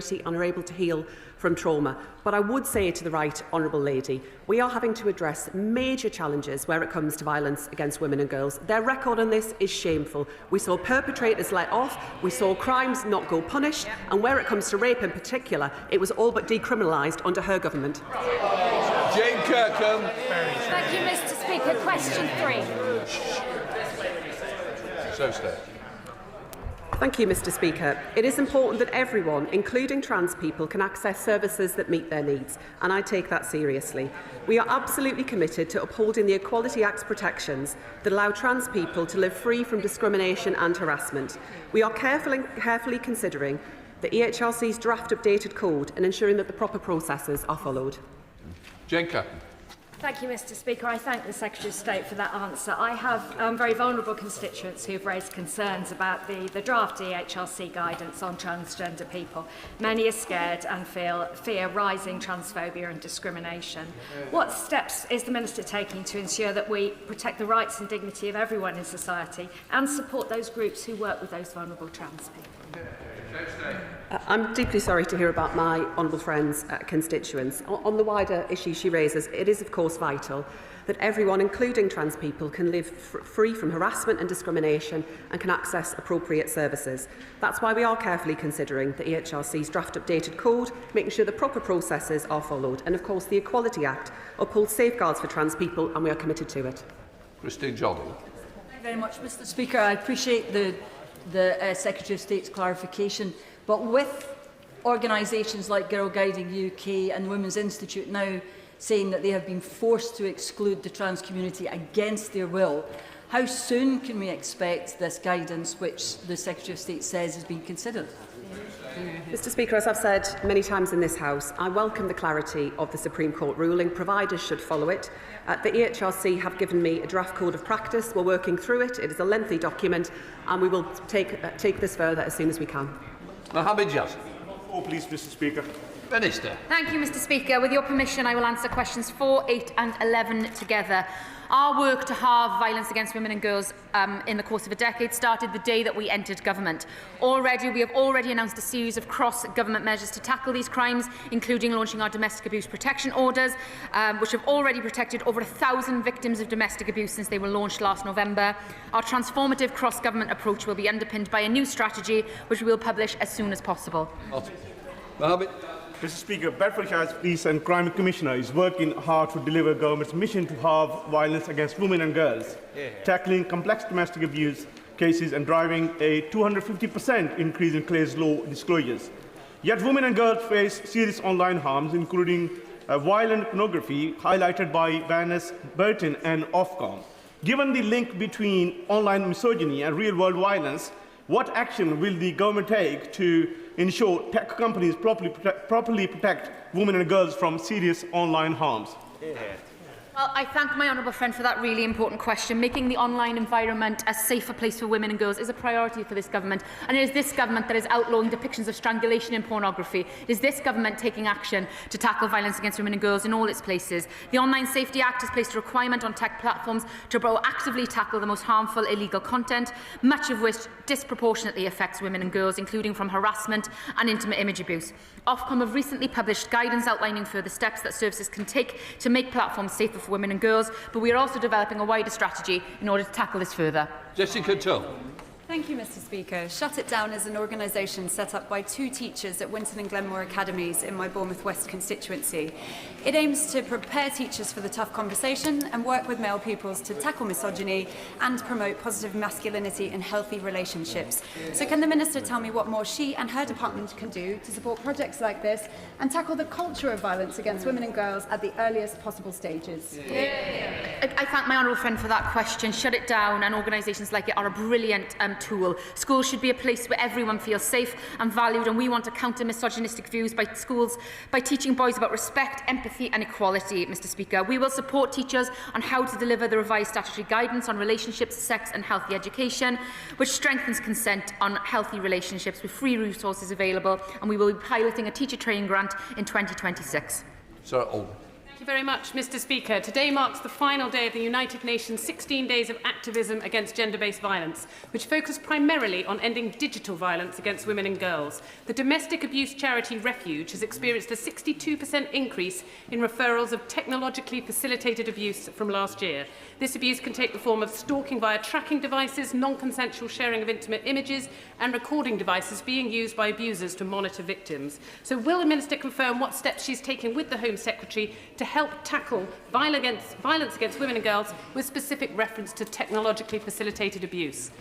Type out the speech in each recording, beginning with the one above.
disability and are able to heal from trauma. But I would say to the right honourable lady, we are having to address major challenges where it comes to violence against women and girls. Their record on this is shameful. We saw perpetrators let off, we saw crimes not go punished, and where it comes to rape in particular, it was all but decriminalised under her government. Jane Kirkham. Thank you, Mr. Speaker. Question 3. So stay. Thank you, Mr. Speaker. It is important that everyone, including trans people, can access services that meet their needs, and I take that seriously. We are absolutely committed to upholding the Equality Act's protections that allow trans people to live free from discrimination and harassment. We are carefully considering the EHRC's draft updated code and ensuring that the proper processes are followed. Jane Kirkham. Thank you, Mr. Speaker. I thank the Secretary of State for that answer. I have very vulnerable constituents who have raised concerns about the draft EHRC guidance on transgender people. Many are scared and fear rising transphobia and discrimination. What steps is the Minister taking to ensure that we protect the rights and dignity of everyone in society and support those groups who work with those vulnerable trans people? I'm deeply sorry to hear about my honourable friend's constituents. On the wider issue she raises, it is of course vital that everyone, including trans people, can live free from harassment and discrimination and can access appropriate services. That's why we are carefully considering the EHRC's draft updated code, making sure the proper processes are followed. And of course the Equality Act upholds safeguards for trans people and we are committed to it. Christine Jolly. Thank you very much, Mr. Speaker. I appreciate the Secretary of State's clarification. But with organisations like Girl Guiding UK and the Women's Institute now saying that they have been forced to exclude the trans community against their will, how soon can we expect this guidance, which the Secretary of State says is being considered? Mr. Speaker, as I've said many times in this House, I welcome the clarity of the Supreme Court ruling. Providers should follow it. The EHRC have given me a draft code of practice. We're working through it. It is a lengthy document, and we will take this further as soon as we can. Mohammed Yassin. Oh, please, Mr. Speaker. Minister. Thank you, Mr. Speaker. With your permission, I will answer questions 4, 8 and 11 together. Our work to halve violence against women and girls in the course of a decade started the day that we entered government. We have already announced a series of cross-government measures to tackle these crimes, including launching our domestic abuse protection orders, which have already protected over 1,000 victims of domestic abuse since they were launched last November. Our transformative cross-government approach will be underpinned by a new strategy, which we will publish as soon as possible. Mohammed. Mr. Speaker, Bedfordshire's Police and Crime Commissioner is working hard to deliver government's mission to halve violence against women and girls, tackling complex domestic abuse cases and driving a 250% increase in case law disclosures. Yet women and girls face serious online harms, including violent pornography, highlighted by Vanessa Burton and Ofcom. Given the link between online misogyny and real-world violence, what action will the government take to ensure tech companies properly protect women and girls from serious online harms? Well, I thank my honourable friend for that really important question. Making the online environment a safer place for women and girls is a priority for this government, and it is this government that is outlawing depictions of strangulation and pornography. It is this government taking action to tackle violence against women and girls in all its places. The Online Safety Act has placed a requirement on tech platforms to proactively tackle the most harmful illegal content, much of which disproportionately affects women and girls, including from harassment and intimate image abuse. Ofcom have recently published guidance outlining further steps that services can take to make platforms safer for women and girls, but we are also developing a wider strategy in order to tackle this further. Jessica Tull. Thank you, Mr. Speaker. Shut It Down is an organisation set up by 2 teachers at Winton and Glenmore Academies in my Bournemouth West constituency. It aims to prepare teachers for the tough conversation and work with male pupils to tackle misogyny and promote positive masculinity and healthy relationships. So can the Minister tell me what more she and her department can do to support projects like this and tackle the culture of violence against women and girls at the earliest possible stages? I thank my honourable friend for that question. Shut It Down and organisations like it are a brilliant tool. Schools should be a place where everyone feels safe and valued, and we want to counter misogynistic views by schools by teaching boys about respect, empathy and equality, Mr. Speaker. We will support teachers on how to deliver the revised statutory guidance on relationships, sex and healthy education, which strengthens consent on healthy relationships with free resources available, and we will be piloting a teacher training grant in 2026. Sir Oldham. Thank you very much, Mr. Speaker. Today marks the final day of the United Nations 16 Days of Activism Against Gender-Based Violence, which focused primarily on ending digital violence against women and girls. The domestic abuse charity Refuge has experienced a 62% increase in referrals of technologically facilitated abuse from last year. This abuse can take the form of stalking via tracking devices, non-consensual sharing of intimate images, and recording devices being used by abusers to monitor victims. So will the Minister confirm what steps she's taken with the Home Secretary to help tackle violence against women and girls with specific reference to technologically facilitated abuse?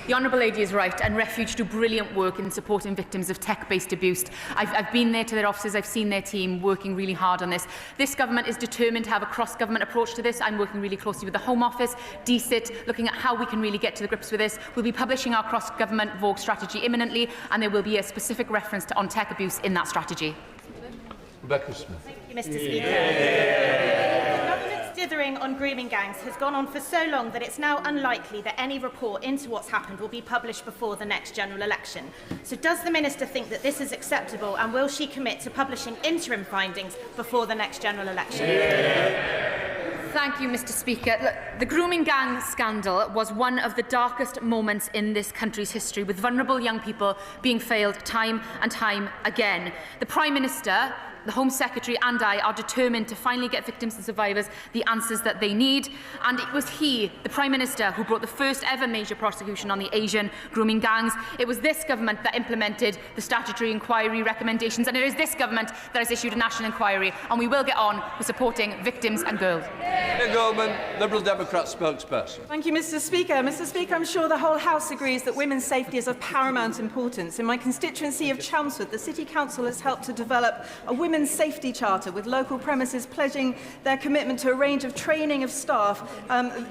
The Honourable Lady is right, and Refuge do brilliant work in supporting victims of tech-based abuse. I've been there to their offices, I've seen their team working really hard on this. This government is determined to have a cross-government approach to this. I'm working really closely with the Home Office, DCIT, looking at how we can really get to the grips with this. We'll be publishing our cross-government Vogue strategy imminently, and there will be a specific reference on tech abuse in that strategy. Rebecca Smith. Thank you, Mr. Speaker. The government's dithering on grooming gangs has gone on for so long that it's now unlikely that any report into what's happened will be published before the next general election. So does the Minister think that this is acceptable, and will she commit to publishing interim findings before the next general election? Thank you, Mr. Speaker. Look, the grooming gang scandal was one of the darkest moments in this country's history, with vulnerable young people being failed time and time again. The Prime Minister, the Home Secretary and I are determined to finally get victims and survivors the answers that they need. And it was he, the Prime Minister, who brought the first ever major prosecution on the Asian grooming gangs. It was this government that implemented the statutory inquiry recommendations, and it is this government that has issued a national inquiry, and we will get on with supporting victims and girls. Nick Goldman, Liberal Democrat spokesperson. Thank you, Mr. Speaker. Mr. Speaker, I'm sure the whole House agrees that women's safety is of paramount importance. In my constituency of Chelmsford, the City Council has helped to develop a women's safety charter, with local premises pledging their commitment to a range of training of staff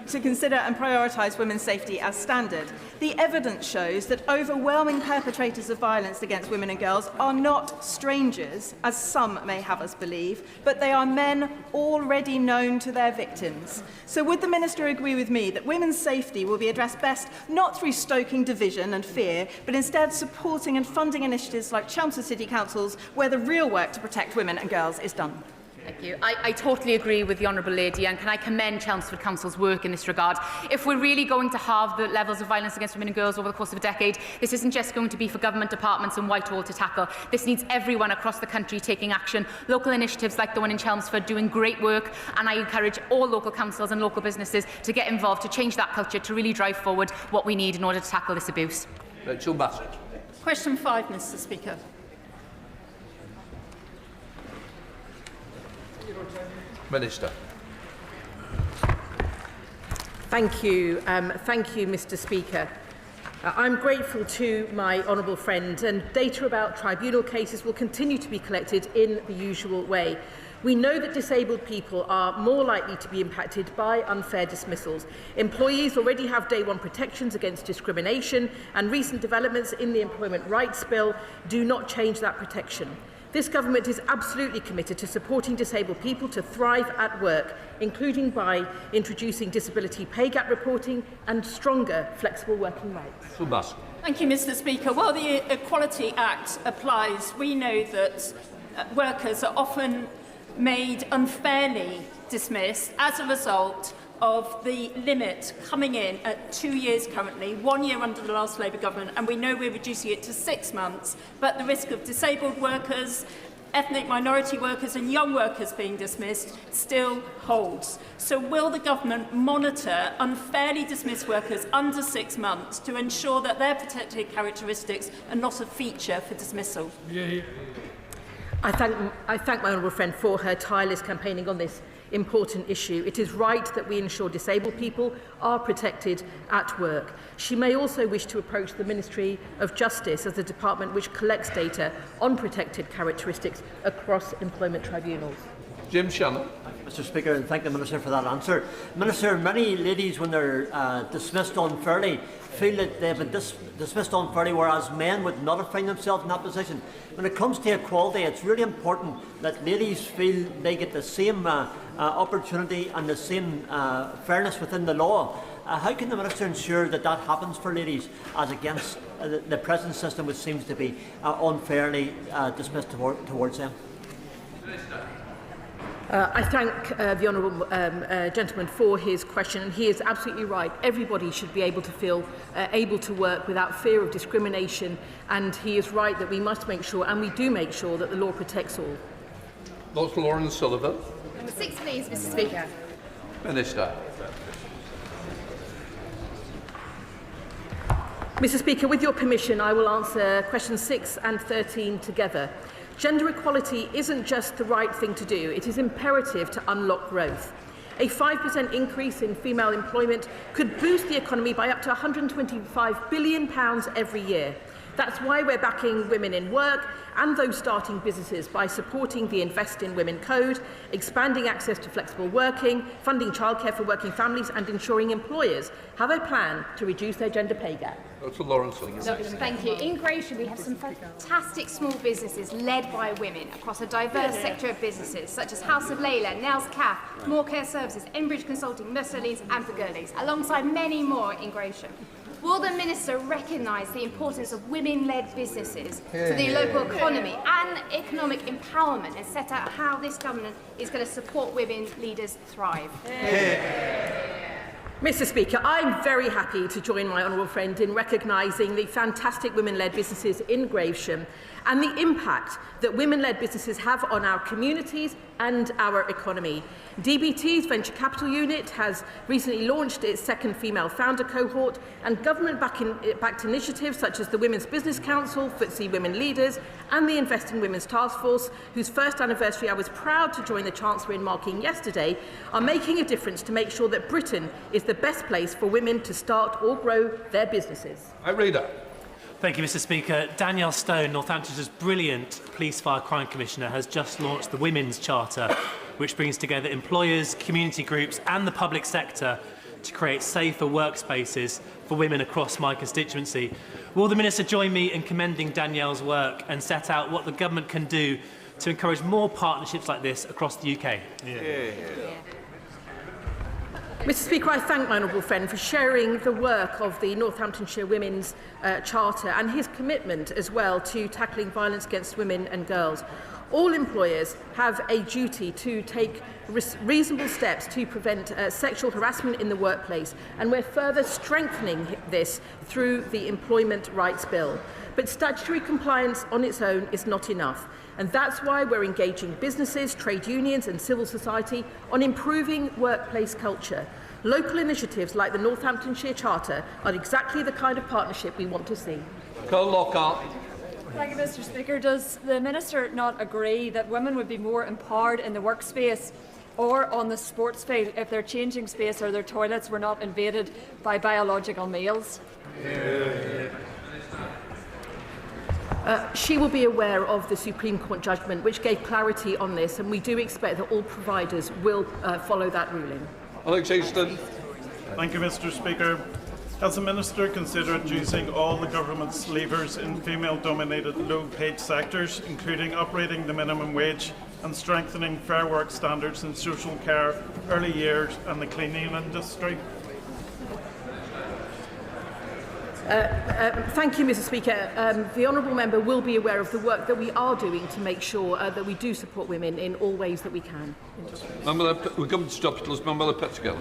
to consider and prioritise women's safety as standard. The evidence shows that overwhelming perpetrators of violence against women and girls are not strangers, as some may have us believe, but they are men already known to their victims. So would the Minister agree with me that women's safety will be addressed best not through stoking division and fear, but instead supporting and funding initiatives like Chelmsford City Councils, where the real work to protect women and girls is done? Thank you. I totally agree with the Honourable Lady, and can I commend Chelmsford Council's work in this regard. If we're really going to halve the levels of violence against women and girls over the course of a decade, this isn't just going to be for government departments in Whitehall to tackle. This needs everyone across the country taking action. Local initiatives like the one in Chelmsford doing great work, and I encourage all local councils and local businesses to get involved to change that culture, to really drive forward what we need in order to tackle this abuse. Rachel Bassett. Question 5, Mr. Speaker. Minister. Thank you, Mr. Speaker. I'm grateful to my honourable friend, and data about tribunal cases will continue to be collected in the usual way. We know that disabled people are more likely to be impacted by unfair dismissals. Employees already have day one protections against discrimination, and recent developments in the Employment Rights Bill do not change that protection. This government is absolutely committed to supporting disabled people to thrive at work, including by introducing disability pay gap reporting and stronger flexible working rights. Thank you, Mr. Speaker. While the Equality Act applies, we know that workers are often made unfairly dismissed as a result of the limit coming in at 2 years currently, 1 year under the last Labour government, and we know we're reducing it to 6 months, but the risk of disabled workers, ethnic minority workers and young workers being dismissed still holds. So will the government monitor unfairly dismissed workers under 6 months to ensure that their protected characteristics are not a feature for dismissal? I thank my honourable friend for her tireless campaigning on this important issue. It is right that we ensure disabled people are protected at work. She may also wish to approach the Ministry of Justice as a department which collects data on protected characteristics across employment tribunals. Jim Shannon. Thank you, Mr. Speaker, and thank the Minister for that answer. Minister, many ladies, when they're dismissed unfairly, feel that they've been dismissed unfairly, whereas men would not have found themselves in that position. When it comes to equality, it's really important that ladies feel they get the same opportunity and the same fairness within the law. How can the Minister ensure that that happens for ladies, as against the present system, which seems to be unfairly dismissed towards them? I thank the honourable gentleman for his question, and he is absolutely right. Everybody should be able to feel able to work without fear of discrimination, and he is right that we must make sure, and we do make sure, that the law protects all. Dr. Lauren Sullivan. Number 6, please, Mr. Speaker. Minister. Mr. Speaker, with your permission, I will answer questions 6 and 13 together. Gender equality isn't just the right thing to do, it is imperative to unlock growth. A 5% increase in female employment could boost the economy by up to £125 billion every year. That's why we're backing women in work and those starting businesses by supporting the Invest in Women Code, expanding access to flexible working, funding childcare for working families, and ensuring employers have a plan to reduce their gender pay gap. Dr. Lauren Sullivan. Thank you. In Gratian, we have some fantastic small businesses led by women across a diverse sector of businesses, such as House of Layla, Nels Caff, More Care Services, Enbridge Consulting, Mercedes, and Fergurley's, alongside many more in Gratian. Will the Minister recognise the importance of women-led businesses to the local economy and economic empowerment, and set out how this government is going to support women leaders thrive? Mr. Speaker, I'm very happy to join my honourable friend in recognising the fantastic women-led businesses in Gravesham and the impact that women-led businesses have on our communities and our economy. DBT's Venture Capital Unit has recently launched its second female founder cohort, and government-backed initiatives such as the Women's Business Council, FTSE Women Leaders, and the Invest in Women's Task Force, whose first anniversary I was proud to join the Chancellor in marking yesterday, are making a difference to make sure that Britain is the best place for women to start or grow their businesses. Reader. Thank you, Mr. Speaker. Danielle Stone, Northamptonshire brilliant Police Fire Crime Commissioner, has just launched the Women's Charter, which brings together employers, community groups and the public sector to create safer workspaces for women across my constituency. Will the Minister join me in commending Danielle's work and set out what the government can do to encourage more partnerships like this across the UK? Mr. Speaker, I thank my honourable friend for sharing the work of the Northamptonshire Women's Charter and his commitment as well to tackling violence against women and girls. All employers have a duty to take reasonable steps to prevent sexual harassment in the workplace, and we're further strengthening this through the Employment Rights Bill. But statutory compliance on its own is not enough, and that's why we're engaging businesses, trade unions and civil society on improving workplace culture. Local initiatives like the Northamptonshire Charter are exactly the kind of partnership we want to see. Cole Lockhart. Thank you, Mr. Speaker. Does the Minister not agree that women would be more empowered in the workspace or on the sports field if their changing space or their toilets were not invaded by biological males? She will be aware of the Supreme Court judgment, which gave clarity on this, and we do expect that all providers will follow that ruling. Alex Easton. Thank you, Mr. Speaker. Has the Minister considered using all the government's levers in female-dominated low-paid sectors, including uprating the minimum wage and strengthening fair work standards in social care, early years and the cleaning industry? Thank you, Mr. Speaker. The honourable member will be aware of the work that we are doing to make sure that we do support women in all ways that we can. We come to stop it. Let's member put together.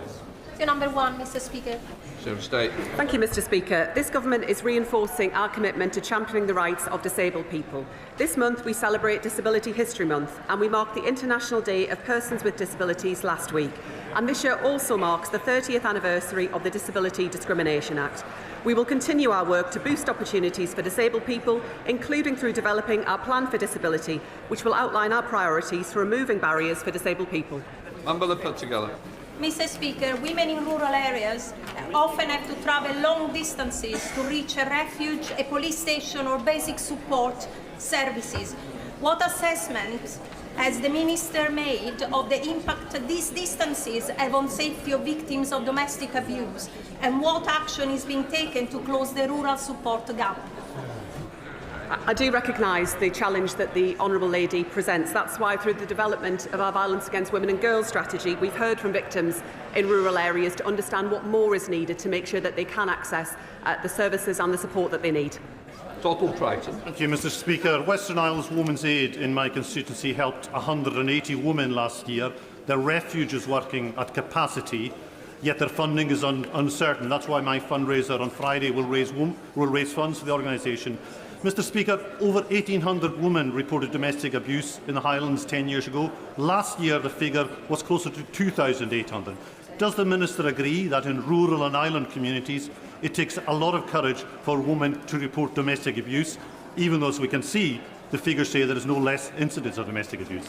Number 1, Mr. Speaker. Thank you, Mr. Speaker. This government is reinforcing our commitment to championing the rights of disabled people. This month we celebrate Disability History Month, and we marked the International Day of Persons with Disabilities last week. And this year also marks the 30th anniversary of the Disability Discrimination Act. We will continue our work to boost opportunities for disabled people, including through developing our plan for disability, which will outline our priorities for removing barriers for disabled people. Member put together. Mr. Speaker, women in rural areas often have to travel long distances to reach a refuge, a police station or basic support services. What assessment has the Minister made of the impact these distances have on safety of victims of domestic abuse, and what action is being taken to close the rural support gap? I do recognise the challenge that the Honourable Lady presents. That's why, through the development of our Violence Against Women and Girls strategy, we've heard from victims in rural areas to understand what more is needed to make sure that they can access the services and the support that they need. Total Triton. Thank you, Mr. Speaker. Western Isles Women's Aid in my constituency helped 180 women last year. Their refuge is working at capacity, yet their funding is uncertain. That's why my fundraiser on Friday will raise funds for the organisation. Mr. Speaker, over 1,800 women reported domestic abuse in the Highlands 10 years ago. Last year, the figure was closer to 2,800. Does the Minister agree that in rural and island communities, it takes a lot of courage for women to report domestic abuse, even though, as we can see, the figures say there is no less incidents of domestic abuse?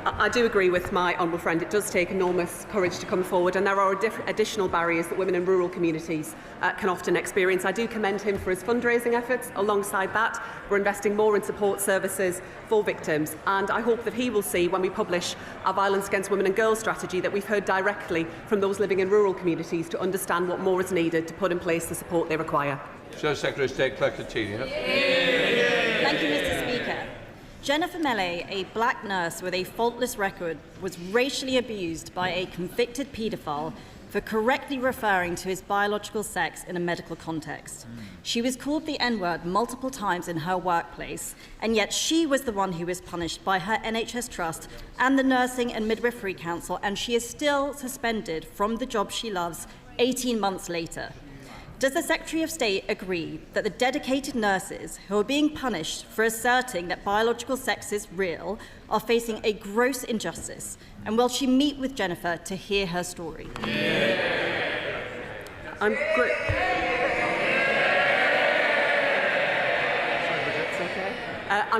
I do agree with my honourable friend. It does take enormous courage to come forward, and there are additional barriers that women in rural communities can often experience. I do commend him for his fundraising efforts. Alongside that, we're investing more in support services for victims, and I hope that he will see, when we publish our Violence Against Women and Girls strategy, that we've heard directly from those living in rural communities to understand what more is needed to put in place the support they require. Secretary of State Claire Coutinho. Thank you, Mr. Speaker. Jennifer Melee, a black nurse with a faultless record, was racially abused by a convicted paedophile for correctly referring to his biological sex in a medical context. She was called the N-word multiple times in her workplace, and yet she was the one who was punished by her NHS Trust and the Nursing and Midwifery Council, and she is still suspended from the job she loves 18 months later. Does the Secretary of State agree that the dedicated nurses who are being punished for asserting that biological sex is real are facing a gross injustice? And will she meet with Jennifer to hear her story? I'm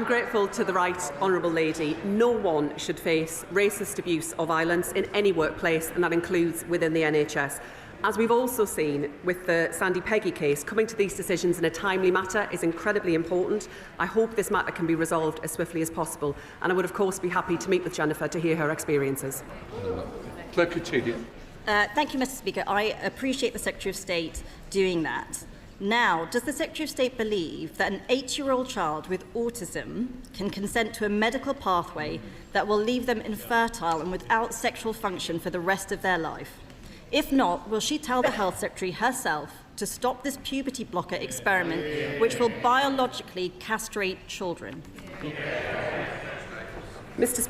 grateful to the right honourable lady. No one should face racist abuse or violence in any workplace, and that includes within the NHS. As we've also seen with the Sandy Peggy case, coming to these decisions in a timely manner is incredibly important. I hope this matter can be resolved as swiftly as possible, and I would of course be happy to meet with Jennifer to hear her experiences. Claire Coutinho. Thank you, Mr. Speaker. I appreciate the Secretary of State doing that. Now, does the Secretary of State believe that an 8-year-old child with autism can consent to a medical pathway that will leave them infertile and without sexual function for the rest of their life? If not, will she tell the Health Secretary herself to stop this puberty blocker experiment, which will biologically castrate children? Mr.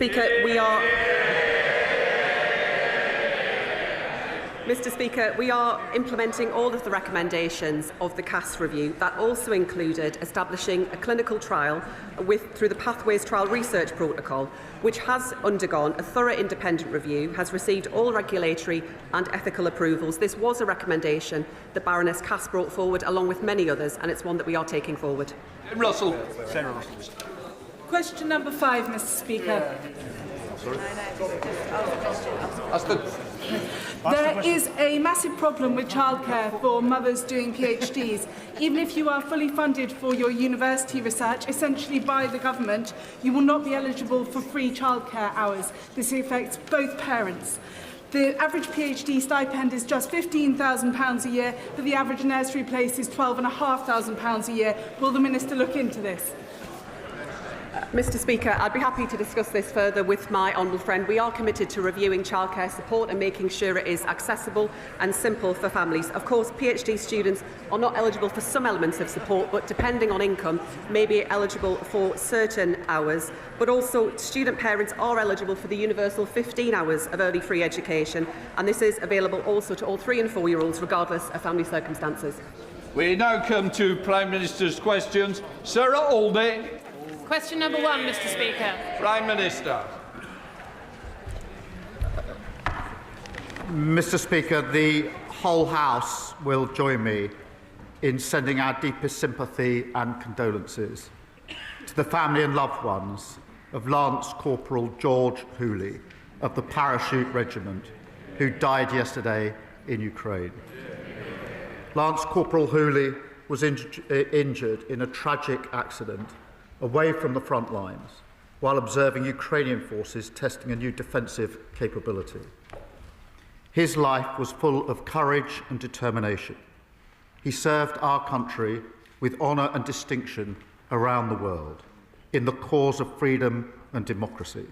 Speaker, we are implementing all of the recommendations of the CAS review. That also included establishing a clinical trial through the Pathways Trial Research Protocol, which has undergone a thorough independent review, has received all regulatory and ethical approvals. This was a recommendation that Baroness Cass brought forward, along with many others, and it's one that we are taking forward. Russell. Question number 5, Mr. Speaker. There is a massive problem with childcare for mothers doing PhDs. Even if you are fully funded for your university research, essentially by the government, you will not be eligible for free childcare hours. This affects both parents. The average PhD stipend is just £15,000 a year, but the average nursery place is £12,500 a year. Will the Minister look into this? Mr. Speaker, I'd be happy to discuss this further with my honourable friend. We are committed to reviewing childcare support and making sure it is accessible and simple for families. Of course, PhD students are not eligible for some elements of support, but depending on income, may be eligible for certain hours. But also, student parents are eligible for the universal 15 hours of early free education, and this is available also to all 3- and 4-year-olds, regardless of family circumstances. We now come to Prime Minister's questions. Sarah Alday. Question number 1, Mr. Speaker. Prime Minister. Mr. Speaker, the whole House will join me in sending our deepest sympathy and condolences to the family and loved ones of Lance Corporal George Hooley of the Parachute Regiment, who died yesterday in Ukraine. Lance Corporal Hooley was injured in a tragic accident away from the front lines while observing Ukrainian forces testing a new defensive capability. His life was full of courage and determination. He served our country with honour and distinction around the world in the cause of freedom and democracy,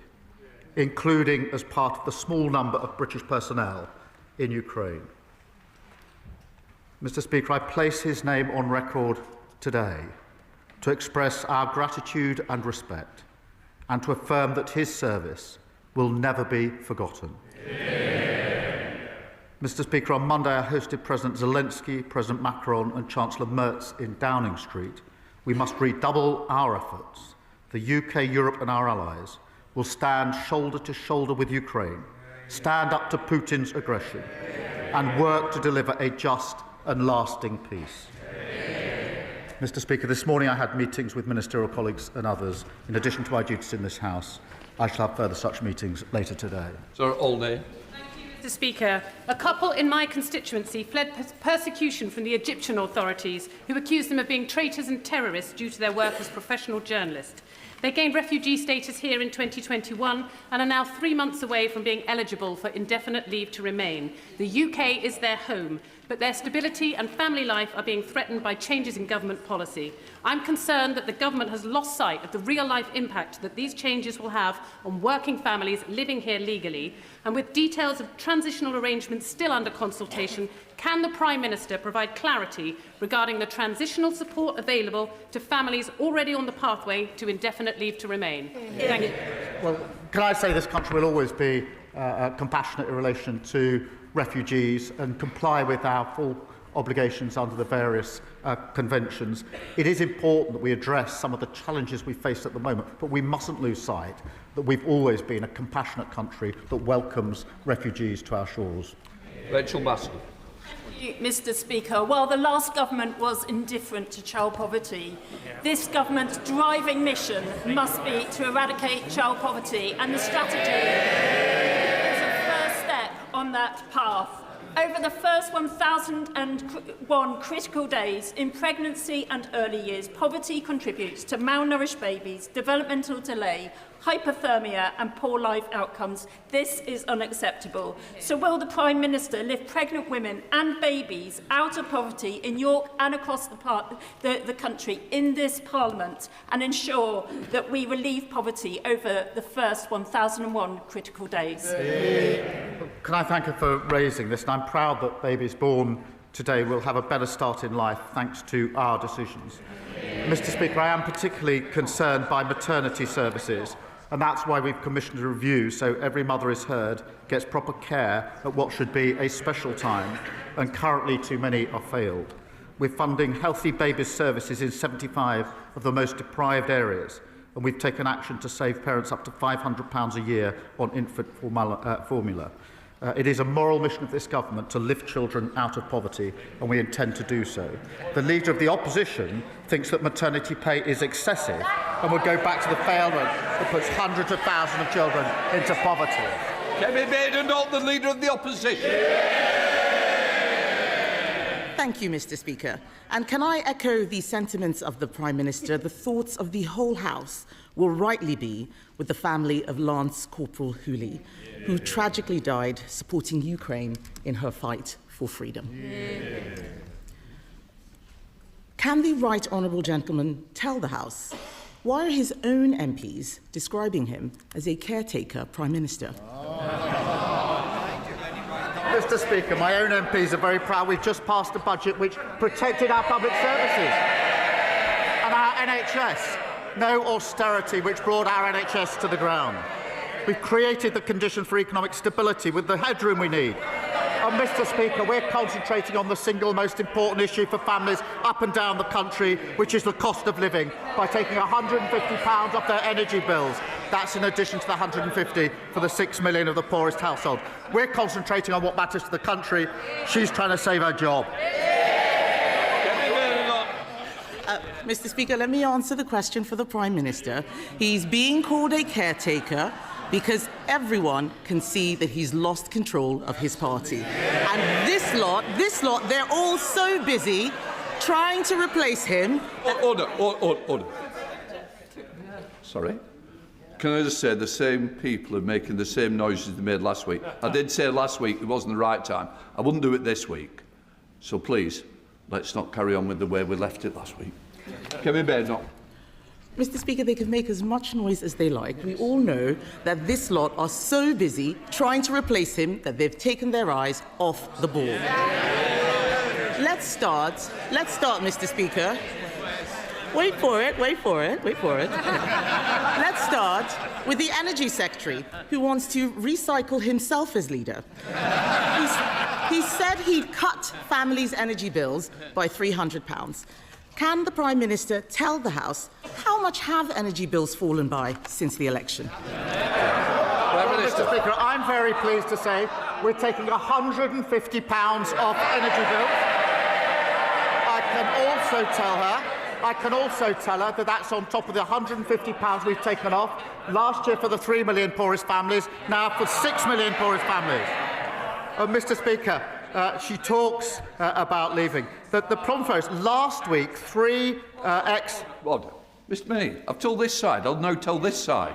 including as part of the small number of British personnel in Ukraine. Mr. Speaker, I place his name on record today to express our gratitude and respect and to affirm that his service will never be forgotten. Mr. Speaker, on Monday I hosted President Zelensky, President Macron and Chancellor Merz in Downing Street. We must redouble our efforts. The UK, Europe and our allies will stand shoulder to shoulder with Ukraine, stand up to Putin's aggression and work to deliver a just and lasting peace. Mr. Speaker, this morning I had meetings with ministerial colleagues and others. In addition to my duties in this House, I shall have further such meetings later today. Sir Alday. Mr. Speaker, a couple in my constituency fled persecution from the Egyptian authorities, who accused them of being traitors and terrorists due to their work as professional journalists. They gained refugee status here in 2021 and are now 3 months away from being eligible for indefinite leave to remain. The UK is their home, but their stability and family life are being threatened by changes in government policy. I'm concerned that the government has lost sight of the real-life impact that these changes will have on working families living here legally, and with details of transitional arrangements still under consultation, can the Prime Minister provide clarity regarding the transitional support available to families already on the pathway to indefinite leave to remain? Thank you. Well, can I say this country will always be compassionate in relation to refugees and comply with our full obligations under the various conventions. It is important that we address some of the challenges we face at the moment, but we mustn't lose sight that we've always been a compassionate country that welcomes refugees to our shores. Rachel Massey. Mr. Speaker, while the last government was indifferent to child poverty, this government's driving mission must be to eradicate child poverty, and the strategy is a first step on that path. Over the first 1,001 critical days in pregnancy and early years, poverty contributes to malnourished babies, developmental delay, hypothermia and poor life outcomes. This is unacceptable. So will the Prime Minister lift pregnant women and babies out of poverty in York and across the country in this Parliament and ensure that we relieve poverty over the first 1,001 critical days? Can I thank her for raising this? And I'm proud that babies born today will have a better start in life thanks to our decisions. Mr. Speaker, I am particularly concerned by maternity services, and that's why we've commissioned a review so every mother is heard, gets proper care at what should be a special time, and currently too many are failed. We're funding healthy babies services in 75 of the most deprived areas, and we've taken action to save parents up to £500 a year on infant formula. It is a moral mission of this government to lift children out of poverty, and we intend to do so. The Leader of the Opposition thinks that maternity pay is excessive and would go back to the failment that puts hundreds of thousands of children into poverty. Kemi Baden, not the Leader of the Opposition. Thank you, Mr. Speaker. And can I echo the sentiments of the Prime Minister? The thoughts of the whole House will rightly be with the family of Lance Corporal Hooley, who tragically died supporting Ukraine in her fight for freedom. Can the right honourable gentleman tell the House why are his own MPs describing him as a caretaker Prime Minister? Mr. Speaker, my own MPs are very proud. We've just passed a budget which protected our public services and our NHS. No austerity which brought our NHS to the ground. We've created the conditions for economic stability with the headroom we need. And, Mr. Speaker, we're concentrating on the single most important issue for families up and down the country, which is the cost of living, by taking £150 off their energy bills. That's in addition to the £150 for the 6 million of the poorest household. We're concentrating on what matters to the country. She's trying to save her job. Mr. Speaker, let me answer the question for the Prime Minister. He's being called a caretaker because everyone can see that he's lost control of his party. And this lot, they're all so busy trying to replace him. Order. Sorry? Can I just say the same people are making the same noises they made last week. I did say last week it wasn't the right time. I wouldn't do it this week. So please, let's not carry on with the way we left it last week. Kemi Baden. Mr. Speaker, they can make as much noise as they like. We all know that this lot are so busy trying to replace him that they've taken their eyes off the ball. Let's start, Mr. Speaker, Wait for it. Let's start with the Energy Secretary, who wants to recycle himself as leader. He said he'd cut families' energy bills by £300. Can the Prime Minister tell the House how much have energy bills fallen by since the election? Well, Mr. Speaker, I'm very pleased to say we're taking £150 off energy bills. I can also tell her that that's on top of the £150 we've taken off last year for the 3 million poorest families, now for 6 million poorest families. Mr. Speaker, she talks about leaving. The problem for us, last week, Mr. May, I've told this side, I'll now tell this side.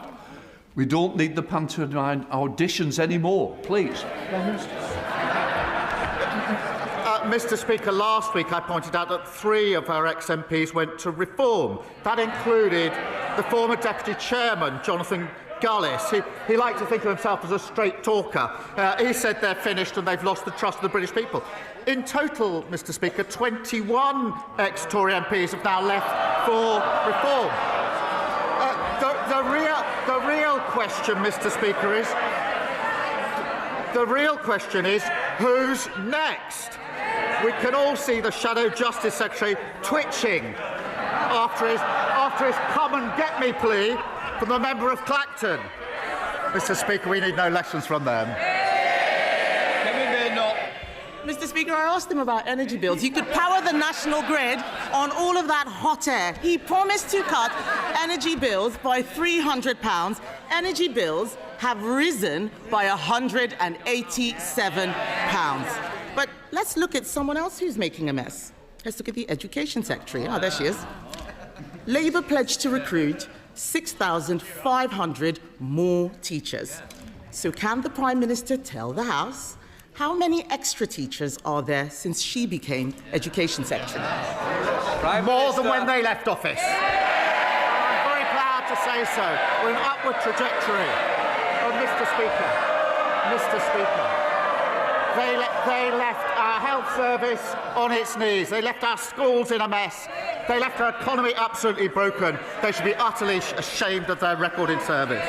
We don't need the pantomime auditions anymore, please. Mr. Speaker, last week I pointed out that 3 of her ex-MPs went to reform. That included the former Deputy Chairman, Jonathan Gullis. He liked to think of himself as a straight talker. He said they're finished and they've lost the trust of the British people. In total, Mr. Speaker, 21 ex-Tory MPs have now left for reform. The real question, Mr. Speaker, is who's next? We can all see the Shadow Justice Secretary twitching after his come and get me plea from the member of Clacton. Mr. Speaker, we need no lessons from them. Mr. Speaker, I asked him about energy bills. You could power the national grid on all of that hot air. He promised to cut energy bills by £300. Energy bills have risen by £187. But let's look at someone else who's making a mess. Let's look at the Education Secretary. Oh, there she is. Labour pledged to recruit 6,500 more teachers. So can the Prime Minister tell the House how many extra teachers are there since she became Education Secretary? More than when they left office. I'm very proud to say so. We're in an upward trajectory. Oh, Mr. Speaker, they left our health service on its knees. They left our schools in a mess. They left our economy absolutely broken. They should be utterly ashamed of their record in service.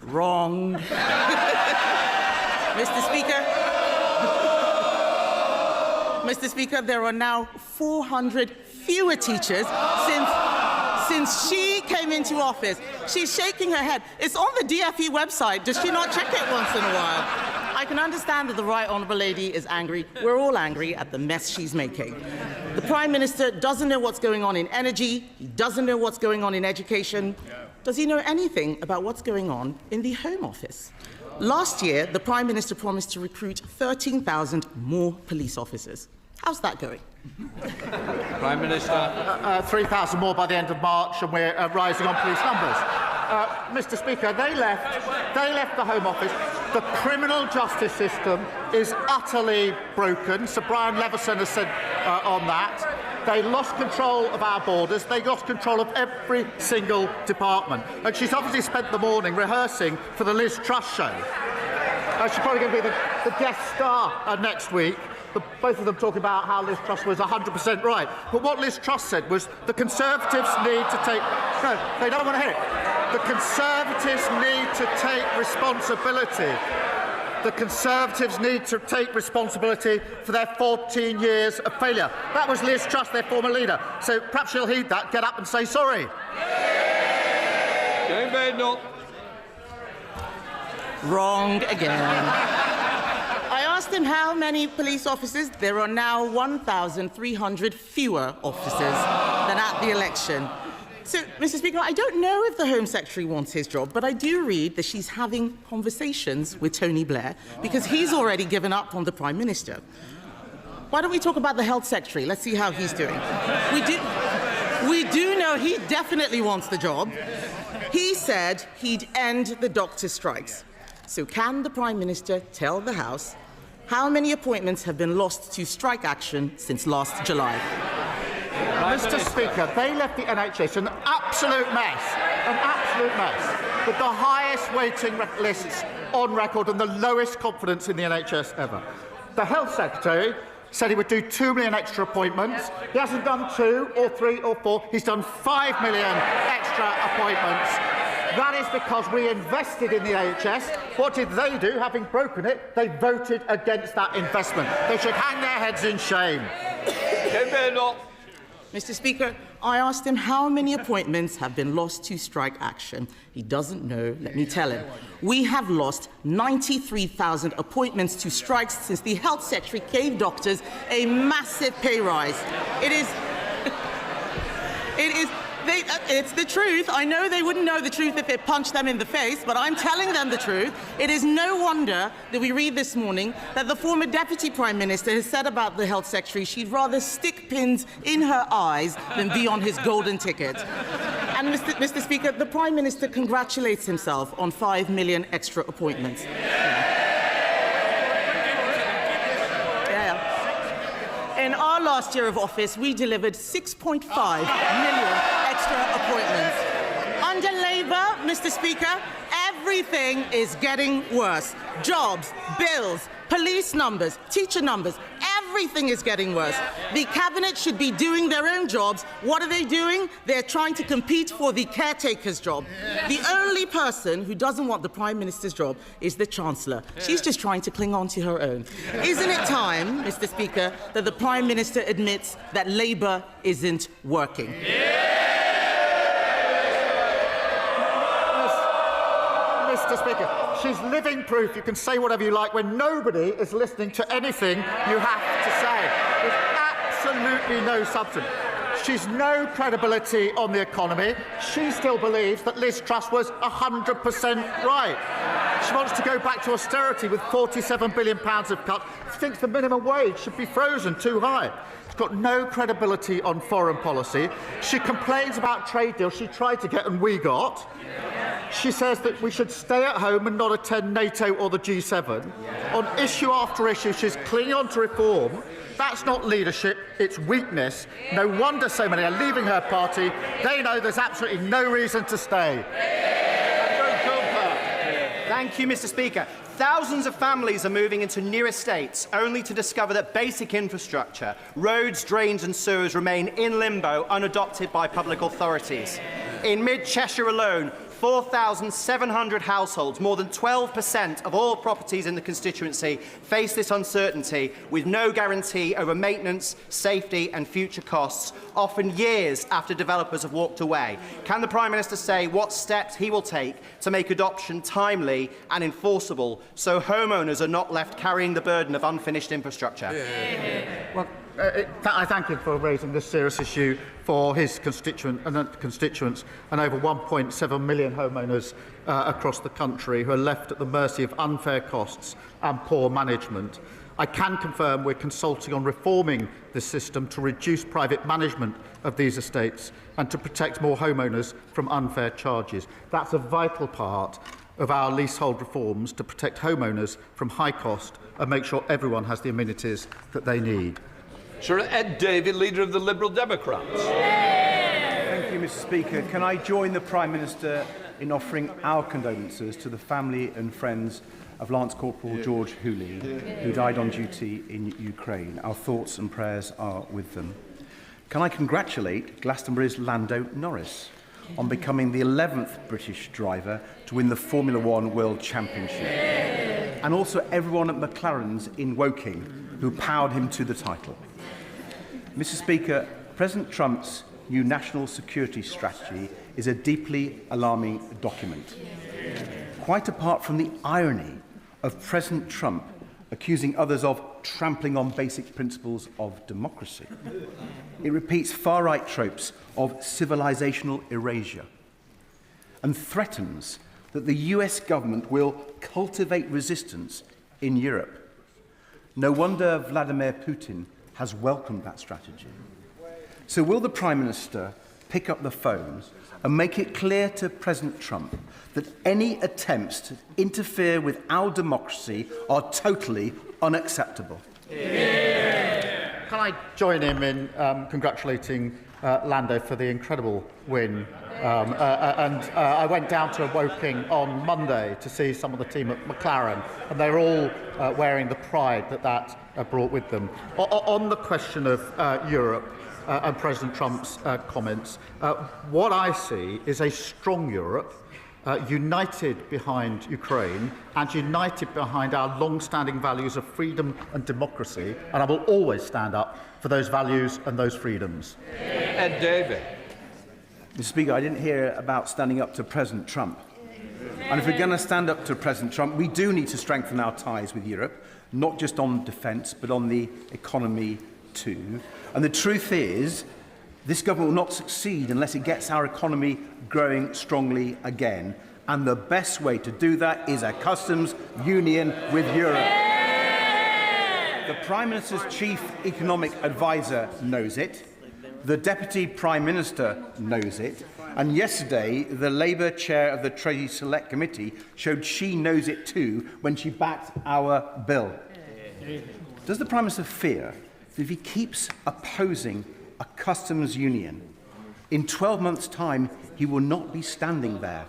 Wrong. Mr. Speaker, there are now 400 fewer teachers since she came into office. She's shaking her head. It's on the DFE website. Does she not check it once in a while? I can understand that the Right Honourable Lady is angry. We're all angry at the mess she's making. The Prime Minister doesn't know what's going on in energy. He doesn't know what's going on in education. Does he know anything about what's going on in the Home Office? Last year, the Prime Minister promised to recruit 13,000 more police officers. How's that going? Prime Minister. 3,000 more by the end of March, and we're rising on police numbers. Mr. Speaker, they left the Home Office. The criminal justice system is utterly broken. Sir Brian Leveson has said on that. They lost control of our borders. They lost control of every single department. And she's obviously spent the morning rehearsing for the Liz Truss show. She's probably going to be the guest star next week. Both of them talking about how Liz Truss was 100% right. But what Liz Truss said was the Conservatives need to take... No, they don't want to hear it. The Conservatives need to take responsibility. The Conservatives need to take responsibility for their 14 years of failure. That was Liz Truss, their former leader. So perhaps she'll heed that, get up and say sorry. Wrong again. I asked him how many police officers. There are now 1,300 fewer officers than at the election. So, Mr. Speaker, I don't know if the Home Secretary wants his job, but I do read that she's having conversations with Tony Blair because he's already given up on the Prime Minister. Why don't we talk about the Health Secretary? Let's see how he's doing. We do know he definitely wants the job. He said he'd end the doctor strikes. So can the Prime Minister tell the House how many appointments have been lost to strike action since last July? Mr. Speaker, they left the NHS an absolute mess, with the highest waiting lists on record and the lowest confidence in the NHS ever. The Health Secretary said he would do 2 million extra appointments. He hasn't done 2 or 3 or 4. He's done 5 million extra appointments. That is because we invested in the NHS. What did they do? Having broken it, they voted against that investment. They should hang their heads in shame. Mr. Speaker, I asked him how many appointments have been lost to strike action. He doesn't know. Let me tell him. We have lost 93,000 appointments to strikes since the Health Secretary gave doctors a massive pay rise. It's the truth. I know they wouldn't know the truth if it punched them in the face, but I'm telling them the truth. It is no wonder that we read this morning that the former Deputy Prime Minister has said about the Health Secretary she'd rather stick pins in her eyes than be on his golden ticket. And Mr. Speaker, the Prime Minister congratulates himself on 5 million extra appointments. In our last year of office, we delivered 6.5 million extra appointments. Under Labour, Mr. Speaker, everything is getting worse. Jobs, bills, police numbers, teacher numbers, everything is getting worse. The Cabinet should be doing their own jobs. What are they doing? They're trying to compete for the caretaker's job. The only person who doesn't want the Prime Minister's job is the Chancellor. She's just trying to cling on to her own. Isn't it time, Mr. Speaker, that the Prime Minister admits that Labour isn't working? Mr. Speaker, she's living proof you can say whatever you like when nobody is listening to anything you have to say. There's absolutely no substance. She's no credibility on the economy. She still believes that Liz Truss was 100% right. She wants to go back to austerity with £47 billion of cuts. She thinks the minimum wage should be frozen too high. She's got no credibility on foreign policy. She complains about trade deals she tried to get and we got. She says that we should stay at home and not attend NATO or the G7. On issue after issue, she's clinging on to reform. That's not leadership, it's weakness. No wonder so many are leaving her party. They know there's absolutely no reason to stay. Thank you, Mr. Speaker. Thousands of families are moving into new estates only to discover that basic infrastructure, roads, drains and sewers remain in limbo, unadopted by public authorities. In mid-Cheshire alone, 4,700 households, more than 12% of all properties in the constituency, face this uncertainty with no guarantee over maintenance, safety and future costs, often years after developers have walked away. Can the Prime Minister say what steps he will take to make adoption timely and enforceable so homeowners are not left carrying the burden of unfinished infrastructure? Well, I thank him for raising this serious issue for his constituents and over 1.7 million homeowners across the country who are left at the mercy of unfair costs and poor management. I can confirm we're consulting on reforming the system to reduce private management of these estates and to protect more homeowners from unfair charges. That's a vital part of our leasehold reforms to protect homeowners from high cost and make sure everyone has the amenities that they need. Sir Ed Davey, Leader of the Liberal Democrats. Thank you, Mr. Speaker. Can I join the Prime Minister in offering our condolences to the family and friends of Lance Corporal George Hooley, who died on duty in Ukraine? Our thoughts and prayers are with them. Can I congratulate Glastonbury's Lando Norris on becoming the 11th British driver to win the Formula One World Championship, and also everyone at McLaren's in Woking who powered him to the title. Mr. Speaker, President Trump's new national security strategy is a deeply alarming document. Quite apart from the irony of President Trump accusing others of trampling on basic principles of democracy, it repeats far-right tropes of civilizational erasure and threatens that the US government will cultivate resistance in Europe. No wonder Vladimir Putin has welcomed that strategy. So will the Prime Minister pick up the phone and make it clear to President Trump that any attempts to interfere with our democracy are totally unacceptable? Can I join him in congratulating Lando for the incredible win. I went down to Woking on Monday to see some of the team at McLaren, and they're all wearing the pride that brought with them. On the question of Europe and President Trump's comments, what I see is a strong Europe, united behind Ukraine and united behind our long-standing values of freedom and democracy, and I will always stand up for those values and those freedoms. Ed Davey. Mr. Speaker, I didn't hear about standing up to President Trump. And if we're going to stand up to President Trump, we do need to strengthen our ties with Europe, not just on defence, but on the economy too. And the truth is, this government will not succeed unless it gets our economy growing strongly again. And the best way to do that is a customs union with Europe. The Prime Minister's chief economic advisor knows it. The Deputy Prime Minister knows it. And yesterday, the Labour chair of the Treasury Select Committee showed she knows it too when she backed our bill. Does the Prime Minister fear that if he keeps opposing a customs union, in 12 months' time, he will not be standing there?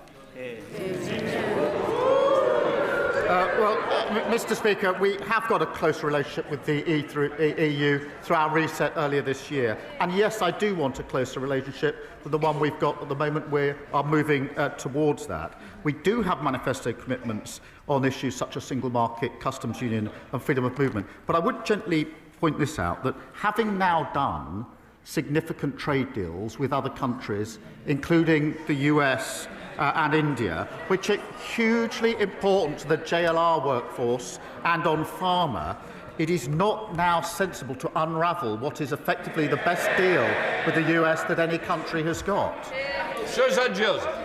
Mr. Speaker, we have got a close relationship with the EU through our reset earlier this year. And yes, I do want a closer relationship than the one we've got at the moment. We are moving towards that. We do have manifesto commitments on issues such as single market, customs union and freedom of movement. But I would gently point this out, that having now done significant trade deals with other countries, including the US and India, which are hugely important to the JLR workforce and on pharma, it is not now sensible to unravel what is effectively the best deal with the US that any country has got. Susan Joseph.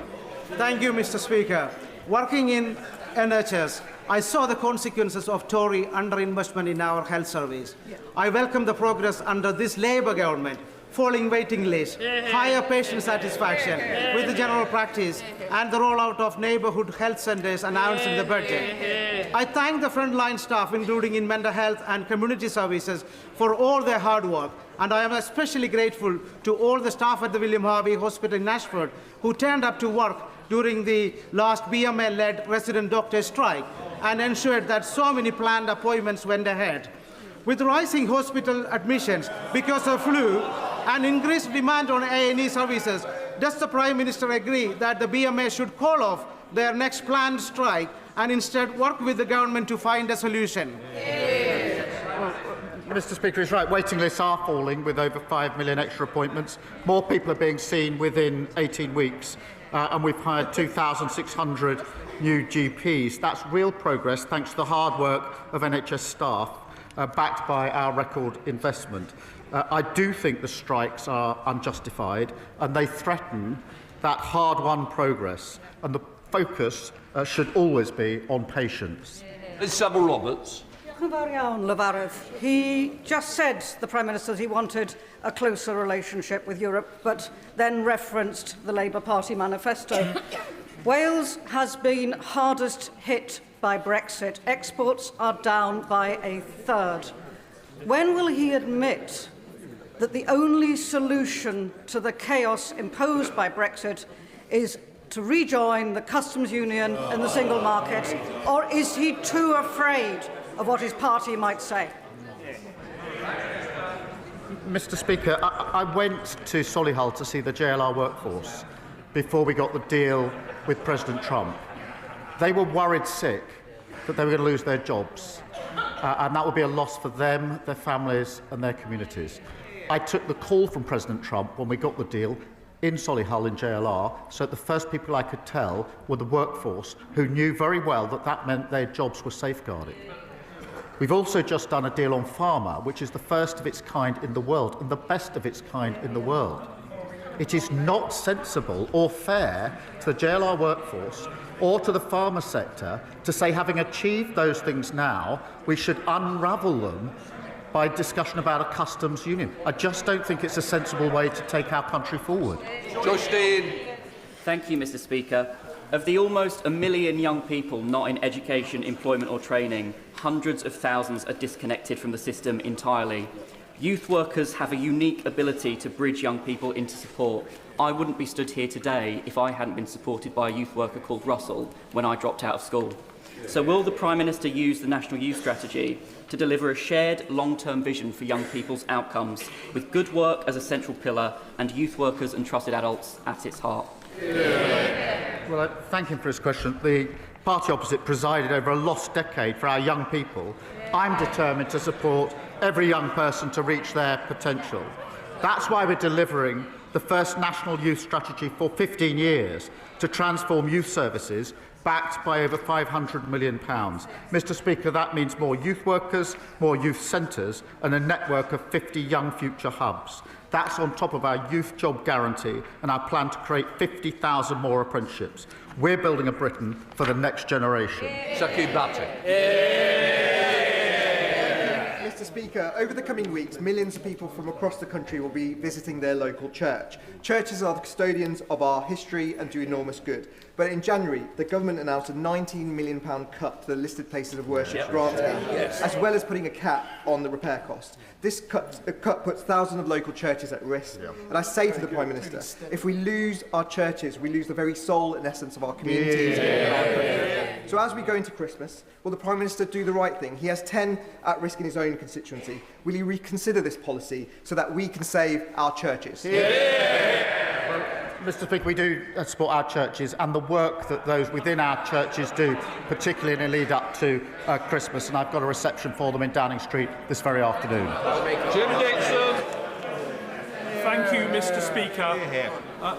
Thank you, Mr. Speaker. Working in NHS, I saw the consequences of Tory underinvestment in our health service. I welcome the progress under this Labour government, falling waiting lists, higher patient satisfaction with the general practice, and the rollout of neighbourhood health centres announced in the budget. I thank the frontline staff, including in mental health and community services, for all their hard work, and I am especially grateful to all the staff at the William Harvey Hospital in Ashford who turned up to work during the last BMA-led resident doctor strike and ensured that so many planned appointments went ahead. With rising hospital admissions because of flu and increased demand on A&E services, does the Prime Minister agree that the BMA should call off their next planned strike and instead work with the government to find a solution? Mr. Speaker is right. Waiting lists are falling with over 5 million extra appointments. More people are being seen within 18 weeks, and we've hired 2,600 new GPs. That's real progress thanks to the hard work of NHS staff, backed by our record investment. I do think the strikes are unjustified, and they threaten that hard-won progress, and the focus should always be on patients. Ms. Savile Roberts. He just said, the Prime Minister, that he wanted a closer relationship with Europe, but then referenced the Labour Party manifesto. Wales has been hardest hit by Brexit. Exports are down by a third. When will he admit that the only solution to the chaos imposed by Brexit is to rejoin the customs union and the single market, or is he too afraid of what his party might say? Mr. Speaker, I went to Solihull to see the JLR workforce before we got the deal with President Trump. They were worried sick that they were going to lose their jobs, and that would be a loss for them, their families and their communities. I took the call from President Trump when we got the deal in Solihull in JLR, so that the first people I could tell were the workforce, who knew very well that that meant their jobs were safeguarded. We've also just done a deal on pharma, which is the first of its kind in the world and the best of its kind in the world. It is not sensible or fair to the JLR workforce or to the pharma sector to say, having achieved those things now, we should unravel them by discussion about a customs union. I just don't think it's a sensible way to take our country forward. Justine. Thank you, Mr. Speaker. Of the almost 1 million young people not in education, employment or training, hundreds of thousands are disconnected from the system entirely. Youth workers have a unique ability to bridge young people into support. I wouldn't be stood here today if I hadn't been supported by a youth worker called Russell when I dropped out of school. So will the Prime Minister use the National Youth Strategy to deliver a shared long-term vision for young people's outcomes, with good work as a central pillar and youth workers and trusted adults at its heart? Well, I thank him for his question. The party opposite presided over a lost decade for our young people. I'm determined to support every young person to reach their potential. That's why we're delivering the first National Youth Strategy for 15 years to transform youth services, backed by over £500 million. Mr. Speaker, that means more youth workers, more youth centres and a network of 50 young future hubs. That's on top of our youth job guarantee and our plan to create 50,000 more apprenticeships. We're building a Britain for the next generation. Saki Bhatt. Mr. Speaker, over the coming weeks, millions of people from across the country will be visiting their local church. Churches are the custodians of our history and do enormous good. But in January, the government announced a £19 million cut to the listed places of worship grant, as well as putting a cap on the repair cost. This cut puts thousands of local churches at risk. And I say to the Prime Minister, if we lose our churches, we lose the very soul and essence of our communities. So as we go into Christmas, will the Prime Minister do the right thing? He has 10 at risk in his own constituency. Will he reconsider this policy so that we can save our churches? Well, Mr. Speaker, we do support our churches and the work that those within our churches do, particularly in the lead up to Christmas, and I've got a reception for them in Downing Street this very afternoon. Jim Dixon. Thank you, Mr. Speaker.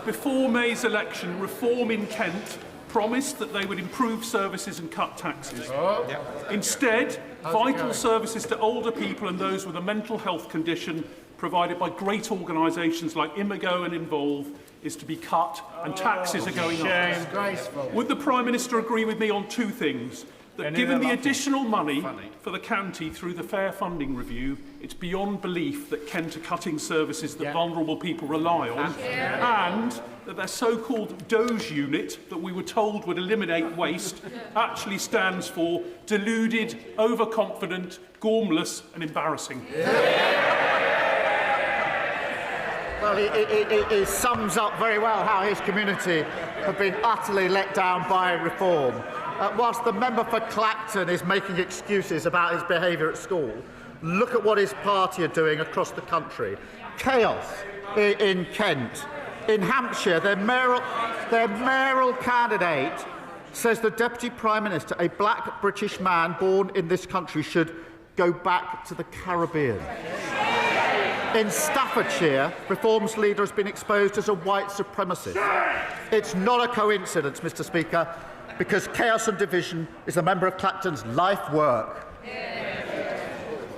Before May's election, Reform in Kent promised that they would improve services and cut taxes. Instead, vital services to older people and those with a mental health condition provided by great organisations like Imago and Involve is to be cut and taxes are going up. Would the Prime Minister agree with me on two things? That given the additional money for the county through the Fair Funding Review, it's beyond belief that Kent are cutting services that vulnerable people rely on, and that their so-called Doge unit, that we were told would eliminate waste, actually stands for deluded, overconfident, gormless and embarrassing. Well, it sums up very well how his community have been utterly let down by Reform. Whilst the member for Clacton is making excuses about his behaviour at school, look at what his party are doing across the country. Chaos in Kent. In Hampshire, their mayoral candidate says the Deputy Prime Minister, a black British man born in this country, should go back to the Caribbean. In Staffordshire, Reform's leader has been exposed as a white supremacist. It's not a coincidence, Mr. Speaker, because chaos and division is a member of Clacton's life work.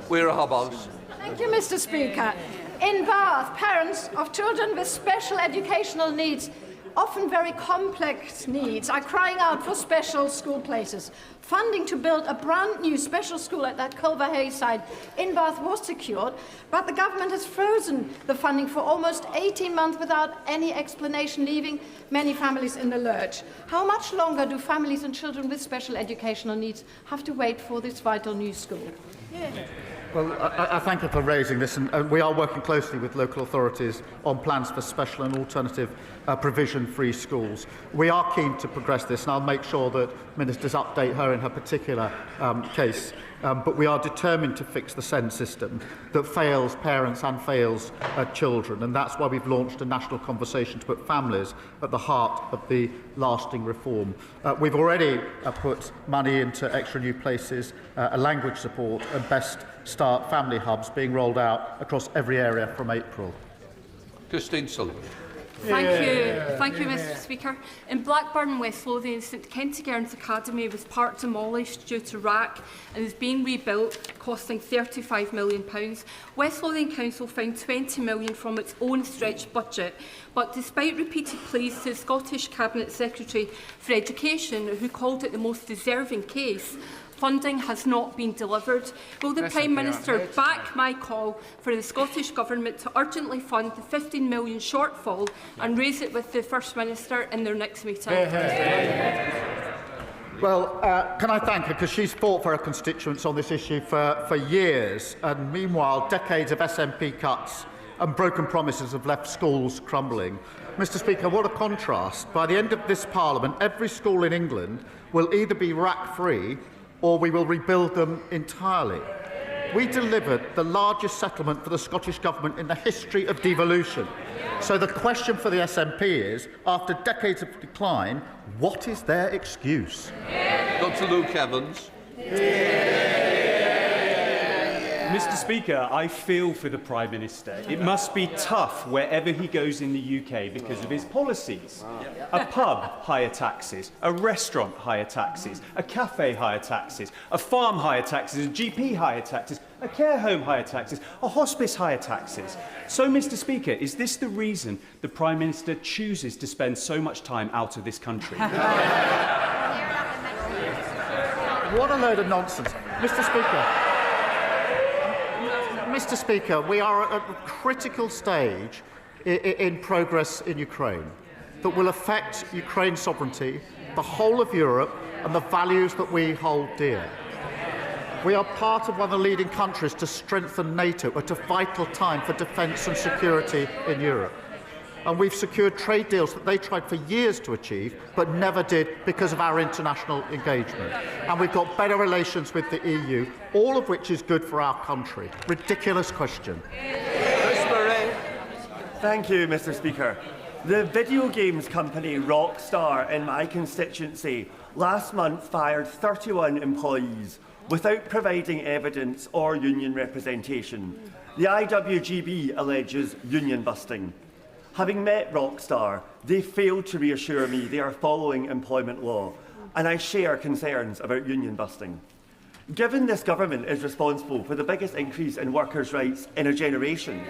We're a Hobhouse. Thank you, Mr. Speaker. In Bath, parents of children with special educational needs, often very complex needs, are crying out for special school places. Funding to build a brand new special school at that Culver Hay site in Bath was secured, but the government has frozen the funding for almost 18 months without any explanation, leaving many families in the lurch. How much longer do families and children with special educational needs have to wait for this vital new school? Well, I thank you for raising this, and we are working closely with local authorities on plans for special and alternative provision-free schools. We are keen to progress this, and I'll make sure that ministers update her in her particular case. But we are determined to fix the SEND system that fails parents and fails children, and that's why we've launched a national conversation to put families at the heart of the lasting reform. We've already put money into extra new places, a language support and Best Start family hubs being rolled out across every area from April. Christine Sullivan. Thank you, Mr. Speaker. In Blackburn, West Lothian, St Kentigern's Academy was part demolished due to wrack and is being rebuilt, costing £35 million. West Lothian Council found £20 million from its own stretched budget, but despite repeated pleas to the Scottish Cabinet Secretary for Education, who called it the most deserving case, funding has not been delivered. Will the Prime Minister back my call for the Scottish Government to urgently fund the £15 million shortfall and raise it with the First Minister in their next meeting? Well, can I thank her, because she's fought for her constituents on this issue for years, and meanwhile decades of SNP cuts and broken promises have left schools crumbling. Mr Speaker, what a contrast. By the end of this Parliament, every school in England will either be rack-free or we will rebuild them entirely. We delivered the largest settlement for the Scottish Government in the history of devolution. So the question for the SNP is, after decades of decline, what is their excuse? Dr Luke Evans. Mr Speaker, I feel for the Prime Minister. It must be tough wherever he goes in the UK because of his policies. A pub, higher taxes. A restaurant, higher taxes. A cafe, higher taxes. A farm, higher taxes. A GP, higher taxes. A care home, higher taxes. A hospice, higher taxes. So, Mr Speaker, is this the reason the Prime Minister chooses to spend so much time out of this country? What a load of nonsense. Mr Speaker, we are at a critical stage in progress in Ukraine that will affect Ukraine's sovereignty, the whole of Europe, and the values that we hold dear. We are part of one of the leading countries to strengthen NATO at a vital time for defence and security in Europe. And we've secured trade deals that they tried for years to achieve, but never did because of our international engagement. And we've got better relations with the EU, all of which is good for our country. Ridiculous question. Thank you, Mr Speaker. The video games company Rockstar in my constituency last month fired 31 employees without providing evidence or union representation. The IWGB alleges union busting. Having met Rockstar, they failed to reassure me they are following employment law, and I share concerns about union busting. Given this government is responsible for the biggest increase in workers' rights in a generation,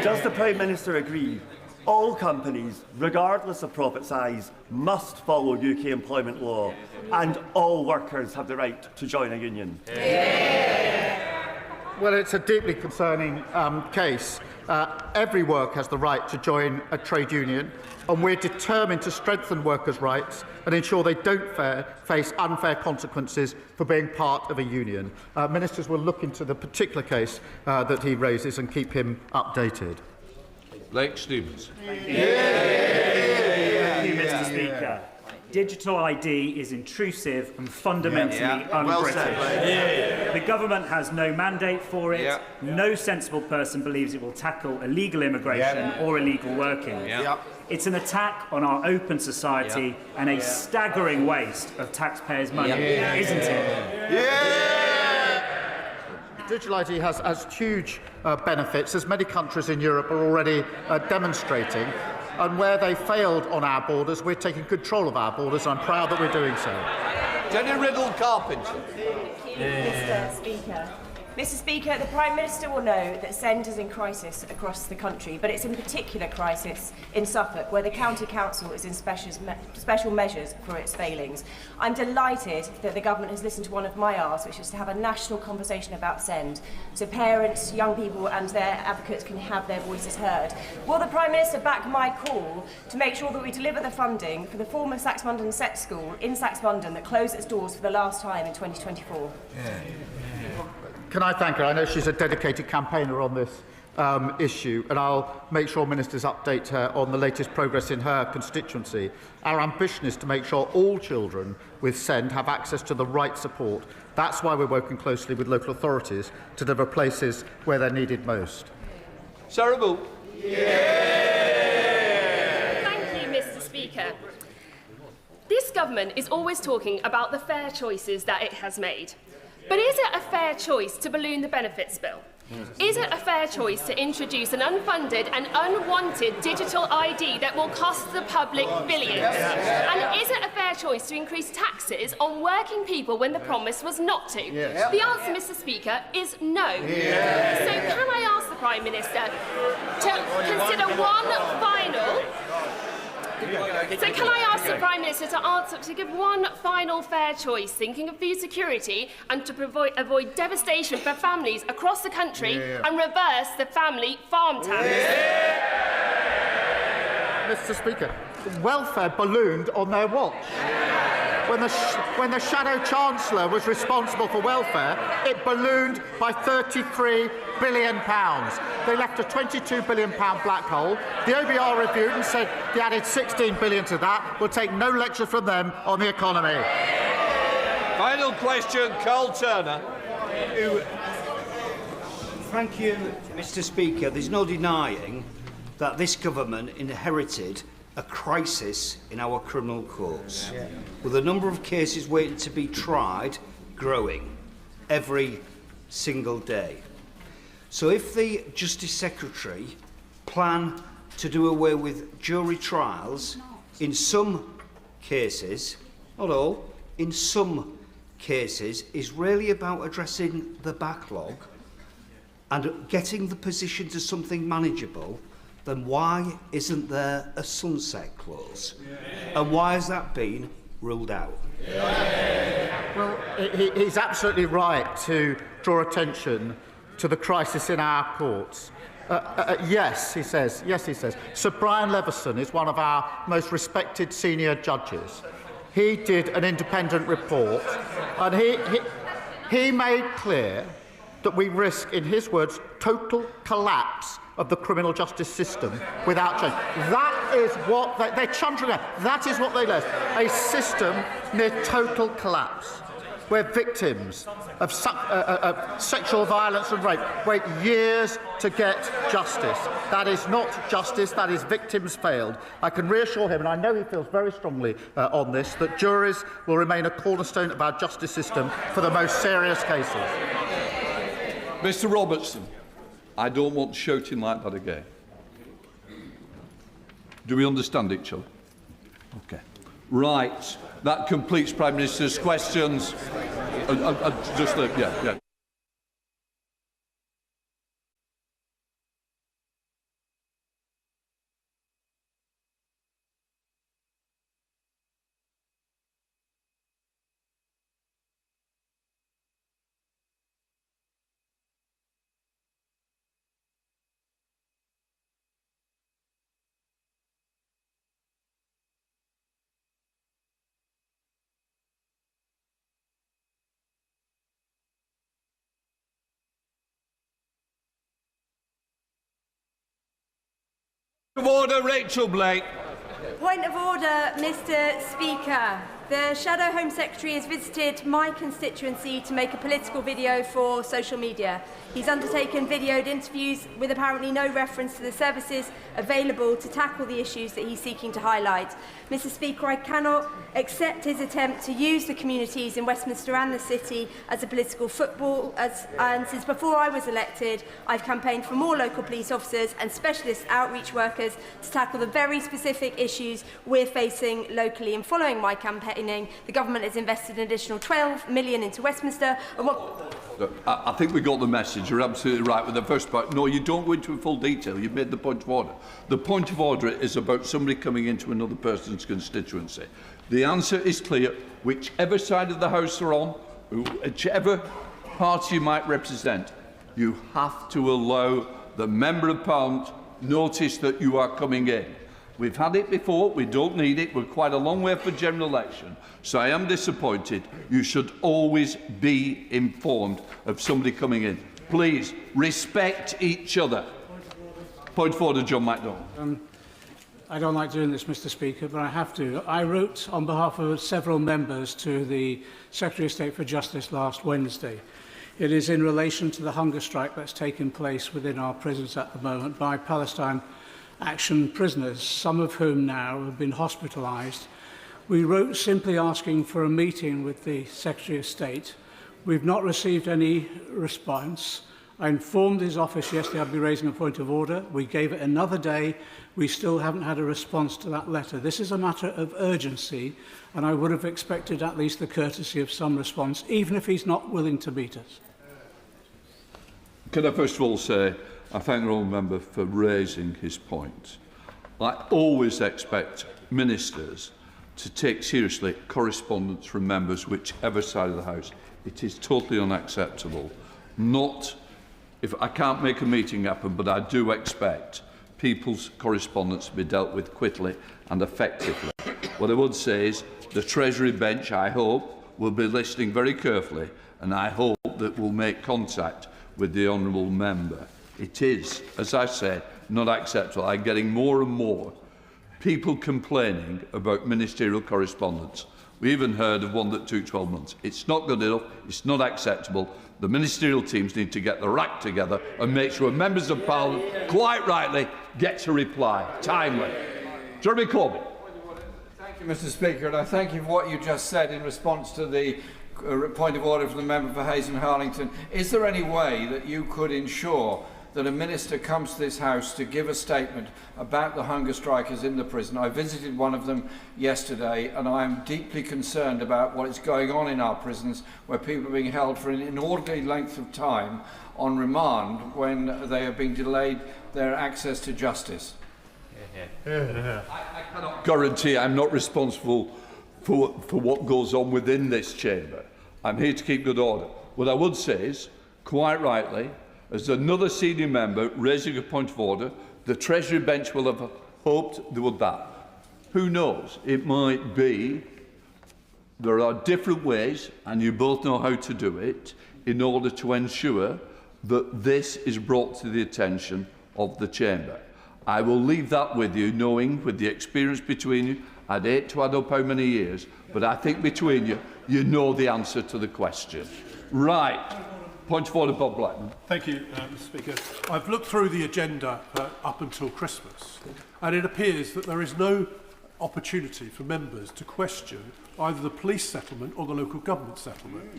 does the Prime Minister agree all companies, regardless of profit size, must follow UK employment law, and all workers have the right to join a union? Well, it's a deeply concerning case. Every worker has the right to join a trade union, and we're determined to strengthen workers' rights and ensure they don't face unfair consequences for being part of a union. Ministers will look into the particular case that he raises and keep him updated. Blake Stevens. Thank you, Mr Speaker. Digital ID is intrusive and fundamentally un-British. The government has no mandate for it. No sensible person believes it will tackle illegal immigration or illegal working. It's an attack on our open society and a staggering waste of taxpayers' money, isn't it? Digital ID has huge benefits, as many countries in Europe are already demonstrating. And where they failed on our borders, we're taking control of our borders, and I'm proud that we're doing so. Jenny Riddle-Carpenter. Thank you, Mr Speaker. Mr Speaker, the Prime Minister will know that SEND is in crisis across the country, but it's in particular crisis in Suffolk, where the County Council is in special measures for its failings. I'm delighted that the government has listened to one of my asks, which is to have a national conversation about SEND, so parents, young people and their advocates can have their voices heard. Will the Prime Minister back my call to make sure that we deliver the funding for the former Saxmundham Set School in Saxmundham that closed its doors for the last time in 2024? Can I thank her? I know she's a dedicated campaigner on this issue, and I'll make sure ministers update her on the latest progress in her constituency. Our ambition is to make sure all children with SEND have access to the right support. That's why we're working closely with local authorities to deliver places where they're needed most. Sarah Bull. Thank you, Mr Speaker. This government is always talking about the fair choices that it has made. But is it a fair choice to balloon the benefits bill? Is it a fair choice to introduce an unfunded and unwanted digital ID that will cost the public billions? And is it a fair choice to increase taxes on working people when the promise was not to? The answer, Mr Speaker, is no. So can I ask the Prime Minister to consider one final... So can I ask the Prime Minister to give one final fair choice, thinking of food security and to avoid devastation for families across the country and reverse the family farm tax? Mr Speaker, welfare ballooned on their watch. when the Shadow Chancellor was responsible for welfare, it ballooned by £33 billion. They left a £22 billion black hole. The OBR reviewed and said they added £16 billion to that. We'll take no lecture from them on the economy. Final question, Carl Turner. Thank you, Mr. Speaker. There's no denying that this government inherited a crisis in our criminal courts, with the number of cases waiting to be tried growing every single day. So if the Justice Secretary plan to do away with jury trials in some cases, not all, in some cases, is really about addressing the backlog and getting the position to something manageable, then why isn't there a sunset clause? And why has that been ruled out? Well, he's absolutely right to draw attention to the crisis in our courts. Yes, he says. Sir Brian Leveson is one of our most respected senior judges. He did an independent report, and he made clear that we risk, in his words, total collapse of the criminal justice system without change. That is what they're chundering at. That is what they left. A system near total collapse, where victims of sexual violence and rape wait years to get justice. That is not justice, that is victims failed. I can reassure him, and I know he feels very strongly on this, that juries will remain a cornerstone of our justice system for the most serious cases. Mr. Robertson, I don't want shouting like that again. Do we understand each other? Okay. Right. That completes Prime Minister's questions. Yeah. Point of order, Rachel Blake. Point of order, Mr. Speaker. The Shadow Home Secretary has visited my constituency to make a political video for social media. He's undertaken videoed interviews with apparently no reference to the services available to tackle the issues that he's seeking to highlight. Mr. Speaker, I cannot accept his attempt to use the communities in Westminster and the City as a political football, and since before I was elected, I've campaigned for more local police officers and specialist outreach workers to tackle the very specific issues we're facing locally. And following my campaigning, the government has invested an additional £12 million into Westminster. And I think we got the message. You're absolutely right with the first part. No, you don't go into full detail. You've made the point of order. The point of order is about somebody coming into another person's constituency. The answer is clear. Whichever side of the House you're on, whichever party you might represent, you have to allow the Member of Parliament notice that you are coming in. We've had it before, we don't need it, we're quite a long way for general election, so I am disappointed. You should always be informed of somebody coming in. Please, respect each other. Point of order, John MacDonald. I don't like doing this, Mr. Speaker, but I have to. I wrote on behalf of several members to the Secretary of State for Justice last Wednesday. It is in relation to the hunger strike that's taking place within our prisons at the moment by Palestine Action prisoners, some of whom now have been hospitalised. We wrote simply asking for a meeting with the Secretary of State. We've not received any response. I informed his office yesterday I'd be raising a point of order. We gave it another day. We still haven't had a response to that letter. This is a matter of urgency, and I would have expected at least the courtesy of some response, even if he's not willing to meet us. Can I first of all say I thank the honourable member for raising his point. I always expect ministers to take seriously correspondence from members whichever side of the House. It is totally unacceptable. Not if I can't make a meeting happen, but I do expect people's correspondence to be dealt with quickly and effectively. What I would say is the Treasury bench, I hope, will be listening very carefully, and I hope that we'll make contact with the honourable member. It is, as I said, not acceptable. I'm getting more and more people complaining about ministerial correspondence. We even heard of one that took 12 months. It's not good enough. It's not acceptable. The ministerial teams need to get their act together and make sure members of Parliament, quite rightly, get a reply timely. Jeremy Corbyn. Thank you, Mr. Speaker, and I thank you for what you just said in response to the point of order from the member for Hayes and Harlington. Is there any way that you could ensure that a minister comes to this House to give a statement about the hunger strikers in the prison? I visited one of them yesterday, and I am deeply concerned about what is going on in our prisons, where people are being held for an inordinate length of time on remand when they are being delayed their access to justice. I cannot guarantee I'm not responsible for what goes on within this chamber. I'm here to keep good order. What I would say is, quite rightly, as another senior member raising a point of order, the Treasury bench will have hoped they would that. Who knows? It might be there are different ways, and you both know how to do it, in order to ensure that this is brought to the attention of the chamber. I will leave that with you, knowing with the experience between you, I'd hate to add up how many years, but I think between you, you know the answer to the question. Right. Point of order, Bob Blackman. Thank you, Mr. Speaker. I've looked through the agenda up until Christmas, and it appears that there is no opportunity for members to question either the police settlement or the local government settlement.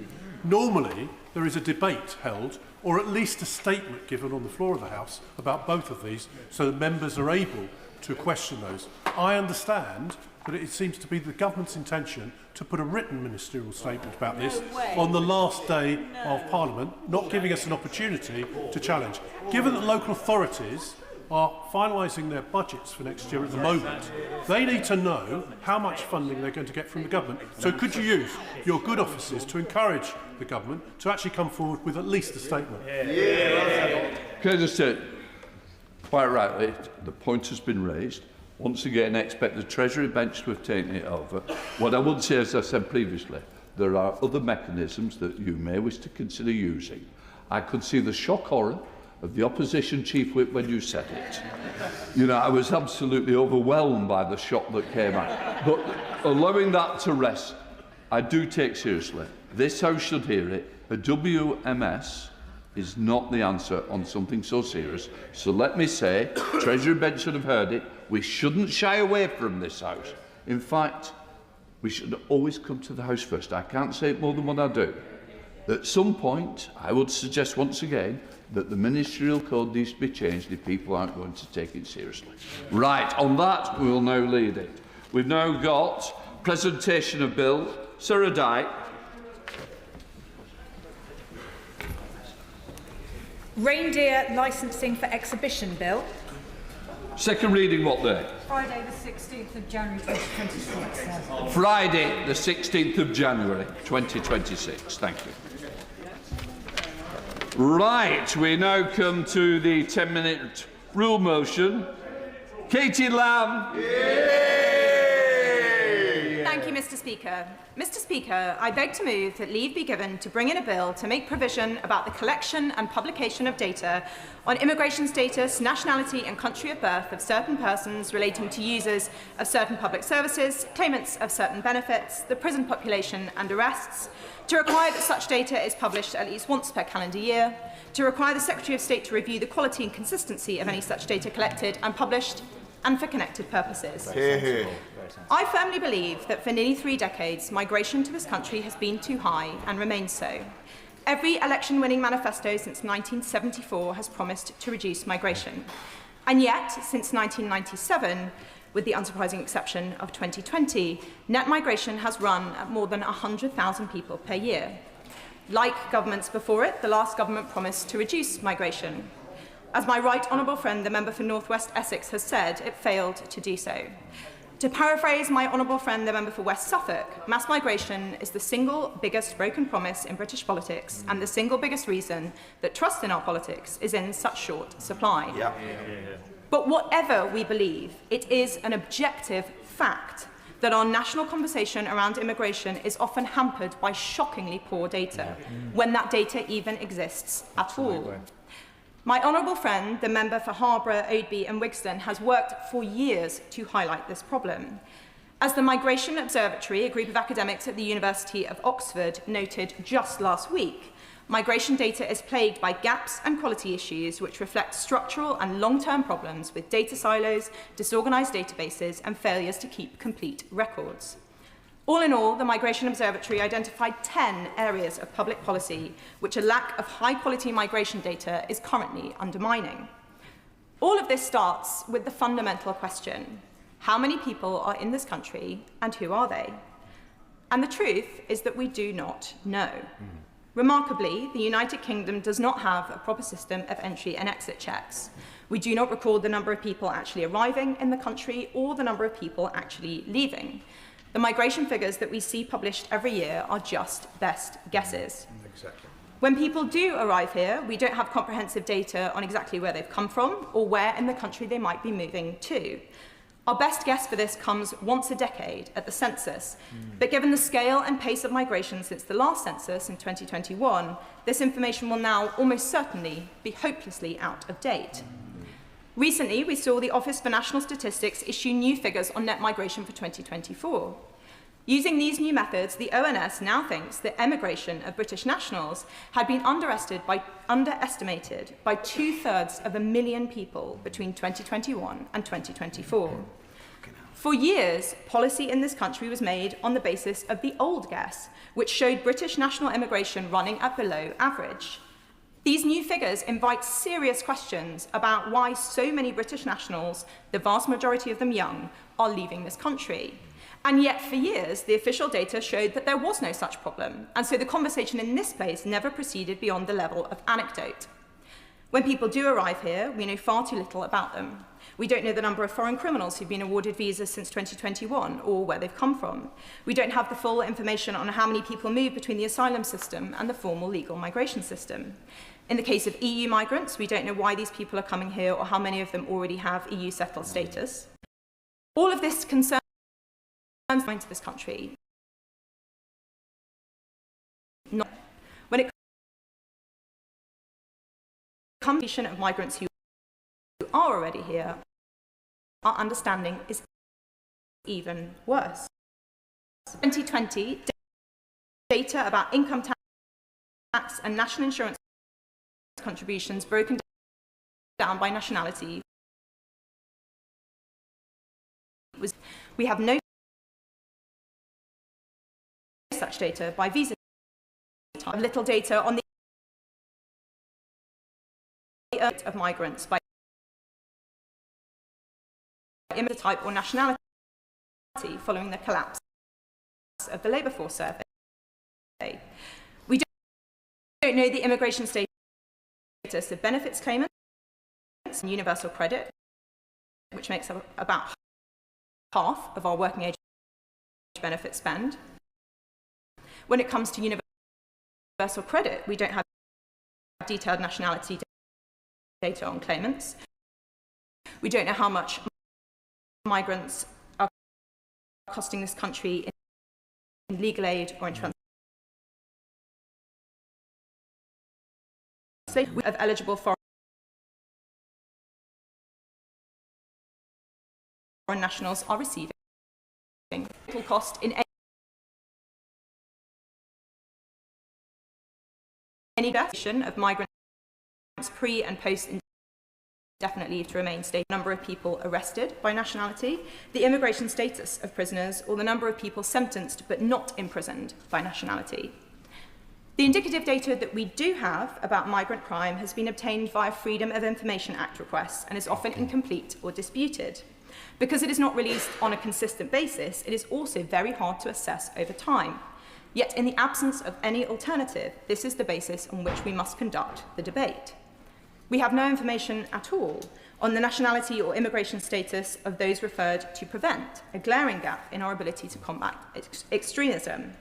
Normally, there is a debate held, or at least a statement given on the floor of the House about both of these, so that members are able to question those. I understand that it seems to be the government's intention to put a written ministerial statement about this on the last day of Parliament, not giving us an opportunity to challenge. Given that local authorities are finalising their budgets for next year at the moment, they need to know how much funding they're going to get from the government. So could you use your good offices to encourage the government to actually come forward with at least a statement? Can I just say, quite rightly, the point has been raised. Once again, I expect the Treasury bench to have taken it over. What I would say, as I said previously, there are other mechanisms that you may wish to consider using. I could see the shock horror of the opposition chief whip when you said it. You know, I was absolutely overwhelmed by the shock that came out. But allowing that to rest, I do take seriously. This House should hear it. A WMS is not the answer on something so serious. So let me say, Treasury bench should have heard it. We shouldn't shy away from this House. In fact, we should always come to the House first. I can't say it more than what I do. At some point, I would suggest once again that the ministerial code needs to be changed if people aren't going to take it seriously. Right, on that, we will now lead it. We've now got presentation of bill. Sarah Dyke. Reindeer licensing for exhibition bill. Second reading what day? Friday the 16th of January 2026. Friday the 16th of January 2026. Thank you. Right, we now come to the 10-minute rule motion. Katie Lamb. Thank you, Mr. Speaker. Mr. Speaker, I beg to move that leave be given to bring in a bill to make provision about the collection and publication of data on immigration status, nationality and country of birth of certain persons relating to users of certain public services, claimants of certain benefits, the prison population and arrests, to require that such data is published at least once per calendar year, to require the Secretary of State to review the quality and consistency of any such data collected and published, and for connected purposes. I firmly believe that for nearly 3 decades, migration to this country has been too high and remains so. Every election-winning manifesto since 1974 has promised to reduce migration. And yet, since 1997, with the unsurprising exception of 2020, net migration has run at more than 100,000 people per year. Like governments before it, the last government promised to reduce migration. As my right honourable friend, the member for North West Essex, has said, it failed to do so. To paraphrase my honourable friend, the member for West Suffolk, mass migration is the single biggest broken promise in British politics and the single biggest reason that trust in our politics is in such short supply. But whatever we believe, it is an objective fact that our national conversation around immigration is often hampered by shockingly poor data, when that data even exists at all. My honourable friend, the member for Harborough, Oadby and Wigston, has worked for years to highlight this problem. As the Migration Observatory, a group of academics at the University of Oxford, noted just last week, migration data is plagued by gaps and quality issues which reflect structural and long-term problems with data silos, disorganised databases and failures to keep complete records. All in all, the Migration Observatory identified 10 areas of public policy which a lack of high-quality migration data is currently undermining. All of this starts with the fundamental question: how many people are in this country and who are they? And the truth is that we do not know. Remarkably, the United Kingdom does not have a proper system of entry and exit checks. We do not record the number of people actually arriving in the country or the number of people actually leaving. The migration figures that we see published every year are just best guesses. Exactly. When people do arrive here, we don't have comprehensive data on exactly where they've come from or where in the country they might be moving to. Our best guess for this comes once a decade at the census, but given the scale and pace of migration since the last census in 2021, this information will now almost certainly be hopelessly out of date. Recently, we saw the Office for National Statistics issue new figures on net migration for 2024. Using these new methods, the ONS now thinks that emigration of British nationals had been underestimated by 2/3 of a million people between 2021 and 2024. For years, policy in this country was made on the basis of the old guess, which showed British national immigration running at below average. These new figures invite serious questions about why so many British nationals, the vast majority of them young, are leaving this country. And yet, for years, the official data showed that there was no such problem, and so the conversation in this place never proceeded beyond the level of anecdote. When people do arrive here, we know far too little about them. We don't know the number of foreign criminals who've been awarded visas since 2021 or where they've come from. We don't have the full information on how many people move between the asylum system and the formal legal migration system. In the case of EU migrants, we don't know why these people are coming here or how many of them already have EU settled status. All of this concerns to this country. When it comes to of migrants who are already here, our understanding is even worse. 2020, data about income tax and national insurance contributions broken down by nationality. We have no such data by visa type. Little data on the of migrants by image type or nationality following the collapse of the labour force survey. We don't know the immigration status of benefits claimants and universal credit, which makes up about half of our working age benefit spend. When it comes to universal credit, we don't have detailed nationality data on claimants. We don't know how much migrants are costing this country in legal aid or in translation of eligible foreign nationals are receiving. Total cost in any definition of migrants pre and post indefinite leave to remain state, number of people arrested by nationality, the immigration status of prisoners, or the number of people sentenced but not imprisoned by nationality. The indicative data that we do have about migrant crime has been obtained via Freedom of Information Act requests and is often incomplete or disputed. Because it is not released on a consistent basis, it is also very hard to assess over time. Yet, in the absence of any alternative, this is the basis on which we must conduct the debate. We have no information at all on the nationality or immigration status of those referred to prevent, a glaring gap in our ability to combat extremism.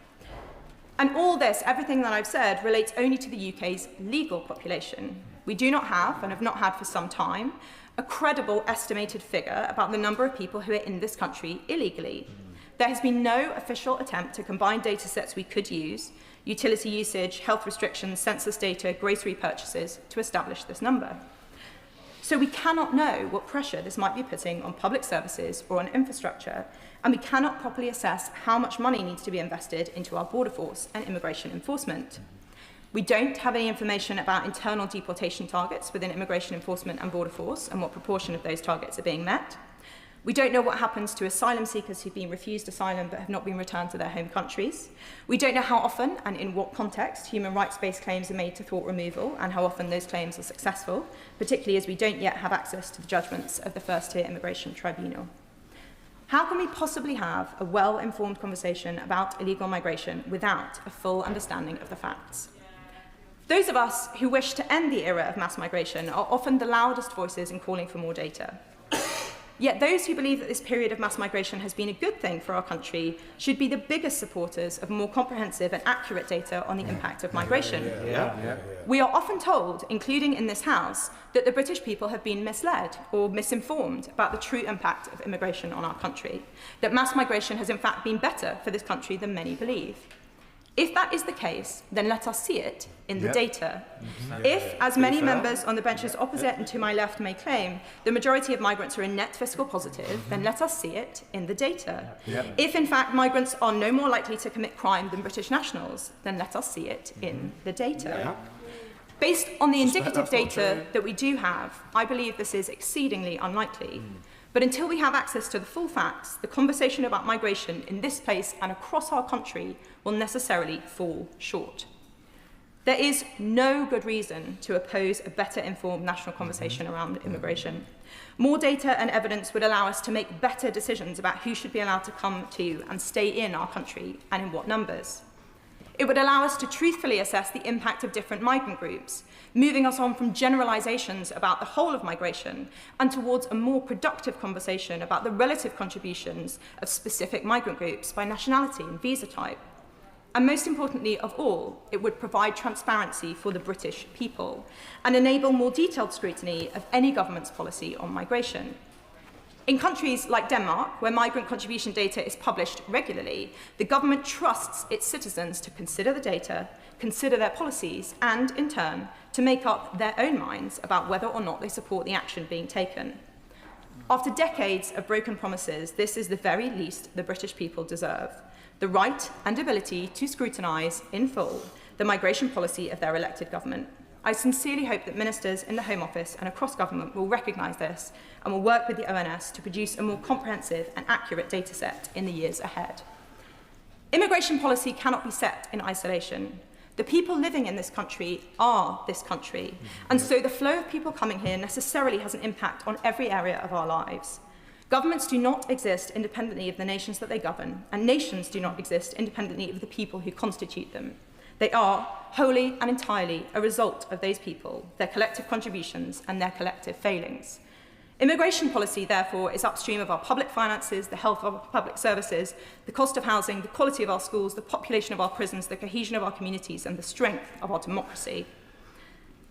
And all this, everything that I've said, relates only to the UK's legal population. We do not have, and have not had for some time, a credible estimated figure about the number of people who are in this country illegally. There has been no official attempt to combine data sets we could use, utility usage, health restrictions, census data, grocery purchases, to establish this number. So we cannot know what pressure this might be putting on public services or on infrastructure, and we cannot properly assess how much money needs to be invested into our border force and immigration enforcement. We don't have any information about internal deportation targets within immigration enforcement and border force and what proportion of those targets are being met. We don't know what happens to asylum seekers who've been refused asylum but have not been returned to their home countries. We don't know how often and in what context human rights-based claims are made to thwart removal and how often those claims are successful, particularly as we don't yet have access to the judgments of the first-tier immigration tribunal. How can we possibly have a well-informed conversation about illegal migration without a full understanding of the facts? Those of us who wish to end the era of mass migration are often the loudest voices in calling for more data. Yet those who believe that this period of mass migration has been a good thing for our country should be the biggest supporters of more comprehensive and accurate data on the impact of migration. We are often told, including in this House, that the British people have been misled or misinformed about the true impact of immigration on our country, that mass migration has in fact been better for this country than many believe. If that is the case, then let us see it in the data. If, as many members on the benches opposite and to my left may claim, the majority of migrants are a net fiscal positive, then let us see it in the data. If, in fact, migrants are no more likely to commit crime than British nationals, then let us see it in the data. Based on the indicative data that we do have, I believe this is exceedingly unlikely. But until we have access to the full facts, the conversation about migration in this place and across our country will necessarily fall short. There is no good reason to oppose a better informed national conversation around immigration. More data and evidence would allow us to make better decisions about who should be allowed to come to and stay in our country and in what numbers. It would allow us to truthfully assess the impact of different migrant groups, moving us on from generalisations about the whole of migration and towards a more productive conversation about the relative contributions of specific migrant groups by nationality and visa type. And most importantly of all, it would provide transparency for the British people and enable more detailed scrutiny of any government's policy on migration. In countries like Denmark, where migrant contribution data is published regularly, the government trusts its citizens to consider the data, consider their policies, and, in turn, to make up their own minds about whether or not they support the action being taken. After decades of broken promises, this is the very least the British people deserve: the right and ability to scrutinise in full the migration policy of their elected government. I sincerely hope that ministers in the Home Office and across government will recognise this and will work with the ONS to produce a more comprehensive and accurate data set in the years ahead. Immigration policy cannot be set in isolation. The people living in this country are this country, and so the flow of people coming here necessarily has an impact on every area of our lives. Governments do not exist independently of the nations that they govern, and nations do not exist independently of the people who constitute them. They are, wholly and entirely, a result of those people, their collective contributions and their collective failings. Immigration policy, therefore, is upstream of our public finances, the health of our public services, the cost of housing, the quality of our schools, the population of our prisons, the cohesion of our communities, and the strength of our democracy.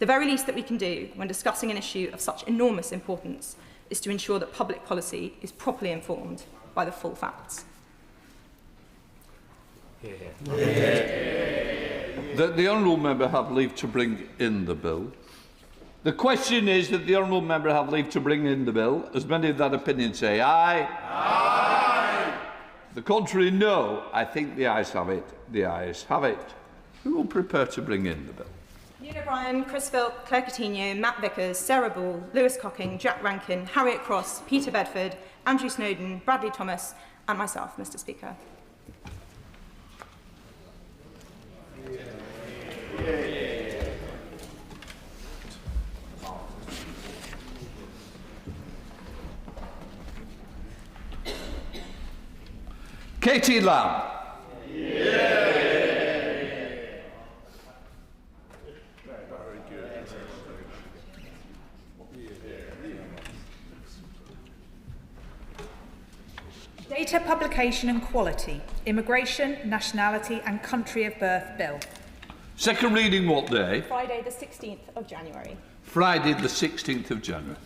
The very least that we can do when discussing an issue of such enormous importance is to ensure that public policy is properly informed by the full facts. The honourable member have leave to bring in the bill. The question is that the honourable member have leave to bring in the bill. As many of that opinion say aye. Aye. The contrary, no. I think the ayes have it. The ayes have it. Who will prepare to bring in the bill? Ian O'Brien, Chris Philp, Claire Coutinho, Matt Vickers, Sarah Ball, Lewis Cocking, Jack Rankin, Harriet Cross, Peter Bedford, Andrew Snowden, Bradley Thomas, and myself, Mr. Speaker. Katie Lamb. Data Publication and Quality, Immigration, Nationality and Country of Birth Bill. Second reading what day? Friday the 16th of January. Friday the 16th of January.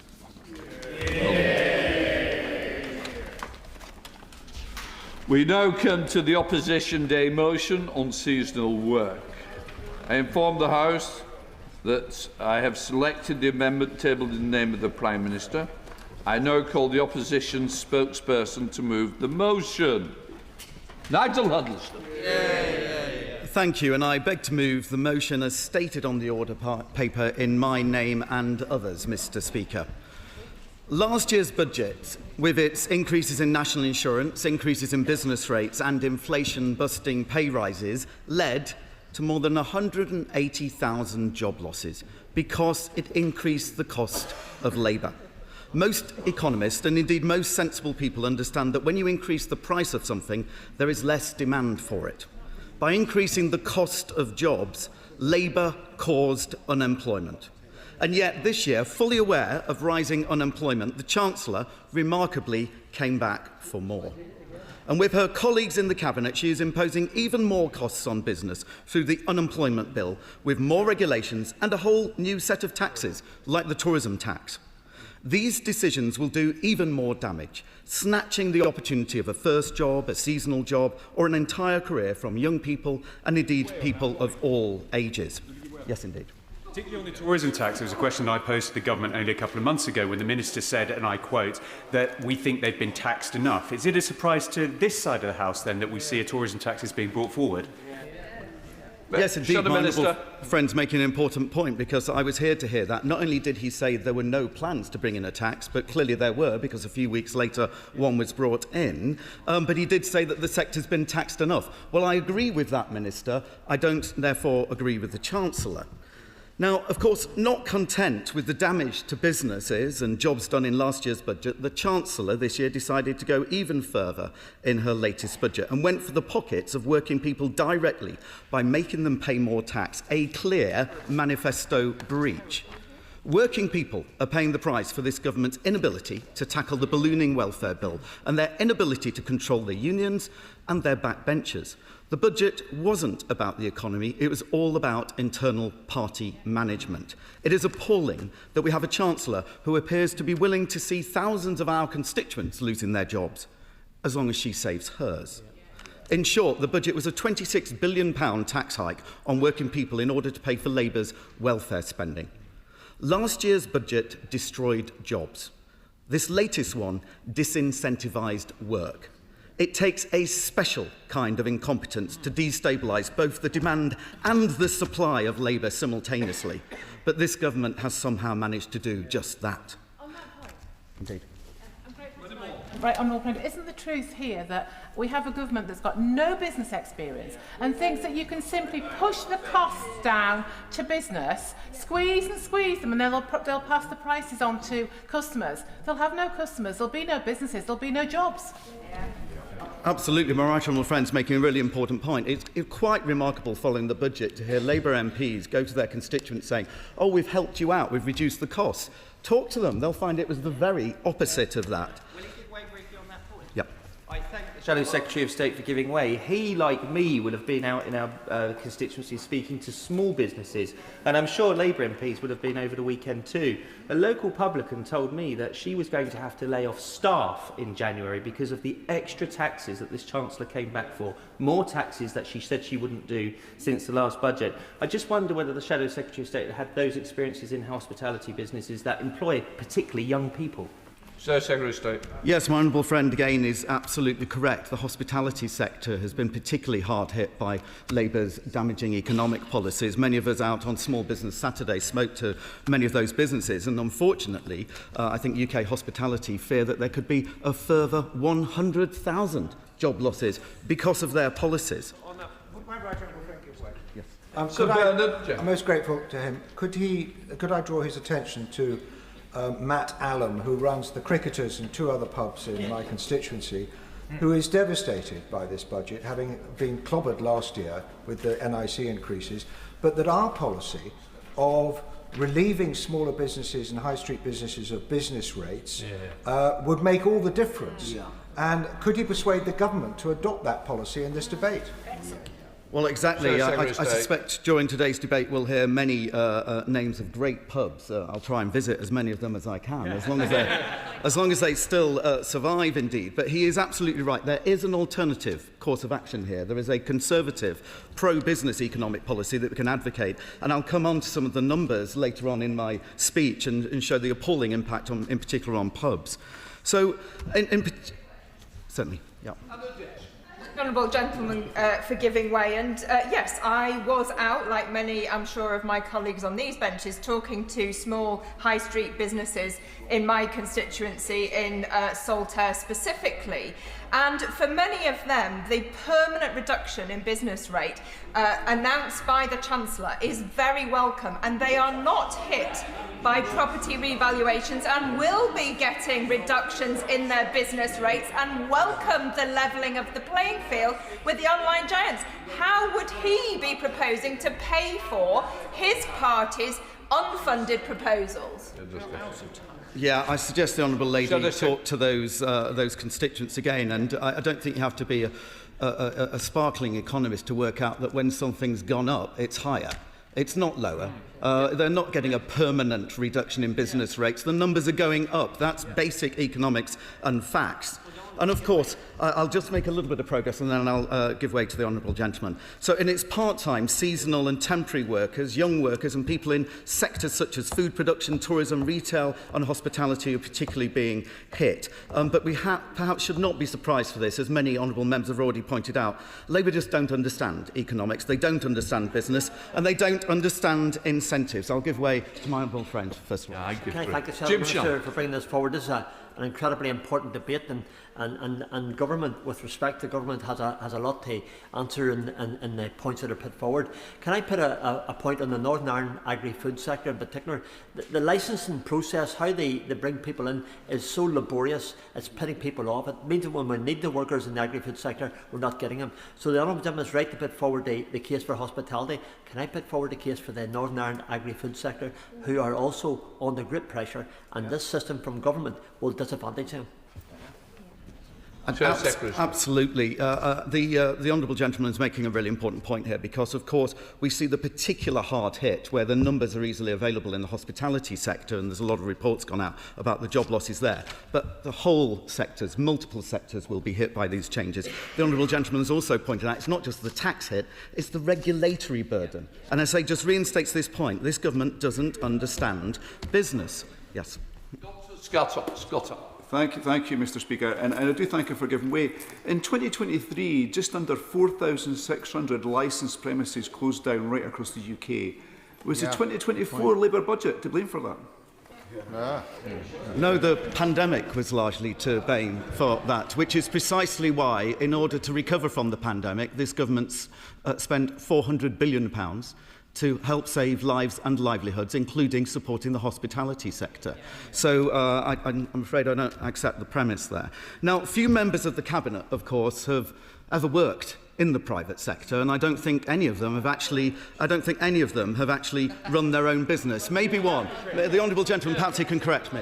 We now come to the Opposition Day motion on seasonal work. I inform the House that I have selected the amendment tabled in the name of the Prime Minister. I now call the Opposition spokesperson to move the motion. Nigel Huddleston. Thank you, and I beg to move the motion as stated on the order paper in my name and others, Mr. Speaker. Last year's budget, with its increases in national insurance, increases in business rates and inflation-busting pay rises, led to more than 180,000 job losses because it increased the cost of labour. Most economists, and indeed most sensible people, understand that when you increase the price of something, there is less demand for it. By increasing the cost of jobs, Labour caused unemployment. And yet this year, fully aware of rising unemployment, the Chancellor remarkably came back for more. And with her colleagues in the Cabinet, she is imposing even more costs on business through the unemployment bill, with more regulations and a whole new set of taxes, like the tourism tax. These decisions will do even more damage, snatching the opportunity of a first job, a seasonal job, or an entire career from young people and indeed people of all ages. Yes, indeed. Particularly on the tourism tax, there was a question I posed to the government only a couple of months ago when the Minister said, and I quote, that we think they've been taxed enough. Is it a surprise to this side of the House, then, that we see a tourism tax is being brought forward? Yes, indeed. My honourable friend's making an important point, because I was here to hear that. Not only did he say there were no plans to bring in a tax, but clearly there were, because a few weeks later one was brought in. But he did say that the sector's been taxed enough. Well, I agree with that, Minister. I don't, therefore, agree with the Chancellor. Now, of course, not content with the damage to businesses and jobs done in last year's budget, the Chancellor this year decided to go even further in her latest budget and went for the pockets of working people directly by making them pay more tax, a clear manifesto breach. Working people are paying the price for this government's inability to tackle the ballooning welfare bill and their inability to control their unions and their backbenchers. The budget wasn't about the economy, it was all about internal party management. It is appalling that we have a Chancellor who appears to be willing to see thousands of our constituents losing their jobs, as long as she saves hers. In short, the budget was a £26 billion tax hike on working people in order to pay for Labour's welfare spending. Last year's budget destroyed jobs. This latest one disincentivised work. It takes a special kind of incompetence to destabilise both the demand and the supply of labour simultaneously. But this government has somehow managed to do just that. Indeed. Right, Honourable Friend, isn't the truth here that we have a government that's got no business experience and thinks that you can simply push the costs down to business, squeeze and squeeze them, and they'll pass the prices on to customers? They'll have no customers, there'll be no businesses, there'll be no jobs. Absolutely, my right honourable friend's making a really important point. It's quite remarkable following the budget to hear Labour MPs go to their constituents saying, oh, we've helped you out, we've reduced the costs. Talk to them, they'll find it was the very opposite of that. I thank the Shadow Secretary of State for giving way. He, like me, would have been out in our constituency speaking to small businesses, and I'm sure Labour MPs would have been over the weekend too. A local publican told me that she was going to have to lay off staff in January because of the extra taxes that this Chancellor came back for, more taxes that she said she wouldn't do since the last budget. I just wonder whether the Shadow Secretary of State had those experiences in hospitality businesses that employ particularly young people. Sir Secretary of State. Yes, my honourable friend again is absolutely correct. The hospitality sector has been particularly hard hit by Labour's damaging economic policies. Many of us out on Small Business Saturday spoke to many of those businesses, and unfortunately, I think UK hospitality fear that there could be a further 100,000 job losses because of their policies. I'm most grateful to him. Could I draw his attention to Matt Allen, who runs the Cricketers and two other pubs in my constituency, who is devastated by this budget, having been clobbered last year with the NIC increases, but that our policy of relieving smaller businesses and high street businesses of business rates would make all the difference. And could you persuade the government to adopt that policy in this debate? Well, exactly. I suspect during today's debate we'll hear many names of great pubs. I'll try and visit as many of them as I can, as long as they still survive, indeed. But he is absolutely right. There is an alternative course of action here. There is a conservative, pro-business economic policy that we can advocate. And I'll come on to some of the numbers later on in my speech and show the appalling impact, in particular, on pubs. So, certainly, yeah. Honourable gentleman for giving way, and yes, I was out, like many, I'm sure, of my colleagues on these benches, talking to small high street businesses in my constituency in Saltaire specifically. And for many of them, the permanent reduction in business rate announced by the Chancellor is very welcome, and they are not hit by property revaluations and will be getting reductions in their business rates and welcome the levelling of the playing field with the online giants. How would he be proposing to pay for his party's unfunded proposals? Yeah, I suggest the Honourable Lady talk to those constituents again, and I don't think you have to be a sparkling economist to work out that when something's gone up, it's higher. It's not lower. They're not getting a permanent reduction in business rates. The numbers are going up. That's basic economics and facts. And of course, I'll just make a little bit of progress and then I'll give way to the Honourable Gentleman. So in its part-time, seasonal and temporary workers, young workers and people in sectors such as food production, tourism, retail and hospitality are particularly being hit. But we perhaps should not be surprised for this, as many honourable members have already pointed out. Labour just don't understand economics, they don't understand business and they don't understand incentives. I'll give way to my honourable friend, first of all. Can I thank the Minister for bringing this forward? This is an incredibly important debate, and government, with respect to government, has a lot to answer in the points that are put forward. Can I put a point on the Northern Ireland agri-food sector in particular? The licensing process, how they bring people in, is so laborious, it's putting people off. It means that when we need the workers in the agri-food sector, we're not getting them. So the Honourable Gentleman is right to put forward the case for hospitality. Can I put forward the case for the Northern Ireland agri-food sector, who are also under great pressure, and this system from government will disadvantage them? Absolutely. The Honourable Gentleman is making a really important point here, because, of course, we see the particular hard hit where the numbers are easily available in the hospitality sector, and there's a lot of reports gone out about the job losses there. But the whole sectors, multiple sectors, will be hit by these changes. The Honourable Gentleman has also pointed out it's not just the tax hit, it's the regulatory burden. And I say, just reinstates this point. This government doesn't understand business. Yes. Dr. Scott. Thank you, Mr. Speaker, and I do thank you for giving way. In 2023, just under 4,600 licensed premises closed down right across the UK. Was the 2024 Labour budget to blame for that? No, the pandemic was largely to blame for that, which is precisely why, in order to recover from the pandemic, this government's spent £400 billion to help save lives and livelihoods, including supporting the hospitality sector. So I'm afraid I don't accept the premise there. Now, few members of the Cabinet, of course, have ever worked in the private sector, and I don't think any of them have actually run their own business. Maybe one. The Honourable Gentleman, perhaps he can correct me.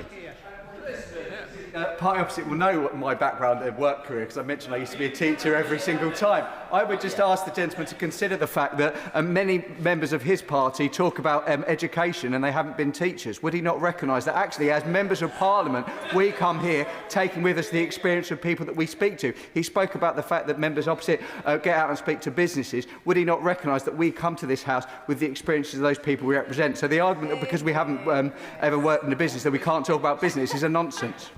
Party opposite will know my background and work career, because I mentioned I used to be a teacher every single time. I would just ask the gentleman to consider the fact that many members of his party talk about education and they haven't been teachers. Would he not recognise that actually, as members of Parliament, we come here taking with us the experience of people that we speak to? He spoke about the fact that members opposite get out and speak to businesses. Would he not recognise that we come to this House with the experiences of those people we represent? So the argument that because we haven't ever worked in a business that we can't talk about business is a nonsense.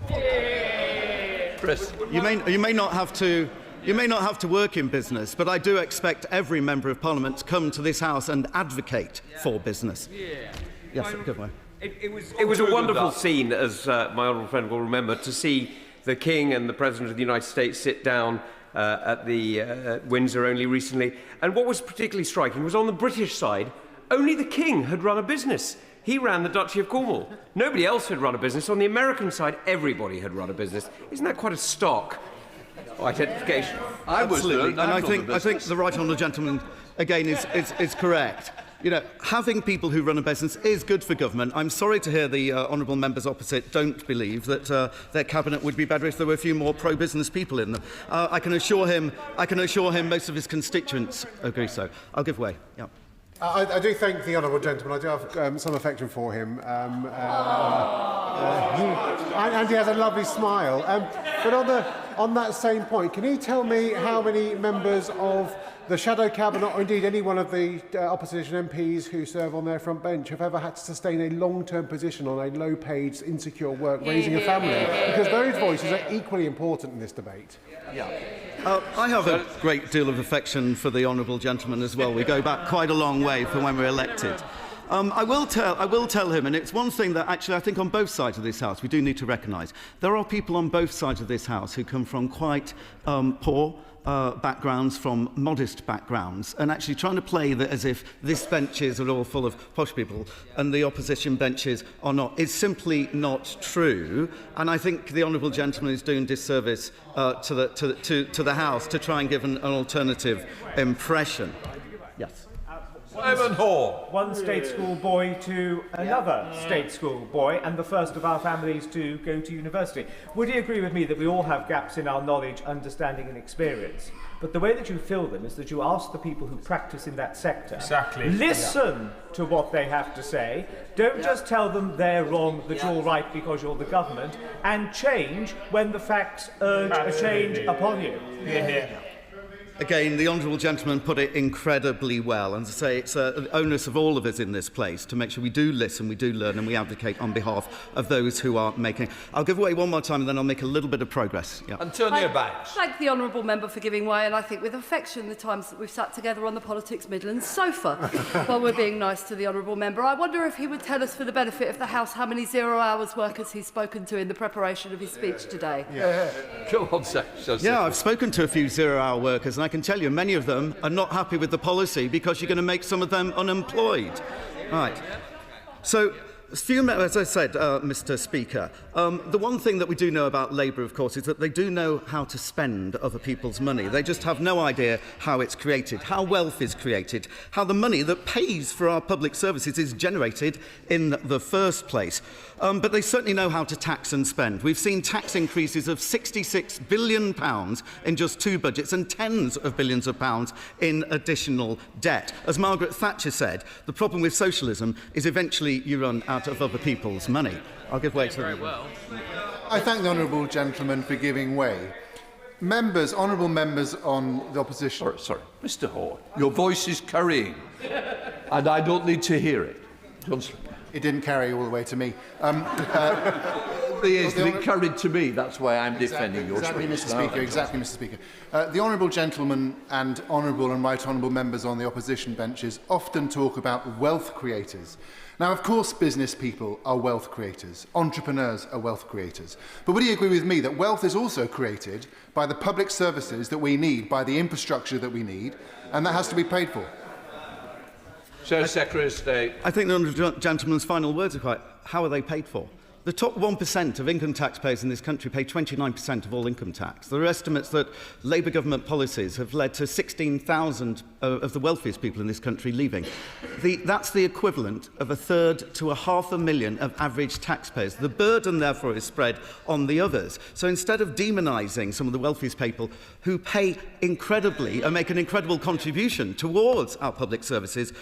Chris, you may not have to work in business, but I do expect every member of Parliament to come to this House and advocate for business. Yes, good one. It was a wonderful scene, as my honourable friend will remember, to see the King and the President of the United States sit down at the Windsor only recently. And what was particularly striking was on the British side, only the King had run a business. He ran the Duchy of Cornwall. Nobody else had run a business. On the American side, everybody had run a business. Isn't that quite a stark identification? Absolutely, and I think the right honourable gentleman again is correct. You know, having people who run a business is good for government. I'm sorry to hear the honourable members opposite don't believe that their cabinet would be better if there were a few more pro-business people in them. I can assure him most of his constituents agree so. I'll give way. Yeah. I do thank the honourable gentleman. I do have some affection for him. And he has a lovely smile. But on that same point, can you tell me how many members of the shadow cabinet, or indeed any one of the opposition MPs who serve on their front bench, have ever had to sustain a long-term position on a low-paid, insecure work, raising a family? Because those voices are equally important in this debate. Yeah. I have a great deal of affection for the honourable gentleman as well. We go back quite a long way from when we were elected. I will tell him, and it's one thing that actually I think on both sides of this House we do need to recognise. There are people on both sides of this House who come from quite poor backgrounds, from modest backgrounds, and actually trying to play that as if this benches are all full of posh people and the opposition benches are not is simply not true. And I think the honourable gentleman is doing disservice to the House to try and give an alternative impression. Yes. One state school boy to another state school boy, and the first of our families to go to university. Would you agree with me that we all have gaps in our knowledge, understanding and experience? But the way that you fill them is that you ask the people who practice in that sector. Exactly. Listen to what they have to say. Don't just tell them they're wrong, that you're right because you're the government, and change when the facts urge a change upon you. Again, the honourable gentleman put it incredibly well, and as I say, it's an onus of all of us in this place to make sure we do listen, we do learn, and we advocate on behalf of those who are making. I'll give way one more time, and then I'll make a little bit of progress. Yeah. Antonia Banks. Thank the honourable member for giving way, and I think with affection the times that we've sat together on the Politics Midlands sofa while we're being nice to the honourable member. I wonder if he would tell us, for the benefit of the House, how many 0 hours workers he's spoken to in the preparation of his speech today. Come on, sir. Yeah, I've spoken to a few 0 hour workers, and I can tell you many of them are not happy with the policy because you're going to make some of them unemployed. Right. So, as I said, Mr. Speaker, the one thing that we do know about Labour, of course, is that they do know how to spend other people's money. They just have no idea how it's created, how wealth is created, how the money that pays for our public services is generated in the first place. But they certainly know how to tax and spend. We've seen tax increases of £66 billion in just 2 budgets and tens of billions of pounds in additional debt. As Margaret Thatcher said, the problem with socialism is eventually you run out of other people's money. I'll give way to them. I thank the honourable gentleman for giving way. Honourable members on the opposition... Sorry. Mr Hall, your voice is carrying, and I don't need to hear it. Johnson. It didn't carry all the way to me. It carried to me, that's why I'm defending your Exactly, Mr. Speaker. Exactly, Mr. Speaker. The honourable gentleman and honourable and right honourable members on the opposition benches often talk about wealth creators. Now, of course, business people are wealth creators. Entrepreneurs are wealth creators. But would you agree with me that wealth is also created by the public services that we need, by the infrastructure that we need, and that has to be paid for? Sir Secretary of State. I think the honourable gentleman's final words are quite, how are they paid for? The top 1% of income taxpayers in this country pay 29% of all income tax. There are estimates that Labour government policies have led to 16,000 of the wealthiest people in this country leaving. That's the equivalent of 1/3 to 500,000 of average taxpayers. The burden, therefore, is spread on the others. So instead of demonising some of the wealthiest people who pay incredibly and make an incredible contribution towards our public services,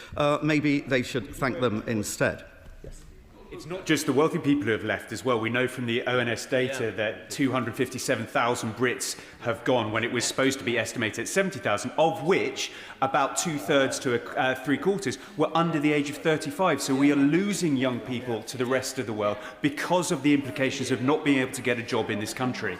maybe they should thank them instead. It's not just the wealthy people who have left as well. We know from the ONS data that 257,000 Brits have gone when it was supposed to be estimated at 70,000, of which about 2/3 to 3/4 were under the age of 35. So we are losing young people to the rest of the world because of the implications of not being able to get a job in this country.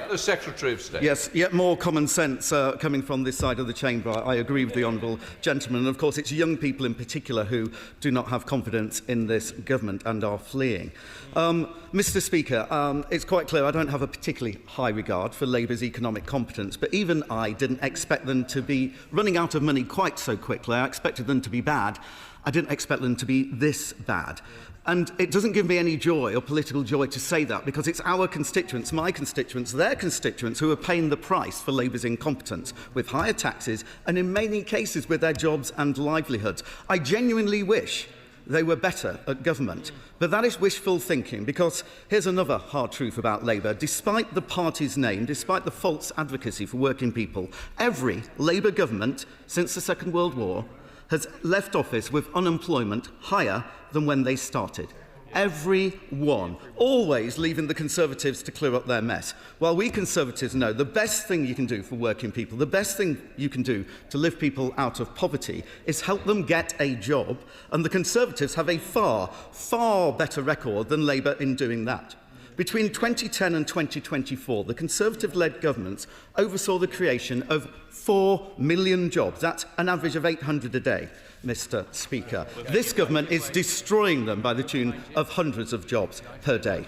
The Secretary of State. Yes, yet more common sense coming from this side of the chamber. I agree with the honourable gentleman. And of course, it's young people in particular who do not have confidence in this government and are fleeing. Mr. Speaker, it's quite clear I don't have a particularly high regard for Labour's economic competence, but even I didn't expect them to be running out of money quite so quickly. I expected them to be bad. I didn't expect them to be this bad. And it doesn't give me any joy or political joy to say that, because it's our constituents, my constituents, their constituents, who are paying the price for Labour's incompetence, with higher taxes and in many cases with their jobs and livelihoods. I genuinely wish they were better at government. But that is wishful thinking, because here's another hard truth about Labour. Despite the party's name, despite the false advocacy for working people, every Labour government since the Second World War has left office with unemployment higher than when they started. Every one, always leaving the Conservatives to clear up their mess. While we Conservatives know the best thing you can do for working people, the best thing you can do to lift people out of poverty is help them get a job, and the Conservatives have a far, far better record than Labour in doing that. Between 2010 and 2024, the Conservative-led governments oversaw the creation of 4 million jobs. That's an average of 800 a day, Mr. Speaker. This government is destroying them by the tune of hundreds of jobs per day.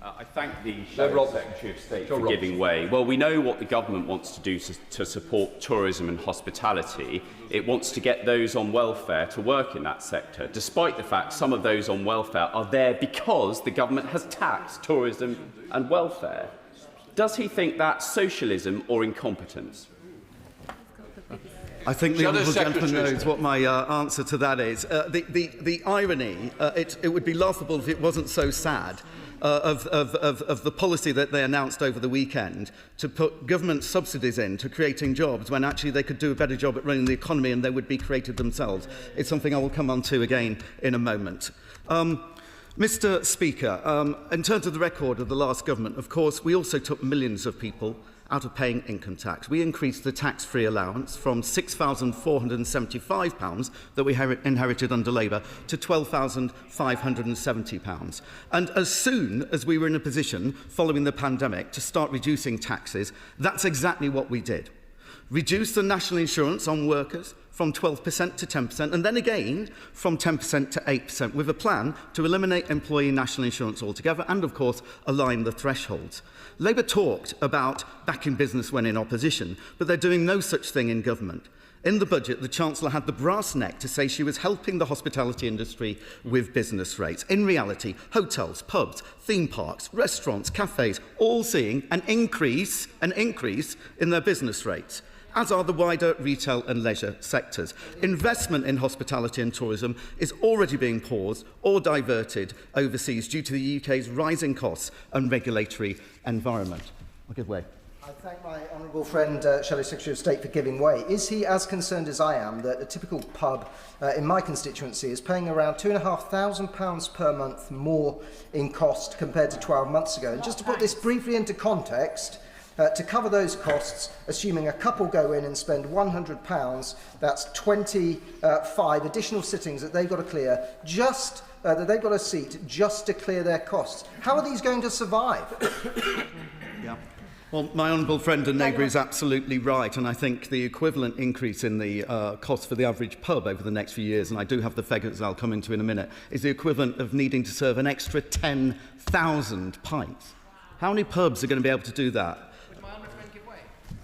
I thank the Shadow Secretary of State for giving way. Well, we know what the government wants to do to support tourism and hospitality. It wants to get those on welfare to work in that sector, despite the fact some of those on welfare are there because the government has taxed tourism and welfare. Does he think that's socialism or incompetence? I think the honourable gentleman knows what my answer to that is. The irony, it would be laughable if it wasn't so sad, of the policy that they announced over the weekend to put government subsidies into creating jobs when actually they could do a better job at running the economy and they would be created themselves. It's something I will come on to again in a moment. Mr. Speaker, in terms of the record of the last government, of course, we also took millions of people out of paying income tax. We increased the tax-free allowance from £6,475 that we inherited under Labour to £12,570. And as soon as we were in a position, following the pandemic, to start reducing taxes, that's exactly what we did. Reduce the national insurance on workers from 12% to 10%, and then again from 10% to 8%, with a plan to eliminate employee national insurance altogether and, of course, align the thresholds. Labour talked about backing business when in opposition, but they're doing no such thing in government. In the budget, the Chancellor had the brass neck to say she was helping the hospitality industry with business rates. In reality, hotels, pubs, theme parks, restaurants, cafes, all seeing an increase in their business rates, as are the wider retail and leisure sectors. Investment in hospitality and tourism is already being paused or diverted overseas due to the UK's rising costs and regulatory environment. I'll give way. I thank my honourable friend, Shadow Secretary of State, for giving way. Is he as concerned as I am that a typical pub in my constituency is paying around £2,500 per month more in cost compared to 12 months ago? And just to put this briefly into context, to cover those costs, assuming a couple go in and spend £100, that's 25 additional sittings that they've got to clear, that they've got a seat just to clear their costs. How are these going to survive? Yeah. Well, my honourable friend and neighbour is absolutely right, and I think the equivalent increase in the cost for the average pub over the next few years, and I do have the figures I'll come into in a minute, is the equivalent of needing to serve an extra 10,000 pints. How many pubs are going to be able to do that?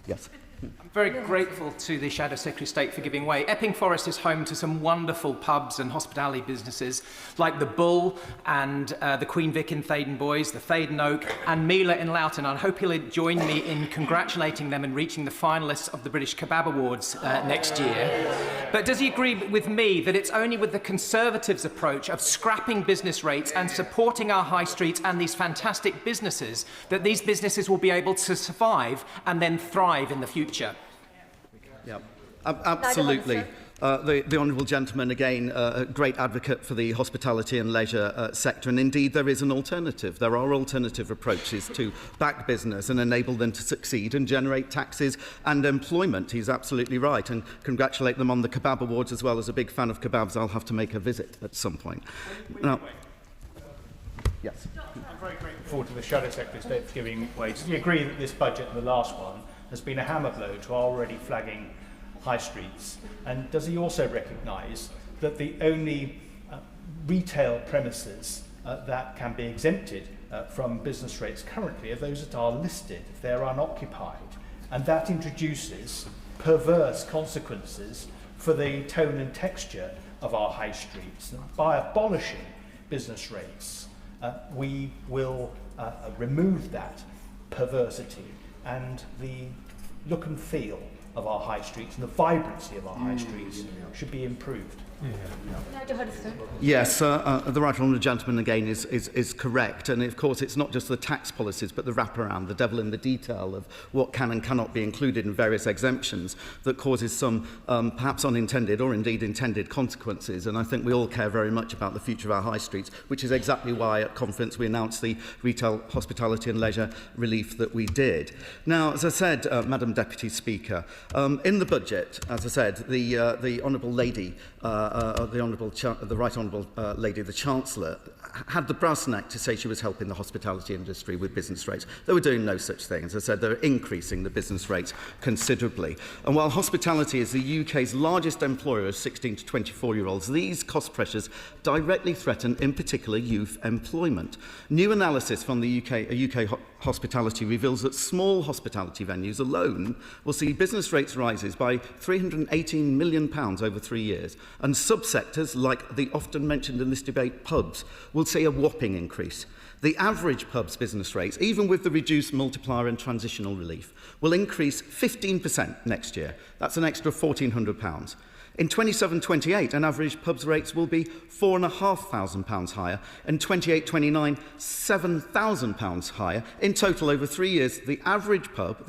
Yes. I'm very grateful to the Shadow Secretary of State for giving way. Epping Forest is home to some wonderful pubs and hospitality businesses like the Bull and the Queen Vic in Thaden Boys, the Thaden Oak and Mila in Loughton. I hope he'll join me in congratulating them in reaching the finalists of the British Kebab Awards next year. But does he agree with me that it's only with the Conservatives' approach of scrapping business rates and supporting our high streets and these fantastic businesses that these businesses will be able to survive and then thrive in the future? Yeah, absolutely. The honourable gentleman, again, a great advocate for the hospitality and leisure sector, and indeed there is an alternative. There are alternative approaches to back business and enable them to succeed and generate taxes and employment. He's absolutely right, and congratulate them on the Kebab Awards as well. As a big fan of kebabs, I'll have to make a visit at some point. Now, yes. I'm very grateful to the Shadow Secretary of State for giving way. Does he agree that this budget, the last one, has been a hammer blow to our already flagging high streets? And does he also recognise that the only retail premises that can be exempted from business rates currently are those that are listed if they're unoccupied, and that introduces perverse consequences for the tone and texture of our high streets. And by abolishing business rates, we will remove that perversity, and the look and feel of our high streets and the vibrancy of our high streets should be improved. Yes, the right honourable gentleman again is correct, and of course it's not just the tax policies but the wraparound, the devil in the detail of what can and cannot be included in various exemptions that causes some perhaps unintended or indeed intended consequences. And I think we all care very much about the future of our high streets, which is exactly why at conference we announced the retail, hospitality and leisure relief that we did. Now, as I said, Madam Deputy Speaker, in the budget, as I said, the Honourable Lady, the Right Honourable Lady, the Chancellor, had the brass neck to say she was helping the hospitality industry with business rates. They were doing no such thing. As I said, they're increasing the business rates considerably. And while hospitality is the UK's largest employer of 16 to 24-year-olds, these cost pressures directly threaten, in particular, youth employment. New analysis from the UK Hospitality reveals that small hospitality venues alone will see business rates rises by £318 million over 3 years, and subsectors like the often mentioned in this debate pubs will see a whopping increase. The average pub's business rates, even with the reduced multiplier and transitional relief, will increase 15% next year. That's an extra £1,400. In 27-28, an average pub's rates will be £4,500 higher. In 28-29, £7,000 higher. In total, over 3 years, the average pub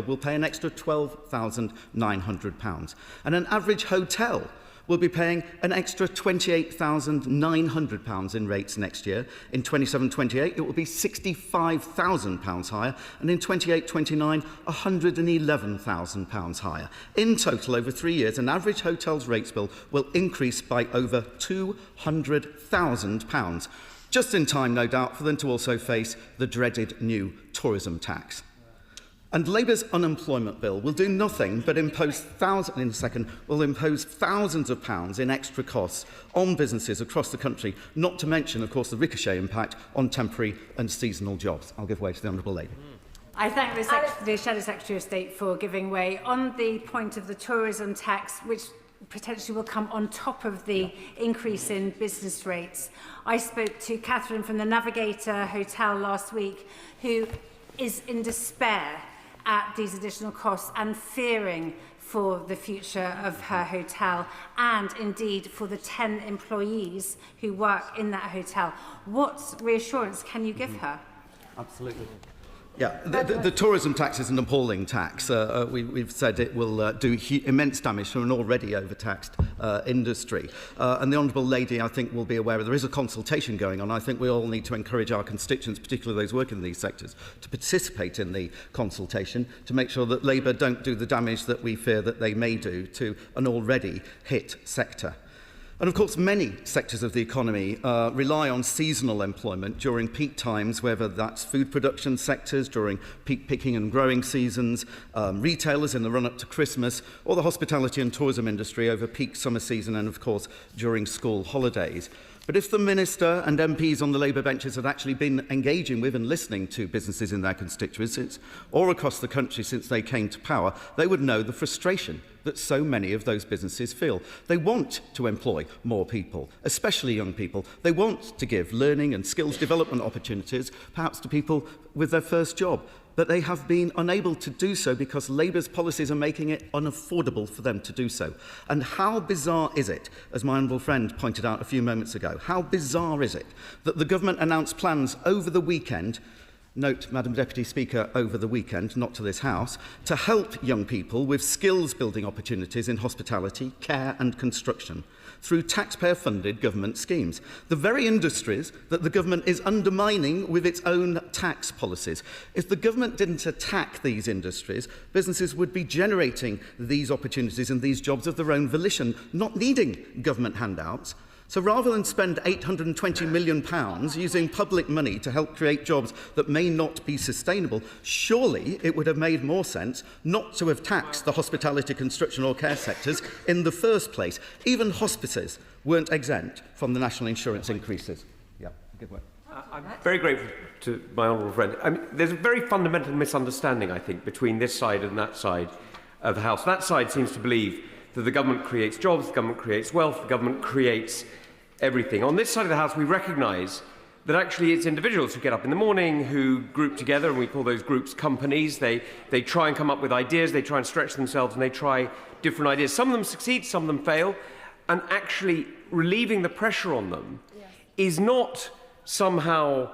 will pay an extra £12,900. And an average hotel will be paying an extra £28,900 in rates next year. In 27-28, it will be £65,000 higher, and in 28-29, £111,000 higher. In total, over 3 years, an average hotel's rates bill will increase by over £200,000, just in time, no doubt, for them to also face the dreaded new tourism tax. And Labour's unemployment bill will do nothing but impose thousands of pounds in extra costs on businesses across the country, not to mention, of course, the ricochet impact on temporary and seasonal jobs. I'll give way to the Honourable Lady. I thank the Shadow Secretary of State for giving way. On the point of the tourism tax, which potentially will come on top of the increase in business rates, I spoke to Catherine from the Navigator Hotel last week, who is in despair at these additional costs and fearing for the future of her hotel and indeed for the 10 employees who work in that hotel. What reassurance can you give her? Absolutely. Yeah, the tourism tax is an appalling tax. We've said it will do immense damage to an already overtaxed industry. And the Honourable Lady, I think, will be aware that there is a consultation going on. I think we all need to encourage our constituents, particularly those working in these sectors, to participate in the consultation to make sure that Labour don't do the damage that we fear that they may do to an already hit sector. And of course, many sectors of the economy rely on seasonal employment during peak times, whether that's food production sectors during peak picking and growing seasons, retailers in the run-up to Christmas, or the hospitality and tourism industry over peak summer season and, of course, during school holidays. But if the Minister and MPs on the Labour benches had actually been engaging with and listening to businesses in their constituencies or across the country since they came to power, they would know the frustration that so many of those businesses feel. They want to employ more people, especially young people. They want to give learning and skills development opportunities, perhaps to people with their first job. But they have been unable to do so because Labour's policies are making it unaffordable for them to do so. And how bizarre is it, as my honourable friend pointed out a few moments ago, how bizarre is it that the government announced plans over the weekend, note, Madam Deputy Speaker, over the weekend, not to this House, to help young people with skills-building opportunities in hospitality, care and construction through taxpayer-funded government schemes. The very industries that the government is undermining with its own tax policies. If the government didn't attack these industries, businesses would be generating these opportunities and these jobs of their own volition, not needing government handouts. So rather than spend £820 million using public money to help create jobs that may not be sustainable, surely it would have made more sense not to have taxed the hospitality, construction or care sectors in the first place. Even hospices weren't exempt from the national insurance increases. Yeah, good work. I'm very grateful to my honourable friend. I mean, there's a very fundamental misunderstanding, I think, between this side and that side of the House. That side seems to believe that the government creates jobs, the government creates wealth, the government creates everything. On this side of the House, we recognise that actually it's individuals who get up in the morning, who group together, and we call those groups companies. They try and come up with ideas, they try and stretch themselves, and they try different ideas. Some of them succeed, some of them fail, and actually relieving the pressure on them is not somehow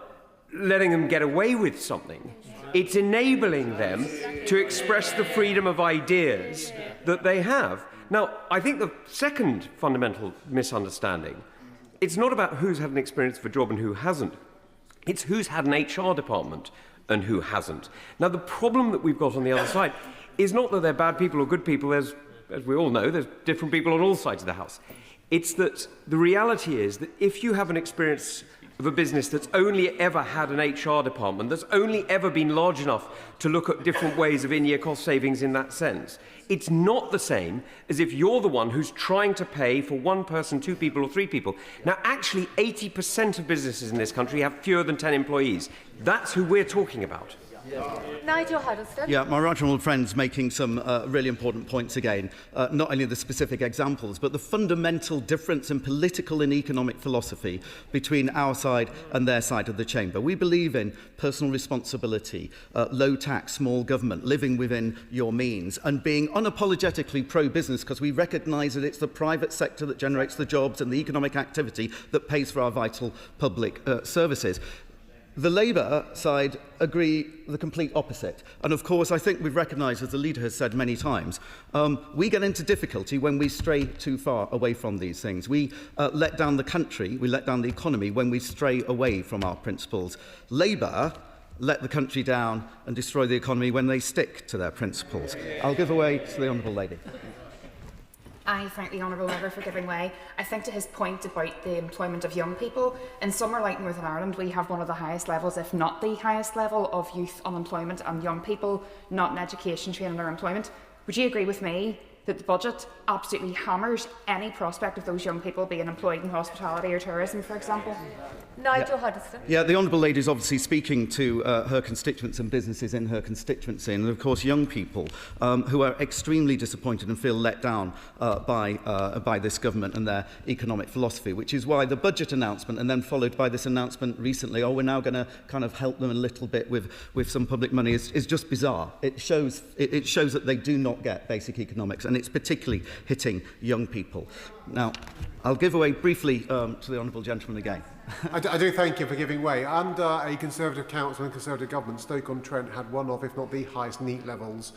letting them get away with something. It's enabling them to express the freedom of ideas that they have. Now, I think the second fundamental misunderstanding, it's not about who's had an experience of a job and who hasn't. It's who's had an HR department and who hasn't. Now, the problem that we've got on the other side is not that they're bad people or good people. As we all know, there's different people on all sides of the House. It's that the reality is that if you have an experience of a business that's only ever had an HR department, that's only ever been large enough to look at different ways of in-year cost savings in that sense, it's not the same as if you're the one who's trying to pay for one person, two people or three people. Now, actually, 80% of businesses in this country have fewer than 10 employees. That's who we're talking about. Nigel Huddleston. Yeah, my right honourable friend's making some really important points again. Not only the specific examples, but the fundamental difference in political and economic philosophy between our side and their side of the chamber. We believe in personal responsibility, low tax, small government, living within your means, and being unapologetically pro-business because we recognise that it's the private sector that generates the jobs and the economic activity that pays for our vital public services. The Labour side agree the complete opposite. And of course, I think we've recognised, as the leader has said many times, we get into difficulty when we stray too far away from these things. We let down the country, we let down the economy when we stray away from our principles. Labour let the country down and destroy the economy when they stick to their principles. I'll give away to the Honourable Lady. I thank the Honourable Member for giving way. I think to his point about the employment of young people, in somewhere like Northern Ireland, we have one of the highest levels, if not the highest level, of youth unemployment and young people not in education, training or employment. Would you agree with me that the budget absolutely hammers any prospect of those young people being employed in hospitality or tourism, for example? Nigel Huddleston. Yeah, the Honourable Lady is obviously speaking to her constituents and businesses in her constituency, and of course young people who are extremely disappointed and feel let down by this government and their economic philosophy, which is why the budget announcement and then followed by this announcement recently, we're now going to kind of help them a little bit with some public money, is just bizarre. It shows that they do not get basic economics, and it's particularly hitting young people. Now, I'll give away briefly to the Honourable Gentleman again. I do thank you for giving way. Under a Conservative council and Conservative government, Stoke-on-Trent had one of, if not the highest NEAT levels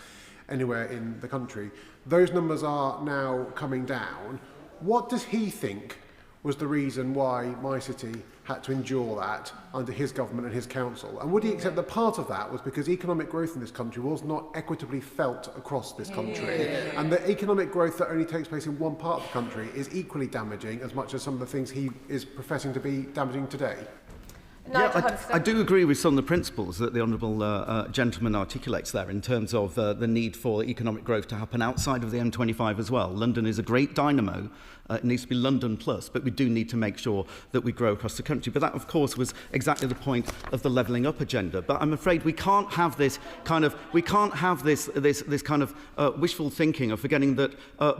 anywhere in the country. Those numbers are now coming down. What does he think was the reason why my city had to endure that under his government and his council? And would he accept that part of that was because economic growth in this country was not equitably felt across this country, and that economic growth that only takes place in one part of the country is equally damaging as much as some of the things he is professing to be damaging today? Yeah, I do agree with some of the principles that the Honourable Gentleman articulates there in terms of the need for economic growth to happen outside of the M25 as well. London is a great dynamo. It needs to be London plus, but we do need to make sure that we grow across the country. But that, of course, was exactly the point of the levelling up agenda. But I'm afraid we can't have this kind of wishful thinking of forgetting that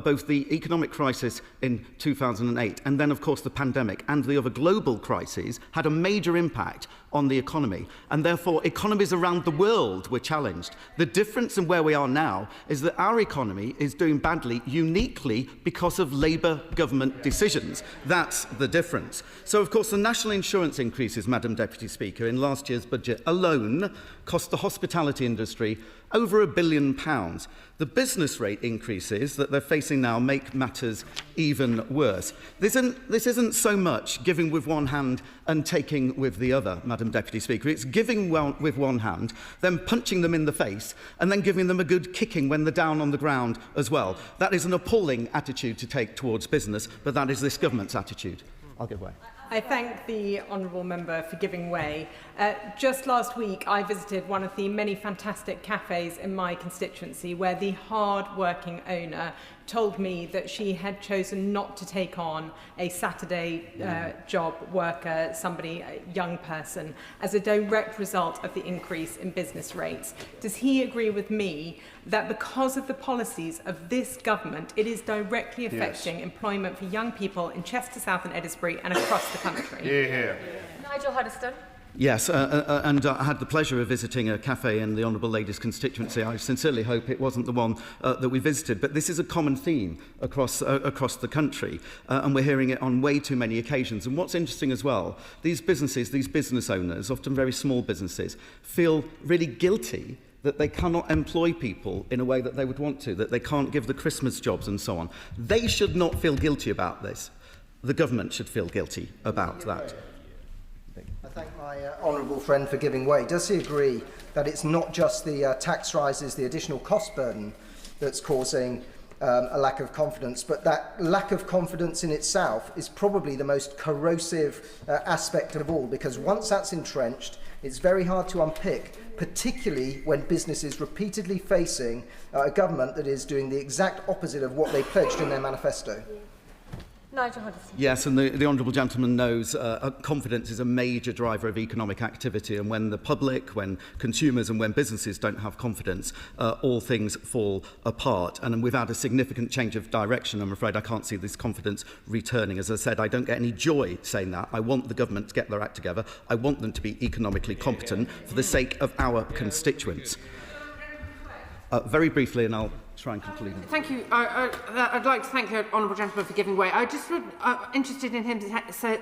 both the economic crisis in 2008 and then, of course, the pandemic and the other global crises had a major impact on the economy, and therefore economies around the world were challenged. The difference in where we are now is that our economy is doing badly uniquely because of Labour government decisions. That's the difference. So, of course, the national insurance increases, Madam Deputy Speaker, in last year's budget alone cost the hospitality industry over £1 billion. The business rate increases that they're facing now make matters even worse. This isn't so much giving with one hand and taking with the other, Madam Deputy Speaker. It's giving with one hand, then punching them in the face, and then giving them a good kicking when they're down on the ground as well. That is an appalling attitude to take towards business, but that is this government's attitude. I'll give way. I thank the Honourable Member for giving way. Just last week, I visited one of the many fantastic cafes in my constituency where the hard-working owner told me that she had chosen not to take on a Saturday job worker, somebody, a young person, as a direct result of the increase in business rates. Does he agree with me that because of the policies of this government, it is directly affecting employment for young people in Chester South and Edinburgh and across the country. Nigel Huddiston. Yes, and I had the pleasure of visiting a cafe in the Honourable Lady's constituency. I sincerely hope it wasn't the one that we visited, but this is a common theme across the country, and we're hearing it on way too many occasions. And what's interesting as well, these businesses, these business owners, often very small businesses, feel really guilty that they cannot employ people in a way that they would want to, that they can't give the Christmas jobs and so on. They should not feel guilty about this. The government should feel guilty about that. I thank my honourable friend for giving way. Does he agree that it's not just the tax rises, the additional cost burden that's causing a lack of confidence, but that lack of confidence in itself is probably the most corrosive aspect of all, because once that's entrenched, it's very hard to unpick, particularly when business is repeatedly facing a government that is doing the exact opposite of what they pledged in their manifesto. Nigel Huddiston. Yes, and the honourable gentleman knows confidence is a major driver of economic activity, and when the public, when consumers and when businesses don't have confidence, all things fall apart. And we've had a significant change of direction. I'm afraid I can't see this confidence returning. As I said, I don't get any joy saying that. I want the government to get their act together. I want them to be economically competent for the sake of our constituents. Very briefly, and I'll try and conclude. Thank you. I'd like to thank the honourable gentleman for giving way. I just would interested in him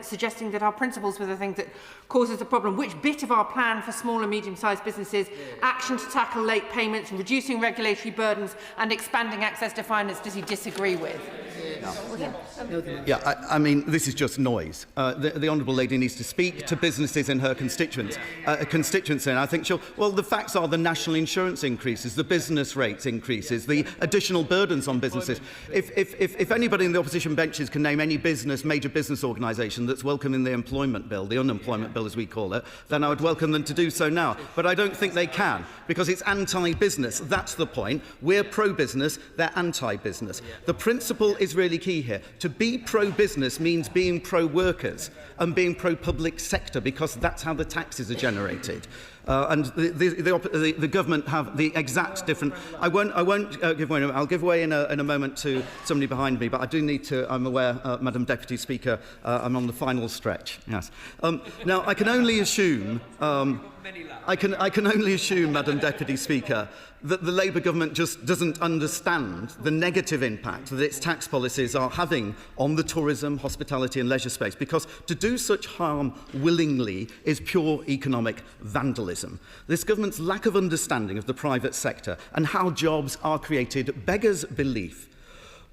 suggesting that our principles were the thing that causes the problem. Which bit of our plan for small and medium-sized businesses, action to tackle late payments, reducing regulatory burdens and expanding access to finance does he disagree with? Yeah, I mean, this is just noise. The honourable lady needs to speak to businesses in her constituency, and I think she'll... Well, the facts are the national insurance increases, the business rates increases, the additional burdens on businesses. If anybody in the opposition benches can name any major business organisation that's welcoming the employment bill, the unemployment bill as we call it, then I would welcome them to do so now. But I don't think they can, because it's anti-business. That's the point. We're pro-business, they're anti-business. The principle is really key here. To be pro-business means being pro-workers and being pro-public sector, because that's how the taxes are generated. And the government have the exact different... I won't give way. I'll give way in a moment to somebody behind me, but I do need to... I'm aware, Madam Deputy Speaker, I'm on the final stretch. Yes. Now, I can only assume... I can only assume, Madam Deputy Speaker, that the Labour government just doesn't understand the negative impact that its tax policies are having on the tourism, hospitality and leisure space, because to do such harm willingly is pure economic vandalism. This government's lack of understanding of the private sector and how jobs are created beggars belief.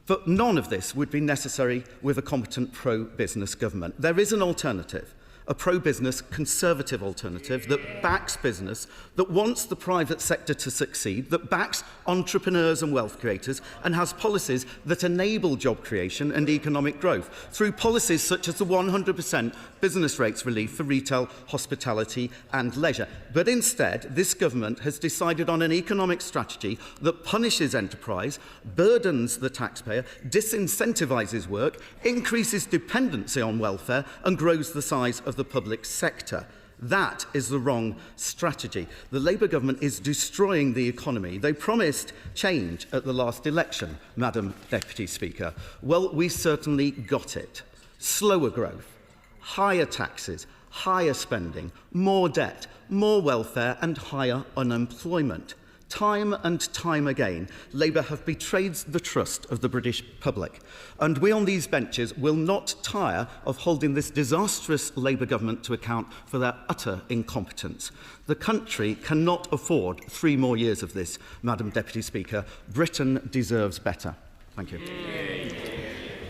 But none of this would be necessary with a competent pro-business government. There is an alternative. A pro-business, conservative alternative that backs business, that wants the private sector to succeed, that backs entrepreneurs and wealth creators, and has policies that enable job creation and economic growth through policies such as the 100% business rates relief for retail, hospitality and leisure. But instead, this government has decided on an economic strategy that punishes enterprise, burdens the taxpayer, disincentivises work, increases dependency on welfare and grows the size of the public sector. That is the wrong strategy. The Labour government is destroying the economy. They promised change at the last election, Madam Deputy Speaker. Well, we certainly got it. Slower growth, higher taxes, higher spending, more debt, more welfare and higher unemployment. Time and time again, Labour have betrayed the trust of the British public. And we on these benches will not tire of holding this disastrous Labour government to account for their utter incompetence. The country cannot afford 3 more years of this, Madam Deputy Speaker. Britain deserves better. Thank you.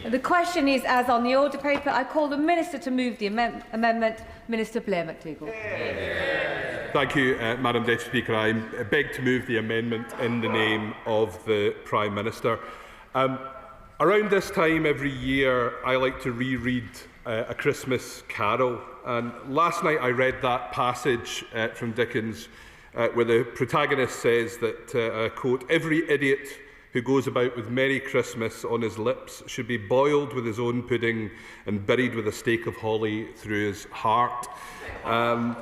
The question is, as on the order paper, I call the Minister to move the amendment. Minister Blair McDougall. Thank you, Madam Deputy Speaker. I beg to move the amendment in the name of the Prime Minister. Around this time every year, I like to reread A Christmas Carol. And last night I read that passage from Dickens where the protagonist says that, quote, "Every idiot who goes about with Merry Christmas on his lips should be boiled with his own pudding and buried with a stake of holly through his heart. And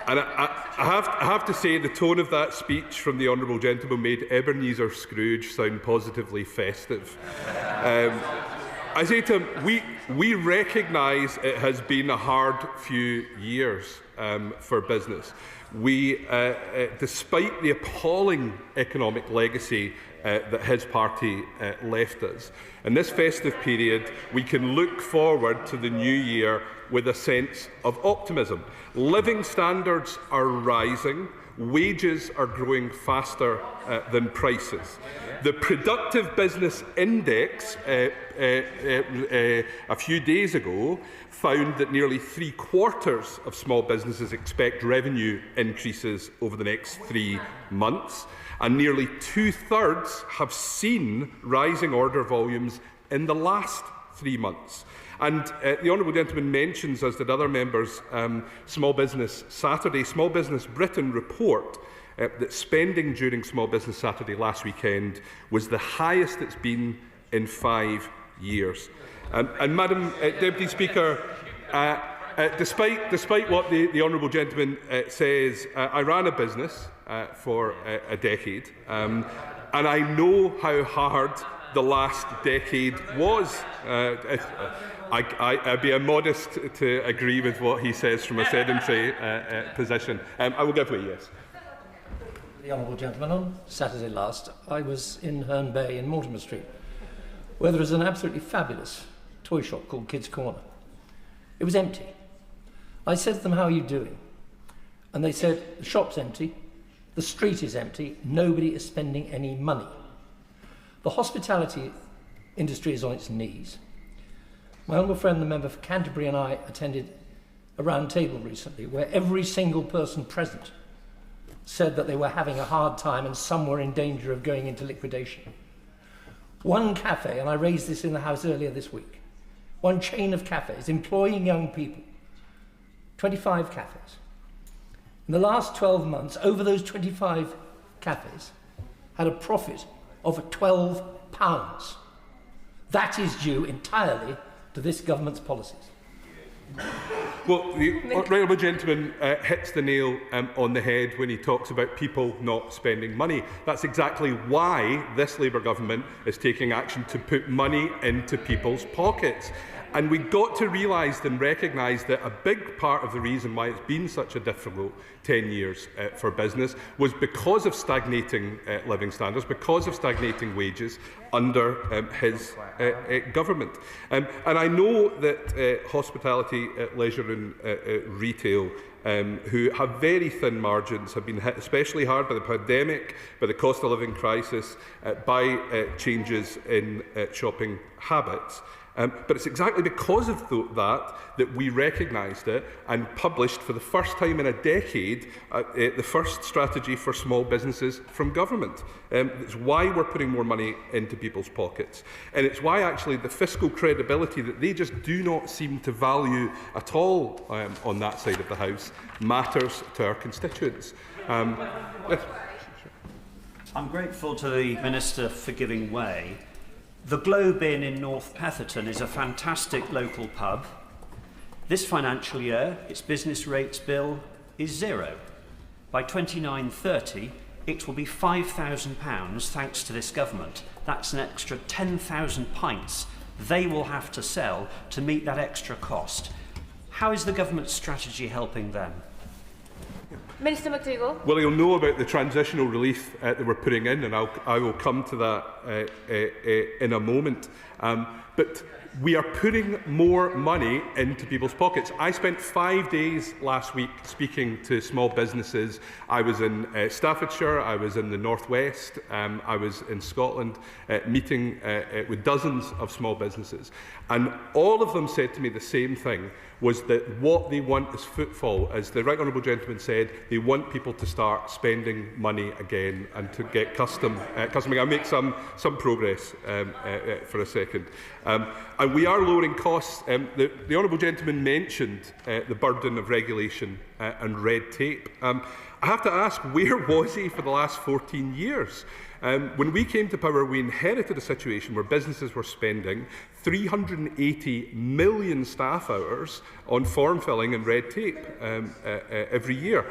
I have to say the tone of that speech from the honourable gentleman made Ebenezer Scrooge sound positively festive. I say to him, we recognise it has been a hard few years for business. We, despite the appalling economic legacy that his party left us, in this festive period, we can look forward to the new year with a sense of optimism. Living standards are rising. Wages are growing faster than prices. The Productive Business Index a few days ago found that nearly 3/4 of small businesses expect revenue increases over the next 3 months, and nearly 2/3 have seen rising order volumes in the last 3 months. And the honourable gentleman mentions, as did other members, Small Business Saturday. Small Business Britain report that spending during Small Business Saturday last weekend was the highest it's been in 5 years. And Madam Deputy Speaker, despite what the honourable gentleman says, I ran a business for a decade, and I know how hard the last decade was. I'd be immodest to agree with what he says from a sedentary position. I will give way, yes. The honourable gentleman, on Saturday last, I was in Herne Bay in Mortimer Street, where there is an absolutely fabulous toy shop called Kids Corner. It was empty. I said to them, how are you doing? And they said, the shop's empty, the street is empty, nobody is spending any money. The hospitality industry is on its knees. My honourable friend, the member for Canterbury, and I attended a round table recently where every single person present said that they were having a hard time and some were in danger of going into liquidation. One cafe, and I raised this in the House earlier this week, one chain of cafes employing young people, 25 cafes. In the last 12 months, over those 25 cafes, had a profit of £12. That is due entirely to this government's policies. Well, the honourable gentleman hits the nail on the head when he talks about people not spending money. That's exactly why this Labour government is taking action to put money into people's pockets. And we've got to realise and recognise that a big part of the reason why it's been such a difficult 10 years for business was because of stagnating living standards, because of stagnating wages under his government. And I know that hospitality, leisure and retail, who have very thin margins, have been hit especially hard by the pandemic, by the cost of living crisis, by changes in shopping habits. But it's exactly because of that we recognised it and published for the first time in a decade the first strategy for small businesses from government. It's why we're putting more money into people's pockets. And it's why actually the fiscal credibility that they just do not seem to value at all on that side of the House matters to our constituents. I'm grateful to the Minister for giving way. The Globe Inn in North Petherton is a fantastic local pub. This financial year, its business rates bill is zero. By 29-30, it will be £5,000 thanks to this government. That's an extra 10,000 pints they will have to sell to meet that extra cost. How is the government's strategy helping them? Minister McDougall. Well, you'll know about the transitional relief that we're putting in, and I will come to that in a moment. But we are putting more money into people's pockets. I spent 5 days last week speaking to small businesses. I was in Staffordshire, I was in the North West, I was in Scotland, meeting with dozens of small businesses. And all of them said to me the same thing, was that what they want is footfall. As the right honourable gentleman said, they want people to start spending money again and to get customing. I'll make some progress for a second. And we are lowering costs. The honourable gentleman mentioned the burden of regulation and red tape. I have to ask, where was he for the last 14 years? When we came to power, we inherited a situation where businesses were spending 380 million staff hours on form filling and red tape every year.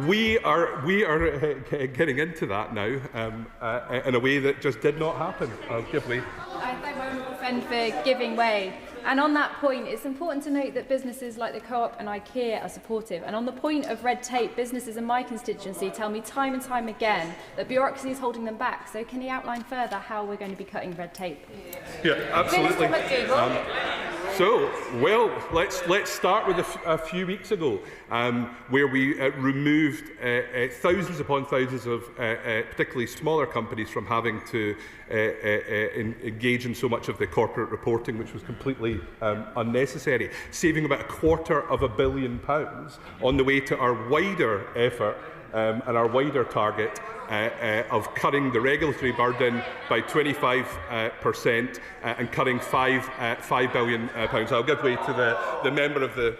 We are getting into that now in a way that just did not happen. I'll give way. I thank my honourable friend for giving way. And on that point, it's important to note that businesses like the Co-op and IKEA are supportive. And on the point of red tape, businesses in my constituency tell me time and time again that bureaucracy is holding them back. So can he outline further how we're going to be cutting red tape? Yeah, absolutely. Let's start with a few weeks ago, where we removed thousands upon thousands of particularly smaller companies from having to engage in so much of the corporate reporting, which was completely unnecessary, saving about £250 million on the way to our wider effort and our wider target of cutting the regulatory burden by 25% and cutting £5 billion. I'll give way to the member of the...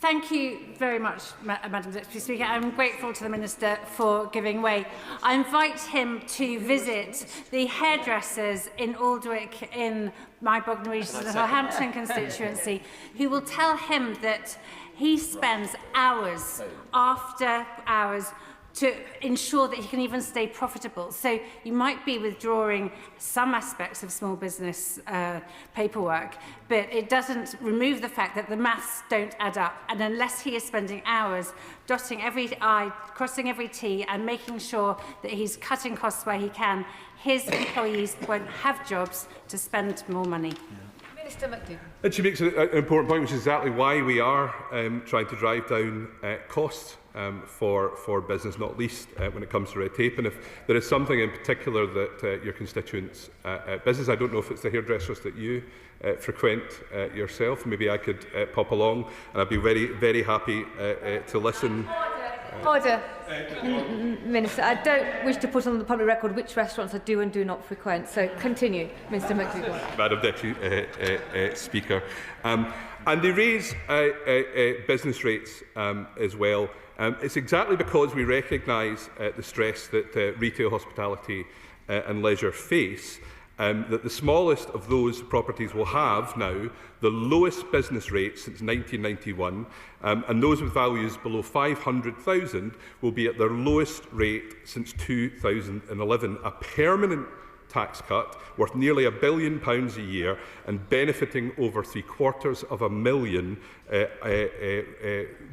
Thank you very much, Madam Deputy Speaker. I'm grateful to the Minister for giving way. I invite him to visit the hairdressers in Aldwick in my Bognor Regis and Southampton constituency, who will tell him that he spends hours after hours to ensure that he can even stay profitable. So you might be withdrawing some aspects of small business paperwork, but it doesn't remove the fact that the maths don't add up. And unless he is spending hours dotting every I, crossing every T, and making sure that he's cutting costs where he can, his employees won't have jobs to spend more money. Minister McDougall. And she makes an important point, which is exactly why we are trying to drive down costs for business, not least when it comes to red tape. And if there is something in particular that your constituents' business, I don't know if it's the hairdressers that you frequent yourself, maybe I could pop along, and I'd be very, very happy to listen. Order. Minister, I don't wish to put on the public record which restaurants I do and do not frequent, so continue, Mr McDougall. Madam Deputy Speaker. And they raise business rates as well. It's exactly because we recognise the stress that retail, hospitality and leisure face that the smallest of those properties will have now the lowest business rates since 1991, and those with values below 500,000 will be at their lowest rate since 2011, a permanent tax cut worth nearly £1 billion a year and benefiting over 750,000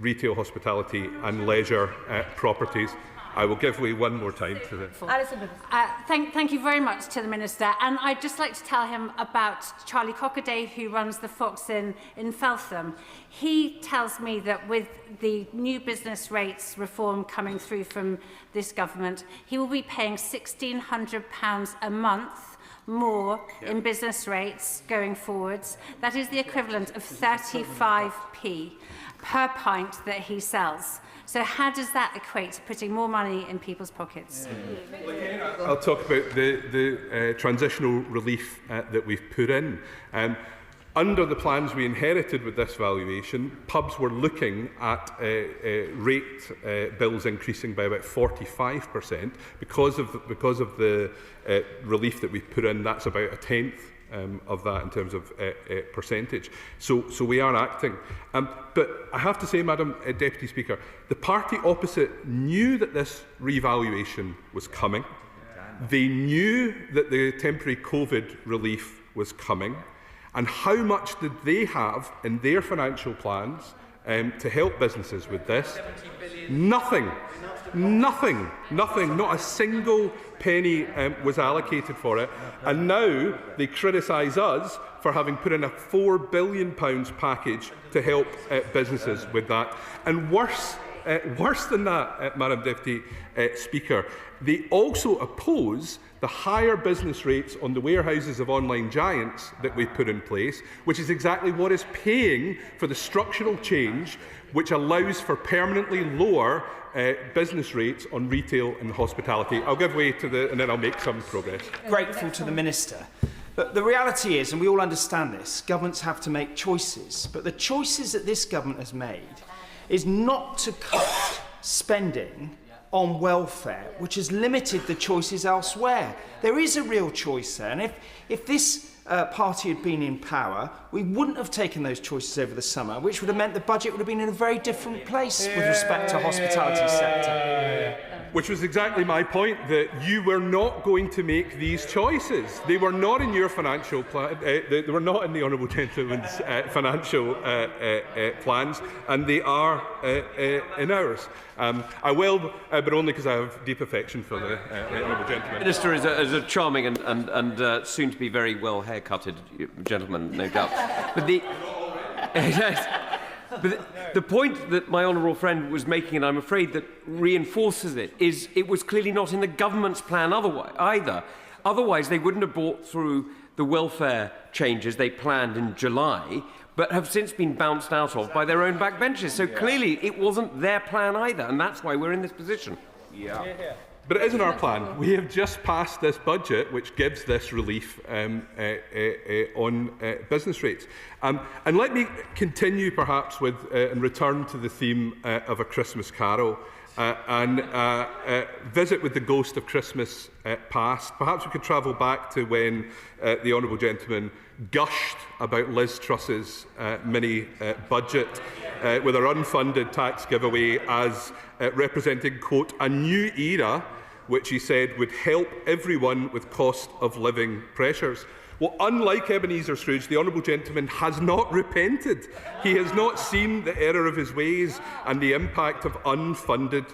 retail, hospitality and leisure properties. I will give way one more time to the... Thank you very much to the Minister. And I'd just like to tell him about Charlie Cockaday, who runs the Fox Inn in Feltham. He tells me that with the new business rates reform coming through from this government, he will be paying £1,600 a month more in business rates going forwards. That is the equivalent of 35p per pint that he sells. So how does that equate to putting more money in people's pockets? I'll talk about the transitional relief that we've put in. Under the plans we inherited with this valuation, pubs were looking at rate bills increasing by about 45%. Because of the relief that we've put in, that's about a tenth of that in terms of percentage. So we are acting. But I have to say, Madam Deputy Speaker, the party opposite knew that this revaluation was coming. They knew that the temporary COVID relief was coming. And how much did they have in their financial plans to help businesses with this? Nothing. Nothing. Nothing. Not a single penny was allocated for it. And now they criticise us for having put in a £4 billion package to help businesses with that. And worse than that, Madam Deputy Speaker, they also oppose the higher business rates on the warehouses of online giants that we've put in place, which is exactly what is paying for the structural change which allows for permanently lower business rates on retail and hospitality. I'll give way to and then I'll make some progress. Grateful to the Minister. But the reality is, and we all understand this, governments have to make choices. But the choices that this government has made is not to cut spending on welfare, which has limited the choices elsewhere. There is a real choice there. And if this party had been in power, we wouldn't have taken those choices over the summer, which would have meant the budget would have been in a very different place with respect to hospitality sector. Which was exactly my point, that you were not going to make these choices. They were not in your financial plan. They were not in the Honourable Gentleman's financial plans, and they are in ours. I will, but only because I have deep affection for the Honourable Gentleman. Minister is a charming and soon to be very well haircutted gentleman, no doubt. But the point that my honourable friend was making, and I'm afraid that reinforces it, is it was clearly not in the government's plan either. Otherwise, they wouldn't have brought through the welfare changes they planned in July, but have since been bounced out of by their own backbenchers. So clearly, it wasn't their plan either, and that's why we're in this position. But it isn't our plan. We have just passed this budget which gives this relief on business rates. And let me continue perhaps with and return to the theme of A Christmas Carol and visit with the ghost of Christmas past. Perhaps we could travel back to when the Honourable Gentleman gushed about Liz Truss's mini budget with her unfunded tax giveaway as representing, quote, a new era which he said would help everyone with cost of living pressures. Well, unlike Ebenezer Scrooge, the Honourable Gentleman has not repented. He has not seen the error of his ways and the impact of unfunded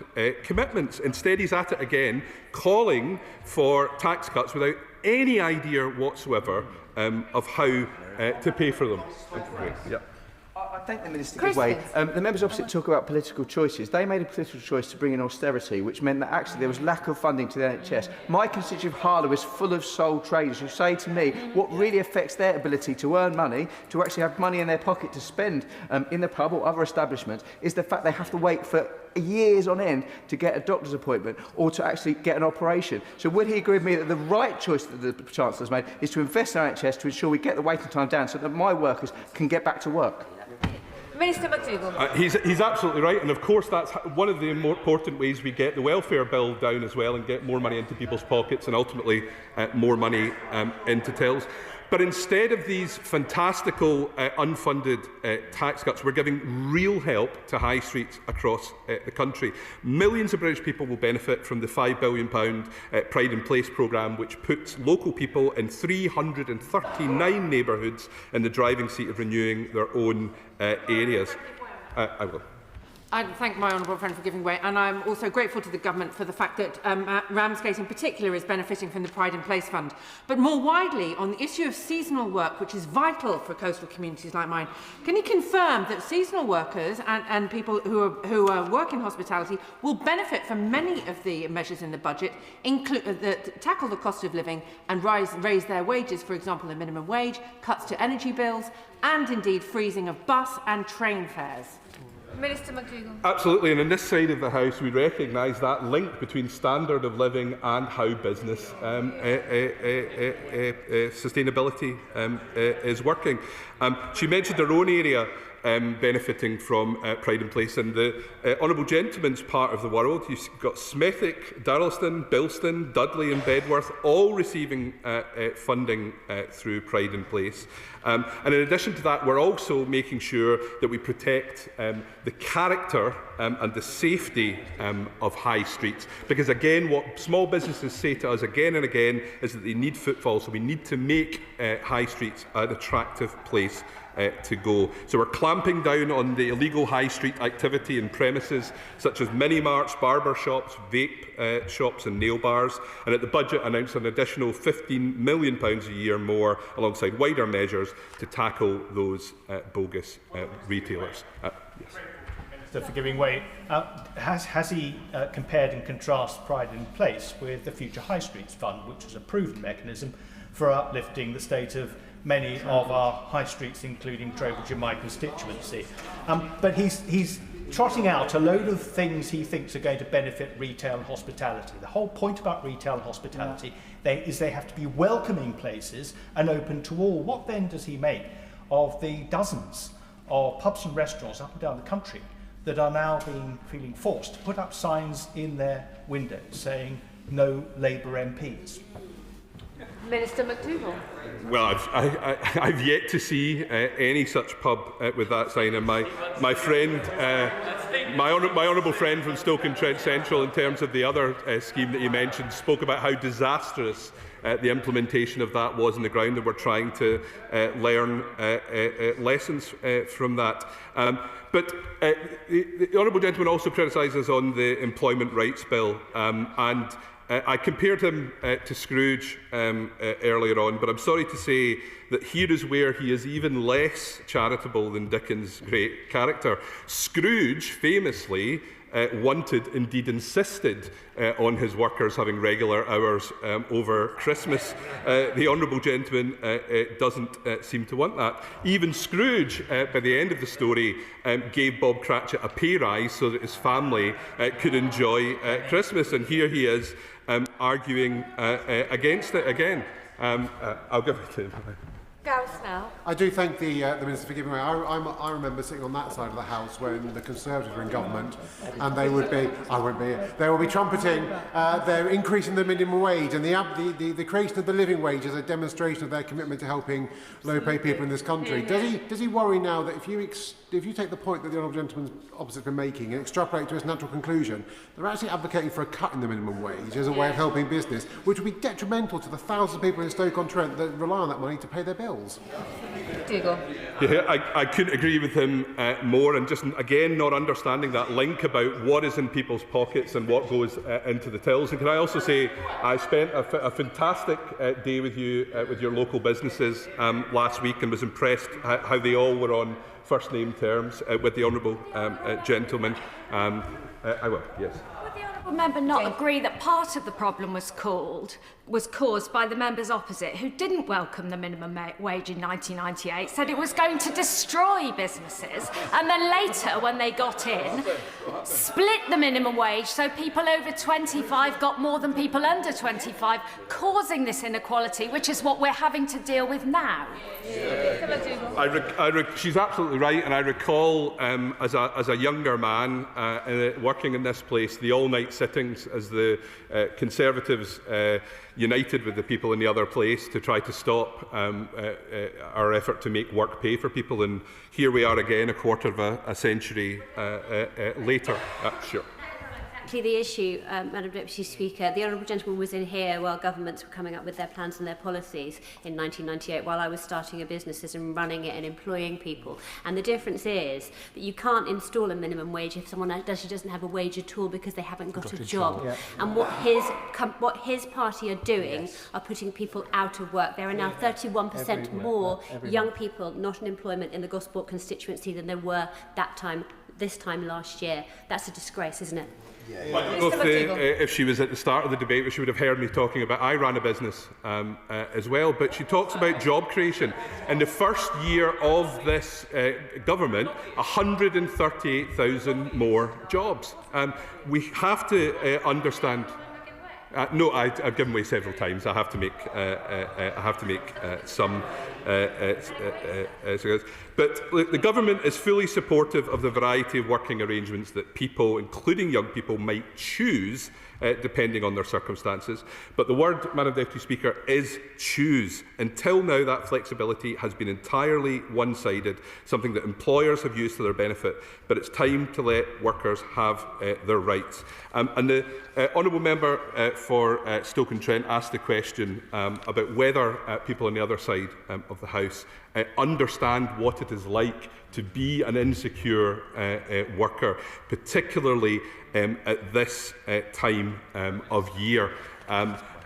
commitments. Instead, he's at it again, calling for tax cuts without any idea whatsoever of how to pay for them. I thank the Minister for his way. The members opposite talk about political choices. They made a political choice to bring in austerity, which meant that actually there was lack of funding to the NHS. My constituency of Harlow is full of sole traders who say to me what really affects their ability to earn money, to actually have money in their pocket to spend in the pub or other establishments, is the fact they have to wait for years on end to get a doctor's appointment or to actually get an operation. So would he agree with me that the right choice that the Chancellor has made is to invest in NHS to ensure we get the waiting time down so that my workers can get back to work? Minister McDougall. He's absolutely right, and of course that's one of the more important ways we get the welfare bill down as well and get more money into people's pockets and ultimately more money into tills. But instead of these fantastical unfunded tax cuts, we're giving real help to high streets across the country. Millions of British people will benefit from the £5 billion Pride in Place programme, which puts local people in 339 neighbourhoods in the driving seat of renewing their own areas. I will. I thank my honourable friend for giving way, and I'm also grateful to the government for the fact that Ramsgate in particular is benefiting from the Pride in Place Fund. But more widely, on the issue of seasonal work, which is vital for coastal communities like mine, can you confirm that seasonal workers and people who work in hospitality will benefit from many of the measures in the budget, that tackle the cost of living and raise their wages, for example, the minimum wage, cuts to energy bills, and indeed freezing of bus and train fares? Minister McDougall. Absolutely, and on this side of the House we recognise that link between standard of living and how business sustainability is working. She mentioned her own area benefiting from Pride in Place, and the Honourable Gentleman's part of the world. You've got Smethick, Darlaston, Bilston, Dudley and Bedworth all receiving funding through Pride in Place. And in addition to that, we're also making sure that we protect the character and the safety of high streets. Because again, what small businesses say to us again and again is that they need footfall, so we need to make high streets an attractive place to go. So we're clamping down on the illegal high street activity in premises such as mini-marts, barber shops, vape shops and nail bars, and at the budget announced an additional £15 million a year more alongside wider measures to tackle those bogus retailers. Yes. Minister for giving way. Has he compared and contrasted Pride in Place with the Future High Streets Fund, which is a proven mechanism for uplifting the state of many of our high streets, including Trowbridge in my constituency? But he's trotting out a load of things he thinks are going to benefit retail and hospitality. The whole point about retail and hospitality is they have to be welcoming places and open to all. What then does he make of the dozens of pubs and restaurants up and down the country that are now feeling forced to put up signs in their windows saying no Labour MPs? Minister McDougall. Well, I've yet to see any such pub with that sign. And my friend, my honourable friend from Stoke-on-Trent Central, in terms of the other scheme that you mentioned, spoke about how disastrous the implementation of that was on the ground, and we're trying to learn lessons from that. But the honourable gentleman also criticises on the Employment Rights Bill, and I compared him to Scrooge earlier on, but I'm sorry to say that here is where he is even less charitable than Dickens' great character. Scrooge famously wanted, indeed insisted, on his workers having regular hours over Christmas. The honourable gentleman doesn't seem to want that. Even Scrooge, by the end of the story, gave Bob Cratchit a pay rise so that his family could enjoy Christmas, and here he is arguing against it again. I'll give it to him. Gareth now. I do thank the Minister for giving way. I remember sitting on that side of the House when the Conservatives were in government, and they would be, I won't be here, they will be trumpeting their increase in the minimum wage and the creation of the living wage as a demonstration of their commitment to helping low-paid people in this country. Does he worry now that if you take the point that the honourable gentleman opposite has been making and extrapolate to its natural conclusion, they're actually advocating for a cut in the minimum wage as a way of helping business, which would be detrimental to the thousands of people in Stoke-on-Trent that rely on that money to pay their bills? Yeah, I couldn't agree with him more, and just again not understanding that link about what is in people's pockets and what goes into the tills. And can I also say I spent a fantastic day with you with your local businesses last week, and was impressed how they all were on first name terms with the honourable gentleman. I will, yes. Would the honourable member not agree that part of the problem was caused by the members opposite, who didn't welcome the minimum wage in 1998, said it was going to destroy businesses, and then later, when they got in, split the minimum wage so people over 25 got more than people under 25, causing this inequality, which is what we're having to deal with now? She's absolutely right, and I recall as a younger man working in this place, the all-night sittings as the Conservatives united with the people in the other place to try to stop our effort to make work pay for people. And here we are again, a quarter of a century later. Sure. The issue, Madam Deputy Speaker, the Honourable Gentleman was in here while governments were coming up with their plans and their policies in 1998, while I was starting a business and running it and employing people. And the difference is that you can't install a minimum wage if someone actually doesn't have a wage at all because they haven't got a job. Yeah. And what his party are doing are putting people out of work. There are now 31% more young people not in employment in the Gosport constituency than there were this time last year. That's a disgrace, isn't it? I don't know if she was at the start of the debate, but she would have heard me talking about I ran a business as well. But she talks about job creation. In the first year of this government, 138,000 more jobs. We have to understand. No, I've given way several times. I have to make some. But the government is fully supportive of the variety of working arrangements that people, including young people, might choose depending on their circumstances. But the word, Madam Deputy Speaker, is choose. Until now, that flexibility has been entirely one-sided, something that employers have used to their benefit. But it's time to let workers have their rights. And the honourable member for Stoke-on-Trent asked the question about whether people on the other side of the House understand what it is like to be an insecure worker, particularly at this time of year.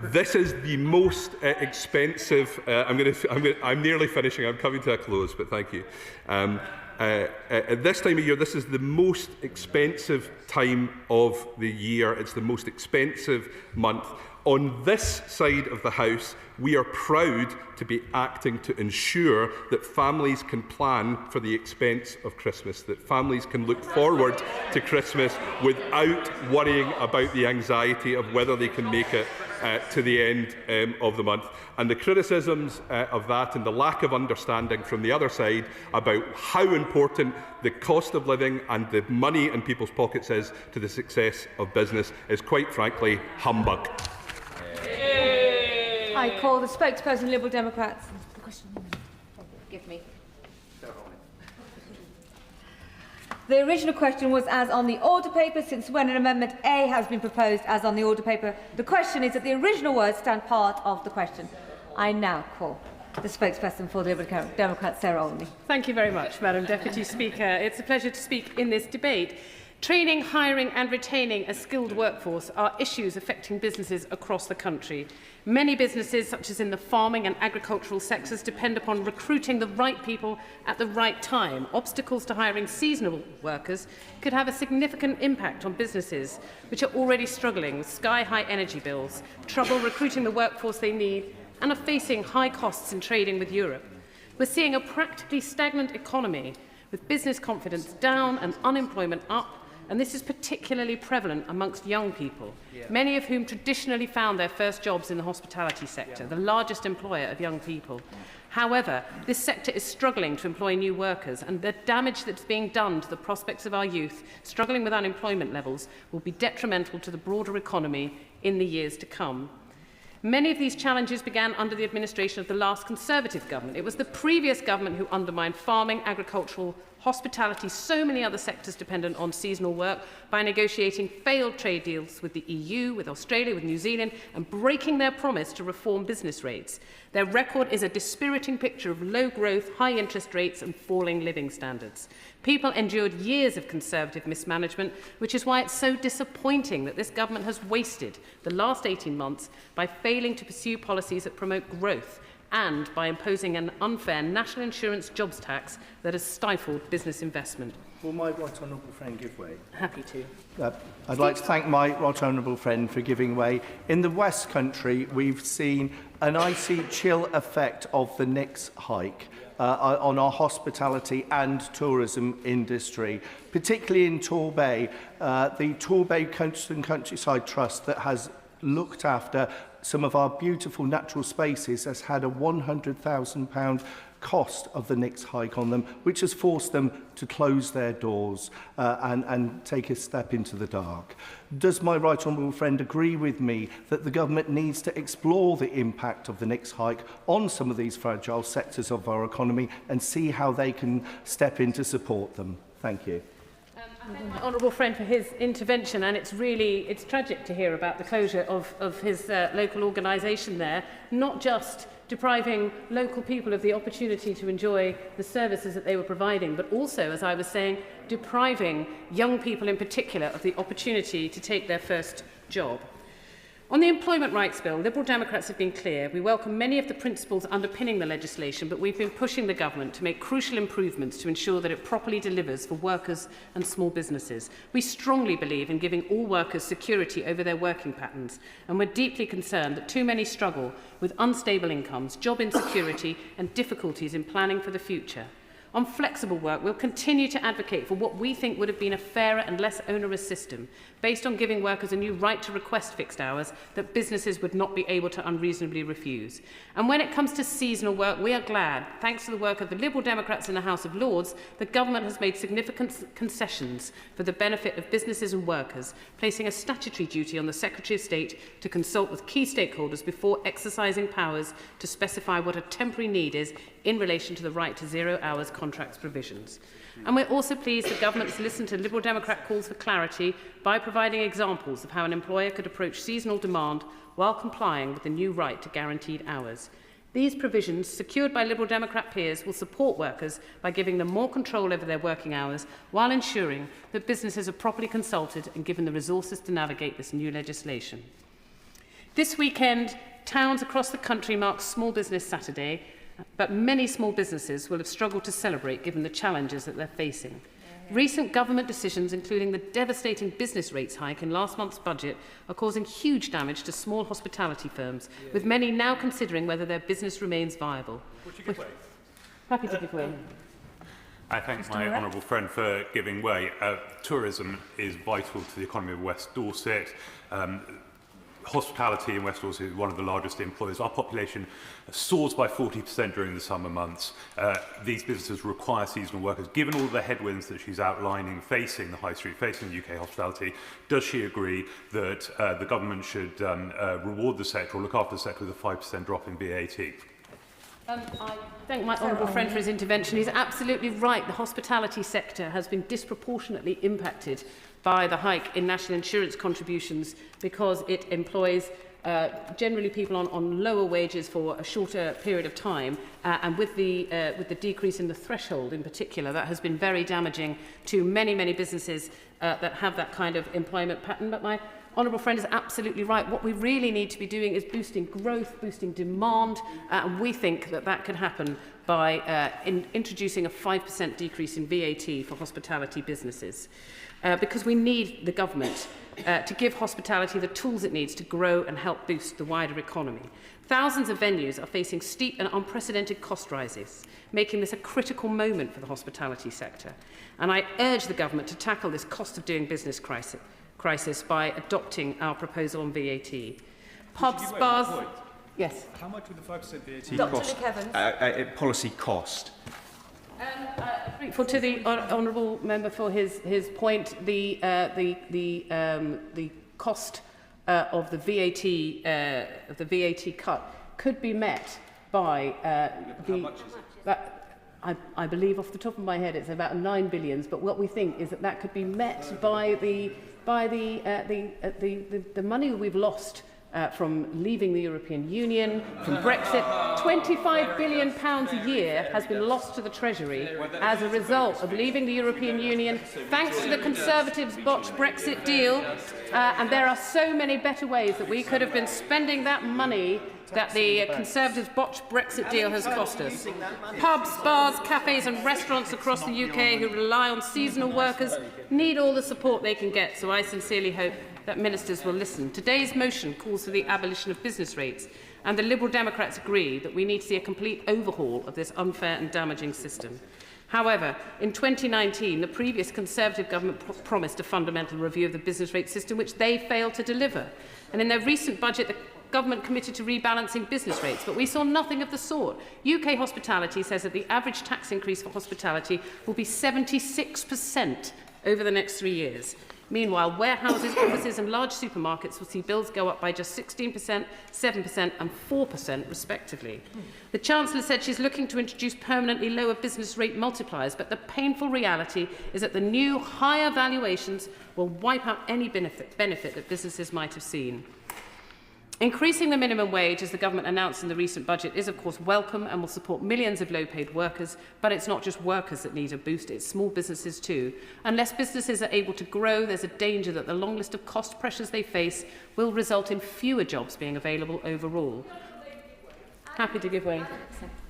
This is the most expensive. I'm nearly finishing. I'm coming to a close, but thank you. At this time of year, this is the most expensive time of the year. It's the most expensive month. On this side of the House, we are proud to be acting to ensure that families can plan for the expense of Christmas, that families can look forward to Christmas without worrying about the anxiety of whether they can make it to the end of the month. And the criticisms of that and the lack of understanding from the other side about how important the cost of living and the money in people's pockets is to the success of business is, quite frankly, humbug. I call the spokesperson Liberal Democrats. Give me. The original question was as on the order paper. Since when an Amendment A has been proposed as on the order paper, the question is that the original words stand part of the question. I now call the spokesperson for the Liberal Democrats, Sarah Olney. Thank you very much, Madam Deputy Speaker. It's a pleasure to speak in this debate. Training, hiring and retaining a skilled workforce are issues affecting businesses across the country. Many businesses, such as in the farming and agricultural sectors, depend upon recruiting the right people at the right time. Obstacles to hiring seasonal workers could have a significant impact on businesses which are already struggling with sky-high energy bills, trouble recruiting the workforce they need, and are facing high costs in trading with Europe. We're seeing a practically stagnant economy with business confidence down and unemployment up, and this is particularly prevalent amongst young people, many of whom traditionally found their first jobs in the hospitality sector, the largest employer of young people. However, this sector is struggling to employ new workers, and the damage that's being done to the prospects of our youth struggling with unemployment levels will be detrimental to the broader economy in the years to come. Many of these challenges began under the administration of the last Conservative government. It was the previous government who undermined farming, agricultural, hospitality, so many other sectors dependent on seasonal work, by negotiating failed trade deals with the EU, with Australia, with New Zealand, and breaking their promise to reform business rates. Their record is a dispiriting picture of low growth, high interest rates and falling living standards. People endured years of Conservative mismanagement, which is why it's so disappointing that this government has wasted the last 18 months by failing to pursue policies that promote growth and by imposing an unfair national insurance jobs tax that has stifled business investment. Will my right honourable friend give way? Happy to. I'd like to thank my right honourable friend for giving way. In the West Country, we've seen an icy chill effect of the Nix hike on our hospitality and tourism industry, particularly in Torbay. The Torbay Coast and Countryside Trust that has looked after some of our beautiful natural spaces has had a £100,000 cost of the Nix hike on them, which has forced them to close their doors and take a step into the dark. Does my right honourable friend agree with me that the government needs to explore the impact of the Nix hike on some of these fragile sectors of our economy and see how they can step in to support them? Thank you. I thank my honourable friend for his intervention, and it's tragic to hear about the closure of his local organisation there, not just depriving local people of the opportunity to enjoy the services that they were providing, but also, as I was saying, depriving young people in particular of the opportunity to take their first job. On the Employment Rights Bill, Liberal Democrats have been clear. We welcome many of the principles underpinning the legislation, but we've been pushing the government to make crucial improvements to ensure that it properly delivers for workers and small businesses. We strongly believe in giving all workers security over their working patterns, and we're deeply concerned that too many struggle with unstable incomes, job insecurity and difficulties in planning for the future. On flexible work, we'll continue to advocate for what we think would have been a fairer and less onerous system, based on giving workers a new right to request fixed hours that businesses would not be able to unreasonably refuse. And when it comes to seasonal work, we are glad, thanks to the work of the Liberal Democrats in the House of Lords, the government has made significant concessions for the benefit of businesses and workers, placing a statutory duty on the Secretary of State to consult with key stakeholders before exercising powers to specify what a temporary need is in relation to the right to 0 hours contracts provisions. And we're also pleased the government has listened to Liberal Democrat calls for clarity by providing examples of how an employer could approach seasonal demand while complying with the new right to guaranteed hours. These provisions, secured by Liberal Democrat peers, will support workers by giving them more control over their working hours while ensuring that businesses are properly consulted and given the resources to navigate this new legislation. This weekend, towns across the country mark Small Business Saturday, but many small businesses will have struggled to celebrate given the challenges that they're facing. Recent government decisions, including the devastating business rates hike in last month's budget, are causing huge damage to small hospitality firms, with many now considering whether their business remains viable. Happy to give way. I thank my honourable friend for giving way. Tourism is vital to the economy of West Dorset. Hospitality in West Dorset is one of the largest employers. Our population soars by 40% during the summer months. These businesses require seasonal workers. Given all the headwinds that she's outlining facing the high street, facing UK hospitality, does she agree that the government should reward the sector or look after the sector with a 5% drop in VAT? I thank my honourable friend for his intervention. He's absolutely right. The hospitality sector has been disproportionately impacted by the hike in national insurance contributions because it employs generally people on lower wages for a shorter period of time, and with the decrease in the threshold in particular, that has been very damaging to many businesses that have that kind of employment pattern. But my honourable friend is absolutely right. What we really need to be doing is boosting growth, boosting demand, and we think that that can happen by introducing a 5% decrease in VAT for hospitality businesses. Because we need the government to give hospitality the tools it needs to grow and help boost the wider economy. Thousands of venues are facing steep and unprecedented cost rises, making this a critical moment for the hospitality sector. And I urge the government to tackle this cost of doing business crisis by adopting our proposal on VAT. Pubs, bars... Yes. How much would the 5% VAT cost? Policy cost? Grateful to the honourable member for his point. The cost of the VAT cut could be met by How much is it? I believe off the top of my head it's about 9 billion. But what we think is that that could be met by the money we've lost from leaving the European Union, from Brexit. £25 billion a year has been lost to the Treasury as a result of leaving the European Union, thanks to the Conservatives' botched Brexit deal. And there are so many better ways that we could have been spending that money that the Conservatives' botched Brexit deal has cost us. Pubs, bars, cafes and restaurants across the UK who rely on seasonal workers need all the support they can get, so I sincerely hope that ministers will listen. Today's motion calls for the abolition of business rates, and the Liberal Democrats agree that we need to see a complete overhaul of this unfair and damaging system. However, in 2019, the previous Conservative government promised a fundamental review of the business rate system, which they failed to deliver. And in their recent budget, the government committed to rebalancing business rates, but we saw nothing of the sort. UK Hospitality says that the average tax increase for hospitality will be 76% over the next 3 years. Meanwhile, warehouses, offices and large supermarkets will see bills go up by just 16%, 7% and 4% respectively. The Chancellor said she's looking to introduce permanently lower business rate multipliers, but the painful reality is that the new higher valuations will wipe out any benefit that businesses might have seen. Increasing the minimum wage, as the government announced in the recent budget, is of course welcome and will support millions of low-paid workers, but it's not just workers that need a boost, it's small businesses too. Unless businesses are able to grow, there's a danger that the long list of cost pressures they face will result in fewer jobs being available overall. Happy to give way.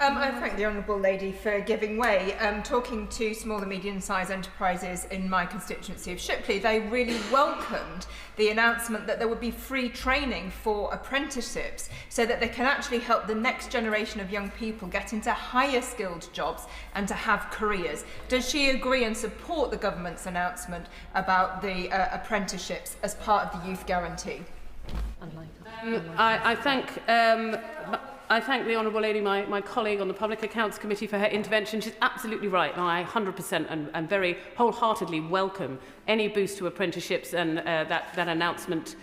I thank the Honourable Lady for giving way. Talking to small and medium-sized enterprises in my constituency of Shipley, they really welcomed the announcement that there would be free training for apprenticeships so that they can actually help the next generation of young people get into higher skilled jobs and to have careers. Does she agree and support the government's announcement about the apprenticeships as part of the Youth Guarantee? I thank the Honourable Lady, my colleague on the Public Accounts Committee, for her intervention. She's absolutely right, and I 100% and very wholeheartedly welcome any boost to apprenticeships and that announcement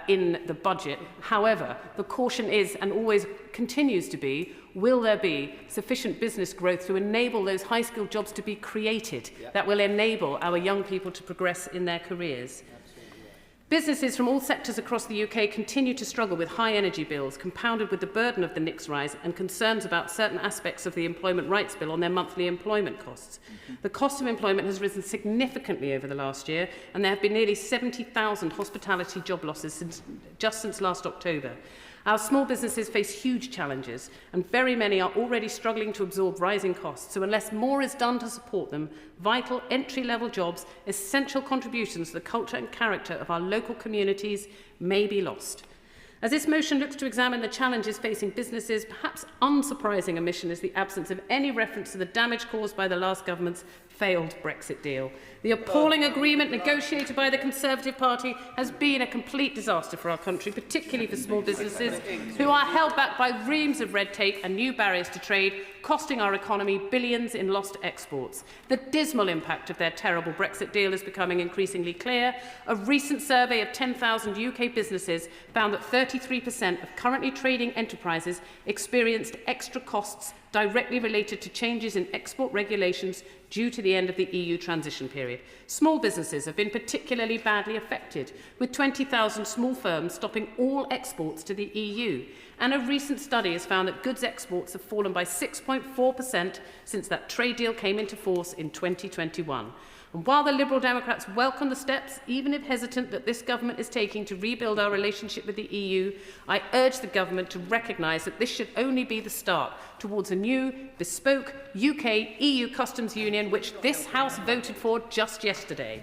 in the budget. However, the caution is, and always continues to be, will there be sufficient business growth to enable those high-skilled jobs to be created that will enable our young people to progress in their careers? Businesses from all sectors across the UK continue to struggle with high energy bills, compounded with the burden of the NICS rise and concerns about certain aspects of the Employment Rights Bill on their monthly employment costs. The cost of employment has risen significantly over the last year, and there have been nearly 70,000 hospitality job losses since last October. Our small businesses face huge challenges, and very many are already struggling to absorb rising costs. So unless more is done to support them, vital entry-level jobs, essential contributions to the culture and character of our local communities may be lost. As this motion looks to examine the challenges facing businesses, perhaps unsurprising omission is the absence of any reference to the damage caused by the last government's failed Brexit deal. The appalling agreement negotiated by the Conservative Party has been a complete disaster for our country, particularly for small businesses who are held back by reams of red tape and new barriers to trade, costing our economy billions in lost exports. The dismal impact of their terrible Brexit deal is becoming increasingly clear. A recent survey of 10,000 UK businesses found that 33% of currently trading enterprises experienced extra costs directly related to changes in export regulations due to the end of the EU transition period. Small businesses have been particularly badly affected, with 20,000 small firms stopping all exports to the EU. And a recent study has found that goods exports have fallen by 6.4% since that trade deal came into force in 2021. And while the Liberal Democrats welcome the steps, even if hesitant, that this government is taking to rebuild our relationship with the EU, I urge the government to recognise that this should only be the start towards a new, bespoke UK-EU customs union, which this House voted for just yesterday.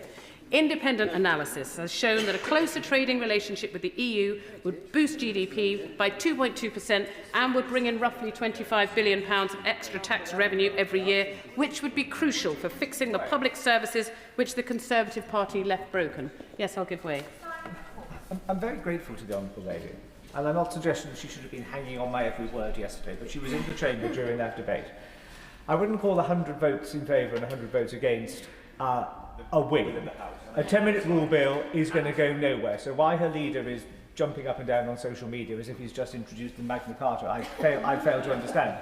Independent analysis has shown that a closer trading relationship with the EU would boost GDP by 2.2% and would bring in roughly £25 billion of extra tax revenue every year, which would be crucial for fixing the public services which the Conservative Party left broken. Yes, I'll give way. I'm very grateful to the Honourable Lady, and I'm not suggesting she should have been hanging on my every word yesterday, but she was in the chamber during that debate. I wouldn't call 100 votes in favour and 100 votes against a win. A 10-minute rule bill is going to go nowhere, so why her leader is jumping up and down on social media as if he's just introduced the Magna Carta, I fail to understand.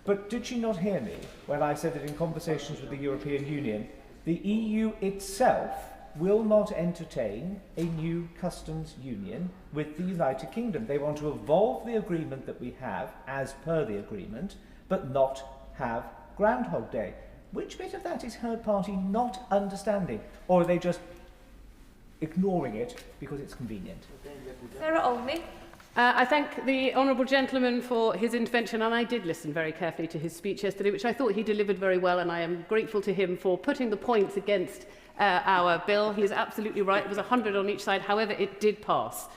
But did she not hear me when I said that in conversations with the European Union, the EU itself will not entertain a new customs union with the United Kingdom? They want to evolve the agreement that we have as per the agreement, but not have Groundhog Day. Which bit of that is her party not understanding? Or are they just ignoring it because it's convenient? Sarah Olney. I thank the honourable gentleman for his intervention, and I did listen very carefully to his speech yesterday, which I thought he delivered very well, and I am grateful to him for putting the points against our bill. He is absolutely right. It was 100 on each side. However, it did pass.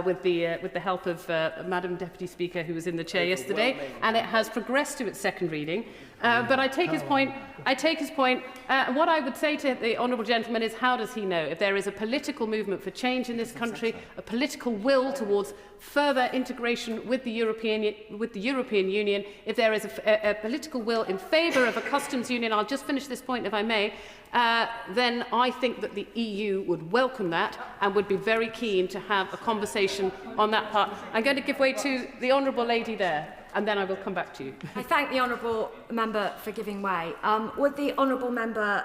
With the help of Madam Deputy Speaker, who was in the chair yesterday, and it has progressed to its second reading. But I take his point. What I would say to the honourable gentleman is, how does he know? If there is a political movement for change in this country, a political will towards further integration with the European Union, if there is a political will in favour of a customs union, I'll just finish this point if I may, then I think that the EU would welcome that and would be very keen to have a conversation on that part. I'm going to give way to the honourable lady there, and then I will come back to you. I thank the honourable member for giving way. Would the honourable member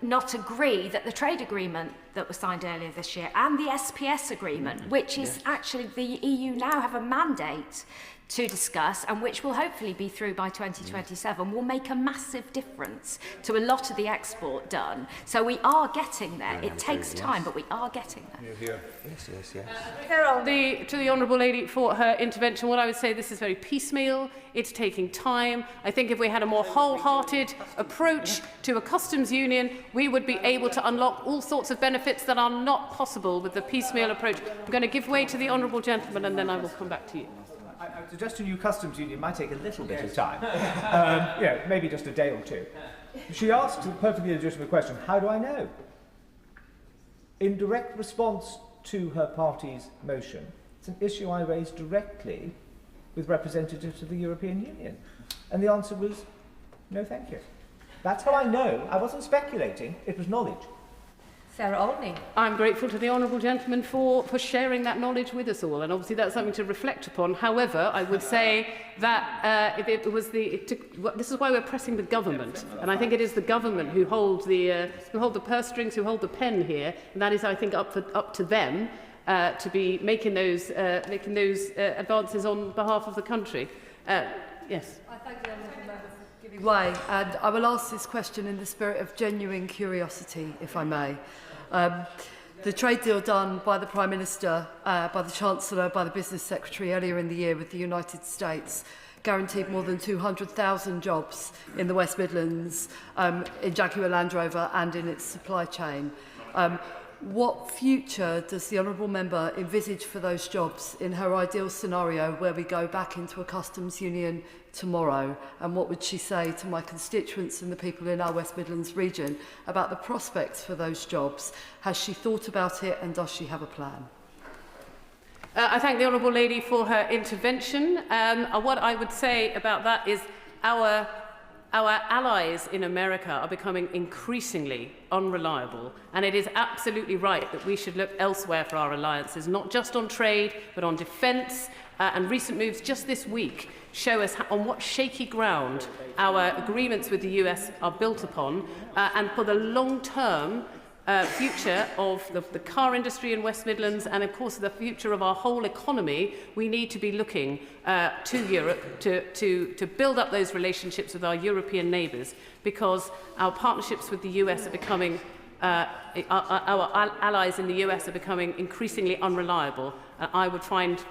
not agree that the trade agreement that was signed earlier this year and the SPS agreement, which is actually the EU now have a mandate to discuss and which will hopefully be through by 2027, will make a massive difference to a lot of the export done. So we are getting there. It takes time, but we are getting there. To the honourable lady for her intervention, what I would say, this is very piecemeal. It's taking time. I think if we had a more wholehearted approach to a customs union, we would be able to unlock all sorts of benefits that are not possible with the piecemeal approach. I'm going to give way to the honourable gentleman, and then I will come back to you. I suggest a new customs union might take a little bit of time. Maybe just a day or two. She asked a perfectly legitimate question, how do I know? In direct response to her party's motion, it's an issue I raised directly with representatives of the European Union. And the answer was, no thank you. That's how I know. I wasn't speculating, it was knowledge. Sarah Olney. I'm grateful to the honourable gentleman for sharing that knowledge with us all, and obviously that's something to reflect upon. However, I would say that if it was this is why we're pressing the government, and I think it is the government who hold the purse strings, who hold the pen here, and that is, I think, up to them to be making those advances on behalf of the country. Yes. I thank the honourable member for giving way, and I will ask this question in the spirit of genuine curiosity, if I may. the trade deal done by the Prime Minister, by the Chancellor, by the Business Secretary earlier in the year with the United States guaranteed more than 200,000 jobs in the West Midlands, in Jaguar Land Rover and in its supply chain. What future does the Honourable Member envisage for those jobs in her ideal scenario where we go back into a customs union tomorrow? And what would she say to my constituents and the people in our West Midlands region about the prospects for those jobs? Has she thought about it, and does she have a plan? I thank the Honourable Lady for her intervention. What I would say about that is our allies in America are becoming increasingly unreliable, and it is absolutely right that we should look elsewhere for our alliances, not just on trade, but on defence, and recent moves just this week show us on what shaky ground our agreements with the US are built upon, and for the long-term future of the car industry in West Midlands, and of course the future of our whole economy, we need to be looking to Europe to build up those relationships with our European neighbours, because our partnerships with the US are becoming, our allies in the US are becoming increasingly unreliable. I would find,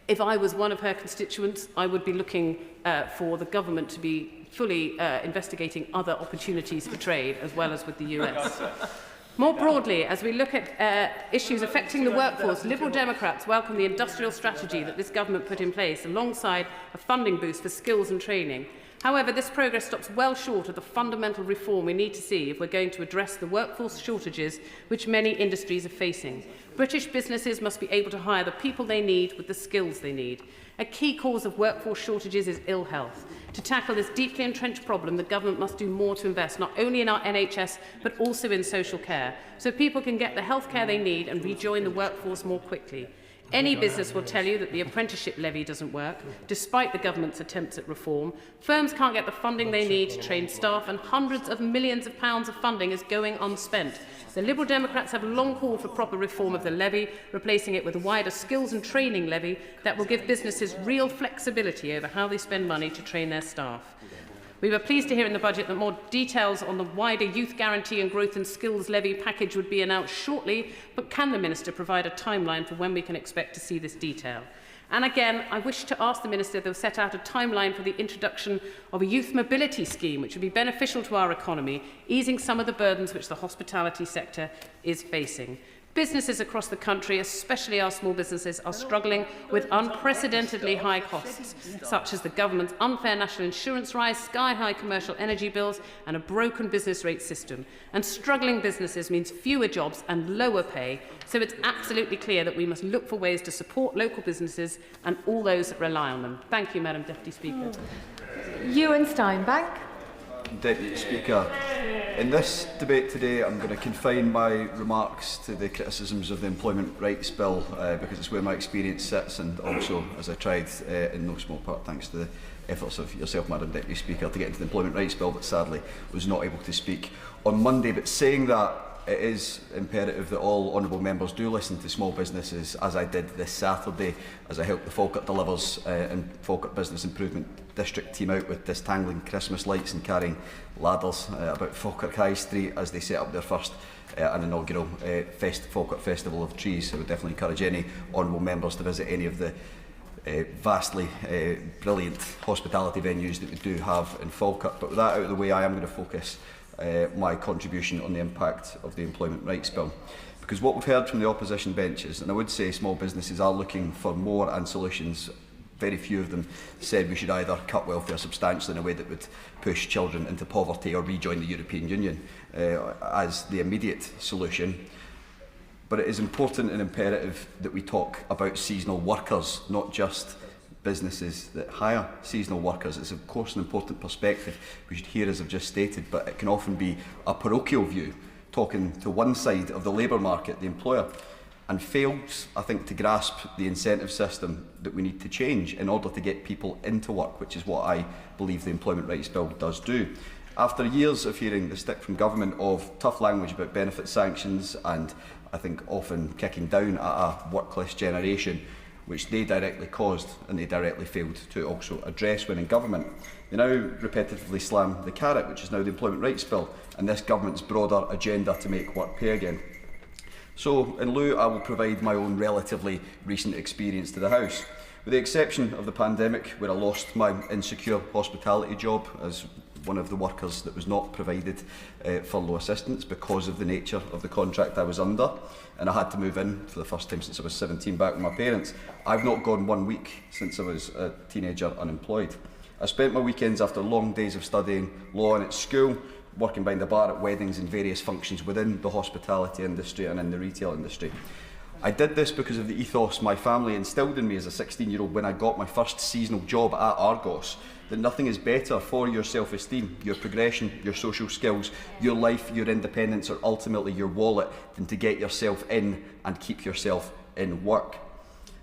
if I was one of her constituents, I would be looking for the government to be fully investigating other opportunities for trade as well as with the US. More broadly, as we look at issues affecting the workforce, Liberal Democrats welcome the industrial strategy that this government put in place alongside a funding boost for skills and training. However, this progress stops well short of the fundamental reform we need to see if we're going to address the workforce shortages which many industries are facing. British businesses must be able to hire the people they need with the skills they need. A key cause of workforce shortages is ill health. To tackle this deeply entrenched problem, the government must do more to invest not only in our NHS but also in social care, so people can get the health care they need and rejoin the workforce more quickly. Any business will tell you that the apprenticeship levy doesn't work, despite the government's attempts at reform. Firms can't get the funding they need to train staff, and hundreds of millions of pounds of funding is going unspent. The Liberal Democrats have long called for proper reform of the levy, replacing it with a wider skills and training levy that will give businesses real flexibility over how they spend money to train their staff. We were pleased to hear in the budget that more details on the wider youth guarantee and growth and skills levy package would be announced shortly, but can the Minister provide a timeline for when we can expect to see this detail? And again, I wish to ask the Minister if they'll set out a timeline for the introduction of a youth mobility scheme which would be beneficial to our economy, easing some of the burdens which the hospitality sector is facing. Businesses across the country, especially our small businesses, are struggling with unprecedentedly high costs, such as the government's unfair national insurance rise, sky-high commercial energy bills and a broken business rate system. And struggling businesses means fewer jobs and lower pay, so it's absolutely clear that we must look for ways to support local businesses and all those that rely on them. Thank you, Madam Deputy Speaker. Ewan Steinbank. Deputy Speaker, in this debate today I'm going to confine my remarks to the criticisms of the Employment Rights Bill because it's where my experience sits, and also, as I tried in no small part thanks to the efforts of yourself, Madam Deputy Speaker, to get into the Employment Rights Bill, but sadly was not able to speak on Monday. But saying that, it is imperative that all honourable members do listen to small businesses, as I did this Saturday, as I helped the Falkirk Delivers and Falkirk Business Improvement District team out with disentangling Christmas lights and carrying ladders about Falkirk High Street as they set up their first and inaugural Falkirk Festival of Trees. I would definitely encourage any honourable members to visit any of the vastly brilliant hospitality venues that we do have in Falkirk. But with that out of the way, I am going to focus my contribution on the impact of the Employment Rights Bill. Because what we've heard from the opposition benches, and I would say small businesses are looking for more and solutions. Very few of them said we should either cut welfare substantially in a way that would push children into poverty or rejoin the European Union as the immediate solution. But it is important and imperative that we talk about seasonal workers, not just businesses that hire seasonal workers. It's of course an important perspective we should hear, as I've just stated, but it can often be a parochial view, talking to one side of the labour market, the employer, and fails, I think, to grasp the incentive system that we need to change in order to get people into work, which is what I believe the Employment Rights Bill does do. After years of hearing the stick from government of tough language about benefit sanctions and I think often kicking down at a workless generation, which they directly caused and they directly failed to also address when in government, they now repetitively slam the carrot, which is now the Employment Rights Bill, and this government's broader agenda to make work pay again. So, in lieu, I will provide my own relatively recent experience to the House. With the exception of the pandemic, where I lost my insecure hospitality job as one of the workers that was not provided furlough assistance because of the nature of the contract I was under, and I had to move in for the first time since I was 17 back with my parents. I've not gone 1 week since I was a teenager unemployed. I spent my weekends after long days of studying law and at school, working behind the bar at weddings and various functions within the hospitality industry and in the retail industry. I did this because of the ethos my family instilled in me as a 16-year-old when I got my first seasonal job at Argos, that nothing is better for your self-esteem, your progression, your social skills, your life, your independence, or ultimately your wallet than to get yourself in and keep yourself in work.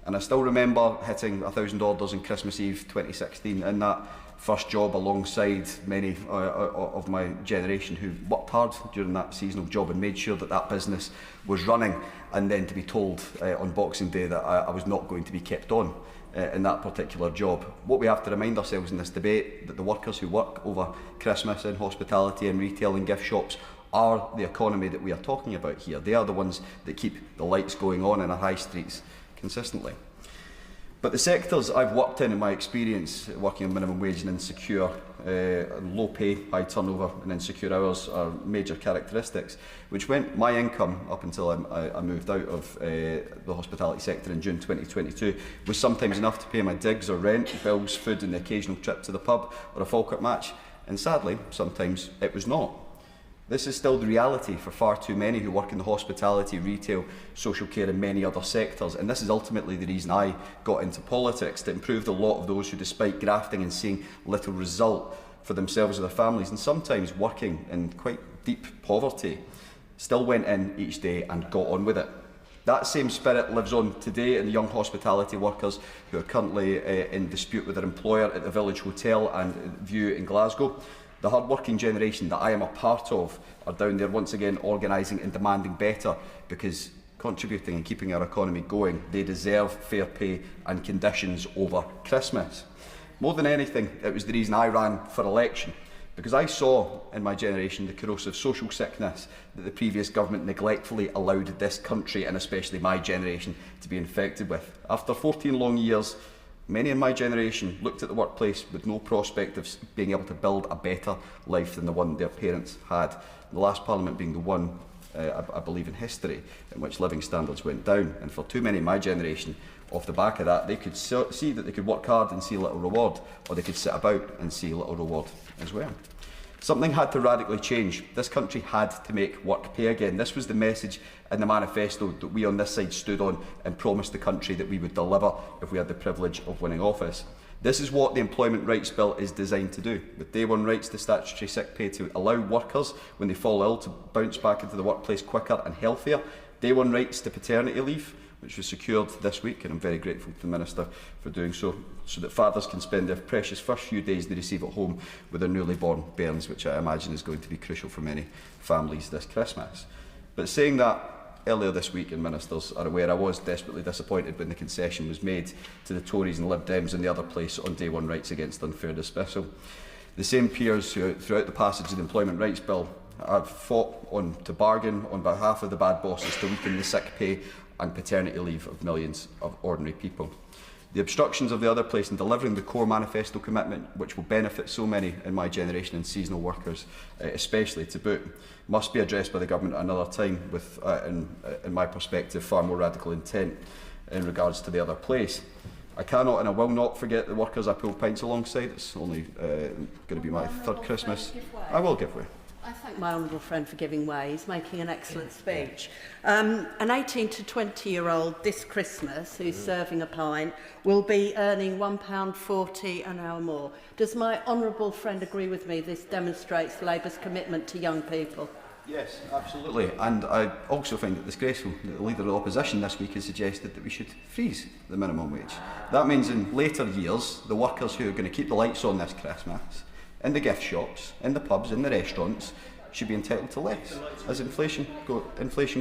And I still remember hitting $1,000 on Christmas Eve 2016 in that first job alongside many of my generation who worked hard during that seasonal job and made sure that that business was running, and then to be told on Boxing Day that I was not going to be kept on in that particular job. What we have to remind ourselves in this debate, that the workers who work over Christmas in hospitality and retail and gift shops are the economy that we are talking about here. They are the ones that keep the lights going on in our high streets consistently. But the sectors I've worked in my experience, working on minimum wage and insecure, low pay, high turnover and insecure hours are major characteristics, which meant my income, up until I moved out of the hospitality sector in June 2022, was sometimes enough to pay my digs or rent, bills, food and the occasional trip to the pub or a Falkirk match, and sadly, sometimes it was not. This is still the reality for far too many who work in the hospitality, retail, social care and many other sectors, and this is ultimately the reason I got into politics, to improve the lot of those who, despite grafting and seeing little result for themselves or their families, and sometimes working in quite deep poverty, still went in each day and got on with it. That same spirit lives on today in the young hospitality workers who are currently in dispute with their employer at the Village Hotel and View in Glasgow. The hard-working generation that I am a part of are down there once again organising and demanding better, because contributing and keeping our economy going, they deserve fair pay and conditions over Christmas. More than anything, it was the reason I ran for election, because I saw in my generation the corrosive social sickness that the previous government neglectfully allowed this country, and especially my generation, to be infected with. After 14 long years, many in my generation looked at the workplace with no prospect of being able to build a better life than the one their parents had. The last Parliament being the one, I believe, in history in which living standards went down. And for too many in my generation, off the back of that, they could see that they could work hard and see little reward, or they could sit about and see little reward as well. Something had to radically change. This country had to make work pay again. This was the message in the manifesto that we on this side stood on and promised the country that we would deliver if we had the privilege of winning office. This is what the Employment Rights Bill is designed to do, with day one rights to statutory sick pay to allow workers, when they fall ill, to bounce back into the workplace quicker and healthier, day one rights to paternity leave, which was secured this week, and I'm very grateful to the Minister for doing so, so that fathers can spend their precious first few days they receive at home with their newly born bairns, which I imagine is going to be crucial for many families this Christmas. But saying that, earlier this week, and ministers are aware, I was desperately disappointed when the concession was made to the Tories and Lib Dems in the other place on day one rights against unfair dismissal. The same peers who, throughout the passage of the Employment Rights Bill, have fought on to bargain on behalf of the bad bosses to weaken the sick pay and paternity leave of millions of ordinary people. The obstructions of the other place in delivering the core manifesto commitment, which will benefit so many in my generation and seasonal workers, especially to boot, must be addressed by the government at another time with, in my perspective, far more radical intent in regards to the other place. I cannot and I will not forget the workers I pulled pints alongside. It's only going to be my third Christmas. I will give way. I thank my honourable friend for giving way. He's making an excellent speech. An 18 to 20-year-old this Christmas who's serving a pint will be earning £1.40 an hour more. Does my honourable friend agree with me this demonstrates Labour's commitment to young people? Yes, absolutely. And I also find it disgraceful that the Leader of the Opposition this week has suggested that we should freeze the minimum wage. That means in later years, the workers who are going to keep the lights on this Christmas, in the gift shops, in the pubs, in the restaurants, should be entitled to less. As inflation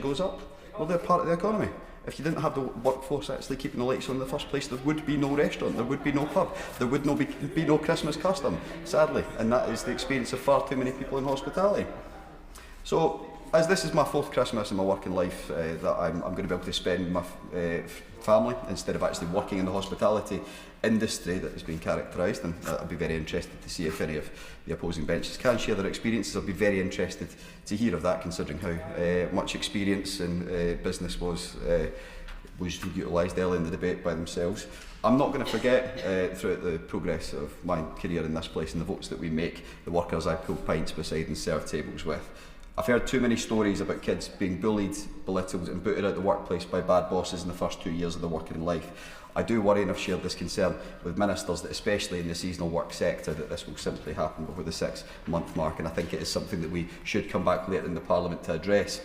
goes up, well, they're part of the economy. If you didn't have the workforce actually keeping the lights on in the first place, there would be no restaurant, there would be no pub, there would be no Christmas custom, sadly. And that is the experience of far too many people in hospitality. So, as this is my 4th Christmas in my working life that I'm going to be able to spend with my family instead of actually working in the hospitality industry that has been characterised, and I'll be very interested to see if any of the opposing benches can share their experiences. I'll be very interested to hear of that, considering how much experience in business was utilised early in the debate by themselves. I'm not going to forget throughout the progress of my career in this place and the votes that we make, the workers I pull pints beside and serve tables with. I've heard too many stories about kids being bullied, belittled and booted out the workplace by bad bosses in the first 2 years of their working life. I do worry, and I've shared this concern with ministers, that especially in the seasonal work sector, that this will simply happen before the 6-month mark, and I think it is something that we should come back later in the Parliament to address.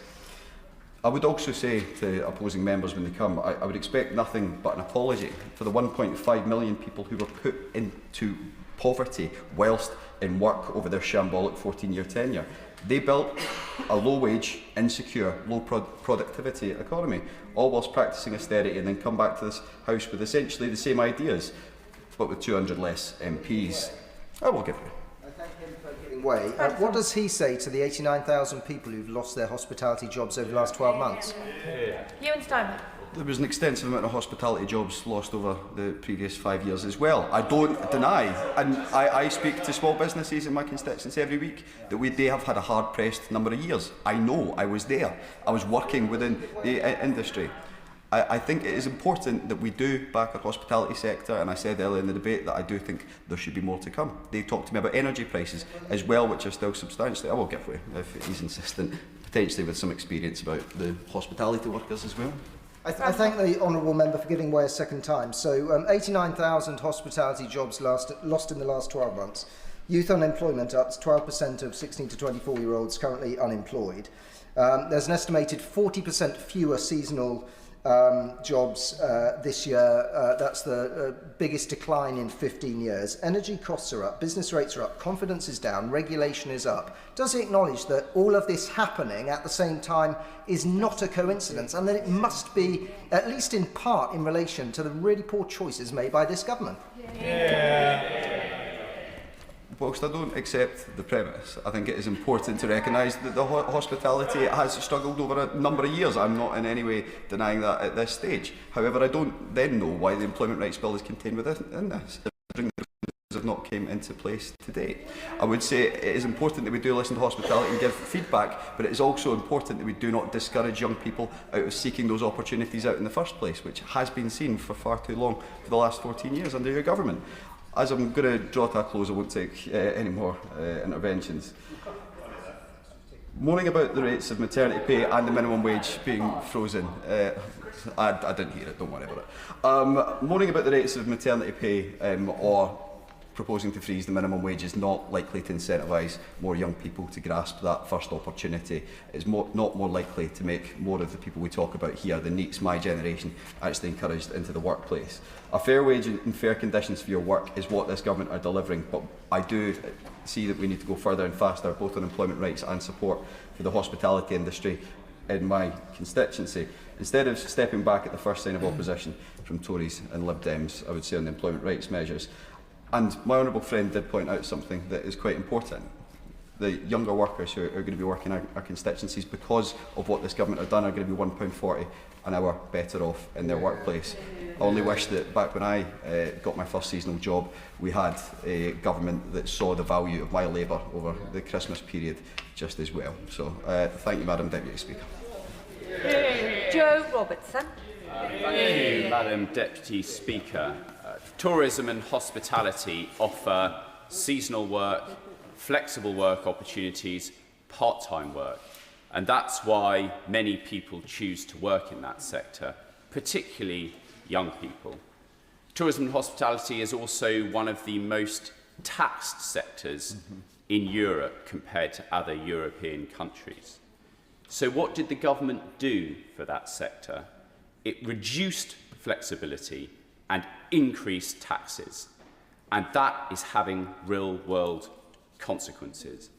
I would also say to opposing members when they come, I would expect nothing but an apology for the 1.5 million people who were put into poverty whilst in work over their shambolic 14-year tenure. They built a low-wage, insecure, low-productivity economy, all whilst practising austerity, and then come back to this House with essentially the same ideas, but with 200 less MPs. I will give you. I thank him for giving way. What does he say to the 89,000 people who've lost their hospitality jobs over the last 12 months? Ewan Steinman. There was an extensive amount of hospitality jobs lost over the previous 5 years as well. I don't deny, and I speak to small businesses in my constituency every week, that they have had a hard-pressed number of years. I know, I was there. I was working within the industry. I think it is important that we do back our hospitality sector, and I said earlier in the debate that I do think there should be more to come. They talked to me about energy prices as well, which are still substantially, I will give way if he's insistent, potentially with some experience about the hospitality workers as well. I thank the honourable member for giving way a second time. So 89,000 hospitality jobs lost in the last 12 months. Youth unemployment up to 12% of 16 to 24-year-olds currently unemployed. There's an estimated 40% fewer seasonal jobs this year. That's the biggest decline in 15 years. Energy costs are up, business rates are up, confidence is down, regulation is up. Does he acknowledge that all of this happening at the same time is not a coincidence, and that it must be, at least in part, in relation to the really poor choices made by this government? Whilst I don't accept the premise, I think it is important to recognise that the hospitality has struggled over a number of years. I'm not in any way denying that at this stage. However, I don't then know why the Employment Rights Bill is contained within this, considering the reforms have not came into place to date. I would say it is important that we do listen to hospitality and give feedback, but it is also important that we do not discourage young people out of seeking those opportunities out in the first place, which has been seen for far too long for the last 14 years under your government. As I'm going to draw to a close, I won't take any more interventions. Moaning about the rates of maternity pay and the minimum wage being frozen. I didn't hear it, don't worry about it. Moaning about the rates of maternity pay or proposing to freeze the minimum wage is not likely to incentivise more young people to grasp that first opportunity. It's not more likely to make more of the people we talk about here, the NEETs, my generation, actually encouraged into the workplace. A fair wage and fair conditions for your work is what this government are delivering, but I do see that we need to go further and faster, both on employment rights and support for the hospitality industry in my constituency. Instead of stepping back at the first sign of opposition from Tories and Lib Dems, I would say on the employment rights measures. And my honourable friend did point out something that is quite important. The younger workers who are going to be working in our constituencies, because of what this government have done, are going to be £1.40 an hour better off in their workplace. I only wish that back when I got my first seasonal job, we had a government that saw the value of my labour over the Christmas period just as well. So thank you, Madam Deputy Speaker. Joe Robertson. Thank you, Madam Deputy Speaker. Tourism and hospitality offer seasonal work, flexible work opportunities, part-time work. And that's why many people choose to work in that sector, particularly young people. Tourism and hospitality is also one of the most taxed sectors in Europe compared to other European countries. So what did the government do for that sector? It reduced flexibility and increased taxes, and that is having real-world consequences.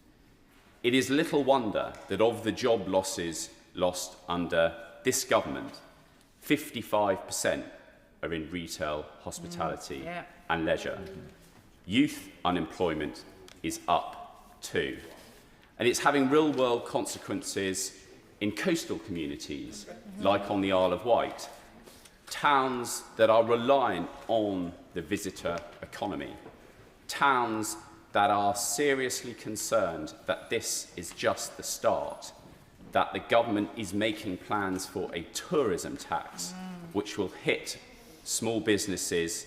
It is little wonder that of the job losses lost under this government, 55% are in retail, hospitality and leisure. Youth unemployment is up too. And it's having real-world consequences in coastal communities, like on the Isle of Wight, towns that are reliant on the visitor economy, towns that are seriously concerned that this is just the start, that the government is making plans for a tourism tax which will hit small businesses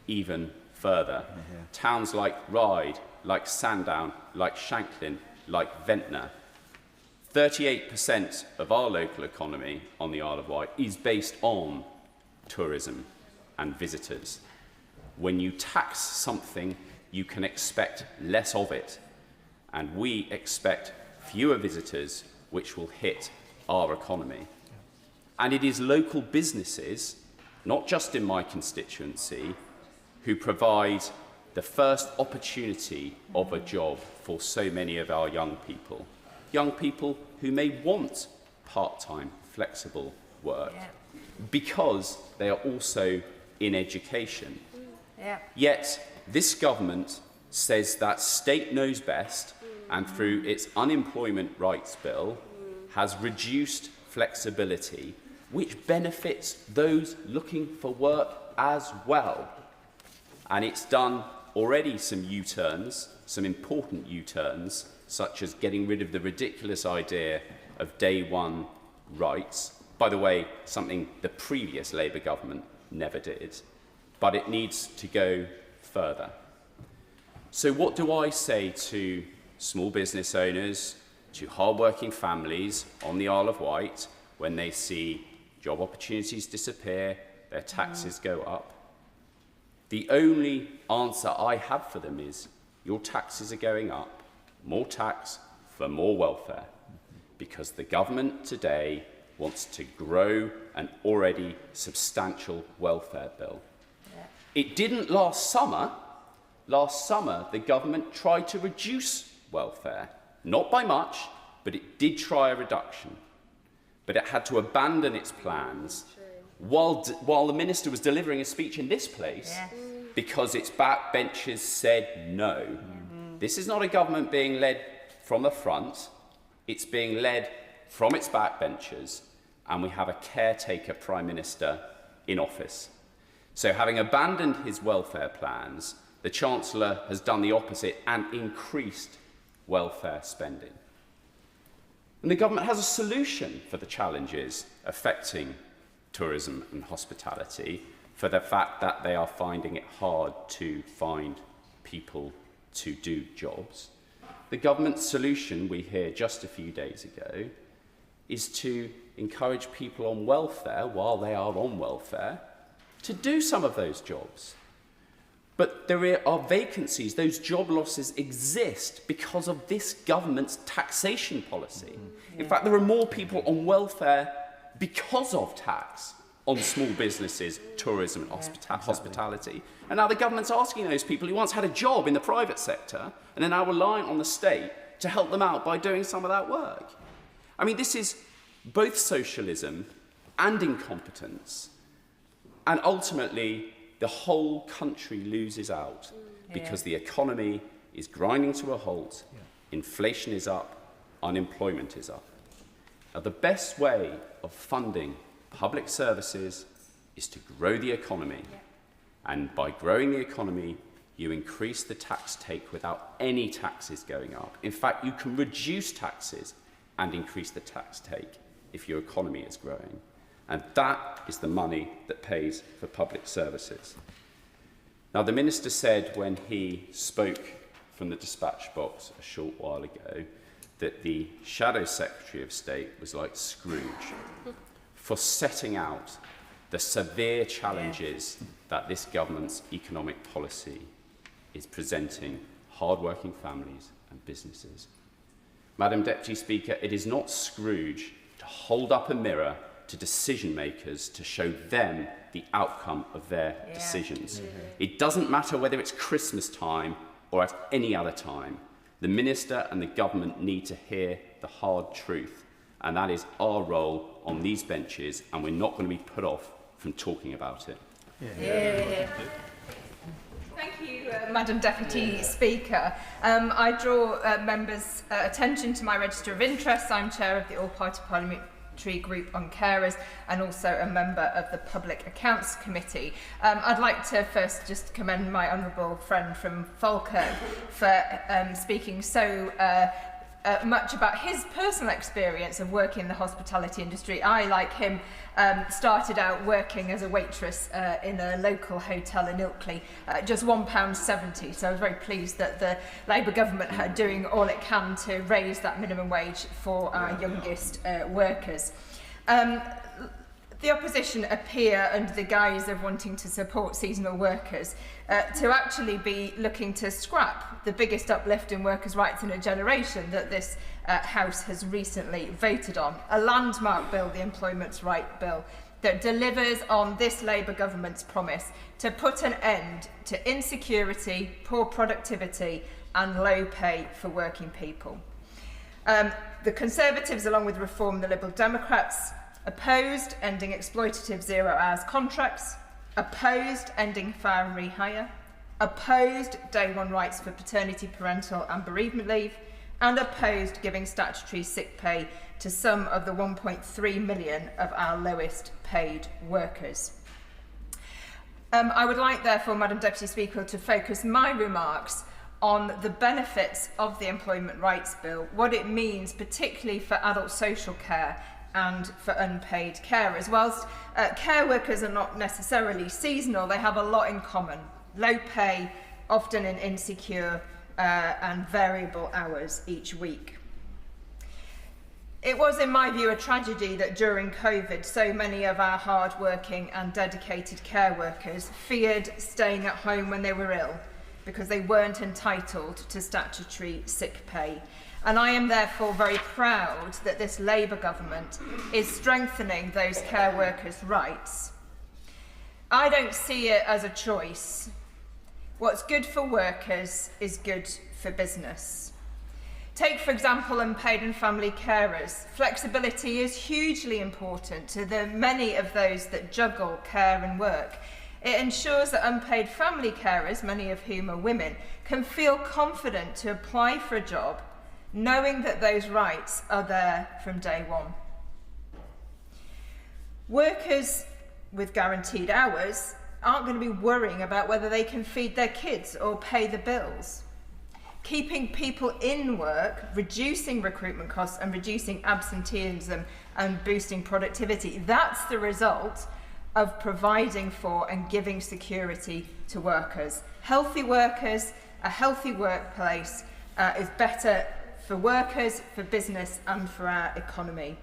even further. Towns like Ryde, like Sandown, like Shanklin, like Ventnor. 38% of our local economy on the Isle of Wight is based on tourism and visitors. When you tax something, you can expect less of it, and we expect fewer visitors, which will hit our economy. And it is local businesses, not just in my constituency, who provide the first opportunity of a job for so many of our young people who may want part-time, flexible work because they are also in education. Yet this government says that state knows best, and through its unemployment rights bill has reduced flexibility, which benefits those looking for work as well. And it's done already some U-turns, some important U-turns, such as getting rid of the ridiculous idea of day one rights. By the way, something the previous Labour government never did. But it needs to go further. So what do I say to small business owners, to hard-working families on the Isle of Wight when they see job opportunities disappear, their taxes go up? The only answer I have for them is, your taxes are going up, more tax for more welfare, because the government today wants to grow an already substantial welfare bill. It didn't last summer. Last summer, the government tried to reduce welfare, not by much, but it did try a reduction. But it had to abandon its plans while the minister was delivering a speech in this place because its backbenchers said no. This is not a government being led from the front, it's being led from its backbenchers, and we have a caretaker Prime Minister in office. So having abandoned his welfare plans, the Chancellor has done the opposite and increased welfare spending. And the government has a solution for the challenges affecting tourism and hospitality, for the fact that they are finding it hard to find people to do jobs. The government's solution, we hear just a few days ago, is to encourage people on welfare, while they are on welfare, to do some of those jobs. But there are vacancies, those job losses exist because of this government's taxation policy. In fact, there are more people on welfare because of tax on small businesses, tourism and hospitality. And now the government's asking those people who once had a job in the private sector and are now reliant on the state to help them out by doing some of that work. I mean, this is both socialism and incompetence. And ultimately, the whole country loses out because the economy is grinding to a halt, inflation is up, unemployment is up. Now, the best way of funding public services is to grow the economy. And by growing the economy, you increase the tax take without any taxes going up. In fact, you can reduce taxes and increase the tax take if your economy is growing. And that is the money that pays for public services. Now, the Minister said when he spoke from the dispatch box a short while ago that the Shadow Secretary of State was like Scrooge for setting out the severe challenges that this government's economic policy is presenting hard-working families and businesses. Madam Deputy Speaker, it is not Scrooge to hold up a mirror to decision makers to show them the outcome of their decisions. It doesn't matter whether it's Christmas time or at any other time. The Minister and the government need to hear the hard truth, and that is our role on these benches, and we're not going to be put off from talking about it. Thank you, Madam Deputy Speaker. I draw members' attention to my register of interests. I'm chair of the All-Party Parliamentary Group on Carers and also a member of the Public Accounts Committee. I'd like to first just commend my honourable friend from Falkirk for speaking so much about his personal experience of working in the hospitality industry. I, like him, started out working as a waitress in a local hotel in Ilkley, just £1.70. So I was very pleased that the Labour government are doing all it can to raise that minimum wage for our youngest workers. The opposition appear, under the guise of wanting to support seasonal workers, to actually be looking to scrap the biggest uplift in workers' rights in a generation that this House has recently voted on. A landmark bill, the Employment Rights Bill, that delivers on this Labour government's promise to put an end to insecurity, poor productivity and low pay for working people. The Conservatives, along with Reform, the Liberal Democrats, opposed ending exploitative zero-hours contracts, opposed ending fire and rehire, opposed day one rights for paternity, parental and bereavement leave, and opposed giving statutory sick pay to some of the 1.3 million of our lowest paid workers. I would like, therefore, Madam Deputy Speaker, to focus my remarks on the benefits of the Employment Rights Bill, what it means particularly for adult social care and for unpaid carers. Whilst care workers are not necessarily seasonal, they have a lot in common. Low pay, often in insecure and variable hours each week. It was, in my view, a tragedy that during COVID so many of our hard-working and dedicated care workers feared staying at home when they were ill because they weren't entitled to statutory sick pay. And I am therefore very proud that this Labour government is strengthening those care workers' rights. I don't see it as a choice. What's good for workers is good for business. Take, for example, unpaid and family carers. Flexibility is hugely important to the many of those that juggle care and work. It ensures that unpaid family carers, many of whom are women, can feel confident to apply for a job knowing that those rights are there from day one. Workers with guaranteed hours aren't going to be worrying about whether they can feed their kids or pay the bills. Keeping people in work, reducing recruitment costs and reducing absenteeism and boosting productivity, that's the result of providing for and giving security to workers. Healthy workers, a healthy workplace is better for workers, for business and for our economy.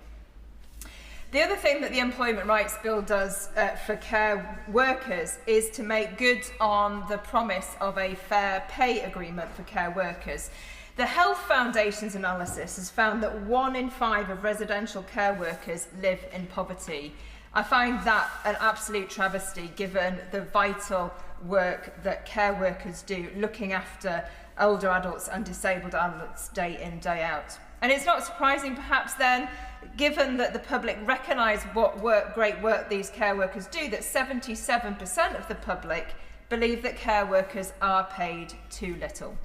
The other thing that the Employment Rights Bill does for care workers is to make good on the promise of a fair pay agreement for care workers. The Health Foundation's analysis has found that 1 in 5 of residential care workers live in poverty. I find that an absolute travesty given the vital work that care workers do looking after older adults and disabled adults day in, day out. And it's not surprising perhaps then, given that the public recognise what great work these care workers do, that 77% of the public believe that care workers are paid too little.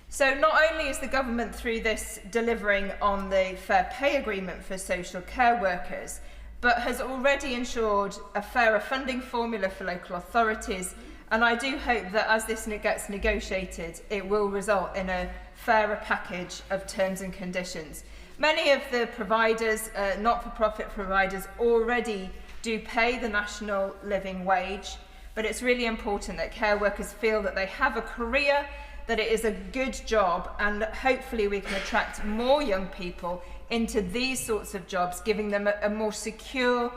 So not only is the government through this delivering on the fair pay agreement for social care workers, but has already ensured a fairer funding formula for local authorities. And I do hope that as this gets negotiated, it will result in a fairer package of terms and conditions. Many of the providers, not-for-profit providers, already do pay the national living wage, but it's really important that care workers feel that they have a career, that it is a good job, and hopefully we can attract more young people into these sorts of jobs, giving them a more secure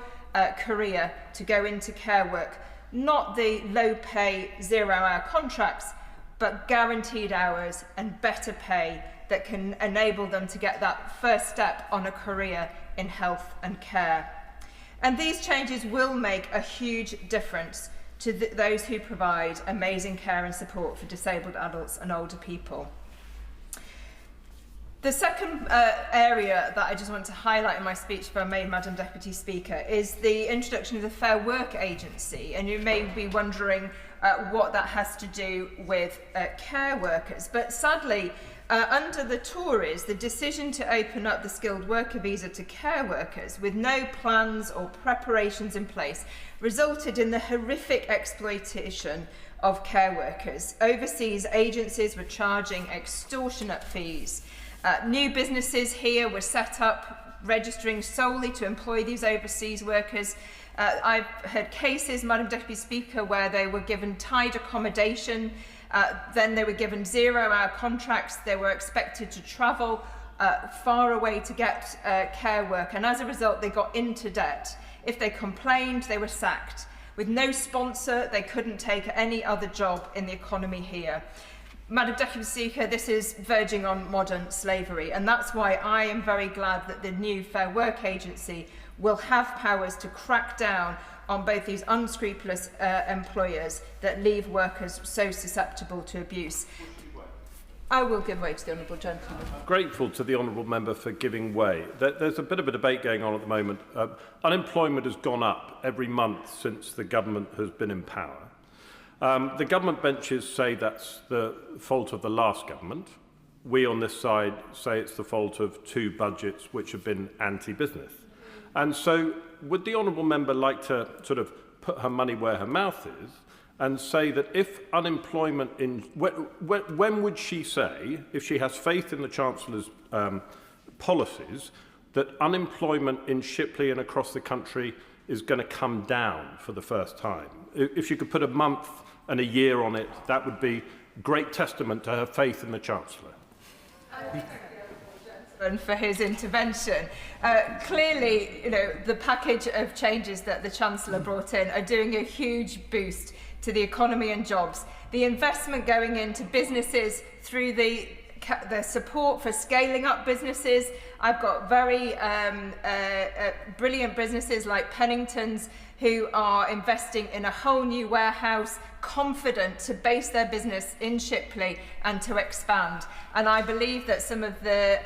career to go into care work. Not the low-pay, zero-hour contracts, but guaranteed hours and better pay that can enable them to get that first step on a career in health and care. And these changes will make a huge difference to those who provide amazing care and support for disabled adults and older people. The second area that I just want to highlight in my speech, if I may, Madam Deputy Speaker, is the introduction of the Fair Work Agency. And you may be wondering what that has to do with care workers. But sadly, under the Tories, the decision to open up the skilled worker visa to care workers with no plans or preparations in place resulted in the horrific exploitation of care workers. Overseas agencies were charging extortionate fees. New businesses here were set up registering solely to employ these overseas workers. I've heard cases, Madam Deputy Speaker, where they were given tied accommodation, then they were given 0-hour contracts, they were expected to travel far away to get care work, and as a result they got into debt. If they complained, they were sacked. With no sponsor, they couldn't take any other job in the economy here. Madam Deputy Speaker, this is verging on modern slavery, and that's why I am very glad that the new Fair Work Agency will have powers to crack down on both these unscrupulous employers that leave workers so susceptible to abuse. I will give way to the honourable gentleman. Grateful to the honourable member for giving way. There's a bit of a debate going on at the moment. Unemployment has gone up every month since the government has been in power. The government benches say that's the fault of the last government. We on this side say it's the fault of two budgets which have been anti-business. And so would the honourable member like to sort of put her money where her mouth is and say that if unemployment in... When would she say, if she has faith in the Chancellor's policies, that unemployment in Shipley and across the country is going to come down for the first time? If you could put a month and a year on it, that would be great testament to her faith in the Chancellor. For his intervention. Clearly, the package of changes that the Chancellor brought in are doing a huge boost to the economy and jobs. The investment going into businesses through the support for scaling up businesses. I've got very brilliant businesses like Pennington's who are investing in a whole new warehouse, confident to base their business in Shipley and to expand. And I believe that some of the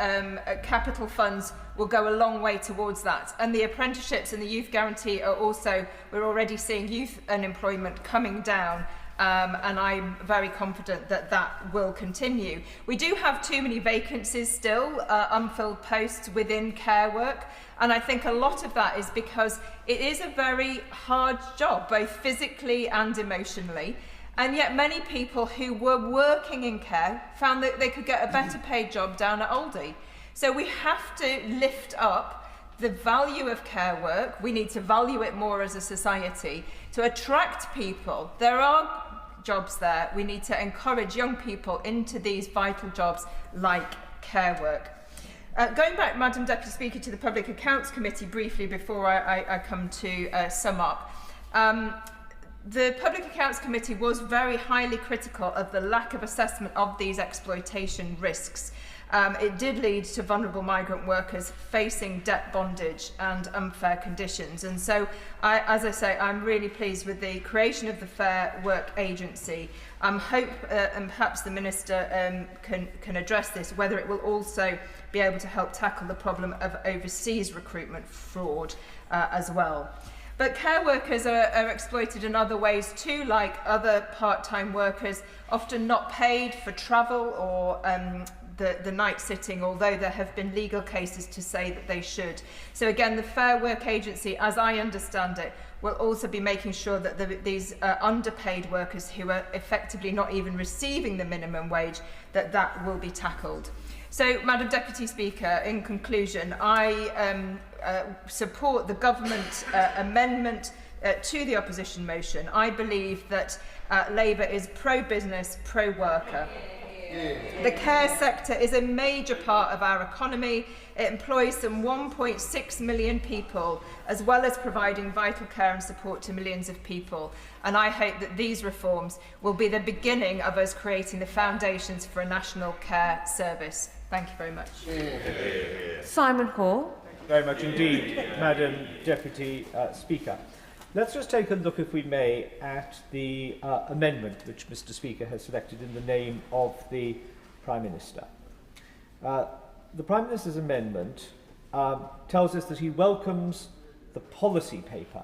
capital funds will go a long way towards that. And the apprenticeships and the youth guarantee are also, we're already seeing youth unemployment coming down. And I'm very confident that that will continue. We do have too many vacancies still, unfilled posts within care work. And I think a lot of that is because it is a very hard job, both physically and emotionally. And yet many people who were working in care found that they could get a better paid job down at Aldi. So we have to lift up the value of care work. We need to value it more as a society to attract people. There are jobs there. We need to encourage young people into these vital jobs like care work. Going back, Madam Deputy Speaker, to the Public Accounts Committee briefly before I come to sum up. The Public Accounts Committee was very highly critical of the lack of assessment of these exploitation risks. It did lead to vulnerable migrant workers facing debt bondage and unfair conditions. And so, as I say, I'm really pleased with the creation of the Fair Work Agency. I hope, and perhaps the Minister can address this, whether it will also be able to help tackle the problem of overseas recruitment fraud as well. But care workers are exploited in other ways too, like other part-time workers, often not paid for travel or the night sitting, although there have been legal cases to say that they should. So again, the Fair Work Agency, as I understand it, will also be making sure that these underpaid workers who are effectively not even receiving the minimum wage, that will be tackled. So, Madam Deputy Speaker, in conclusion, I support the government amendment to the opposition motion. I believe that Labour is pro-business, pro-worker. The care sector is a major part of our economy. It employs some 1.6 million people, as well as providing vital care and support to millions of people. And I hope that these reforms will be the beginning of us creating the foundations for a national care service. Thank you very much. Simon Hall. Thank you very much indeed, Madam Deputy Speaker. Let's just take a look, if we may, at the amendment which Mr. Speaker has selected in the name of the Prime Minister. the Prime Minister's amendment tells us that he welcomes the policy paper.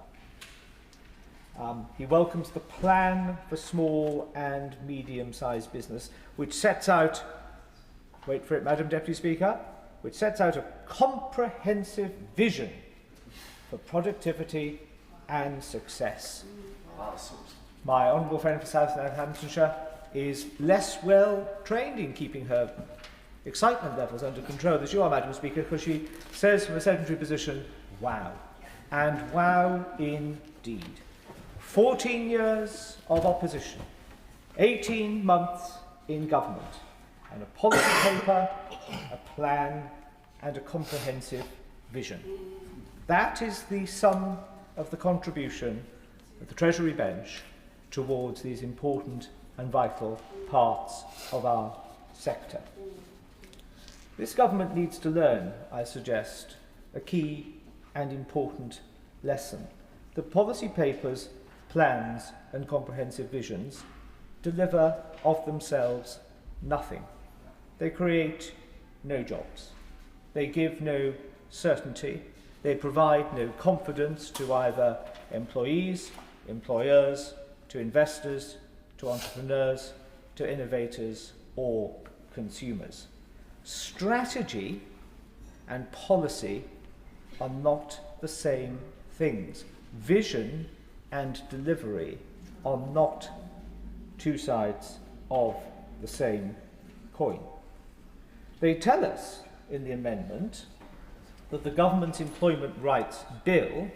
He welcomes the plan for small and medium-sized business, which sets out, wait for it, Madam Deputy Speaker, which sets out a comprehensive vision for productivity and success. My honourable friend for South Northamptonshire is less well trained in keeping her excitement levels under control as you are, Madam Speaker, because she says from a secondary position, wow. And wow indeed. 14 years of opposition, 18 months in government, and a policy paper, a plan, and a comprehensive vision. That is the sum of the contribution of the Treasury bench towards these important and vital parts of our sector. This government needs to learn, I suggest, a key and important lesson. The policy papers, plans and comprehensive visions deliver of themselves nothing. They create no jobs. They give no certainty. They provide no confidence to either employees, employers, to investors, to entrepreneurs, to innovators or consumers. Strategy and policy are not the same things. Vision and delivery are not two sides of the same coin. They tell us in the amendment that the government's employment rights bill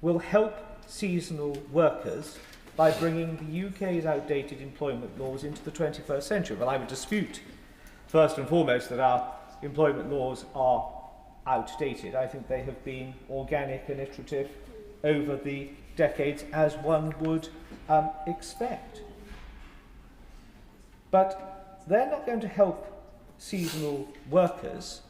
will help seasonal workers by bringing the UK's outdated employment laws into the 21st century. Well, I would dispute, first and foremost, that our employment laws are outdated. I think they have been organic and iterative over the decades, as one would expect. But they're not going to help seasonal workers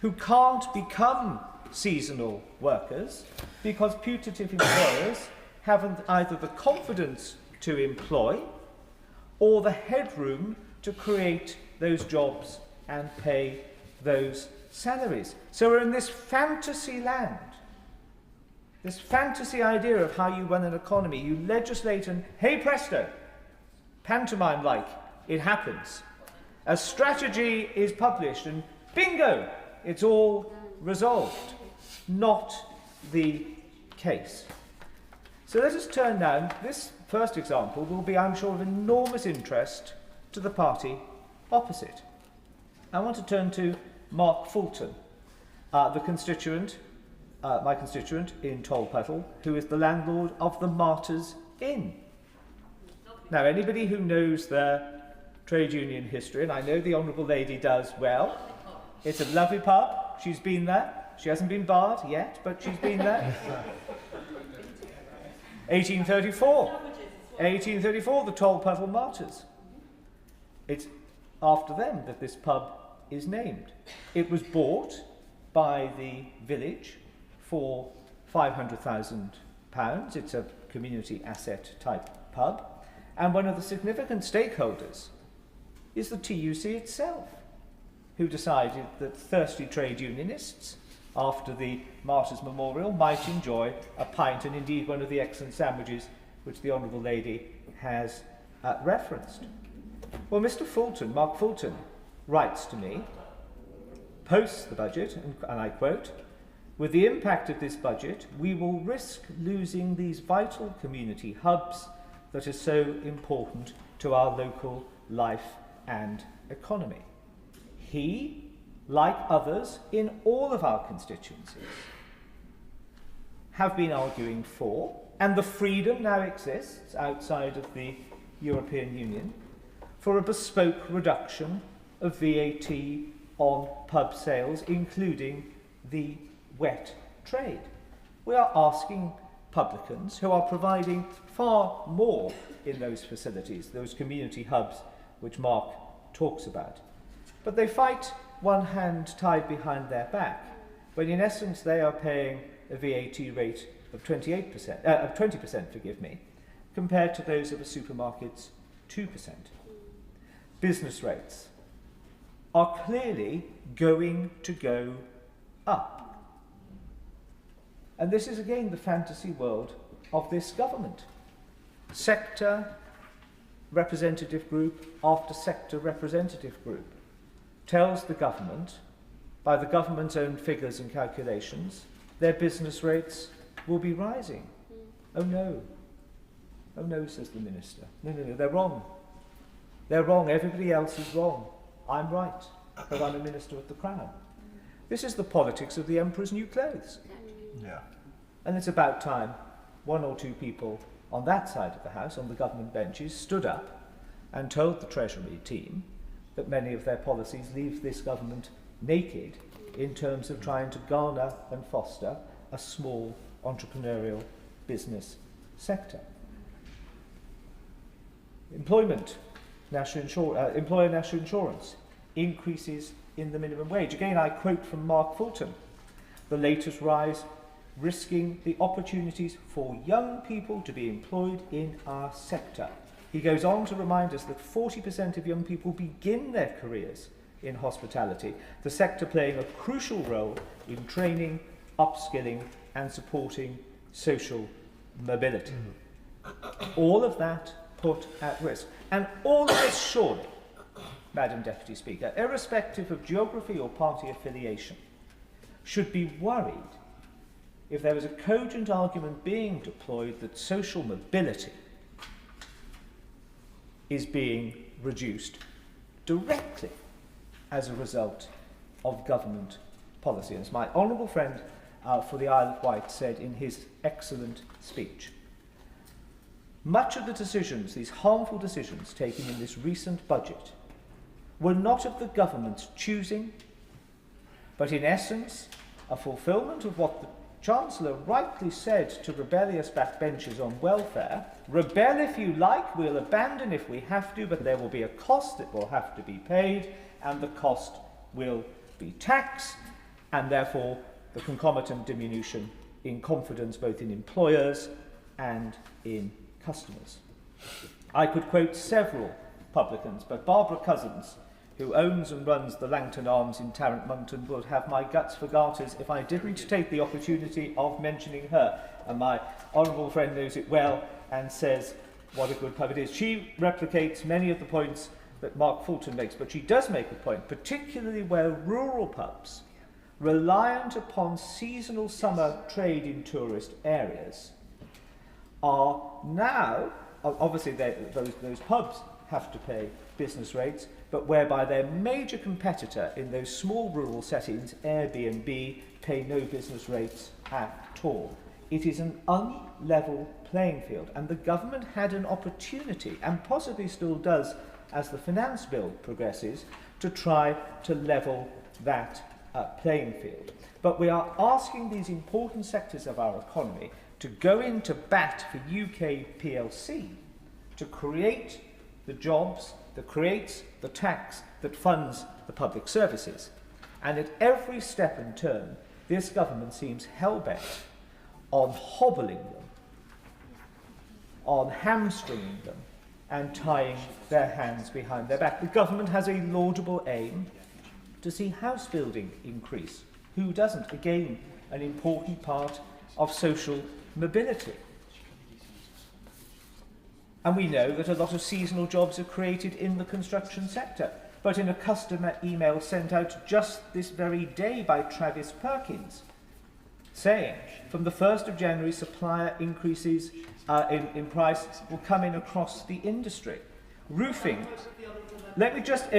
who can't become seasonal workers because putative employers haven't either the confidence to employ or the headroom to create those jobs and pay those salaries. So we're in this fantasy land, this fantasy idea of how you run an economy. You legislate and, hey presto, pantomime-like, it happens. A strategy is published and bingo, it's all resolved. Not the case. So let us turn now. This first example will be, I'm sure, of enormous interest to the party opposite. I want to turn to Mark Fulton, the constituent, my constituent in Tolpuddle, who is the landlord of the Martyrs Inn. Now, anybody who knows their trade union history, and I know the Honourable Lady does well, it's a lovely pub. She's been there. She hasn't been barred yet, but she's been there. 1834, the Tolpuddle Martyrs. It's after them that this pub is named. It was bought by the village for £500,000. It's a community asset type pub. And one of the significant stakeholders is the TUC itself, who decided that thirsty trade unionists, after the Martyrs' Memorial, might enjoy a pint and indeed one of the excellent sandwiches which the Honourable Lady has referenced. Well, Mr. Fulton, Mark Fulton, writes to me, posts the budget, and I quote, "With the impact of this budget, we will risk losing these vital community hubs that are so important to our local life and economy." He, like others in all of our constituencies, have been arguing for, and the freedom now exists outside of the European Union, for a bespoke reduction of VAT on pub sales, including the wet trade. We are asking publicans who are providing far more in those facilities, those community hubs which Mark talks about. But they fight one hand tied behind their back, when in essence they are paying a VAT rate of 20%, forgive me, compared to those of a supermarket's 2%. Business rates. are clearly going to go up. And this is again the fantasy world of this government. Sector representative group after sector representative group tells the government, by the government's own figures and calculations, their business rates will be rising. Oh no. Oh no, says the minister. No, they're wrong. They're wrong. Everybody else is wrong. I'm right, because I'm a minister of the Crown. This is the politics of the Emperor's new clothes. Yeah. And it's about time one or two people on that side of the House, on the government benches, stood up and told the Treasury team that many of their policies leave this government naked in terms of trying to garner and foster a small entrepreneurial business sector. Employment, employer national insurance, increases in the minimum wage. Again, I quote from Mark Fulton, the latest rise risking the opportunities for young people to be employed in our sector. He goes on to remind us that 40% of young people begin their careers in hospitality, the sector playing a crucial role in training, upskilling and supporting social mobility. All of that put at risk. And all of this surely, Madam Deputy Speaker, irrespective of geography or party affiliation, should be worried if there was a cogent argument being deployed that social mobility is being reduced directly as a result of government policy. As my honourable friend for the Isle of Wight said in his excellent speech, much of the decisions, these harmful decisions taken in this recent budget, were not of the government's choosing, but in essence a fulfilment of what the Chancellor rightly said to rebellious backbenchers on welfare: rebel if you like, we'll abandon if we have to, but there will be a cost that will have to be paid, and the cost will be tax, and therefore the concomitant diminution in confidence both in employers and in customers. I could quote several publicans, but Barbara Cousins, who owns and runs the Langton Arms in Tarrant Monkton, would have my guts for garters if I didn't take the opportunity of mentioning her. And my honourable friend knows it well and says what a good pub it is. She replicates many of the points that Mark Fulton makes, but she does make a point, particularly where rural pubs, reliant upon seasonal summer trade in tourist areas, are now, obviously those pubs have to pay business rates, but whereby their major competitor in those small rural settings, Airbnb, pay no business rates at all. It is an unlevel playing field, and the government had an opportunity, and possibly still does as the finance bill progresses, to try to level that playing field. But we are asking these important sectors of our economy to go into bat for UK PLC, to create the jobs that creates the tax that funds the public services. And at every step and turn, this government seems hell-bent on hobbling them, on hamstringing them, and tying their hands behind their back. The government has a laudable aim to see house building increase. Who doesn't? Again, an important part of social mobility. And we know that a lot of seasonal jobs are created in the construction sector. But in a customer email sent out just this very day by Travis Perkins, saying from the 1st of January, supplier increases in price will come in across the industry. Roofing, let me just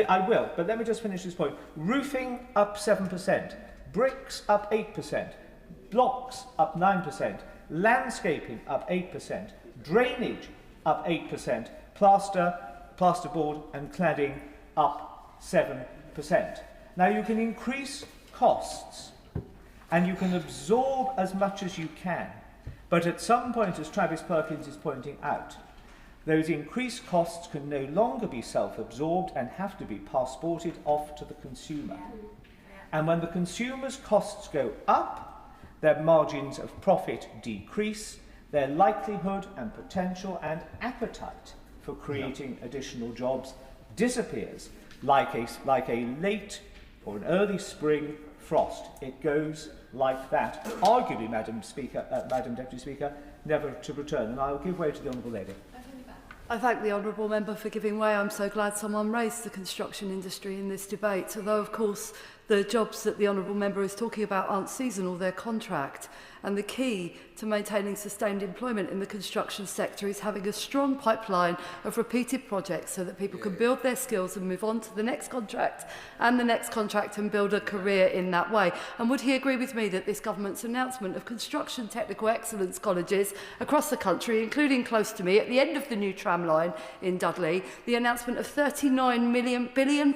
finish this point. Roofing up 7%, bricks up 8%, blocks up 9%, landscaping up 8%, drainage up 8%, plasterboard and cladding up 7%. Now you can increase costs and you can absorb as much as you can, but at some point, as Travis Perkins is pointing out, those increased costs can no longer be self-absorbed and have to be passported off to the consumer. And when the consumer's costs go up, their margins of profit decrease, their likelihood and potential and appetite for creating additional jobs disappears. like a late or an early spring frost. It goes like that, arguably, Madam Deputy Speaker, never to return. And I will give way to the Honourable Lady. I thank the Honourable Member for giving way. I'm so glad someone raised the construction industry in this debate, although of course the jobs that the Honourable Member is talking about aren't seasonal, they're contract. And the key to maintaining sustained employment in the construction sector is having a strong pipeline of repeated projects so that people can build their skills and move on to the next contract and the next contract and build a career in that way. And would he agree with me that this government's announcement of construction technical excellence colleges across the country, including close to me at the end of the new tram line in Dudley, the announcement of £39 billion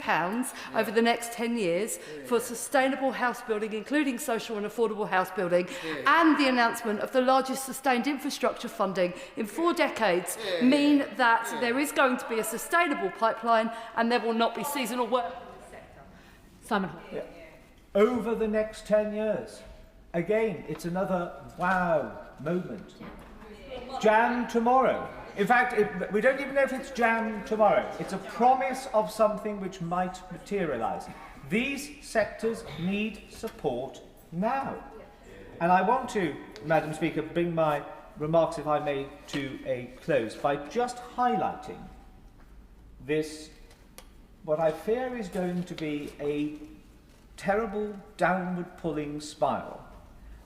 over the next 10 years for sustainable house building, including social and affordable house building, and the announcement of the largest sustained infrastructure funding in 4 decades mean that there is going to be a sustainable pipeline and there will not be seasonal work in the sector? Simon Hall. Yeah. Over the next 10 years. Again, it's another wow moment. Jam tomorrow. In fact, we don't even know if it's jam tomorrow. It's a promise of something which might materialise. These sectors need support now. And I want to, Madam Speaker, bring my remarks, if I may, to a close by just highlighting this, what I fear is going to be a terrible downward pulling spiral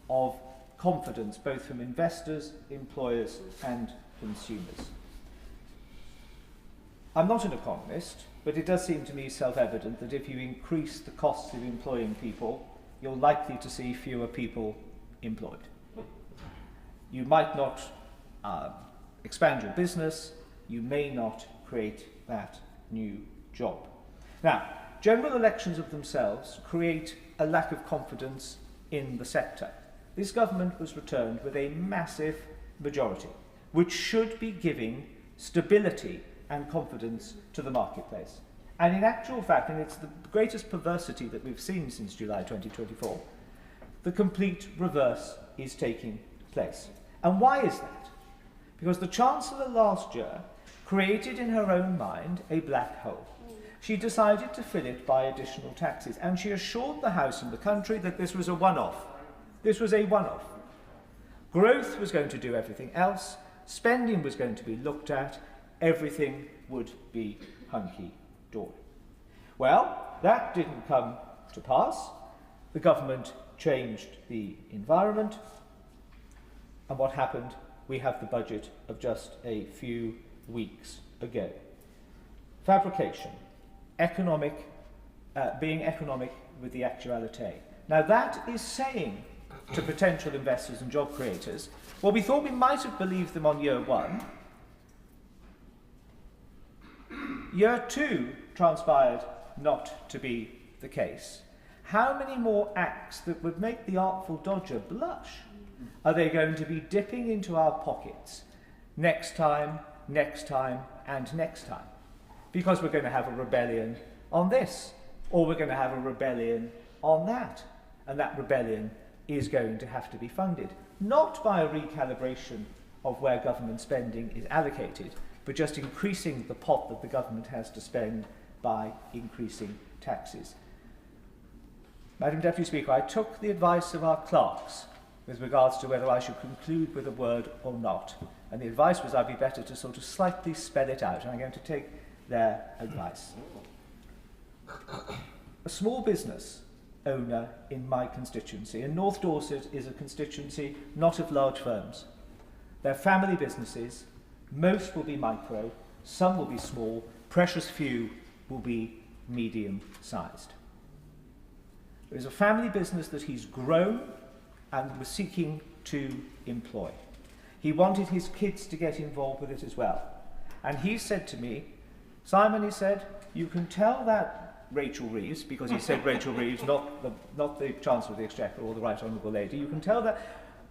of confidence, both from investors, employers and consumers. I'm not an economist, but it does seem to me self-evident that if you increase the costs of employing people, you're likely to see fewer people employed. You might not expand your business, you may not create that new job. Now, general elections of themselves create a lack of confidence in the sector. This government was returned with a massive majority, which should be giving stability and confidence to the marketplace. And in actual fact, and it's the greatest perversity that we've seen since July 2024, the complete reverse is taking place. And why is that? Because the Chancellor last year created in her own mind a black hole. She decided to fill it by additional taxes, and she assured the House and the country that this was a one-off. This was a one-off. Growth was going to do everything else, spending was going to be looked at, everything would be hunky-dory. Well, that didn't come to pass. The government changed the environment, and what happened? We have the budget of just a few weeks ago. Fabrication, being economic with the actuality. Now that is saying to potential investors and job creators, well, we thought we might have believed them on year 1. Year 2 transpired not to be the case. How many more acts that would make the Artful Dodger blush are they going to be dipping into our pockets next time, and next time? Because we're going to have a rebellion on this, or we're going to have a rebellion on that. And that rebellion is going to have to be funded, not by a recalibration of where government spending is allocated, but just increasing the pot that the government has to spend by increasing taxes. Madam Deputy Speaker, I took the advice of our clerks with regards to whether I should conclude with a word or not. And the advice was I'd be better to sort of slightly spell it out, and I'm going to take their advice. A small business owner in my constituency, and North Dorset is a constituency not of large firms. They're family businesses, most will be micro, some will be small, precious few will be medium-sized. There is a family business that he's grown and was seeking to employ. He wanted his kids to get involved with it as well. And he said to me, Simon, he said, you can tell that Rachel Reeves, because he said Rachel Reeves, not the Chancellor of the Exchequer or the Right Honourable Lady, you can tell that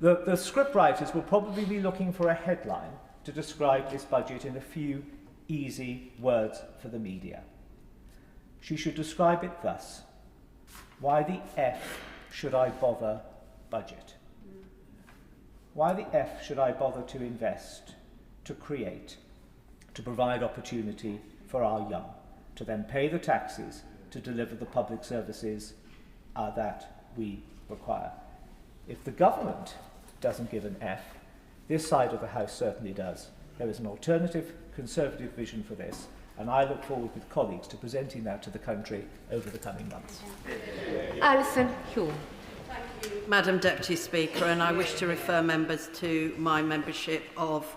the script writers will probably be looking for a headline to describe this budget in a few easy words for the media. She should describe it thus: why the F should I bother budget? Why the F should I bother to invest, to create, to provide opportunity for our young, to then pay the taxes to deliver the public services that we require. If the government doesn't give an F, this side of the House certainly does. There is an alternative Conservative vision for this, and I look forward with colleagues to presenting that to the country over the coming months. Alison Hume. Thank you, Madam Deputy Speaker, and I wish to refer members to my membership of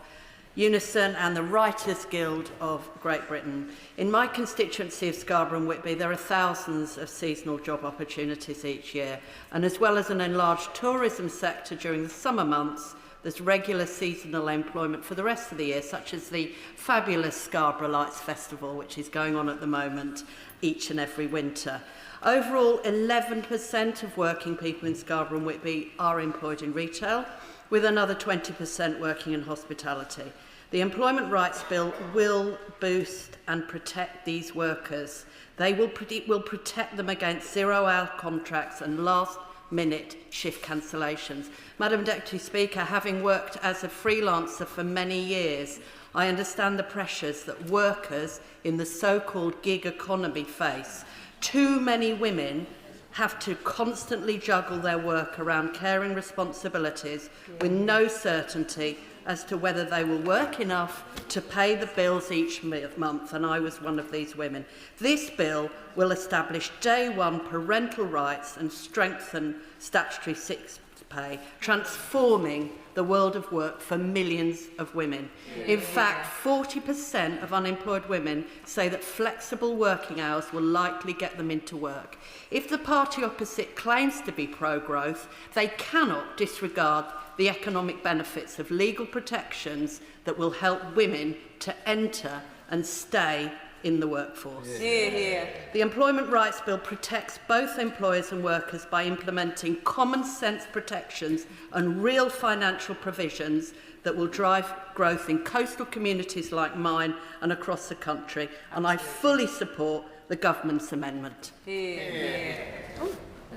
Unison and the Writers Guild of Great Britain. In my constituency of Scarborough and Whitby, there are thousands of seasonal job opportunities each year, and as well as an enlarged tourism sector during the summer months, there's regular seasonal employment for the rest of the year, such as the fabulous Scarborough Lights Festival, which is going on at the moment each and every winter. Overall, 11% of working people in Scarborough and Whitby are employed in retail, with another 20% working in hospitality. The Employment Rights Bill will boost and protect these workers. It will protect them against zero-hour contracts and last-minute shift cancellations. Madam Deputy Speaker, having worked as a freelancer for many years, I understand the pressures that workers in the so-called gig economy face. Too many women have to constantly juggle their work around caring responsibilities with no certainty as to whether they will work enough to pay the bills each month, and I was one of these women. This bill will establish day one parental rights and strengthen statutory sick pay, transforming the world of work for millions of women. In fact, 40% of unemployed women say that flexible working hours will likely get them into work. If the party opposite claims to be pro-growth, they cannot disregard the economic benefits of legal protections that will help women to enter and stay in the workforce. Hear, hear. The Employment Rights Bill protects both employers and workers by implementing common sense protections and real financial provisions that will drive growth in coastal communities like mine and across the country. And I fully support the government's amendment. Hear,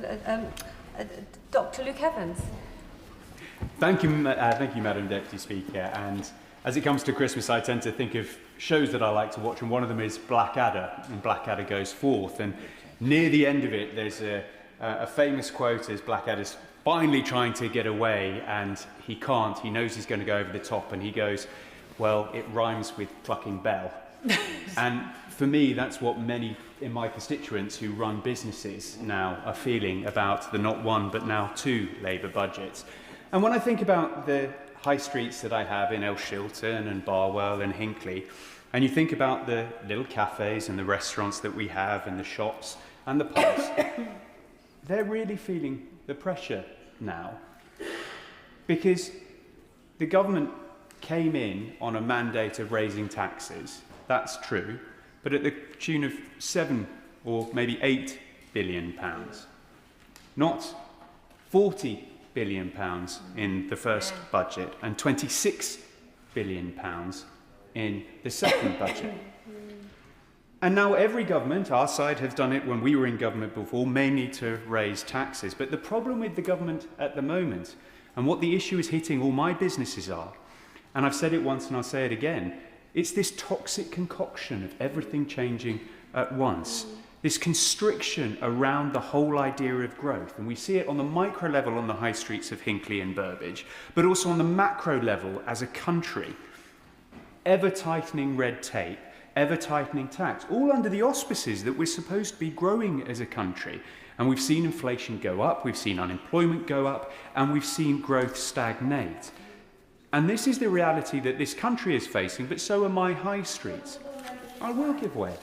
hear. Dr. Luke Evans. Thank you, Madam Deputy Speaker. And as it comes to Christmas, I tend to think of shows that I like to watch, and one of them is Blackadder, and Blackadder Goes Forth. And near the end of it, there's a famous quote as Blackadder's finally trying to get away, and he can't. He knows he's going to go over the top, and he goes, well, it rhymes with plucking bell. And for me, that's what many in my constituents who run businesses now are feeling about the not one, but now two Labour budgets. And when I think about the high streets that I have in Elshilton and Barwell and Hinckley, and you think about the little cafes and the restaurants that we have and the shops and the pubs, they're really feeling the pressure now, because the government came in on a mandate of raising taxes. That's true, but at the tune of 7 or maybe 8 billion pounds, not 40 billion pounds in the first budget and 26 billion pounds in the second budget. And now every government, our side has done it when we were in government before, may need to raise taxes. But the problem with the government at the moment, and what the issue is hitting all my businesses are, and I've said it once and I'll say it again, it's this toxic concoction of everything changing at once. This constriction around the whole idea of growth. And we see it on the micro level on the high streets of Hinckley and Burbage, but also on the macro level as a country. Ever tightening red tape, ever tightening tax, all under the auspices that we're supposed to be growing as a country. And we've seen inflation go up, we've seen unemployment go up, and we've seen growth stagnate. And this is the reality that this country is facing, but so are my high streets. I will give way.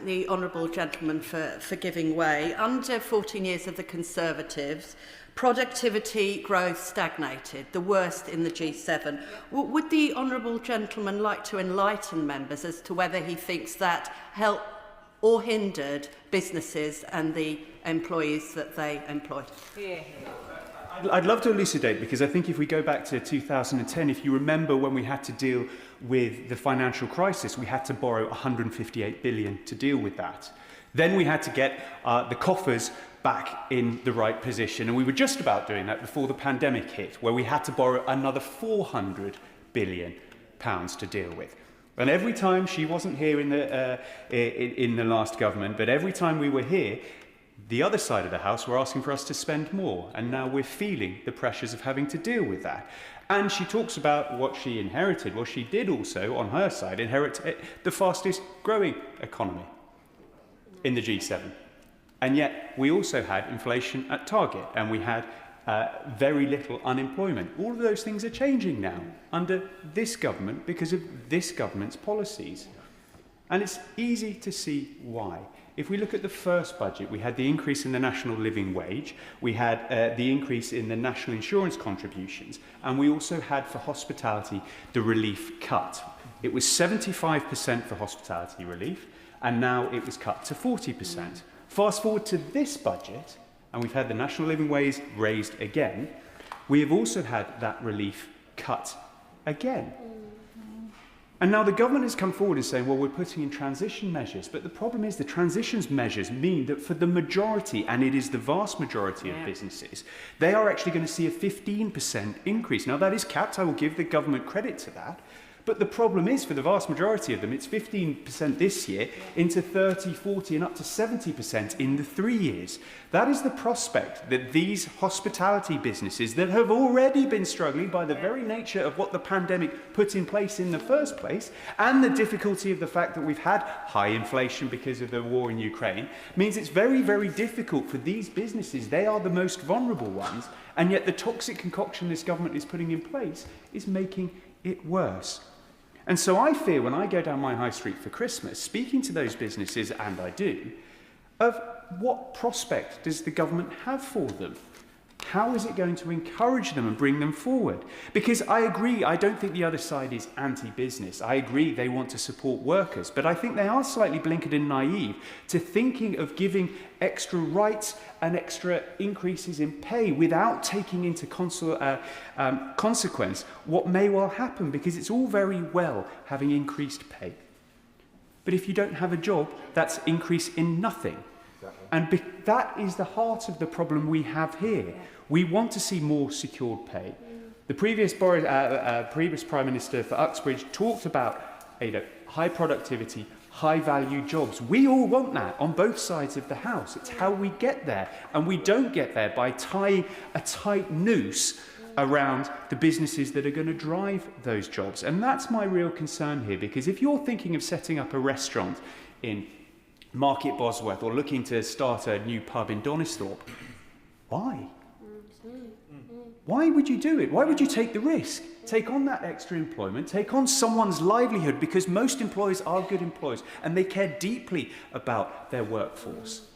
The honourable gentleman for giving way. Under 14 years of the Conservatives, productivity growth stagnated, the worst in the G7. Would the honourable gentleman like to enlighten members as to whether he thinks that helped or hindered businesses and the employees that they employed? Yeah. I'd love to elucidate, because I think if we go back to 2010, if you remember when we had to deal with the financial crisis, we had to borrow 158 billion to deal with that. Then we had to get the coffers back in the right position, and we were just about doing that before the pandemic hit, where we had to borrow another 400 billion pounds to deal with. And every time, she wasn't here in the last government, but every time we were here, the other side of the house were asking for us to spend more, and now we're feeling the pressures of having to deal with that. And she talks about what she inherited. Well, she did also, on her side, inherit the fastest growing economy in the G7. And yet we also had inflation at target, and we had very little unemployment. All of those things are changing now under this government because of this government's policies. And it's easy to see why. If we look at the first budget, we had the increase in the national living wage, we had the increase in the national insurance contributions, and we also had for hospitality the relief cut. It was 75% for hospitality relief, and now it was cut to 40%. Fast forward to this budget, and we've had the national living wage raised again. We have also had that relief cut again. And now the government has come forward and saying, well, we're putting in transition measures. But the problem is the transition measures mean that for the majority, and it is the vast majority of businesses, they are actually going to see a 15% increase. Now, that is capped. I will give the government credit to that. But the problem is, for the vast majority of them, it's 15% this year, into 30, 40, and up to 70% in the 3 years. That is the prospect that these hospitality businesses that have already been struggling by the very nature of what the pandemic put in place in the first place, and the difficulty of the fact that we've had high inflation because of the war in Ukraine, means it's very, very difficult for these businesses. They are the most vulnerable ones, and yet the toxic concoction this government is putting in place is making it worse. And so I fear when I go down my high street for Christmas, speaking to those businesses, and I do, of what prospect does the government have for them? How is it going to encourage them and bring them forward? Because I agree, I don't think the other side is anti-business. I agree they want to support workers, but I think they are slightly blinkered and naive to thinking of giving extra rights and extra increases in pay without taking into consequence what may well happen, because it's all very well having increased pay. But if you don't have a job, that's increase in nothing. And that is the heart of the problem we have here. We want to see more secured pay. The previous Prime Minister for Uxbridge talked about high productivity, high value jobs. We all want that on both sides of the house. It's how we get there. And we don't get there by tying a tight noose around the businesses that are going to drive those jobs. And that's my real concern here, because if you're thinking of setting up a restaurant in Market Bosworth or looking to start a new pub in Donisthorpe, why? Why would you do it? Why would you take the risk? Take on that extra employment, take on someone's livelihood, because most employers are good employers and they care deeply about their workforce.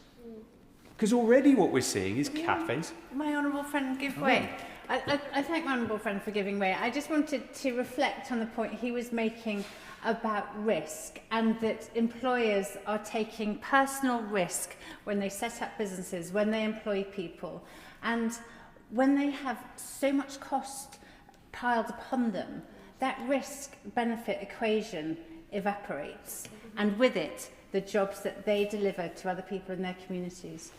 Because already what we're seeing is cafes. My honourable friend give way. I thank my honourable friend for giving way. I just wanted to reflect on the point he was making about risk, and that employers are taking personal risk when they set up businesses, when they employ people, and when they have so much cost piled upon them, that risk-benefit equation evaporates, and with it, the jobs that they deliver to other people in their communities.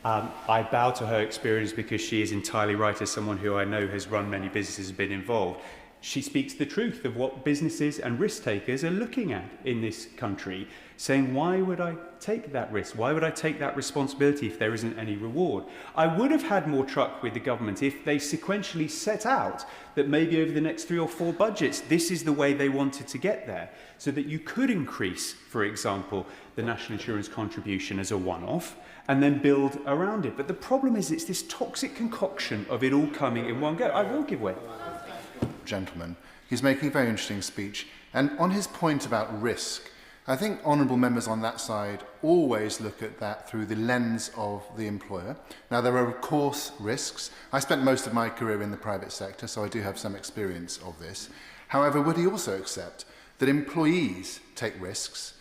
I bow to her experience, because she is entirely right, as someone who I know has run many businesses and been involved. She speaks the truth of what businesses and risk takers are looking at in this country, saying, why would I take that risk? Why would I take that responsibility if there isn't any reward? I would have had more truck with the government if they sequentially set out that maybe over the next 3 or 4 budgets, this is the way they wanted to get there, so that you could increase, for example, the national insurance contribution as a one-off, and then build around it. But the problem is it's this toxic concoction of it all coming in one go. I will give way. Gentleman, he's making a very interesting speech, and on his point about risk, I think honourable members on that side always look at that through the lens of the employer. Now, there are of course risks. I spent most of my career in the private sector, so I do have some experience of this. However, would he also accept that employees take risks?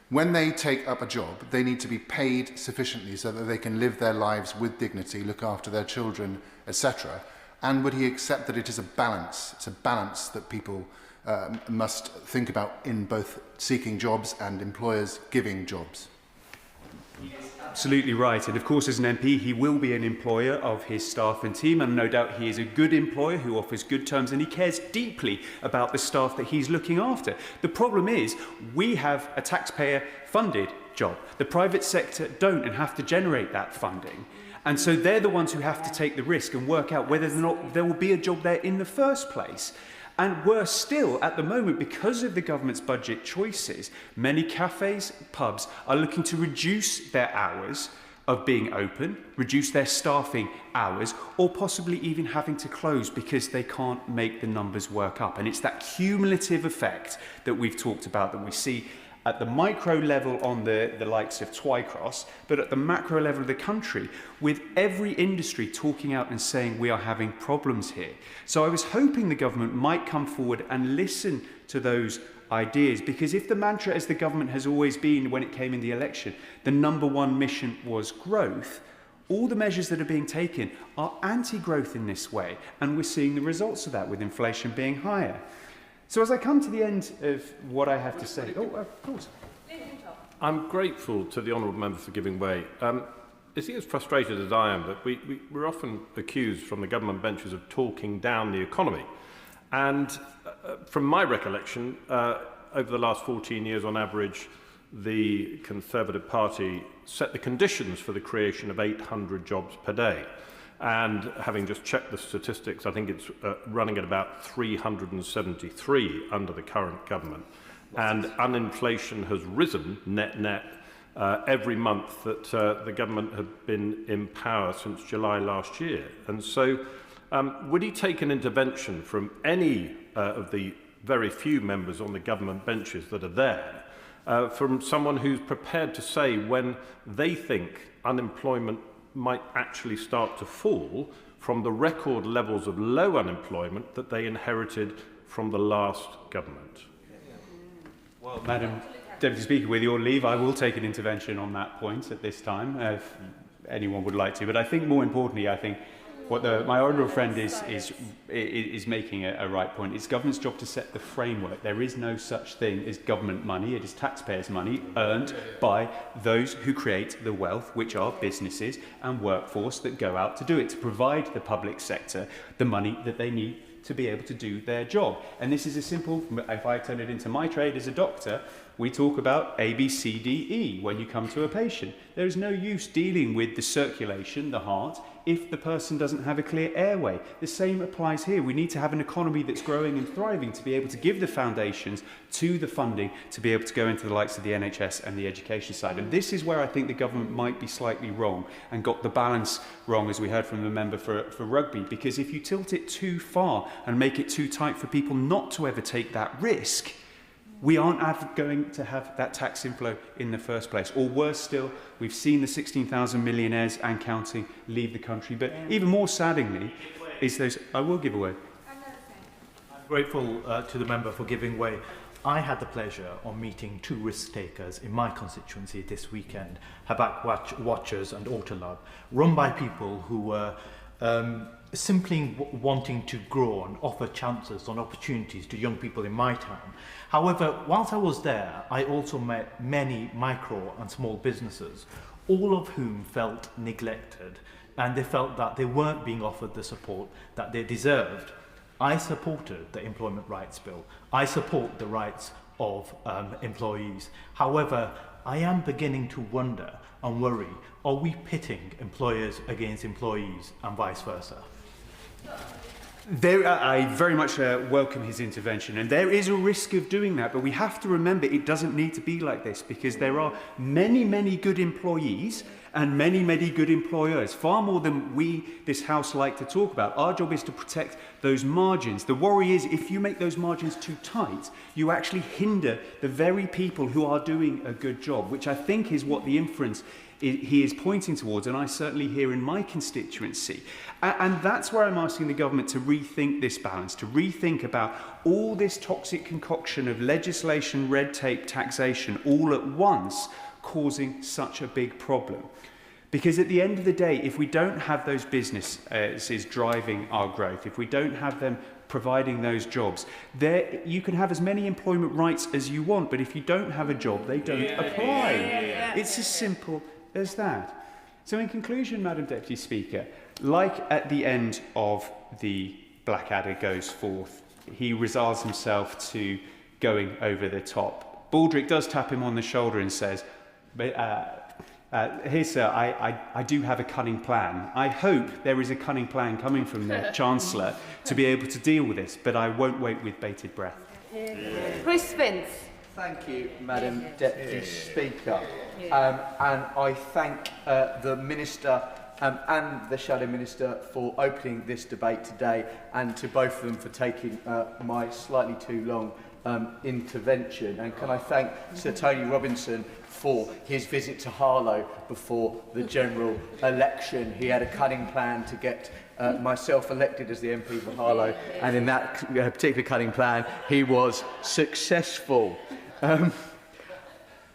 When they take up a job, they need to be paid sufficiently so that they can live their lives with dignity, look after their children, etc. And would he accept that it is a balance? It's a balance that people must think about in both seeking jobs and employers giving jobs. absolutely right. And of course, as an MP, he will be an employer of his staff and team. And no doubt he is a good employer who offers good terms, and he cares deeply about the staff that he's looking after. The problem is we have a taxpayer-funded job. The private sector don't and have to generate that funding. And so they're the ones who have to take the risk and work out whether or not there will be a job there in the first place. And worse still, at the moment, because of the government's budget choices, many cafes, pubs are looking to reduce their hours of being open, reduce their staffing hours, or possibly even having to close because they can't make the numbers work up. And it's that cumulative effect that we've talked about, that we see at the micro level on the likes of Twycross, but at the macro level of the country, with every industry talking out and saying we are having problems here. So I was hoping the government might come forward and listen to those ideas, because if the mantra, as the government has always been when it came in the election, the #1 mission was growth, all the measures that are being taken are anti-growth in this way, and we're seeing the results of that with inflation being higher. So as I come to the end of what I have to say... Oh, of course. I'm grateful to the honourable member for giving way. Is he as frustrated as I am that we're often accused from the government benches of talking down the economy? And from my recollection, over the last 14 years on average, the Conservative Party set the conditions for the creation of 800 jobs per day. And having just checked the statistics, I think it's running at about 373 under the current government. And uninflation has risen net every month that the government have been in power since July last year. And so would he take an intervention from any of the very few members on the government benches that are there, from someone who's prepared to say when they think unemployment might actually start to fall from the record levels of low unemployment that they inherited from the last government? Well, Madam Deputy Speaker, with your leave, I will take an intervention on that point at this time, if anyone would like to. But I think more importantly, I think what my honourable friend is making a right point. It's government's job to set the framework. There is no such thing as government money. It is taxpayers' money earned by those who create the wealth, which are businesses and workforce that go out to do it, to provide the public sector the money that they need to be able to do their job. And this is a simple, if I turn it into my trade as a doctor, we talk about A, B, C, D, E when you come to a patient. There is no use dealing with the circulation, the heart, if the person doesn't have a clear airway. The same applies here. We need to have an economy that's growing and thriving to be able to give the foundations to the funding to be able to go into the likes of the NHS and the education side. And this is where I think the government might be slightly wrong and got the balance wrong, as we heard from the member for Rugby, because if you tilt it too far and make it too tight for people not to ever take that risk, we aren't going to have that tax inflow in the first place. Or worse still, we've seen the 16,000 millionaires and counting leave the country. But even more saddeningly is those... I will give away. I'm grateful to the member for giving way. I had the pleasure of meeting 2 risk takers in my constituency this weekend, Habak Watchers and Autolab, run by people who were simply wanting to grow and offer chances and opportunities to young people in my town. However, whilst I was there, I also met many micro and small businesses, all of whom felt neglected, and they felt that they weren't being offered the support that they deserved. I supported the Employment Rights Bill. I support the rights of employees. However, I am beginning to wonder and worry, are we pitting employers against employees and vice versa? I very much welcome his intervention, and there is a risk of doing that, but we have to remember it doesn't need to be like this, because there are many, many good employees and many, many good employers, far more than we, this House, like to talk about. Our job is to protect those margins. The worry is if you make those margins too tight, you actually hinder the very people who are doing a good job, which I think is what the inference he is pointing towards, and I certainly hear in my constituency. And that's where I'm asking the government to rethink this balance, to rethink about all this toxic concoction of legislation, red tape, taxation, all at once, causing such a big problem. Because at the end of the day, if we don't have those businesses driving our growth, if we don't have them providing those jobs, you can have as many employment rights as you want, but if you don't have a job, they don't apply. It's as simple as that. So in conclusion, Madam Deputy Speaker, like at the end of the Blackadder Goes Forth, he resigns himself to going over the top. Baldrick does tap him on the shoulder and says, here, sir, I do have a cunning plan. I hope there is a cunning plan coming from the Chancellor to be able to deal with this, but I won't wait with bated breath. Chris Vince. Thank you, Madam Deputy Speaker. And I thank the Minister and the Shadow Minister for opening this debate today, and to both of them for taking my slightly too long intervention. And can I thank Sir Tony Robinson for his visit to Harlow before the general election. He had a cunning plan to get myself elected as the MP for Harlow, and in that particular cunning plan, he was successful.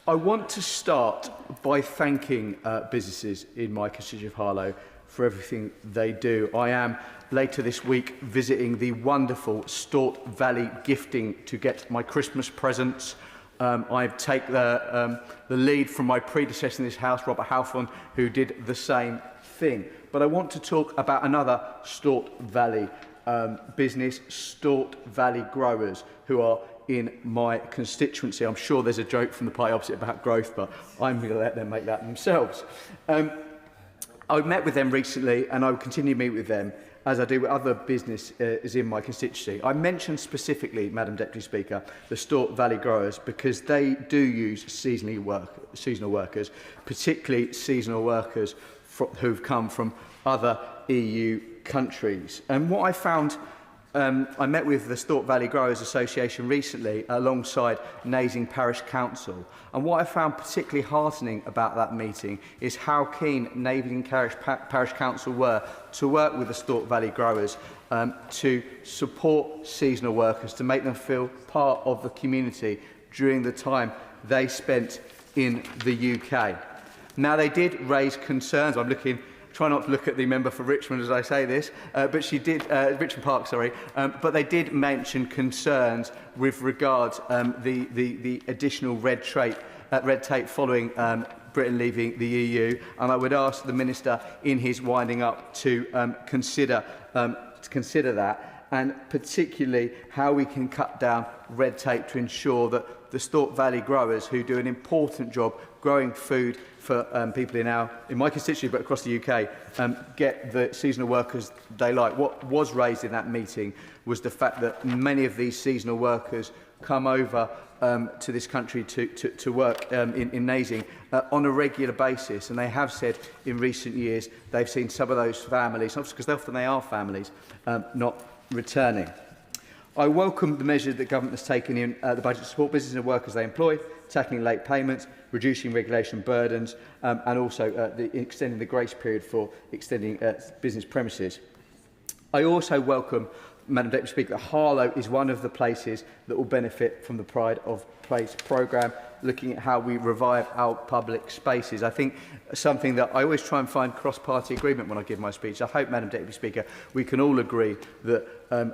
I want to start by thanking businesses in my constituency of Harlow for everything they do. I am later this week visiting the wonderful Stort Valley Gifting to get my Christmas presents. I take the lead from my predecessor in this House, Robert Halfon, who did the same thing. But I want to talk about another Stort Valley business, Stort Valley Growers, who are in my constituency. I'm sure there's a joke from the party opposite about growth, but I'm going to let them make that themselves. I met with them recently, and I will continue to meet with them, as I do with other businesses in my constituency. I mentioned specifically, Madam Deputy Speaker, the Stort Valley Growers, because they do use seasonal workers, particularly seasonal workers who've come from other EU countries. And what I found, I met with the Stort Valley Growers Association recently alongside Nazing Parish Council, and what I found particularly heartening about that meeting is how keen Nazing Parish Council were to work with the Stort Valley Growers to support seasonal workers, to make them feel part of the community during the time they spent in the UK. Now, they did raise concerns. Try not to look at the member for Richmond as I say this, but she did, Richmond Park, sorry, but they did mention concerns with regards the additional red tape following Britain leaving the EU, and I would ask the Minister in his winding up to consider that, and particularly how we can cut down red tape to ensure that the Stort Valley Growers, who do an important job growing food for people in my constituency but across the UK, get the seasonal workers they like. What was raised in that meeting was the fact that many of these seasonal workers come over to this country to work in Nazing on a regular basis, and they have said in recent years they've seen some of those families, because often they are families, not returning. I welcome the measures that government has taken in the budget to support businesses and workers they employ, tackling late payments, reducing regulation burdens, and also extending the grace period for extending business premises. I also welcome, Madam Deputy Speaker, that Harlow is one of the places that will benefit from the Pride of Place programme, looking at how we revive our public spaces. I think something that I always try and find cross-party agreement when I give my speech. I hope, Madam Deputy Speaker, we can all agree that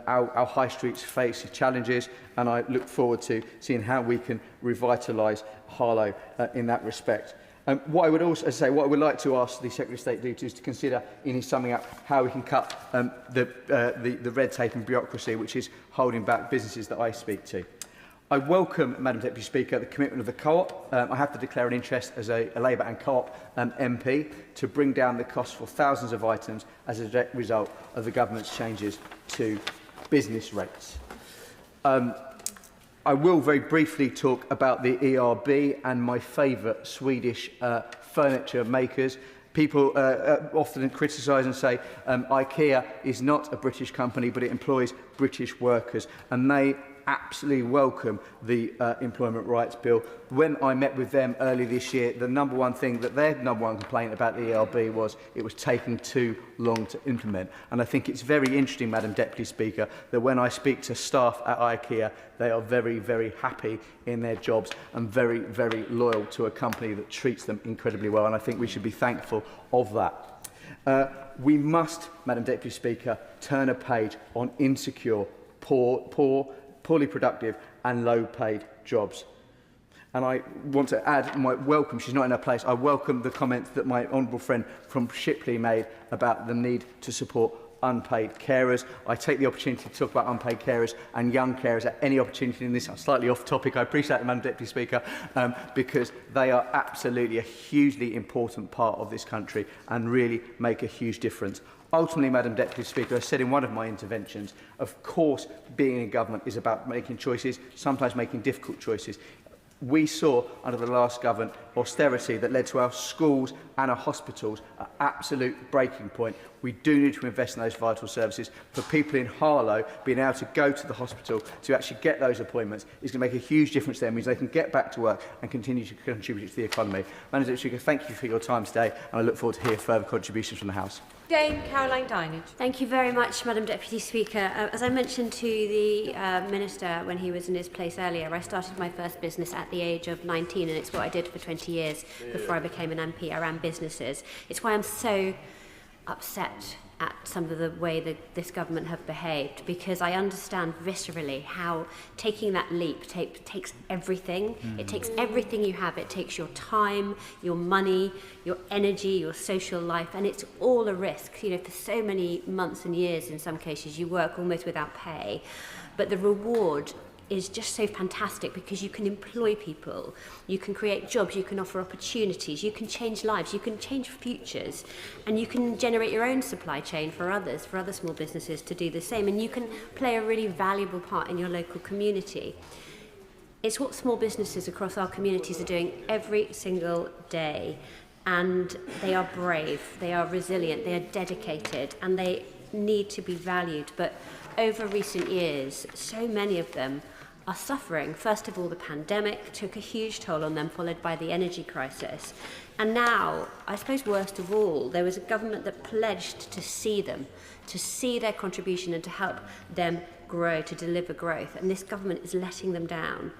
our high streets face challenges, and I look forward to seeing how we can revitalise Harlow in that respect. What I would like to ask the Secretary of State to do is to consider, in his summing up, how we can cut the red tape and bureaucracy which is holding back businesses that I speak to. I welcome, Madam Deputy Speaker, the commitment of the Co-op. I have to declare an interest as a Labour and Co-op MP to bring down the cost for thousands of items as a direct result of the government's changes to business rates. I will very briefly talk about the ERB and my favourite Swedish furniture makers. People often criticise and say IKEA is not a British company, but it employs British workers, and they absolutely welcome the Employment Rights Bill. When I met with them early this year, the number one thing that their number one complaint about the ERB was it was taking too long to implement. And I think it's very interesting, Madam Deputy Speaker, that when I speak to staff at IKEA, they are very, very happy in their jobs and very, very loyal to a company that treats them incredibly well. And I think we should be thankful of that. We must, Madam Deputy Speaker, turn a page on insecure, poorly productive and low-paid jobs. And I want to add my welcome, she's not in her place, I welcome the comments that my honourable friend from Shipley made about the need to support unpaid carers. I take the opportunity to talk about unpaid carers and young carers at any opportunity in this. I'm slightly off topic, I appreciate it, Madam Deputy Speaker, because they are absolutely a hugely important part of this country and really make a huge difference. Ultimately, Madam Deputy Speaker, I said in one of my interventions, of course, being in government is about making choices, sometimes making difficult choices. We saw under the last government austerity that led to our schools and our hospitals an absolute breaking point. We do need to invest in those vital services. For people in Harlow, being able to go to the hospital to actually get those appointments is going to make a huge difference to them. It means they can get back to work and continue to contribute to the economy. Madam Deputy Speaker, thank you for your time today, and I look forward to hearing further contributions from the House. Dame Caroline Dinage. Thank you very much, Madam Deputy Speaker. As I mentioned to the Minister when he was in his place earlier, I started my first business at the age of 19, and it's what I did for 20 years before I became an MP. I ran businesses. It's why I'm so upset at some of the way that this government have behaved, because I understand viscerally how taking that leap takes everything. It takes everything you have. It takes your time, your money, your energy, your social life, and it's all a risk. You know, for so many months and years, in some cases, you work almost without pay, but the reward is just so fantastic because you can employ people, you can create jobs, you can offer opportunities, you can change lives, you can change futures, and you can generate your own supply chain for others, for other small businesses to do the same, and you can play a really valuable part in your local community. It's what small businesses across our communities are doing every single day, and they are brave, they are resilient, they are dedicated, and they need to be valued. But over recent years, so many of them are suffering. First of all, the pandemic took a huge toll on them, followed by the energy crisis. And now, I suppose worst of all, there was a government that pledged to see them, to see their contribution and to help them grow, to deliver growth. And this government is letting them down.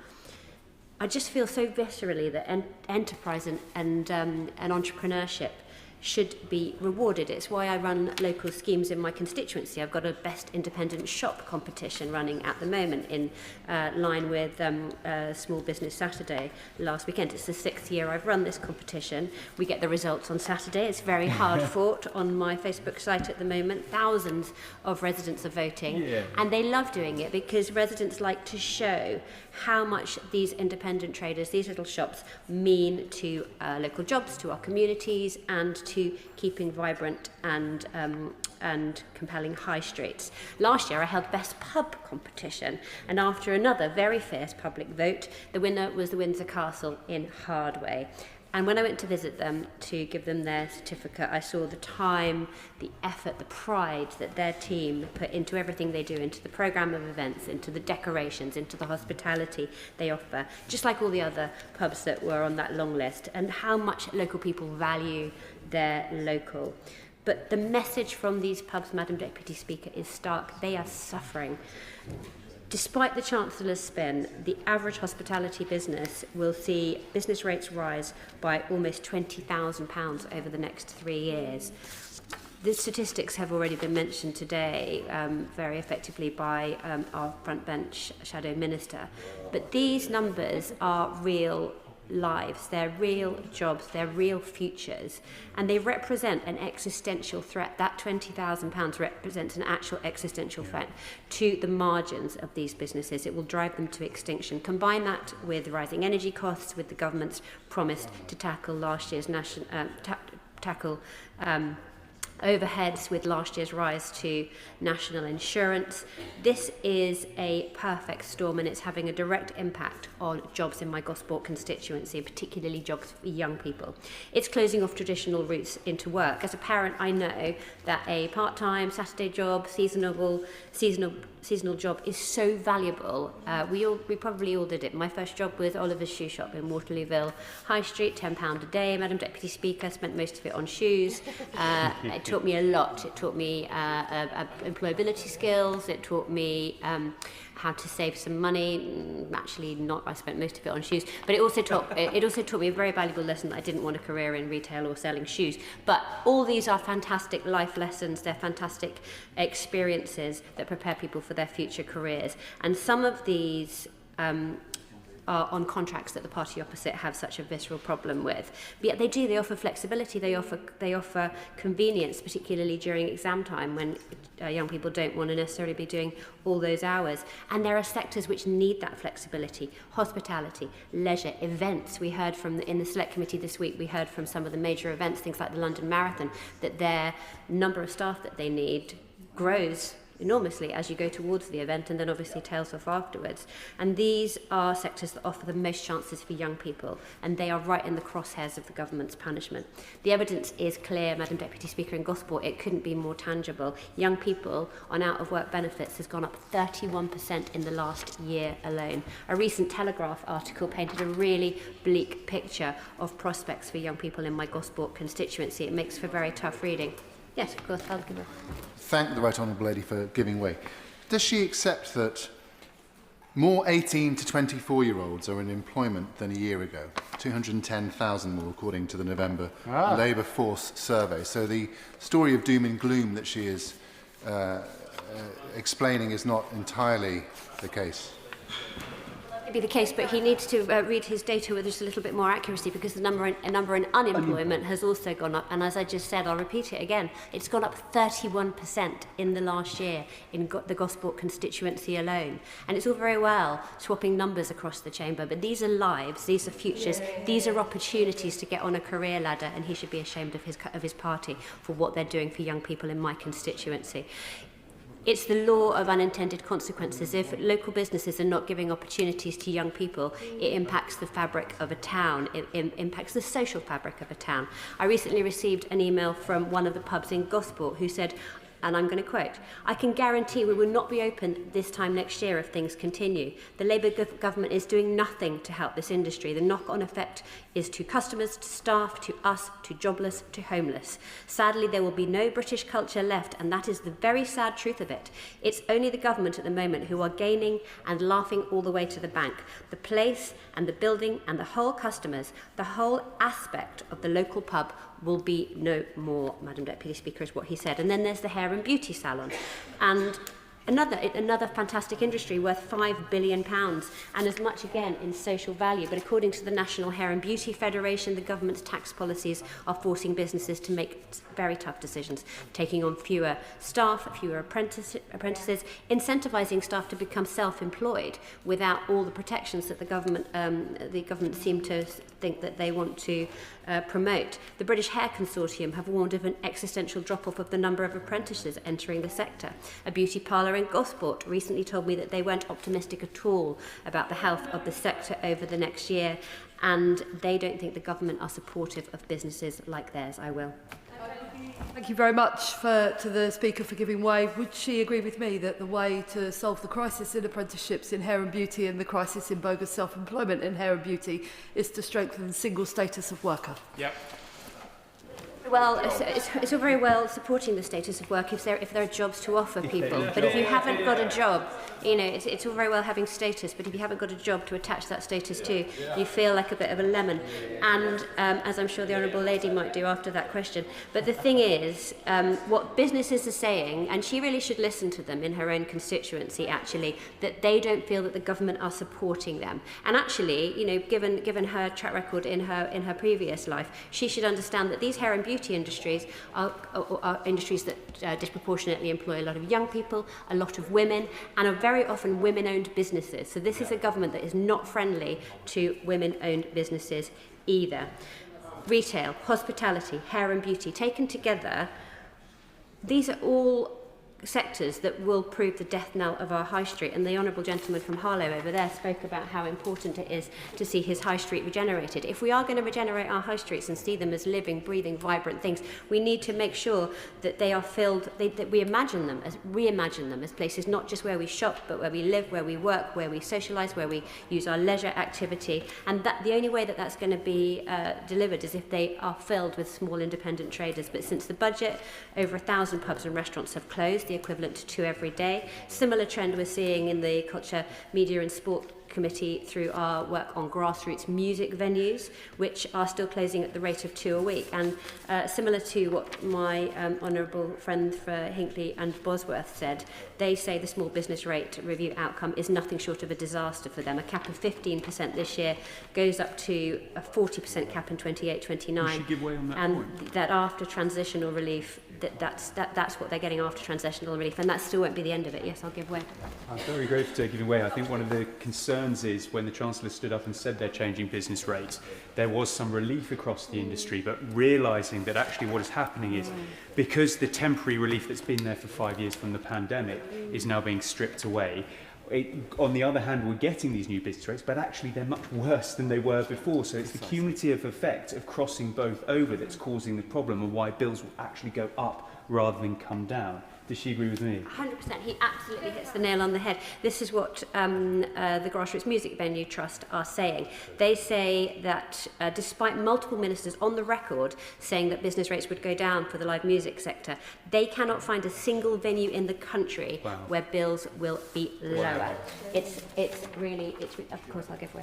I just feel so viscerally that enterprise and entrepreneurship should be rewarded. It's why I run local schemes in my constituency. I've got a Best Independent Shop competition running at the moment in line with Small Business Saturday last weekend. It's the 6th year I've run this competition. We get the results on Saturday. It's very hard fought on my Facebook site at the moment. Thousands of residents are voting, and they love doing it because residents like to show how much these independent traders, these little shops, mean to local jobs, to our communities, and to keeping vibrant and compelling high streets. Last year I held Best Pub competition, and after another very fierce public vote, the winner was the Windsor Castle in Hardway. And when I went to visit them to give them their certificate, I saw the time, the effort, the pride that their team put into everything they do, into the programme of events, into the decorations, into the hospitality they offer, just like all the other pubs that were on that long list, and how much local people value their local. But the message from these pubs, Madam Deputy Speaker, is stark. They are suffering. Despite the Chancellor's spin, the average hospitality business will see business rates rise by almost £20,000 over the next 3 years. The statistics have already been mentioned today very effectively by our front bench shadow minister. But these numbers are real lives, they're real jobs, they're real futures, and they represent an existential threat. That £20,000 represents an actual existential threat to the margins of these businesses. It will drive them to extinction. Combine that with rising energy costs, with the government's promise to tackle last year's overheads with last year's rise to national insurance. This is a perfect storm, and it's having a direct impact on jobs in my Gosport constituency, particularly jobs for young people. It's closing off traditional routes into work. As a parent, I know that a part-time Saturday job, seasonal job is so valuable. We probably all did it. My first job was Oliver's Shoe Shop in Waterlooville High Street, £10 a day. Madam Deputy Speaker, spent most of it on shoes. It taught me a lot. It taught me employability skills. It taught me how to save some money. Actually, not. I spent most of it on shoes. But it also taught me a very valuable lesson that I didn't want a career in retail or selling shoes. But all these are fantastic life lessons. They're fantastic experiences that prepare people for their future careers. And some of these are on contracts that the party opposite have such a visceral problem with. But yet they offer flexibility, they offer convenience, particularly during exam time when young people don't want to necessarily be doing all those hours. And there are sectors which need that flexibility: hospitality, leisure, events. We heard in the select committee this week, we heard from some of the major events, things like the London Marathon, that their number of staff that they need grows enormously as you go towards the event, and then obviously tails off afterwards. And these are sectors that offer the most chances for young people, and they are right in the crosshairs of the government's punishment. The evidence is clear, Madam Deputy Speaker, in Gosport. It couldn't be more tangible. Young people on out-of-work benefits has gone up 31% in the last year alone. A recent Telegraph article painted a really bleak picture of prospects for young people in my Gosport constituency. It makes for very tough reading. Yes, of course, I'll give her. Thank the Right Honourable Lady for giving way. Does she accept that more 18 to 24-year-olds are in employment than a year ago? 210,000 more, according to the November Labour Force survey. So the story of doom and gloom that she is explaining is not entirely the case. Be the case, but he needs to read his data with just a little bit more accuracy, because the number in unemployment has also gone up. And as I just said, I'll repeat it again, it's gone up 31% in the last year in the Gosport constituency alone. And it's all very well swapping numbers across the chamber, but these are lives, these are futures, these are opportunities to get on a career ladder, and he should be ashamed of his party for what they're doing for young people in my constituency. It's the law of unintended consequences. If local businesses are not giving opportunities to young people, it impacts the fabric of a town. It impacts the social fabric of a town. I recently received an email from one of the pubs in Gosport who said, and I'm going to quote, "I can guarantee we will not be open this time next year if things continue. The Labour government is doing nothing to help this industry. The knock-on effect is to customers, to staff, to us, to jobless, to homeless. Sadly, there will be no British culture left, and that is the very sad truth of it. It's only the government at the moment who are gaining and laughing all the way to the bank. The place and the building and the whole customers, the whole aspect of the local pub will be no more," Madam Deputy Speaker, is what he said. And then there's the hair and beauty salon. And another fantastic industry worth £5 billion, and as much again in social value. But according to the National Hair and Beauty Federation, the government's tax policies are forcing businesses to make very tough decisions, taking on fewer staff, fewer apprentices, incentivising staff to become self-employed without all the protections that the government seem to think that they want to promote. The British Hair Consortium have warned of an existential drop-off of the number of apprentices entering the sector. A beauty parlour in Gosport recently told me that they weren't optimistic at all about the health of the sector over the next year, and they don't think the government are supportive of businesses like theirs. I will. Thank you very much to the Speaker for giving way. Would she agree with me that the way to solve the crisis in apprenticeships in hair and beauty and the crisis in bogus self-employment in hair and beauty is to strengthen the single status of worker? Yep. Well, it's all very well supporting the status of work if there are jobs to offer people. But if you haven't got a job, it's all very well having status, but if you haven't got a job to attach that status to, you feel like a bit of a lemon. And as I'm sure the Honourable Lady might do after that question. But the thing is, what businesses are saying, and she really should listen to them in her own constituency, actually, that they don't feel that the government are supporting them. And actually, given her track record in her previous life, she should understand that these hair and beauty industries are industries that disproportionately employ a lot of young people, a lot of women, and are very often women-owned businesses. So this is a government that is not friendly to women-owned businesses either. Retail, hospitality, hair and beauty, taken together, these are all sectors that will prove the death knell of our high street. And the honourable gentleman from Harlow over there spoke about how important it is to see his high street regenerated. If we are going to regenerate our high streets and see them as living, breathing, vibrant things, we need to make sure that they are filled, that we reimagine them as places not just where we shop, but where we live, where we work, where we socialise, where we use our leisure activity. And that the only way that that's going to be delivered is if they are filled with small independent traders. But since the budget, over 1,000 pubs and restaurants have closed, the equivalent to 2 every day. Similar trend we're seeing in the culture, media and sport committee through our work on grassroots music venues, which are still closing at the rate of 2 a week. And similar to what my honourable friend for Hinckley and Bosworth said, they say the small business rate review outcome is nothing short of a disaster for them. A cap of 15% this year goes up to a 40% cap in 28-29, give way on that and point. that after transitional relief, that's what they're getting after transitional relief, and that still won't be the end of it. Yes, I'll give way. I'm very grateful to giving way. I think one of the concerns is when the Chancellor stood up and said they're changing business rates, there was some relief across the industry, but realising that actually what is happening is because the temporary relief that's been there for 5 years from the pandemic is now being stripped away, on the other hand, we're getting these new business rates, but actually they're much worse than they were before. So it's the cumulative effect of crossing both over that's causing the problem and why bills will actually go up rather than come down. Does she agree with me? 100%. He absolutely hits the nail on the head. This is what the Grassroots Music Venue Trust are saying. They say that despite multiple ministers on the record saying that business rates would go down for the live music sector, they cannot find a single venue in the country where bills will be lower. It's really, of course I'll give way.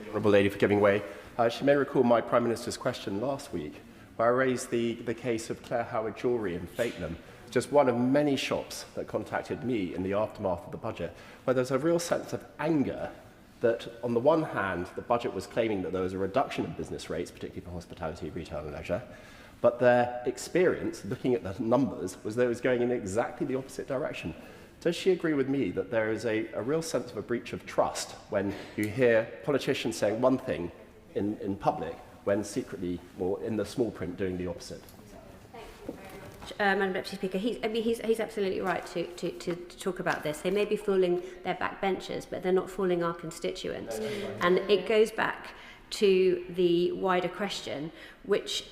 Honourable Lady for giving way. She may recall my Prime Minister's question last week, where I raised the case of Claire Howard Jewellery in Fakenham, just one of many shops that contacted me in the aftermath of the budget, where there's a real sense of anger that, on the one hand, the budget was claiming that there was a reduction in business rates, particularly for hospitality, retail and leisure, but their experience, looking at the numbers, was that it was going in exactly the opposite direction. Does she agree with me that there is a real sense of a breach of trust when you hear politicians saying one thing in public, when secretly, or in the small print, doing the opposite? Madam Deputy Speaker, he's absolutely right to talk about this. They may be fooling their backbenchers, but they're not fooling our constituents. And it goes back to the wider question, which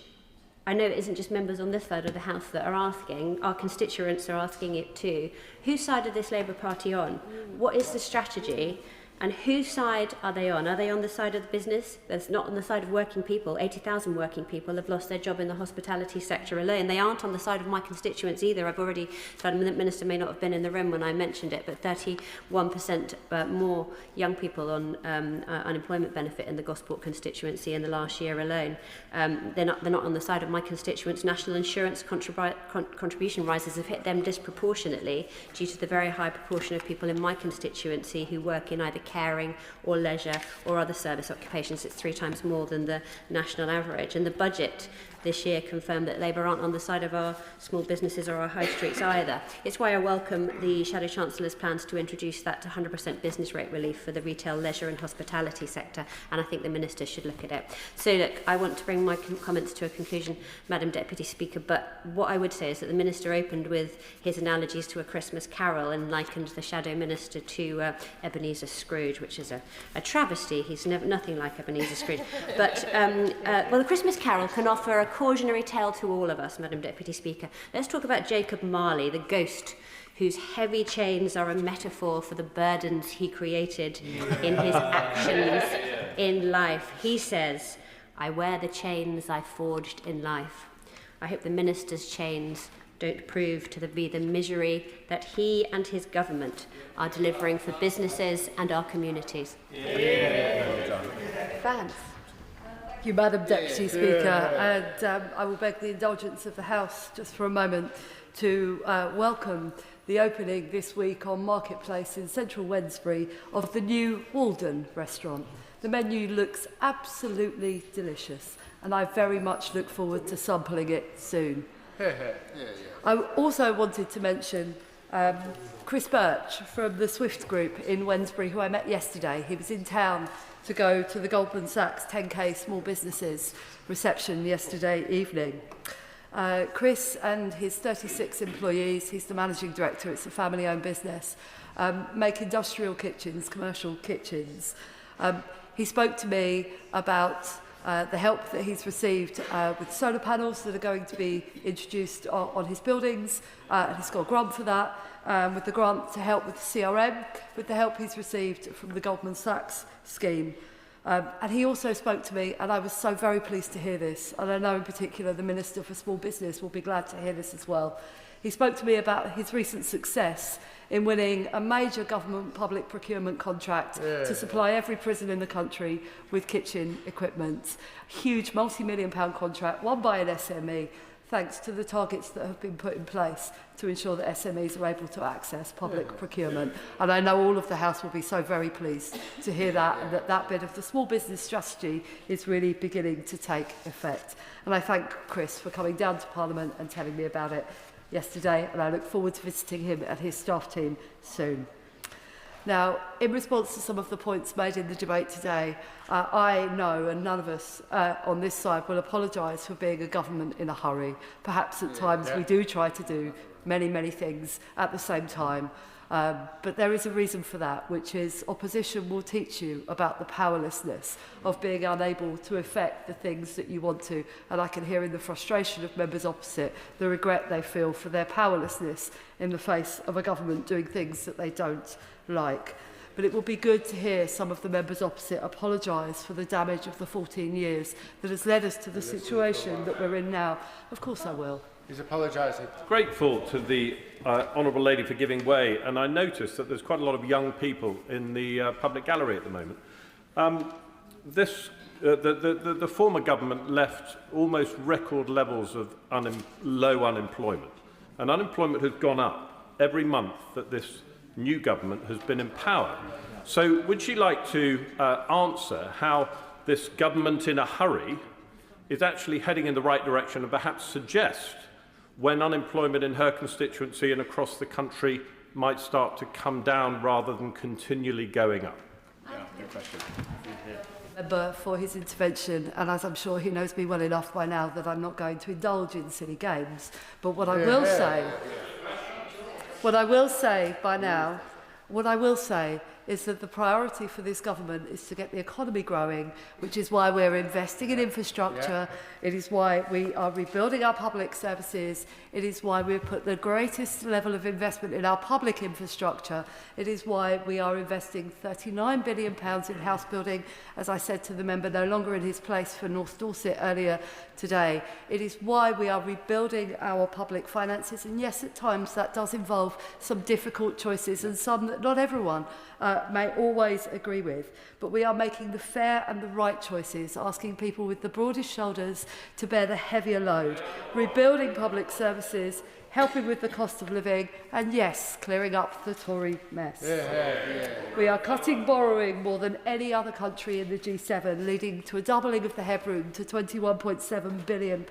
I know it isn't just members on this side of the House that are asking, our constituents are asking it too. Whose side are this Labour Party on? What is the strategy? And whose side are they on? Are they on the side of the business? That's not on the side of working people. 80,000 working people have lost their job in the hospitality sector alone. They aren't on the side of my constituents either. I've already, the Minister may not have been in the room when I mentioned it, but 31% more young people on unemployment benefit in the Gosport constituency in the last year alone. They're not on the side of my constituents. National insurance contribution rises have hit them disproportionately due to the very high proportion of people in my constituency who work in either caring or leisure or other service occupations. It's 3 times more than the national average. And the budget this year confirmed that Labour aren't on the side of our small businesses or our high streets either. It's why I welcome the Shadow Chancellor's plans to introduce that to 100% business rate relief for the retail, leisure and hospitality sector, and I think the Minister should look at it. So look, I want to bring my comments to a conclusion, Madam Deputy Speaker, but what I would say is that the Minister opened with his analogies to A Christmas Carol and likened the Shadow Minister to Ebenezer Scrooge, which is a travesty. He's nothing like Ebenezer Scrooge. But, well, The Christmas Carol can offer a cautionary tale to all of us, Madam Deputy Speaker. Let's talk about Jacob Marley, the ghost whose heavy chains are a metaphor for the burdens he created in his actions in life. He says, "I wear the chains I forged in life." I hope the Minister's chains don't prove to be the misery that he and his government are delivering for businesses and our communities. Thanks. Thank you, Madam Deputy Speaker, and I will beg the indulgence of the House just for a moment to welcome the opening this week on Marketplace in central Wednesbury of the new Walden restaurant. The menu looks absolutely delicious, and I very much look forward to sampling it soon. I also wanted to mention Chris Birch from the Swift Group in Wednesbury, who I met yesterday. He was in town to go to the Goldman Sachs 10K Small Businesses reception yesterday evening. Chris and his 36 employees, he's the managing director, it's a family-owned business, make industrial kitchens, commercial kitchens. He spoke to me about the help that he's received with solar panels that are going to be introduced on his buildings, and he's got a grant for that, with the grant to help with the CRM, with the help he's received from the Goldman Sachs scheme. And he also spoke to me, and I was so very pleased to hear this, and I know in particular the Minister for Small Business will be glad to hear this as well. He spoke to me about his recent success in winning a major government public procurement contract to supply every prison in the country with kitchen equipment. Huge multi-million-pound contract won by an SME, thanks to the targets that have been put in place to ensure that SMEs are able to access public procurement. And I know all of the House will be so very pleased to hear that, and that bit of the small business strategy is really beginning to take effect. And I thank Chris for coming down to Parliament and telling me about it yesterday, and I look forward to visiting him and his staff team soon. Now, in response to some of the points made in the debate today, I know, and none of us on this side will apologise for being a government in a hurry. Perhaps at times we do try to do many, many things at the same time. But there is a reason for that, which is opposition will teach you about the powerlessness of being unable to effect the things that you want to. And I can hear in the frustration of members opposite the regret they feel for their powerlessness in the face of a government doing things that they don't like. But it will be good to hear some of the members opposite apologise for the damage of the 14 years that has led us to the situation that we're in now. Of course I will. He's apologising. Grateful to the honourable lady for giving way, and I noticed that there's quite a lot of young people in the public gallery at the moment. The former government left almost record levels of low unemployment, and unemployment has gone up every month that this new government has been in power. So would she like to answer how this government in a hurry is actually heading in the right direction, and perhaps suggest when unemployment in her constituency and across the country might start to come down rather than continually going up? Good question. Member for his intervention, and as I'm sure he knows me well enough by now that I'm not going to indulge in silly games. But what I will say by now, what I will say is that the priority for this government is to get the economy growing, which is why we're investing in infrastructure. It is why we are rebuilding our public services. It is why we've put the greatest level of investment in our public infrastructure. It is why we are investing £39 billion in house building, as I said to the member no longer in his place for North Dorset earlier today. It is why we are rebuilding our public finances. And yes, at times that does involve some difficult choices, and some that not everyone may always agree with. But we are making the fair and the right choices, asking people with the broadest shoulders to bear the heavier load, rebuilding public services, helping with the cost of living, and yes, clearing up the Tory mess. We are cutting borrowing more than any other country in the G7, leading to a doubling of the headroom to £21.7 billion.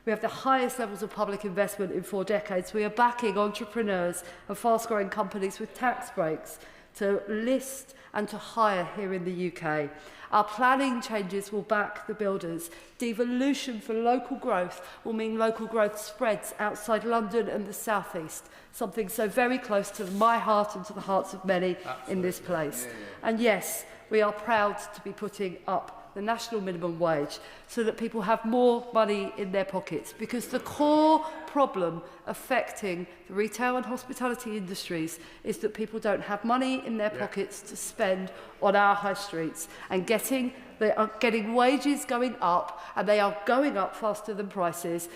We have the highest levels of public investment in 4 decades. We are backing entrepreneurs and fast-growing companies with tax breaks to list and to hire here in the UK. Our planning changes will back the builders. Devolution for local growth will mean local growth spreads outside London and the South East, something so very close to my heart and to the hearts of many in this place. And yes, we are proud to be putting up the national minimum wage so that people have more money in their pockets, because the core problem affecting the retail and hospitality industries is that people don't have money in their pockets to spend on our high streets, and they are getting wages going up, and they are going up faster than prices.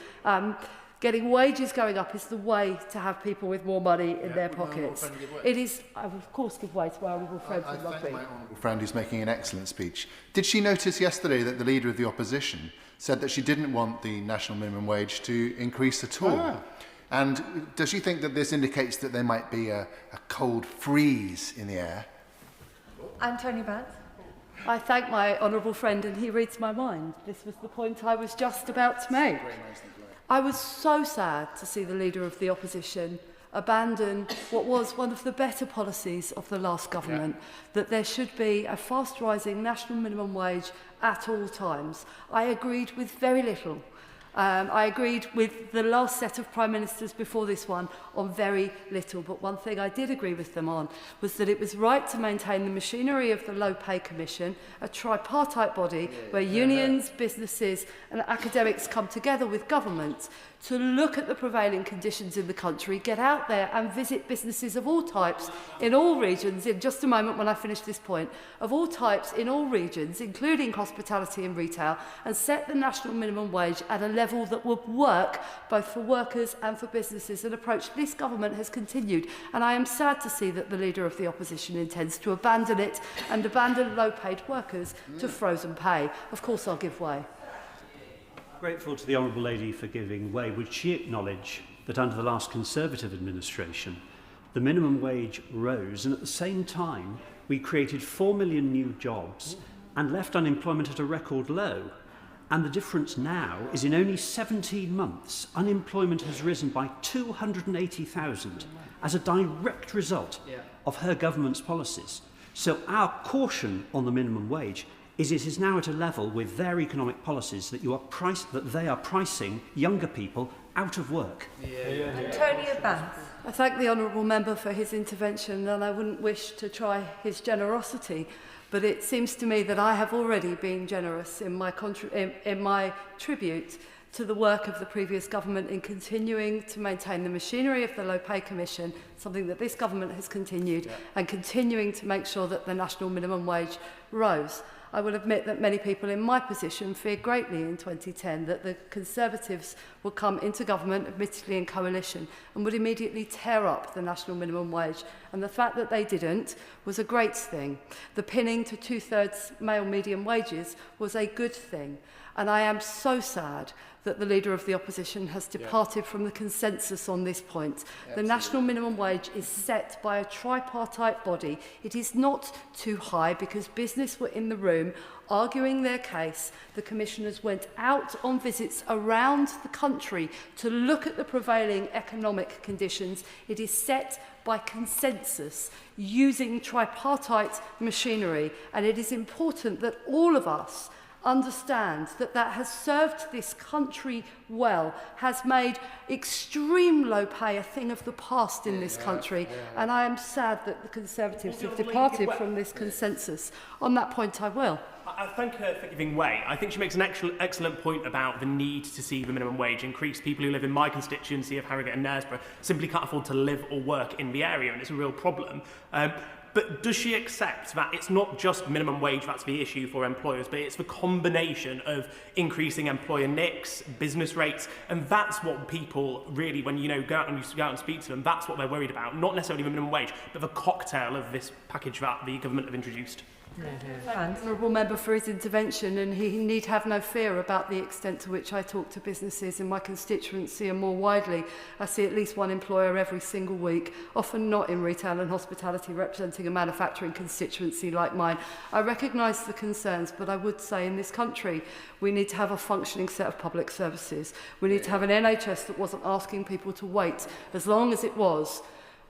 Getting wages going up is the way to have people with more money in their pockets. It is, I will of course give way to my honourable friend from Rugby. My honourable friend who's making an excellent speech. Did she notice yesterday that the Leader of the Opposition said that she didn't want the national minimum wage to increase at all? And does she think that this indicates that there might be a cold freeze in the air? Antonia Bant. I thank my honourable friend, and he reads my mind. This was the point I was just about to make. I was so sad to see the Leader of the Opposition abandon what was one of the better policies of the last government, that there should be a fast-rising national minimum wage at all times. I agreed with very little I agreed with the last set of Prime Ministers before this one on very little, but one thing I did agree with them on was that it was right to maintain the machinery of the Low Pay Commission, a tripartite body where unions, businesses and academics come together with government to look at the prevailing conditions in the country, get out there and visit businesses of all types in all regions, in just a moment when I finish this point, of all types in all regions, including hospitality and retail, and set the national minimum wage at a level that would work both for workers and for businesses, an approach this government has continued. And I am sad to see that the Leader of the Opposition intends to abandon it and abandon low-paid workers to frozen pay. Of course I'll give way. Grateful to the Honourable Lady for giving way. Would she acknowledge that under the last Conservative administration, the minimum wage rose, and at the same time, we created 4 million new jobs and left unemployment at a record low? And the difference now is in only 17 months, unemployment has risen by 280,000 as a direct result of her government's policies. So our caution on the minimum wage is it is now at a level with their economic policies that they are pricing younger people out of work. Antonio Banks. I thank the honourable member for his intervention, and I wouldn't wish to try his generosity, but it seems to me that I have already been generous in my tribute to the work of the previous government in continuing to maintain the machinery of the Low Pay Commission, something that this government has continued, and continuing to make sure that the national minimum wage rose. I will admit that many people in my position feared greatly in 2010 that the Conservatives would come into government, admittedly in coalition, and would immediately tear up the national minimum wage. And the fact that they didn't was a great thing. The pinning to 2/3 male median wages was a good thing. And I am so sad that the Leader of the Opposition has departed from the consensus on this point. The national minimum wage is set by a tripartite body. It is not too high because business were in the room arguing their case. The commissioners went out on visits around the country to look at the prevailing economic conditions. It is set by consensus using tripartite machinery, and it is important that all of us understand that that has served this country well, has made extreme low pay a thing of the past in this country, and I am sad that the Conservatives have departed from this consensus. On that point I will. I thank her for giving way. I think she makes an excellent point about the need to see the minimum wage increase. People who live in my constituency of Harrogate and Knaresborough simply can't afford to live or work in the area, and it's a real problem. But does she accept that it's not just minimum wage that's the issue for employers, but it's the combination of increasing employer NICs, business rates, and that's what people really, when you go out and speak to them, that's what they're worried about. Not necessarily the minimum wage, but the cocktail of this package that the government have introduced. Honourable member for his intervention, and he need have no fear about the extent to which I talk to businesses in my constituency and more widely. I see at least one employer every single week, often not in retail and hospitality, representing a manufacturing constituency like mine. I recognise the concerns, but I would say in this country we need to have a functioning set of public services. We need to have an NHS that wasn't asking people to wait as long as it was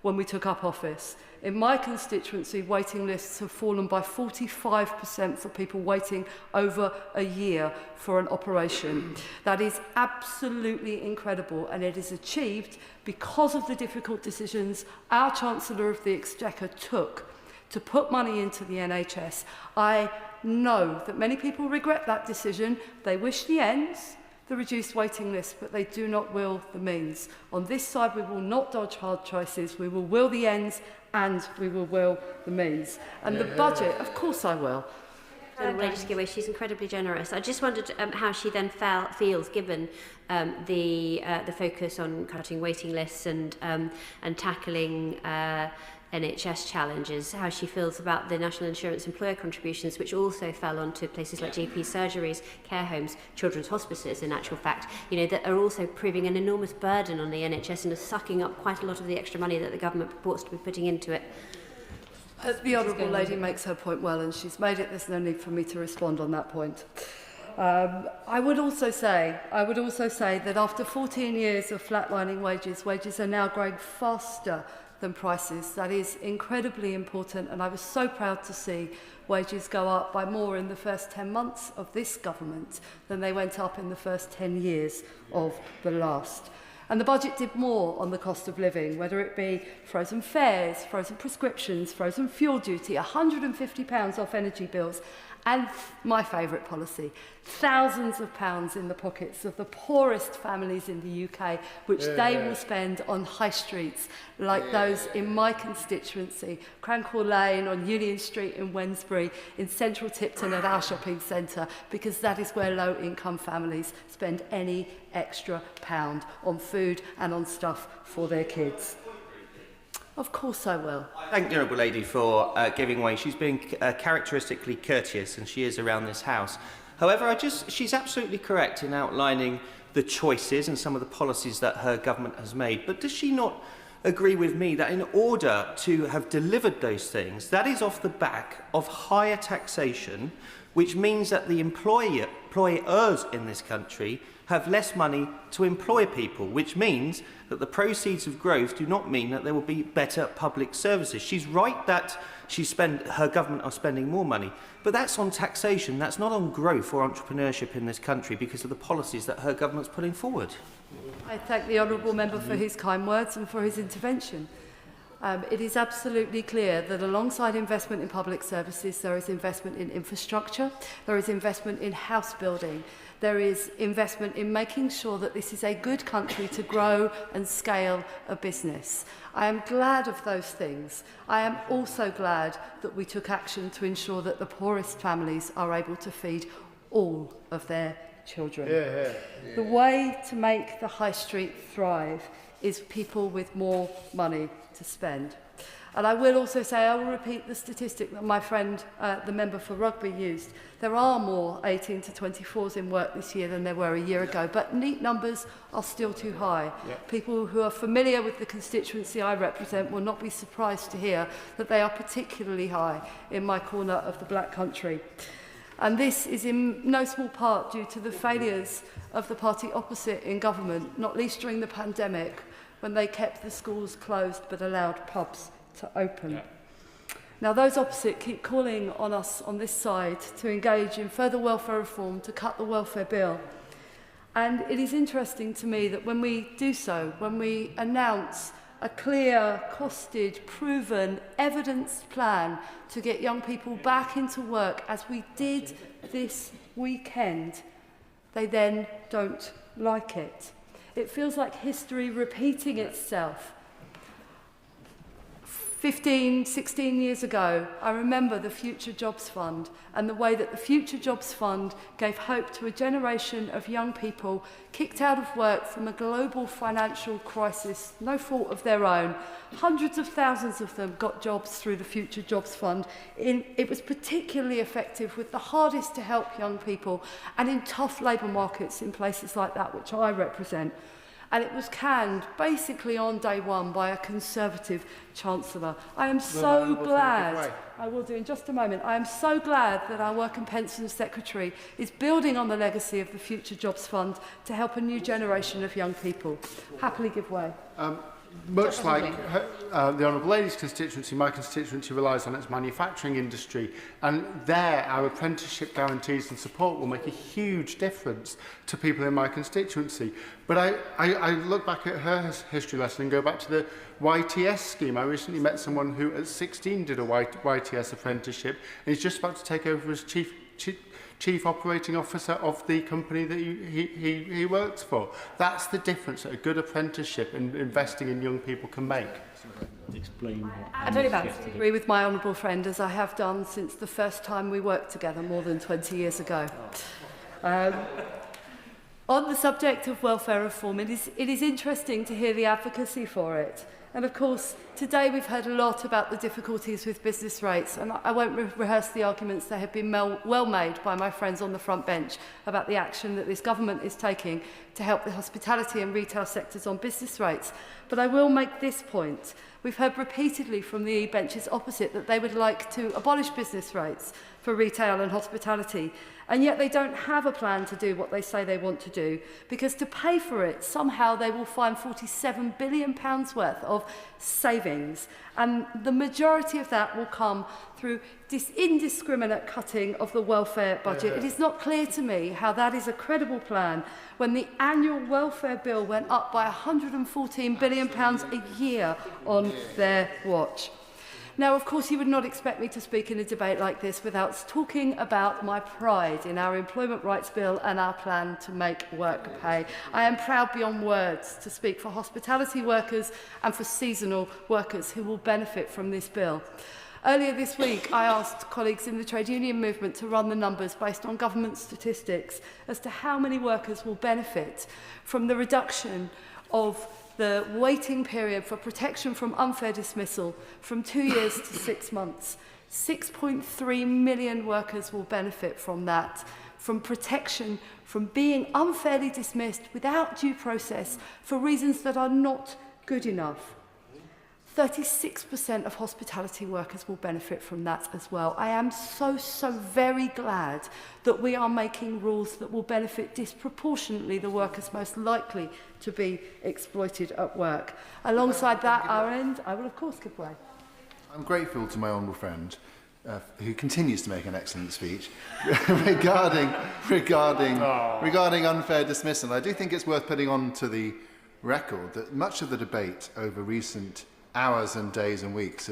when we took up office. In my constituency, waiting lists have fallen by 45% for people waiting over a year for an operation. That is absolutely incredible, and it is achieved because of the difficult decisions our Chancellor of the Exchequer took to put money into the NHS. I know that many people regret that decision. They wish the ends, the reduced waiting list, but they do not will the means. On this side, we will not dodge hard choices. We will the ends and we will the means. And the budget, of course I will. She's incredibly generous. I just wondered how she then feels given the focus on cutting waiting lists and tackling NHS challenges, how she feels about the National Insurance employer contributions, which also fell onto places like GP surgeries, care homes, children's hospices, in actual fact, that are also proving an enormous burden on the NHS and are sucking up quite a lot of the extra money that the government purports to be putting into it. The honourable lady makes her point well, and she's made it. There's no need for me to respond on that point. I would also say that after 14 years of flatlining wages are now growing faster than prices. That is incredibly important, and I was so proud to see wages go up by more in the first 10 months of this government than they went up in the first 10 years of the last. And the budget did more on the cost of living, whether it be frozen fares, frozen prescriptions, frozen fuel duty, £150 off energy bills, and my favourite policy, thousands of pounds in the pockets of the poorest families in the UK, which they will spend on high streets like those in my constituency, Crancourt Lane, on Union Street in Wednesbury, in central Tipton at our shopping centre, because that is where low-income families spend any extra pound on food and on stuff for their kids. Of course I will. Thank the Honourable Lady for giving way. She's been characteristically courteous, and she is around this House. However, she's absolutely correct in outlining the choices and some of the policies that her government has made. But does she not agree with me that in order to have delivered those things, that is off the back of higher taxation, which means that the employers in this country have less money to employ people, which means that the proceeds of growth do not mean that there will be better public services. She's right that her government are spending more money, but that's on taxation, that's not on growth or entrepreneurship in this country because of the policies that her government's putting forward. I thank the honourable member for his kind words and for his intervention. It is absolutely clear that alongside investment in public services, there is investment in infrastructure, there is investment in house building, there is investment in making sure that this is a good country to grow and scale a business. I am glad of those things. I am also glad that we took action to ensure that the poorest families are able to feed all of their children. The way to make the high street thrive is people with more money to spend. And I will also say, I will repeat the statistic that my friend, the member for Rugby, used. There are more 18 to 24s in work this year than there were a year ago, but neat numbers are still too high. People who are familiar with the constituency I represent will not be surprised to hear that they are particularly high in my corner of the Black Country. And this is in no small part due to the failures of the party opposite in government, not least during the pandemic, when they kept the schools closed but allowed pubs to open. Now, those opposite keep calling on us on this side to engage in further welfare reform, to cut the welfare bill. And it is interesting to me that when we do so, when we announce a clear, costed, proven, evidenced plan to get young people back into work, as we did this weekend, they then don't like it. It feels like history repeating itself. 15, 16 years ago, I remember the Future Jobs Fund and the way that the Future Jobs Fund gave hope to a generation of young people kicked out of work from a global financial crisis, no fault of their own. Hundreds of thousands of them got jobs through the Future Jobs Fund. It was particularly effective with the hardest to help young people and in tough labour markets in places like that, which I represent. And it was canned basically on day one by a Conservative Chancellor. I am so glad, I will do in just a moment, I am so glad that our Work and Pensions Secretary is building on the legacy of the Future Jobs Fund to help a new generation of young people. Happily give way. Much like the Honourable Lady's constituency, my constituency relies on its manufacturing industry, and there our apprenticeship guarantees and support will make a huge difference to people in my constituency. But I look back at her history lesson and go back to the YTS scheme. I recently met someone who at 16 did a YTS apprenticeship, and he's just about to take over as Chief Operating Officer of the company that he works for. That's the difference that a good apprenticeship and investing in young people can make. Explain. I don't agree with my honourable friend, as I have done since the first time we worked together more than 20 years ago. On the subject of welfare reform, it is interesting to hear the advocacy for it. And of course, today we've heard a lot about the difficulties with business rates, and I won't rehearse the arguments that have been well made by my friends on the front bench about the action that this government is taking to help the hospitality and retail sectors on business rates. But I will make this point. We've heard repeatedly from the benches opposite that they would like to abolish business rates for retail and hospitality. And yet they don't have a plan to do what they say they want to do, because to pay for it, somehow they will find £47 billion worth of savings. And the majority of that will come through this indiscriminate cutting of the welfare budget. It is not clear to me how that is a credible plan when the annual welfare bill went up by £114 billion a year on their watch. Now, of course, you would not expect me to speak in a debate like this without talking about my pride in our Employment Rights Bill and our plan to make work pay. I am proud beyond words to speak for hospitality workers and for seasonal workers who will benefit from this bill. Earlier this week, I asked colleagues in the trade union movement to run the numbers based on government statistics as to how many workers will benefit from the reduction of the waiting period for protection from unfair dismissal from 2 years to 6 months. 6.3 million workers will benefit from that, from protection from being unfairly dismissed without due process for reasons that are not good enough. 36% of hospitality workers will benefit from that as well. I am so very glad that we are making rules that will benefit disproportionately the workers most likely to be exploited at work. Alongside that, our end, I will of course give way. I'm grateful to my honourable friend, who continues to make an excellent speech, regarding unfair dismissal. I do think it's worth putting on to the record that much of the debate over recent hours and days and weeks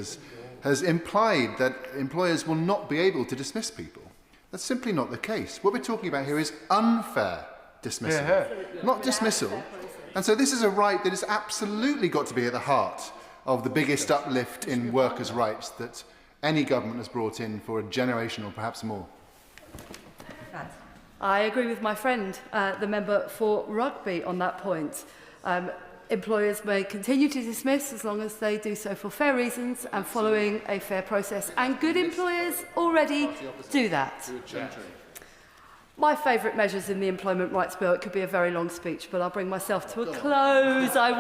has implied that employers will not be able to dismiss people. That's simply not the case. What we're talking about here is unfair dismissal, not dismissal. And so this is a right that has absolutely got to be at the heart of the biggest uplift in workers' rights that any government has brought in for a generation or perhaps more. I agree with my friend, the member for Rugby, on that point. Employers may continue to dismiss as long as they do so for fair reasons and following a fair process. And good employers already do that. My favourite measures in the Employment Rights Bill, it could be a very long speech, but I'll bring myself to a close. I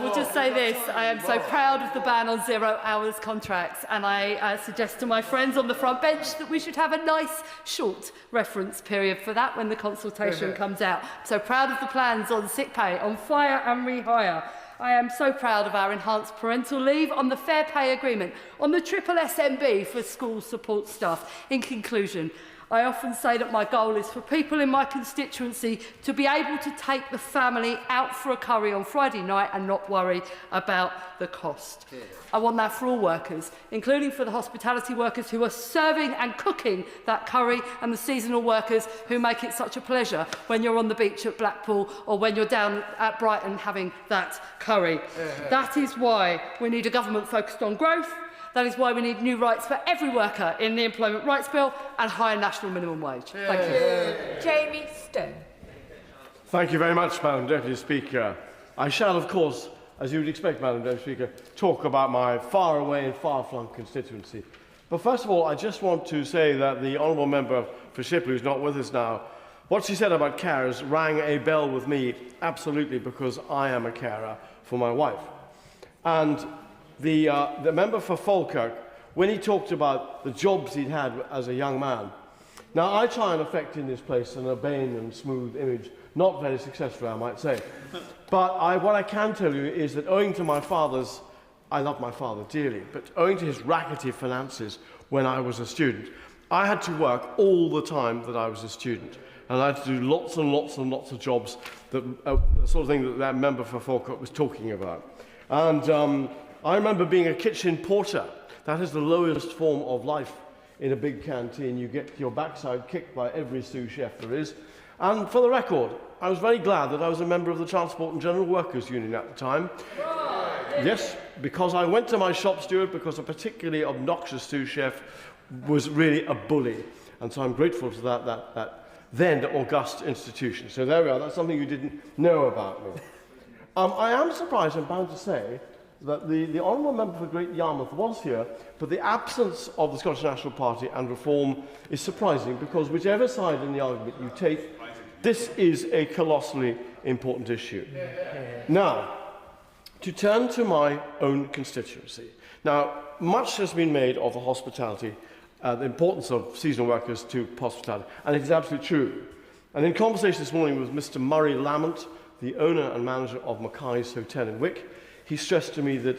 will just say this. I am so proud of the ban on 0 hours contracts, and I suggest to my friends on the front bench that we should have a nice short reference period for that when the consultation comes out. I'm so proud of the plans on sick pay, on fire and rehire. I am so proud of our enhanced parental leave, on the fair pay agreement, on the triple SMB for school support staff. In conclusion, I often say that my goal is for people in my constituency to be able to take the family out for a curry on Friday night and not worry about the cost. I want that for all workers, including for the hospitality workers who are serving and cooking that curry, and the seasonal workers who make it such a pleasure when you're on the beach at Blackpool or when you're down at Brighton having that curry. That is why we need a government focused on growth. That is why we need new rights for every worker in the Employment Rights Bill and higher national minimum wage. Thank you. Jamie Stone. Thank you very much, Madam Deputy Speaker. I shall, of course, as you would expect, Madam Deputy Speaker, talk about my far-away and far-flung constituency. But first of all, I just want to say that the Honourable Member for Shipley, who's not with us now, what she said about carers rang a bell with me, absolutely, because I am a carer for my wife. And the member for Falkirk, when he talked about the jobs he'd had as a young man. Now, I try and affect in this place an urbane and smooth image, not very successfully, I might say. But what I can tell you is that owing to my father's, I love my father dearly, but owing to his rackety finances when I was a student, I had to work all the time that I was a student. And I had to do lots and lots and lots of jobs, that, the sort of thing that that member for Falkirk was talking about. And I remember being a kitchen porter. That is the lowest form of life in a big canteen. You get your backside kicked by every sous chef there is. And for the record, I was very glad that I was a member of the Transport and General Workers Union at the time. Yes, because I went to my shop steward because a particularly obnoxious sous chef was really a bully. And so I'm grateful to that then august institution. So there we are. That's something you didn't know about me. I am surprised, I'm bound to say, that the Honourable Member for Great Yarmouth was here, but the absence of the Scottish National Party and reform is surprising, because whichever side in the argument you take, this is a colossally important issue. Now, to turn to my own constituency. Now, much has been made of the hospitality the importance of seasonal workers to hospitality, and it is absolutely true. And in conversation this morning with Mr. Murray Lamont, the owner and manager of Mackay's Hotel in Wick, he stressed to me that,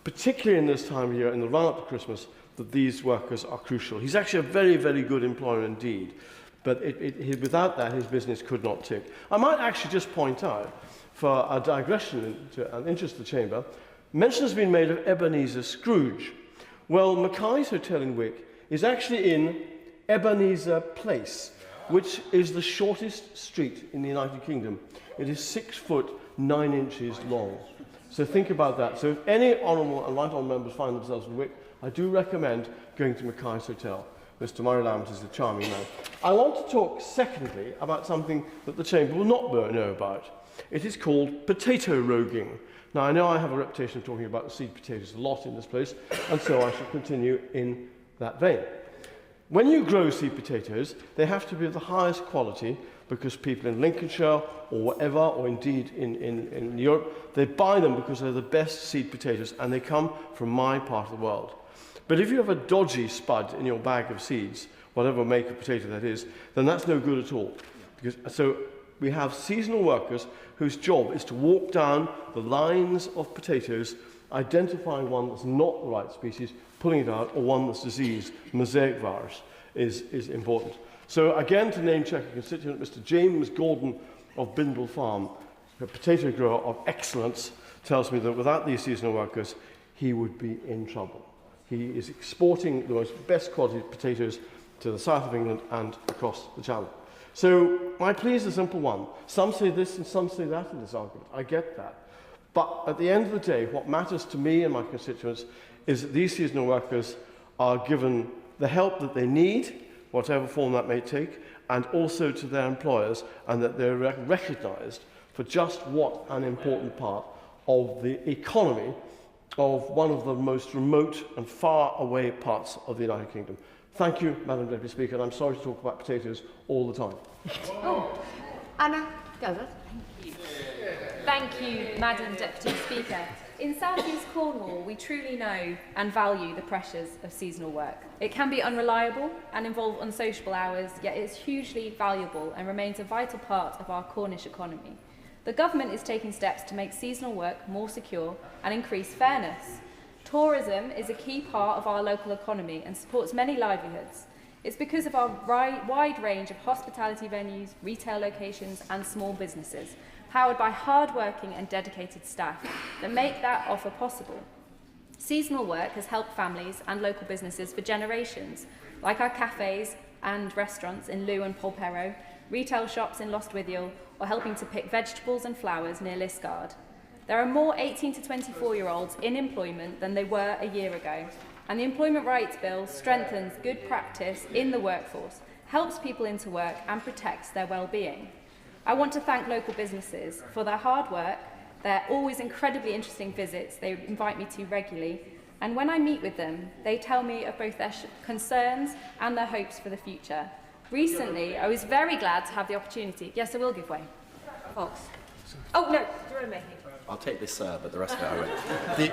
particularly in this time of year, in the run-up to Christmas, that these workers are crucial. He's actually a very, very good employer indeed, but without that, his business could not tick. I might actually just point out, for a digression into an interest of the Chamber, mention has been made of Ebenezer Scrooge. Well, Mackay's Hotel in Wick is actually in Ebenezer Place, which is the shortest street in the United Kingdom. It is 6 foot 9 inches long. So think about that. So if any honourable and right honourable members find themselves in Wick, I do recommend going to Mackay's Hotel. Mr. Murray Lamont is a charming man. I want to talk, secondly, about something that the Chamber will not know about. It is called potato roguing. Now, I know I have a reputation of talking about seed potatoes a lot in this place, and so I shall continue in that vein. When you grow seed potatoes, they have to be of the highest quality, because people in Lincolnshire or whatever, or indeed in Europe, they buy them because they're the best seed potatoes, and they come from my part of the world. But if you have a dodgy spud in your bag of seeds, whatever make of potato that is, then that's no good at all. So we have seasonal workers whose job is to walk down the lines of potatoes, identifying one that's not the right species, pulling it out, or one that's diseased. Mosaic virus is important. So again, to name check a constituent, Mr. James Gordon of Bindle Farm, a potato grower of excellence, tells me that without these seasonal workers, he would be in trouble. He is exporting the most best quality potatoes to the south of England and across the Channel. So my plea is a simple one. Some say this and some say that in this argument. I get that. But at the end of the day, what matters to me and my constituents is that these seasonal workers are given the help that they need, whatever form that may take, and also to their employers, and that they're recognised for just what an important part of the economy of one of the most remote and far away parts of the United Kingdom. Thank you, Madam Deputy Speaker, and I'm sorry to talk about potatoes all the time. Oh, Anna, go ahead. Thank you, Madam Deputy Speaker. In South East Cornwall, we truly know and value the pressures of seasonal work. It can be unreliable and involve unsociable hours, yet it is hugely valuable and remains a vital part of our Cornish economy. The government is taking steps to make seasonal work more secure and increase fairness. Tourism is a key part of our local economy and supports many livelihoods. It's because of our wide range of hospitality venues, retail locations and small businesses, powered by hard-working and dedicated staff, that make that offer possible. Seasonal work has helped families and local businesses for generations, like our cafes and restaurants in Lewes and Polperro, retail shops in Lostwithiel, or helping to pick vegetables and flowers near Liskeard. There are more 18 to 24-year-olds in employment than there were a year ago, and the Employment Rights Bill strengthens good practice in the workforce, helps people into work and protects their well-being. I want to thank local businesses for their hard work, their always incredibly interesting visits they invite me to regularly, and when I meet with them, they tell me of both their concerns and their hopes for the future. Recently, I was very glad to have the opportunity. Yes, I will give way. Fox. Oh, no, Jerome. I'll take this, but the rest of it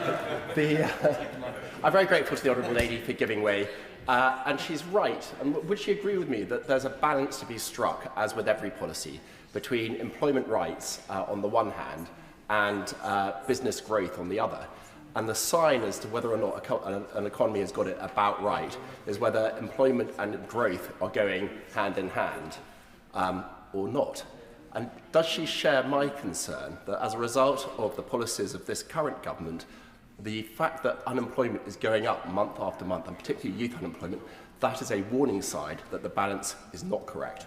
I won't. I'm very grateful to the Honourable Lady for giving way. And she's right. And would she agree with me that there's a balance to be struck, as with every policy, between employment rights on the one hand and business growth on the other? And the sign as to whether or not an economy has got it about right is whether employment and growth are going hand in hand or not. And does she share my concern that as a result of the policies of this current government, the fact that unemployment is going up month after month, and particularly youth unemployment, that is a warning sign that the balance is not correct?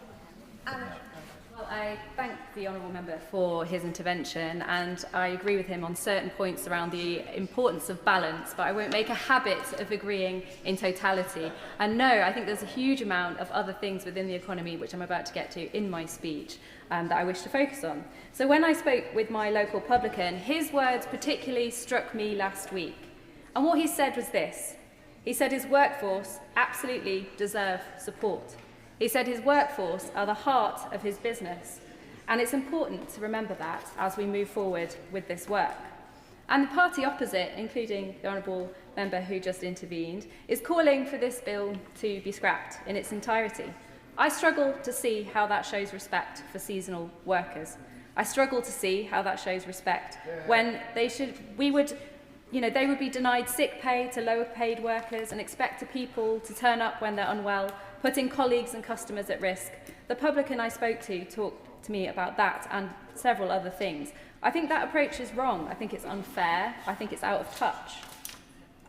Well, I thank the Honourable Member for his intervention, and I agree with him on certain points around the importance of balance, but I won't make a habit of agreeing in totality. And no, I think there's a huge amount of other things within the economy, which I'm about to get to in my speech, that I wish to focus on. So when I spoke with my local publican, his words particularly struck me last week. And what he said was this. He said his workforce absolutely deserve support. He said his workforce are the heart of his business. And it's important to remember that as we move forward with this work. And the party opposite, including the honourable member who just intervened, is calling for this bill to be scrapped in its entirety. I struggle to see how that shows respect for seasonal workers. I struggle to see how that shows respect when they would be denied sick pay to lower paid workers and expect people to turn up when they're unwell, putting colleagues and customers at risk. The publican I spoke to talked to me about that and several other things. I think that approach is wrong. I think it's unfair. I think it's out of touch.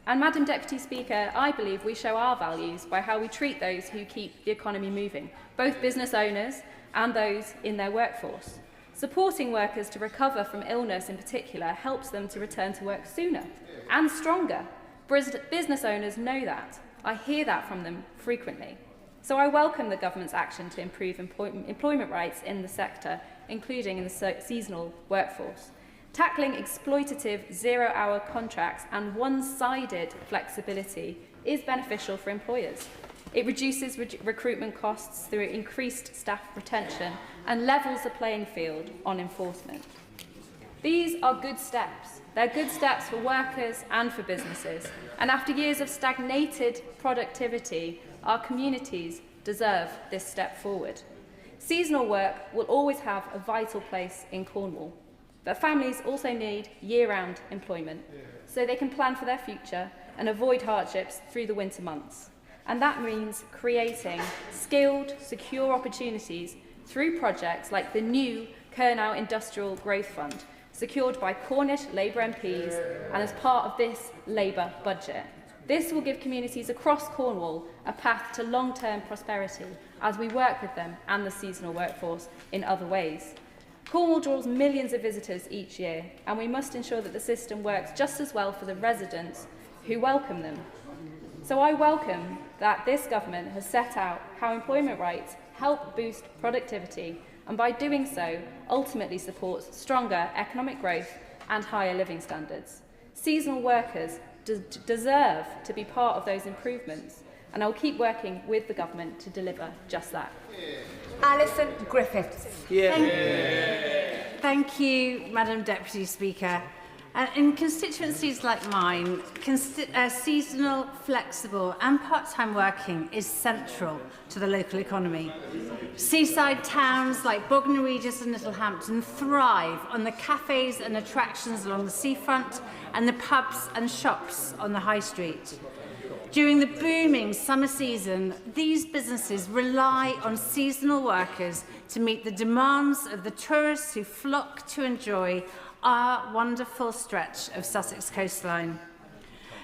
And Madam Deputy Speaker, I believe we show our values by how we treat those who keep the economy moving, both business owners and those in their workforce. Supporting workers to recover from illness in particular helps them to return to work sooner and stronger. Business owners know that. I hear that from them frequently. So I welcome the government's action to improve employment rights in the sector, including in the seasonal workforce. Tackling exploitative zero-hour contracts and one-sided flexibility is beneficial for employers. It reduces recruitment costs through increased staff retention and levels the playing field on enforcement. These are good steps. They're good steps for workers and for businesses. And after years of stagnated productivity, our communities deserve this step forward. Seasonal work will always have a vital place in Cornwall, but families also need year-round employment so they can plan for their future and avoid hardships through the winter months. And that means creating skilled, secure opportunities through projects like the new Kernow Industrial Growth Fund, secured by Cornish Labour MPs and as part of this Labour budget. This will give communities across Cornwall a path to long-term prosperity as we work with them and the seasonal workforce in other ways. Cornwall draws millions of visitors each year, and we must ensure that the system works just as well for the residents who welcome them. So I welcome that this government has set out how employment rights help boost productivity and by doing so ultimately supports stronger economic growth and higher living standards. Seasonal workers deserve to be part of those improvements, and I'll keep working with the government to deliver just that. Alison Griffiths. Thank you, Madam Deputy Speaker. In constituencies like mine, seasonal, flexible and part-time working is central to the local economy. Seaside towns like Bognor Regis and Littlehampton thrive on the cafes and attractions along the seafront and the pubs and shops on the high street. During the booming summer season, these businesses rely on seasonal workers to meet the demands of the tourists who flock to enjoy our wonderful stretch of Sussex coastline.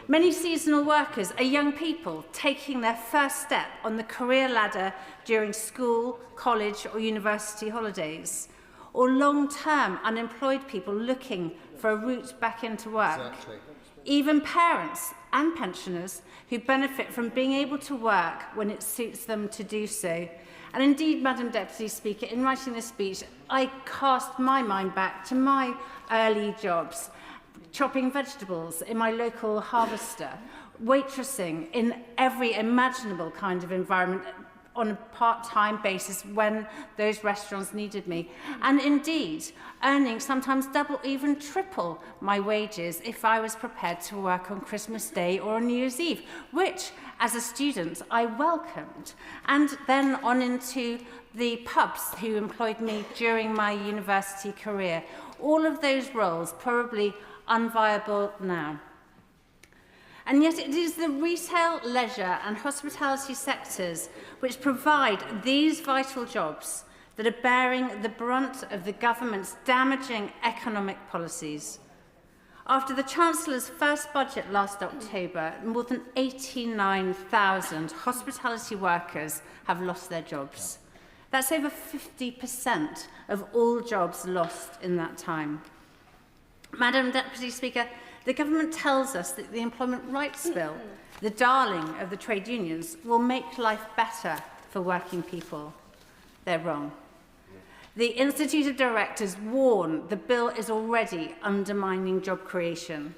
Many seasonal workers are young people taking their first step on the career ladder during school, college or university holidays, or long-term unemployed people looking for a route back into work. Exactly. Even parents and pensioners who benefit from being able to work when it suits them to do so. And indeed, Madam Deputy Speaker, in writing this speech, I cast my mind back to my early jobs, chopping vegetables in my local harvester, waitressing in every imaginable kind of environment on a part-time basis when those restaurants needed me. And indeed, earning sometimes double, even triple my wages if I was prepared to work on Christmas Day or on New Year's Eve, which, as a student, I welcomed. And then on into the pubs who employed me during my university career. All of those roles probably unviable now. And yet it is the retail, leisure and hospitality sectors which provide these vital jobs that are bearing the brunt of the government's damaging economic policies. After the Chancellor's first budget last October, more than 89,000 hospitality workers have lost their jobs. That's over 50% of all jobs lost in that time. Madam Deputy Speaker, the government tells us that the Employment Rights Bill, the darling of the trade unions, will make life better for working people. They're wrong. The Institute of Directors warn the bill is already undermining job creation.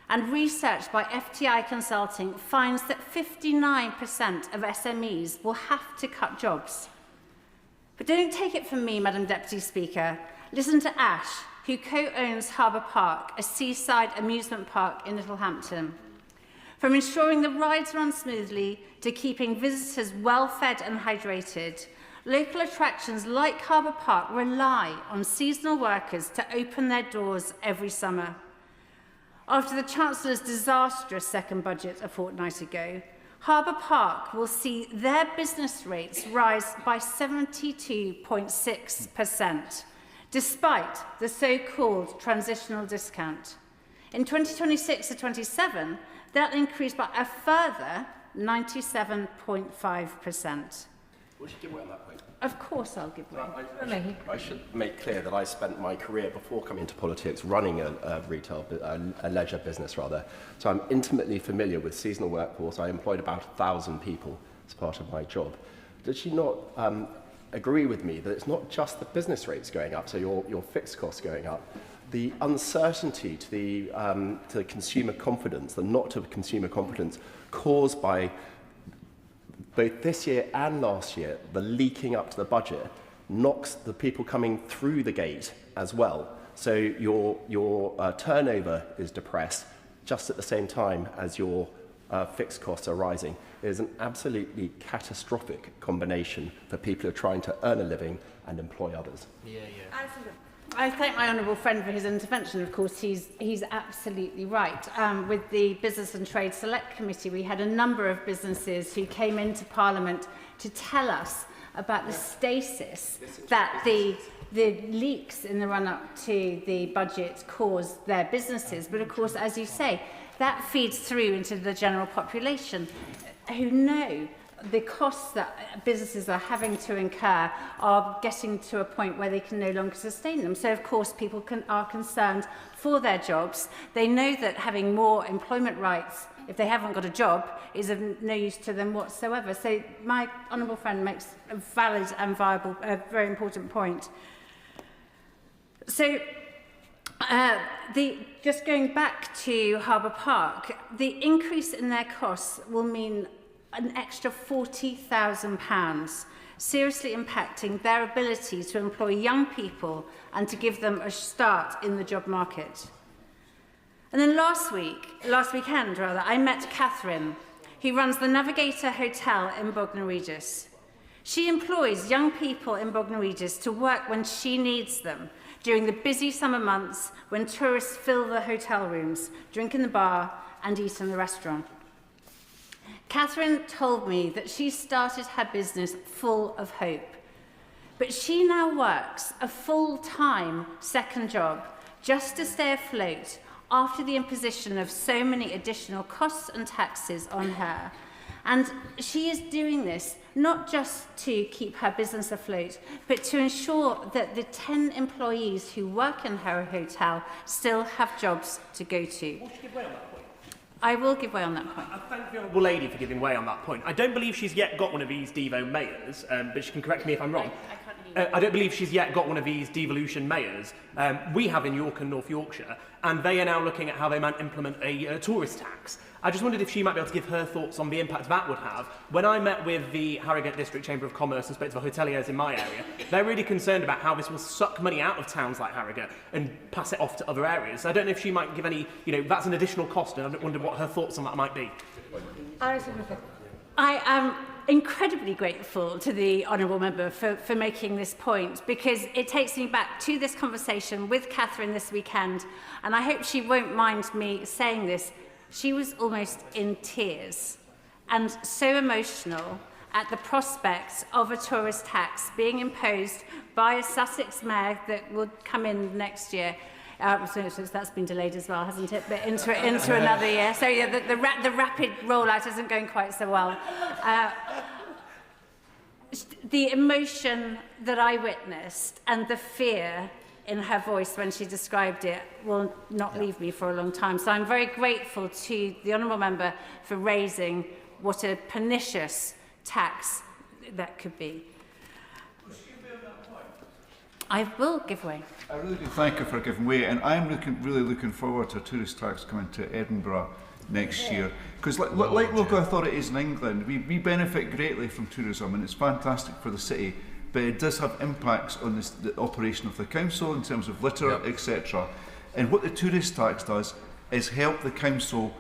And research by FTI Consulting finds that 59% of SMEs will have to cut jobs. But don't take it from me, Madam Deputy Speaker. Listen to Ash, who co-owns Harbour Park, a seaside amusement park in Littlehampton. From ensuring the rides run smoothly to keeping visitors well fed and hydrated, local attractions like Harbour Park rely on seasonal workers to open their doors every summer. After the Chancellor's disastrous second budget a fortnight ago, Harbour Park will see their business rates rise by 72.6%, despite the so-called transitional discount. In 2026 to 27, that increased by a further 97.5%. Will you give way on that point? Of course I'll give way. I should make clear that I spent my career before coming into politics running a leisure business rather. So I'm intimately familiar with seasonal workforce. I employed about 1,000 people as part of my job. Does she not agree with me that it's not just the business rates going up, so your fixed costs going up, the uncertainty to the consumer confidence, the not to consumer confidence caused by both this year and last year, the leaking up to the budget knocks the people coming through the gate as well. So your turnover is depressed just at the same time as your fixed costs are rising. It is an absolutely catastrophic combination for people who are trying to earn a living and employ others. I thank my honourable friend for his intervention. Of course, he's absolutely right. With the Business and Trade Select Committee, we had a number of businesses who came into Parliament to tell us about the stasis that the leaks in the run-up to the budget caused their businesses. But of course, as you say, that feeds through into the general population who know the costs that businesses are having to incur are getting to a point where they can no longer sustain them. So, of course, people are concerned for their jobs. They know that having more employment rights, if they haven't got a job, is of no use to them whatsoever. So my honourable friend makes a valid and viable, very important point. So, just going back to Harbour Park, the increase in their costs will mean an extra £40,000, seriously impacting their ability to employ young people and to give them a start in the job market. And then last weekend, I met Catherine, who runs the Navigator Hotel in Bognor Regis. She employs young people in Bognor Regis to work when she needs them, during the busy summer months when tourists fill the hotel rooms, drink in the bar and eat in the restaurant. Catherine told me that she started her business full of hope, but she now works a full-time second job just to stay afloat after the imposition of so many additional costs and taxes on her. And she is doing this not just to keep her business afloat, but to ensure that the 10 employees who work in her hotel still have jobs to go to. I will give way on that point. I thank the honourable lady for giving way on that point. I don't believe she's yet got one of these Devo mayors, but she can correct me if I'm wrong. I don't believe she's yet got one of these devolution mayors. We have in York and North Yorkshire, and they are now looking at how they might implement a tourist tax. I just wondered if she might be able to give her thoughts on the impact that would have. When I met with the Harrogate District Chamber of Commerce and spoke to the hoteliers in my area, they're really concerned about how this will suck money out of towns like Harrogate and pass it off to other areas. So I don't know if she might give any, that's an additional cost, and I wonder what her thoughts on that might be. I am incredibly grateful to the honourable member for making this point, because it takes me back to this conversation with Catherine this weekend, and I hope she won't mind me saying this. She was almost in tears and so emotional at the prospect of a tourist tax being imposed by a Sussex mayor that will come in next year. So that's been delayed as well, hasn't it? But into another year. So yeah, the rapid rollout isn't going quite so well. The emotion that I witnessed and the fear in her voice when she described it will not leave me for a long time. So I'm very grateful to the honourable member for raising what a pernicious tax that could be. I will give way. I really do thank you for giving way, and I'm really looking forward to a tourist tax coming to Edinburgh next year. Because like local authorities in England, we benefit greatly from tourism, and it's fantastic for the city. but it does have impacts on the operation of the council in terms of litter, etc. And what the tourist tax does is help the council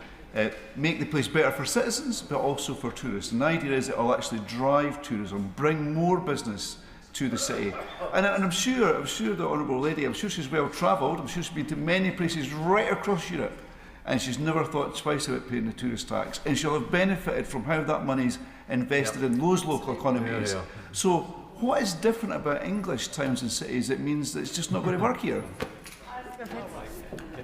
make the place better for citizens, but also for tourists. And the idea is it will actually drive tourism, bring more business to the city. And I'm sure the Honourable Lady, I'm sure she's well travelled, I'm sure she's been to many places right across Europe, and she's never thought twice about paying the tourist tax. And she'll have benefited from how that money's invested in those local economies. So what is different about English towns and cities that means that it's just not going to work here?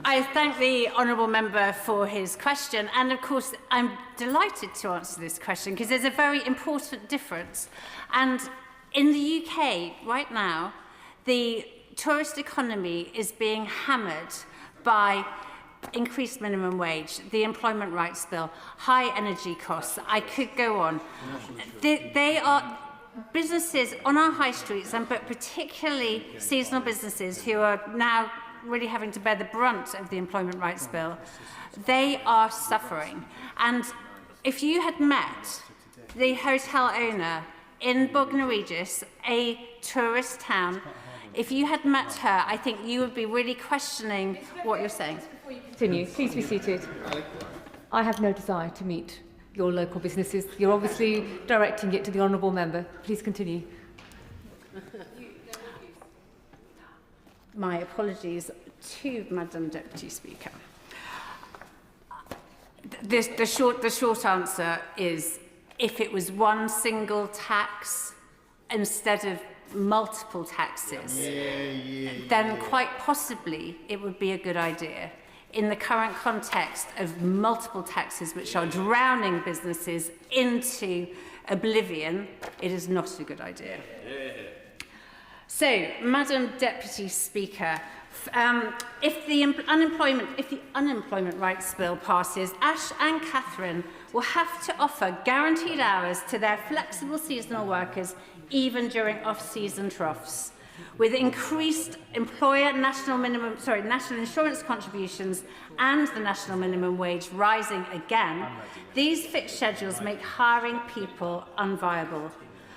I thank the honourable member for his question, and of course I'm delighted to answer this question because there's a very important difference. And in the UK right now, the tourist economy is being hammered by increased minimum wage, the employment rights bill, high energy costs. I could go on. They are businesses on our high streets, but particularly seasonal businesses who are now really having to bear the brunt of the employment rights bill. They are suffering. And if you had met the hotel owner in Bognor Regis, a tourist town, if you had met her, I think you would be really questioning what you're saying. Continue. Please be seated. I have no desire to meet your local businesses. You're obviously directing it to the honourable member. Please continue. My apologies to Madam Deputy Speaker. The short answer is, if it was one single tax instead of multiple taxes, then quite possibly it would be a good idea. In the current context of multiple taxes which are drowning businesses into oblivion, it is not a good idea. So, Madam Deputy Speaker, if the unemployment rights bill passes, Ash and Catherine will have to offer guaranteed hours to their flexible seasonal workers even during off-season troughs. With increased employer national insurance contributions and the national minimum wage rising again, these fixed schedules make hiring people unviable.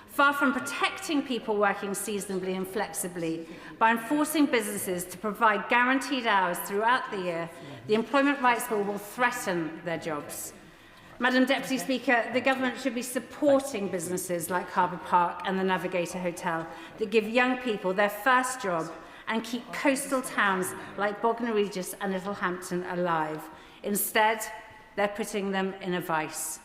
Far from protecting people working seasonably and flexibly, by enforcing businesses to provide guaranteed hours throughout the year, the employment rights bill will threaten their jobs. Madam Deputy Speaker, the government should be supporting businesses like Harbour Park and the Navigator Hotel that give young people their first job and keep coastal towns like Bognor Regis and Littlehampton alive. Instead, they're putting them in a vice.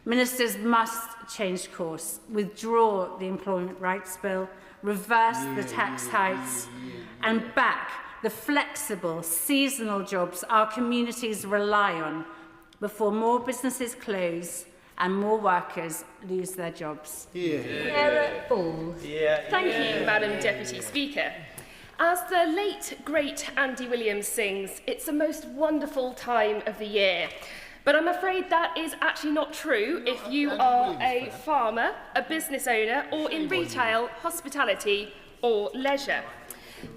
Ministers must change course, withdraw the employment rights bill, reverse the tax hikes, and back the flexible, seasonal jobs our communities rely on before more businesses close and more workers lose their jobs. Thank you, Madam Deputy Speaker. As the late, great Andy Williams sings, it's the most wonderful time of the year. But I'm afraid that is actually not true if you are a farmer, a business owner, or in retail, hospitality, or leisure.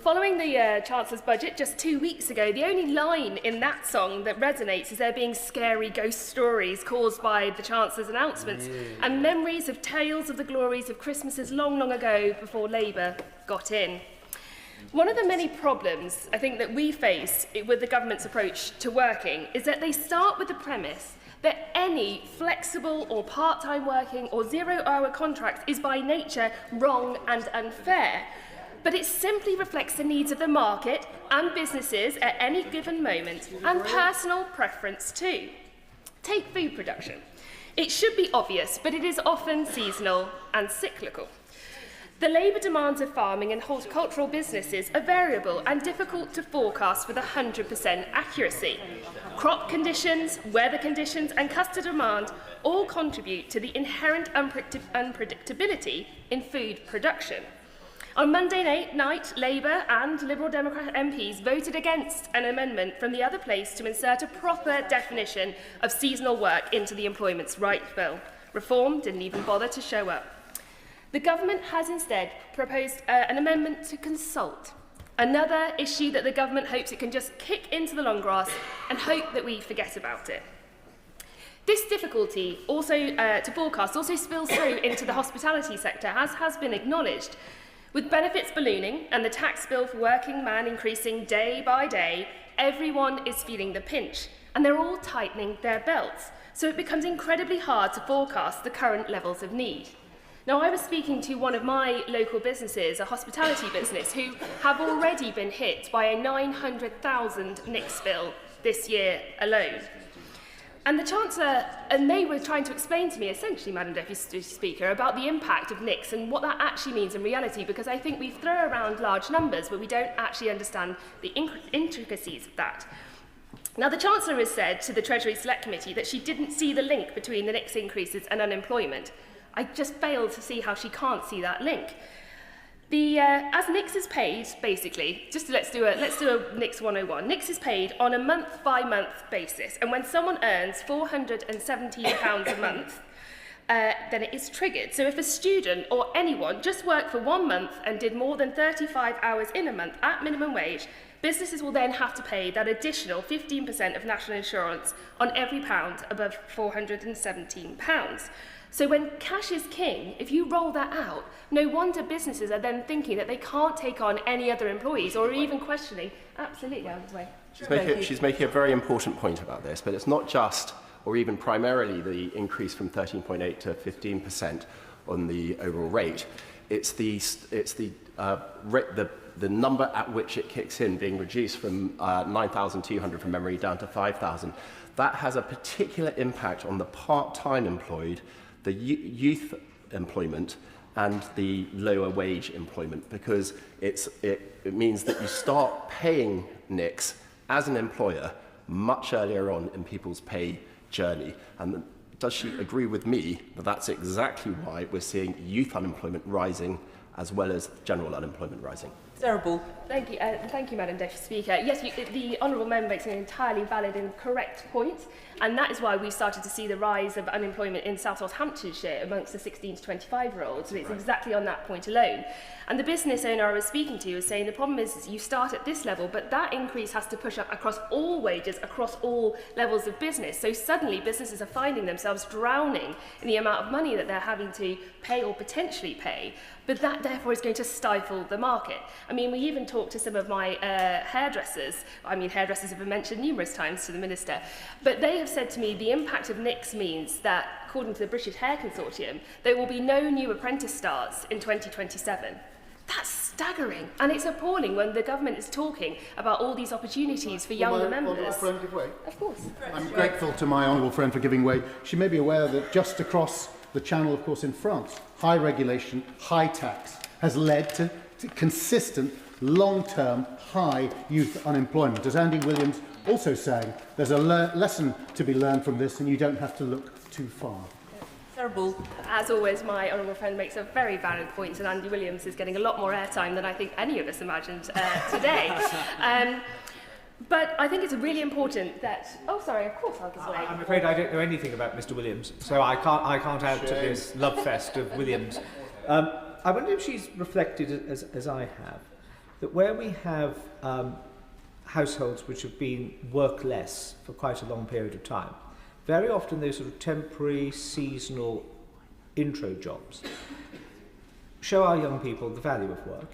Following the Chancellor's budget just 2 weeks ago, the only line in that song that resonates is there being scary ghost stories caused by the Chancellor's announcements and memories of tales of the glories of Christmases long, long ago before Labour got in. One of the many problems I think that we face with the government's approach to working is that they start with the premise that any flexible or part-time working or zero-hour contract is by nature wrong and unfair. But it simply reflects the needs of the market and businesses at any given moment, and personal preference too. Take food production. It should be obvious, but it is often seasonal and cyclical. The labour demands of farming and horticultural businesses are variable and difficult to forecast with 100% accuracy. Crop conditions, weather conditions and customer demand all contribute to the inherent unpredictability in food production. On Monday night, Labour and Liberal Democrat MPs voted against an amendment from the other place to insert a proper definition of seasonal work into the Employment Rights Bill. Reform didn't even bother to show up. The government has instead proposed an amendment to consult, another issue that the government hopes it can just kick into the long grass and hope that we forget about it. This difficulty also to forecast also spills through into the hospitality sector, as has been acknowledged. With benefits ballooning and the tax bill for working man increasing day by day, everyone is feeling the pinch, and they're all tightening their belts. So it becomes incredibly hard to forecast the current levels of need. Now, I was speaking to one of my local businesses, a hospitality business, who have already been hit by a 900,000 NICS bill this year alone. And the Chancellor, and they were trying to explain to me, essentially, Madam Deputy Speaker, about the impact of NICS and what that actually means in reality, because I think we throw around large numbers, but we don't actually understand the intricacies of that. Now, the Chancellor has said to the Treasury Select Committee that she didn't see the link between the NICS increases and unemployment. I just failed to see how she can't see that link. As NICS is paid, basically, let's do a NICS 101. NICS is paid on a month-by-month basis, and when someone earns £417 a month, then it is triggered. So if a student or anyone just worked for 1 month and did more than 35 hours in a month at minimum wage, businesses will then have to pay that additional 15% of national insurance on every pound above £417. So when cash is king, if you roll that out, no wonder businesses are then thinking that they can't take on any other employees or even questioning. Absolutely, out of the way. She's making a very important point about this, but it's not just, or even primarily, the increase from 13.8 to 15% on the overall rate. It's the number at which it kicks in being reduced from 9,200 from memory down to 5,000. That has a particular impact on the part-time employed, the youth employment, and the lower wage employment, because it means that you start paying NICS as an employer much earlier on in people's pay journey. And does she agree with me that that's exactly why we're seeing youth unemployment rising as well as general unemployment rising? Terrible. Thank you, Madam Deputy Speaker. Yes, the Honourable Member makes an entirely valid and correct point, and that is why we started to see the rise of unemployment in South Northamptonshire amongst the 16 to 25-year-olds, and it's exactly on that point alone. And the business owner I was speaking to was saying the problem is you start at this level, but that increase has to push up across all wages, across all levels of business. So suddenly businesses are finding themselves drowning in the amount of money that they're having to pay or potentially pay, but that therefore is going to stifle the market. I mean, we even talked to some of my hairdressers. I mean, hairdressers have been mentioned numerous times to the Minister, but they have said to me the impact of NICS means that, according to the British Hair Consortium, there will be no new apprentice starts in 2027. That's staggering, and it's appalling when the government is talking about all these opportunities for younger members. Friend give way? Of course. I'm grateful to my honourable friend for giving way. She may be aware that just across the channel, of course, in France, high regulation, high tax has led to consistent, long-term, high youth unemployment. As Andy Williams also saying, there's a lesson to be learned from this, and you don't have to look too far. Terrible. As always, my honourable friend makes a very valid point, and Andy Williams is getting a lot more airtime than I think any of us imagined today. But I think it's really important that... Oh, sorry, of course I'll give way. I'm afraid I don't know anything about Mr. Williams, so I can't add to this love fest of Williams. I wonder if she's reflected, as I have, that where we have households which have been work less for quite a long period of time, very often those sort of temporary, seasonal intro jobs show our young people the value of work,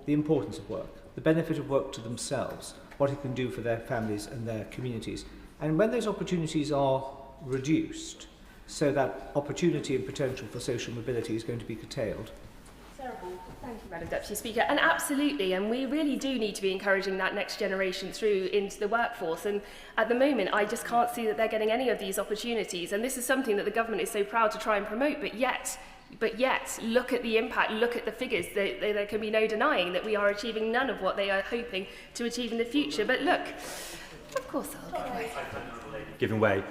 the importance of work, the benefit of work to themselves, what it can do for their families and their communities. And when those opportunities are reduced, so that opportunity and potential for social mobility is going to be curtailed. Terrible. Thank you, Madam Deputy Speaker. And absolutely, and we really do need to be encouraging that next generation through into the workforce. And at the moment, I just can't see that they're getting any of these opportunities. And this is something that the government is so proud to try and promote, but yet, look at the impact, look at the figures. There can be no denying that we are achieving none of what they are hoping to achieve in the future. But look, of course I'll Giving way.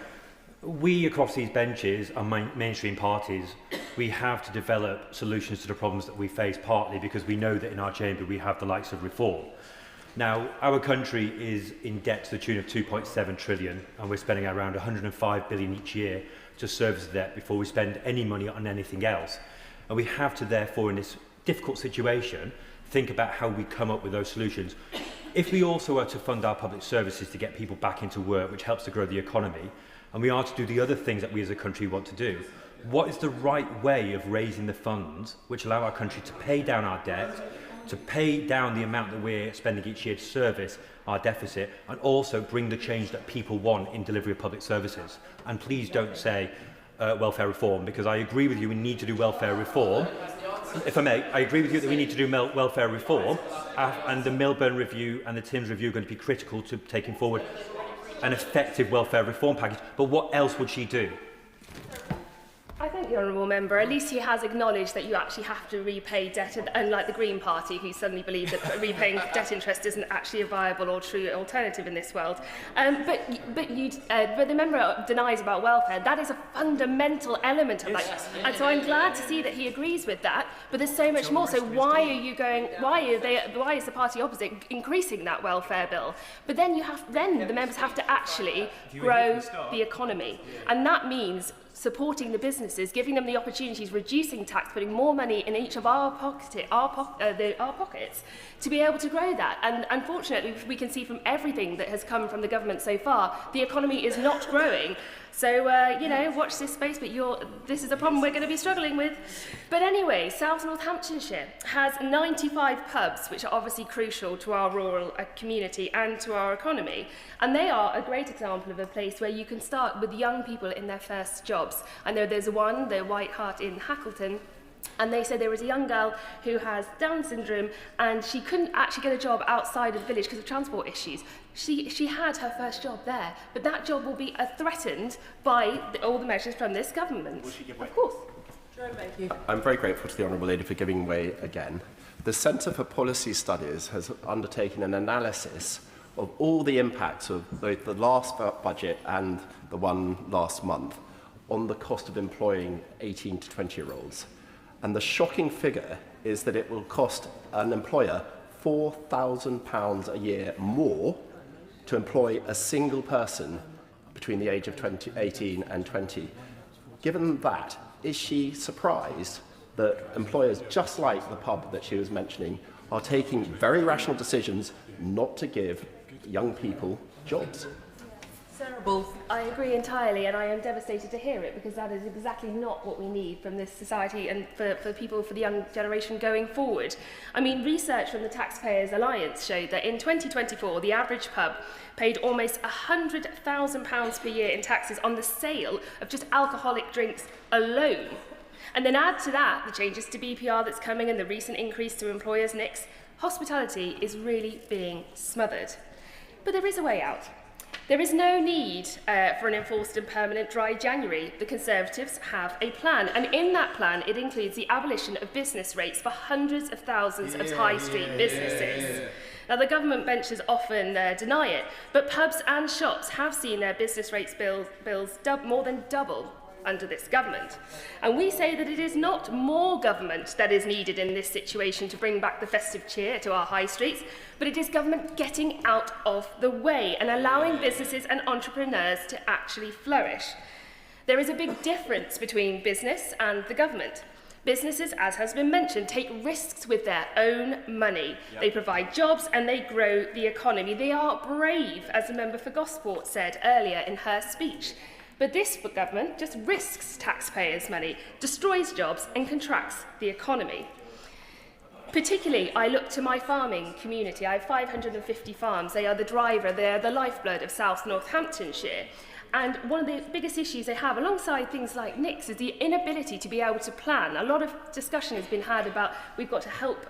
We across these benches are mainstream parties. We have to develop solutions to the problems that we face, partly because we know that in our chamber we have the likes of reform. Now, our country is in debt to the tune of 2.7 trillion, and we're spending around 105 billion each year to service the debt before we spend any money on anything else. And we have to, therefore, in this difficult situation, think about how we come up with those solutions. If we also are to fund our public services to get people back into work, which helps to grow the economy, and we are to do the other things that we as a country want to do. What is the right way of raising the funds which allow our country to pay down our debt, to pay down the amount that we're spending each year to service our deficit, and also bring the change that people want in delivery of public services? And please don't say welfare reform, because I agree with you, we need to do welfare reform. If I may, I agree with you that we need to do welfare reform, and the Milburn Review and the Timms Review are going to be critical to taking forward an effective welfare reform package. But what else would she do? I thank the honourable member. At least he has acknowledged that you actually have to repay debt, unlike the Green Party, who suddenly believe that repaying debt interest isn't actually a viable or true alternative in this world. But the member denies about welfare. That is a fundamental element of that, and so I'm glad to see that he agrees with that. But there's so much more. So why are you going? Why is the party opposite increasing that welfare bill? But then the members have to actually grow the economy, and that means supporting the businesses, giving them the opportunities, reducing tax, putting more money in each of our pockets to be able to grow that. And unfortunately, we can see from everything that has come from the government so far, the economy is not growing. So, watch this space, but this is a problem we're going to be struggling with. But anyway, South Northamptonshire has 95 pubs, which are obviously crucial to our rural community and to our economy. And they are a great example of a place where you can start with young people in their first jobs. I know there's one, the White Hart in Hackleton, and they said there was a young girl who has Down syndrome and she couldn't actually get a job outside of the village because of transport issues. She had her first job there, but that job will be threatened by all the measures from this government. Of course. Thank you. I'm very grateful to the Honourable Lady for giving way again. The Centre for Policy Studies has undertaken an analysis of all the impacts of both the last budget and the one last month on the cost of employing 18 to 20-year-olds. And the shocking figure is that it will cost an employer £4,000 a year more to employ a single person between the age of 18 and 20. Given that, is she surprised that employers, just like the pub that she was mentioning, are taking very rational decisions not to give young people jobs? I agree entirely, and I am devastated to hear it, because that is exactly not what we need from this society and for the young generation going forward. I mean, research from the Taxpayers Alliance showed that in 2024, the average pub paid almost £100,000 per year in taxes on the sale of just alcoholic drinks alone. And then add to that the changes to BPR that's coming and the recent increase to employers' NICs, hospitality is really being smothered. But there is a way out. There is no need for an enforced and permanent dry January. The Conservatives have a plan, and in that plan it includes the abolition of business rates for hundreds of thousands of high street businesses. Now, the government benches often deny it, but pubs and shops have seen their business rates bills more than double under this government. And we say that it is not more government that is needed in this situation to bring back the festive cheer to our high streets, but it is government getting out of the way and allowing businesses and entrepreneurs to actually flourish. There is a big difference between business and the government. Businesses, as has been mentioned, take risks with their own money. Yep. They provide jobs and they grow the economy. They are brave, as the member for Gosport said earlier in her speech. But this government just risks taxpayers' money, destroys jobs and contracts the economy. Particularly, I look to my farming community. I have 550 farms. They are the driver, they are the lifeblood of South Northamptonshire. And one of the biggest issues they have, alongside things like NICs, is the inability to be able to plan. A lot of discussion has been had about we've got to help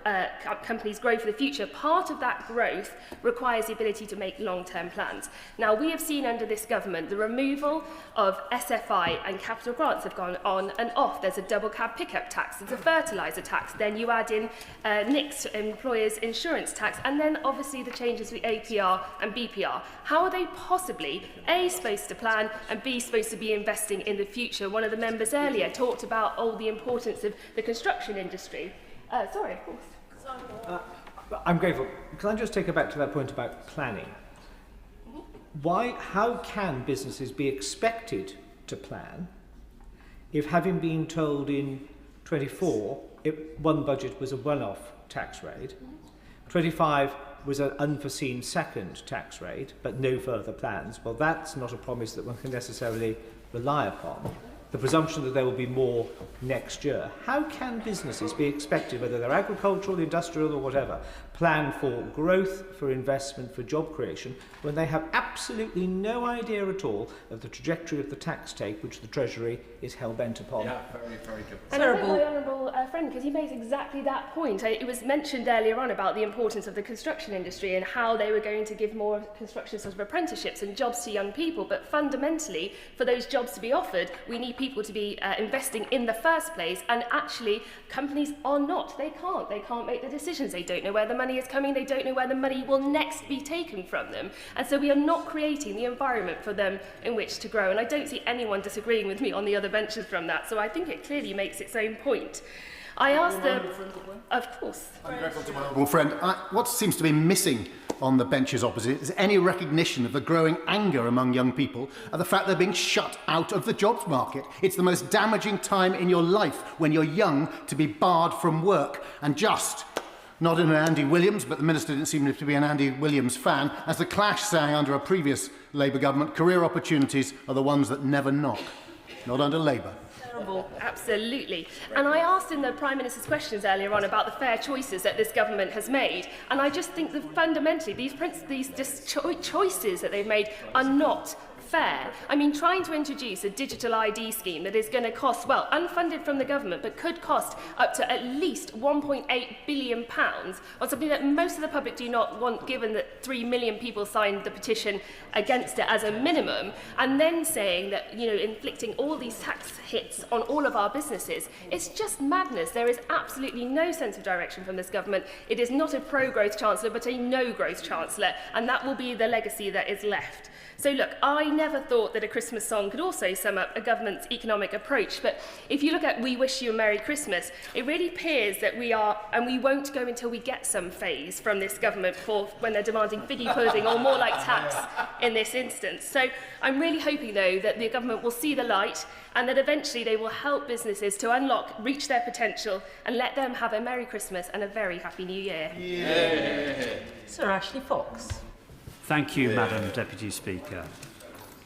companies grow for the future. Part of that growth requires the ability to make long-term plans. Now, we have seen under this government the removal of SFI and capital grants have gone on and off. There's a double cab pickup tax, there's a fertiliser tax, then you add in NICs, employers' insurance tax, and then obviously the changes to APR and BPR. How are they possibly, A, supposed to plan, and B, supposed to be investing in the future? One of the members earlier talked about the importance of the construction industry. Sorry, of course. I'm grateful. Can I just take it back to that point about planning? How can businesses be expected to plan if, having been told in 24, one budget was a one-off tax rate, 25 was an unforeseen second tax rate, but no further plans, well, that's not a promise that one can necessarily rely upon. The presumption that there will be more next year. How can businesses be expected, whether they're agricultural, industrial or whatever, plan for growth, for investment, for job creation, when they have absolutely no idea at all of the trajectory of the tax take which the Treasury is hell-bent upon? Yeah, very, very good. And I think my honourable friend, because he makes exactly that point. It was mentioned earlier on about the importance of the construction industry and how they were going to give more construction sort of apprenticeships and jobs to young people. But fundamentally, for those jobs to be offered, we need people to be investing in the first place. And actually, companies are not. They can't make the decisions. They don't know where the money is coming. They don't know where the money will next be taken from them. And so we are not creating the environment for them in which to grow. And I don't see anyone disagreeing with me on the other benches from that. So I think it clearly makes its own point. I asked them, of course. Well, friend, what seems to be missing on the benches opposite is any recognition of the growing anger among young people at the fact they're being shut out of the jobs market. It's the most damaging time in your life when you're young to be barred from work. And just, not in an Andy Williams, but the Minister didn't seem to be an Andy Williams fan, as the Clash sang under a previous Labour government, career opportunities are the ones that never knock. Not under Labour. Absolutely. And I asked in the Prime Minister's questions earlier on about the fair choices that this government has made. And I just think that fundamentally these choices that they've made are not fair. I mean, trying to introduce a digital ID scheme that is going to cost, well, unfunded from the government, but could cost up to at least £1.8 billion on something that most of the public do not want, given that 3 million people signed the petition against it as a minimum, and then saying that, you know, inflicting all these tax hits on all of our businesses, it's just madness. There is absolutely no sense of direction from this government. It is not a pro-growth chancellor, but a no-growth chancellor, and that will be the legacy that is left. So look, I never thought that a Christmas song could also sum up a government's economic approach, but if you look at We Wish You a Merry Christmas, it really appears that we are, and we won't go until we get some phase from this government for when they're demanding figgy pudding or more like tax in this instance. So I'm really hoping, though, that the government will see the light and that eventually they will help businesses to unlock, reach their potential and let them have a Merry Christmas and a very Happy New Year. Yeah. Sir Ashley Fox. Thank you, Madam Deputy Speaker.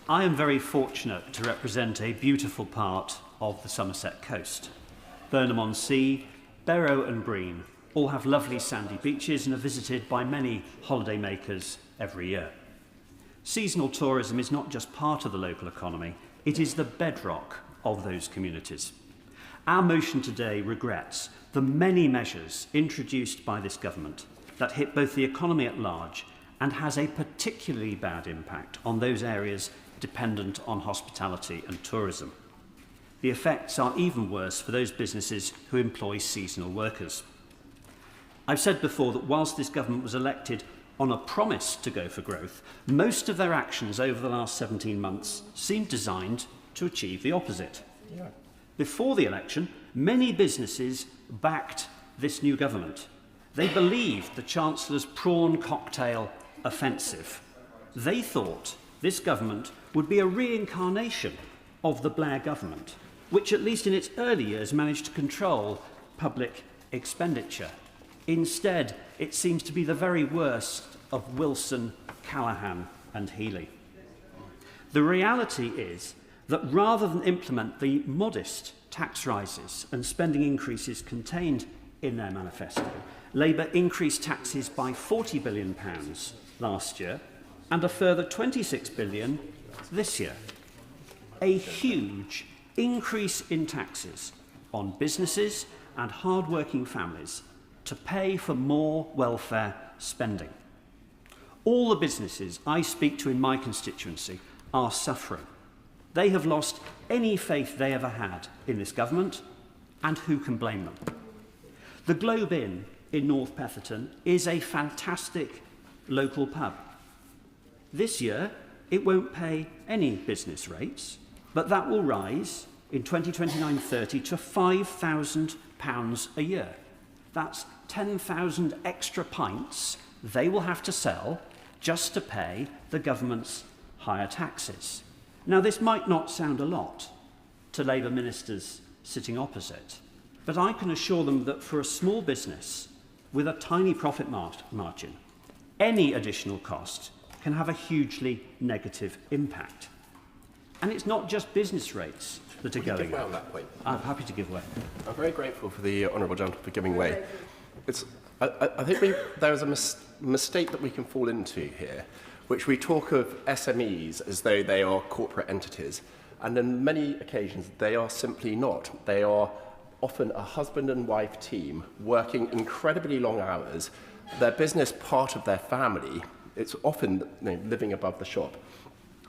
I am very fortunate to represent a beautiful part of the Somerset coast. Burnham-on-Sea, Barrow and Breen all have lovely sandy beaches and are visited by many holidaymakers every year. Seasonal tourism is not just part of the local economy, it is the bedrock of those communities. Our motion today regrets the many measures introduced by this government that hit both the economy at large and has a particularly bad impact on those areas dependent on hospitality and tourism. The effects are even worse for those businesses who employ seasonal workers. I've said before that whilst this government was elected on a promise to go for growth, most of their actions over the last 17 months seemed designed to achieve the opposite. Yeah. Before the election, many businesses backed this new government. They believed the Chancellor's prawn cocktail offensive. They thought this government would be a reincarnation of the Blair government, which at least in its early years managed to control public expenditure. Instead, it seems to be the very worst of Wilson, Callaghan and Healey. The reality is that rather than implement the modest tax rises and spending increases contained in their manifesto, Labour increased taxes by £40 billion last year and a further £26 billion this year. A huge increase in taxes on businesses and hard-working families to pay for more welfare spending. All the businesses I speak to in my constituency are suffering. They have lost any faith they ever had in this government, and who can blame them? The Globe Inn in North Petherton is a fantastic local pub. This year, it won't pay any business rates, but that will rise in 2029-30 to £5,000 a year. That's 10,000 extra pints they will have to sell just to pay the government's higher taxes. Now, this might not sound a lot to Labour ministers sitting opposite, but I can assure them that for a small business with a tiny profit margin, Any additional cost can have a hugely negative impact. And it's not just business rates that are Will you going give way up. on that point? I'm happy to give way. I'm very grateful for the honourable gentleman for giving way. I think there is a mistake that we can fall into here, which we talk of SMEs as though they are corporate entities, and on many occasions they are simply not. They are often a husband and wife team working incredibly long hours, their business part of their family. It's often living above the shop.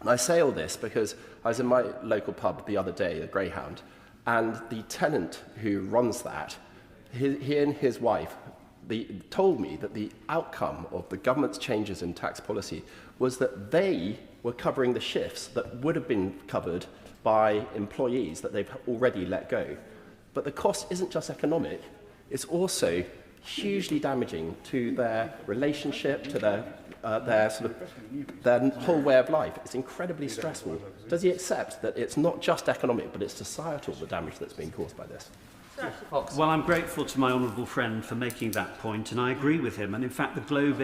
And I say all this because I was in my local pub the other day, the Greyhound, and the tenant who runs that, he and his wife, told me that the outcome of the government's changes in tax policy was that they were covering the shifts that would have been covered by employees that they've already let go. But the cost isn't just economic, it's also hugely damaging to their relationship, to their whole way of life. It's incredibly stressful. Does he accept that it's not just economic, but it's societal, the damage that's been caused by this? Well, I'm grateful to my honourable friend for making that point, and I agree with him. And in fact, the Globe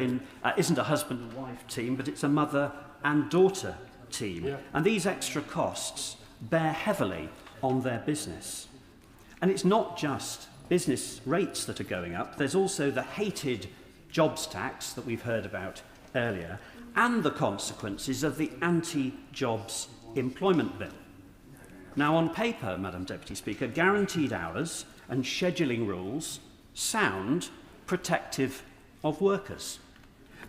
isn't a husband and wife team, but it's a mother and daughter team. Yeah. And these extra costs bear heavily on their business. And it's not just business rates that are going up. There's also the hated jobs tax that we've heard about earlier, and the consequences of the anti-jobs employment bill. Now, on paper, Madam Deputy Speaker, guaranteed hours and scheduling rules sound protective of workers.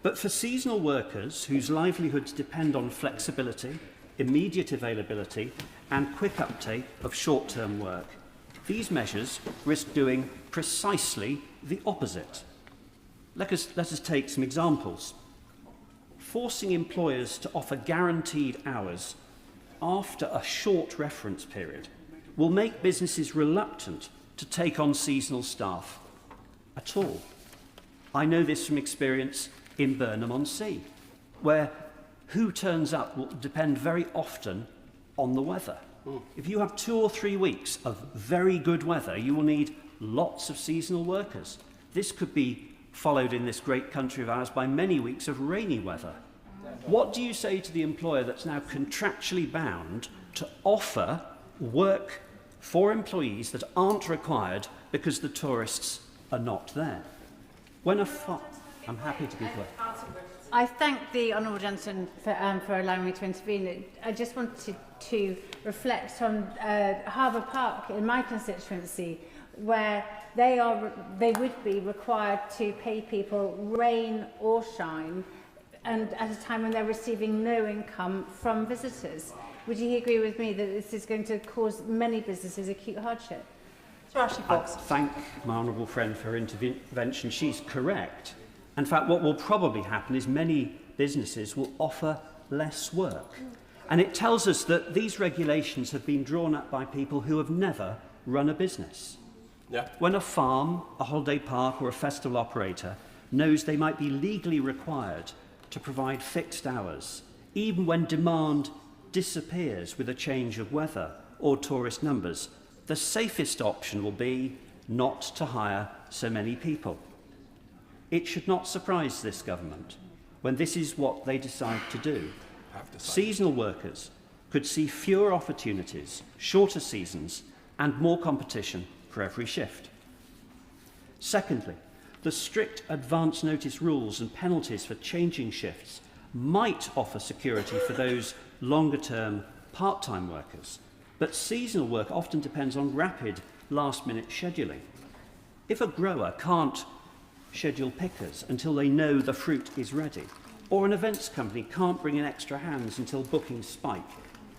But for seasonal workers whose livelihoods depend on flexibility, immediate availability, and quick uptake of short-term work, these measures risk doing precisely the opposite. Let us take some examples. Forcing employers to offer guaranteed hours after a short reference period will make businesses reluctant to take on seasonal staff at all. I know this from experience in Burnham-on-Sea, where who turns up will depend very often on the weather. If you have 2 or 3 weeks of very good weather, you will need lots of seasonal workers. This could be followed in this great country of ours by many weeks of rainy weather. What do you say to the employer that's now contractually bound to offer work for employees that aren't required because the tourists are not there? I'm happy to give way. I thank the honourable gentleman for allowing me to intervene. I just wanted to reflect on Harbour Park in my constituency, where they would be required to pay people rain or shine, and at a time when they're receiving no income from visitors. Would you agree with me that this is going to cause many businesses acute hardship? I thank my honourable friend for her intervention. She's correct. In fact, what will probably happen is many businesses will offer less work. And it tells us that these regulations have been drawn up by people who have never run a business. Yeah. When a farm, a holiday park or a festival operator knows they might be legally required to provide fixed hours, even when demand disappears with a change of weather or tourist numbers, the safest option will be not to hire so many people. It should not surprise this government when this is what they decide to do. Seasonal workers could see fewer opportunities, shorter seasons, and more competition for every shift. Secondly, the strict advance notice rules and penalties for changing shifts might offer security for those longer-term part-time workers, but seasonal work often depends on rapid last-minute scheduling. If a grower can't schedule pickers until they know the fruit is ready, or an events company can't bring in extra hands until bookings spike,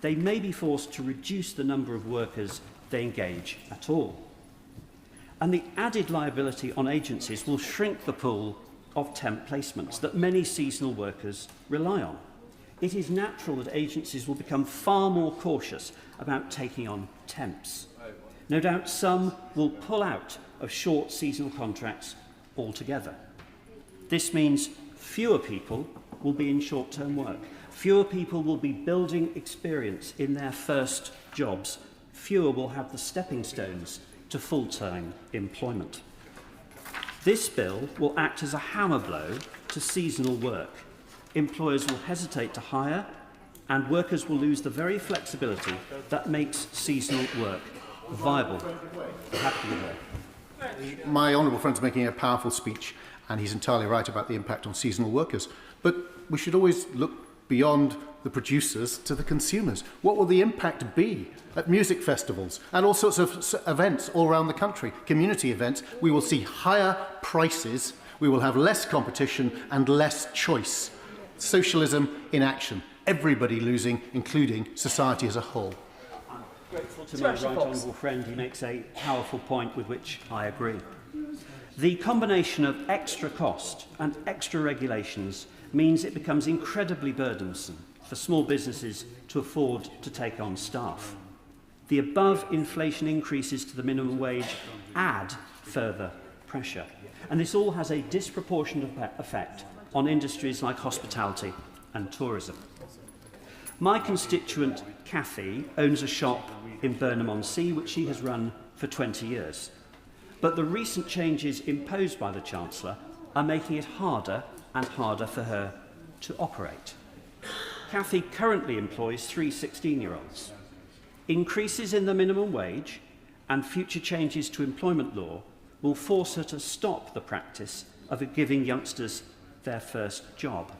they may be forced to reduce the number of workers they engage at all. And the added liability on agencies will shrink the pool of temp placements that many seasonal workers rely on. It is natural that agencies will become far more cautious about taking on temps. No doubt some will pull out of short seasonal contracts altogether. This means fewer people will be in short-term work. Fewer people will be building experience in their first jobs. Fewer will have the stepping stones to full-time employment. This bill will act as a hammer blow to seasonal work, employers will hesitate to hire and workers will lose the very flexibility that makes seasonal work viable. My honourable friend's making a powerful speech, and he's entirely right about the impact on seasonal workers. But we should always look beyond the producers to the consumers. What will the impact be at music festivals and all sorts of events all around the country, community events? We will see higher prices, we will have less competition and less choice. Socialism in action. Everybody losing, including society as a whole. Grateful to my right honourable friend, he makes a powerful point with which I agree. The combination of extra cost and extra regulations means it becomes incredibly burdensome for small businesses to afford to take on staff. The above inflation increases to the minimum wage add further pressure, and this all has a disproportionate effect on industries like hospitality and tourism. My constituent Cathy owns a shop in Burnham-on-Sea which she has run for 20 years. But the recent changes imposed by the Chancellor are making it harder and harder for her to operate. Cathy currently employs 3 16-year-olds. Increases in the minimum wage and future changes to employment law will force her to stop the practice of giving youngsters their first job.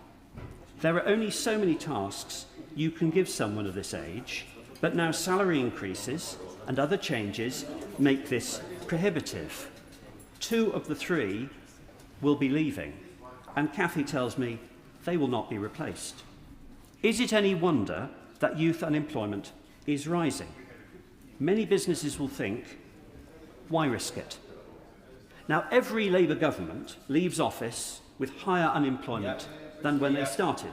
There are only so many tasks you can give someone of this age, but now salary increases and other changes make this prohibitive. 2 of the 3 will be leaving, and Cathy tells me they will not be replaced. Is it any wonder that youth unemployment is rising? Many businesses will think, why risk it? Now, every Labour government leaves office with higher unemployment than when they started.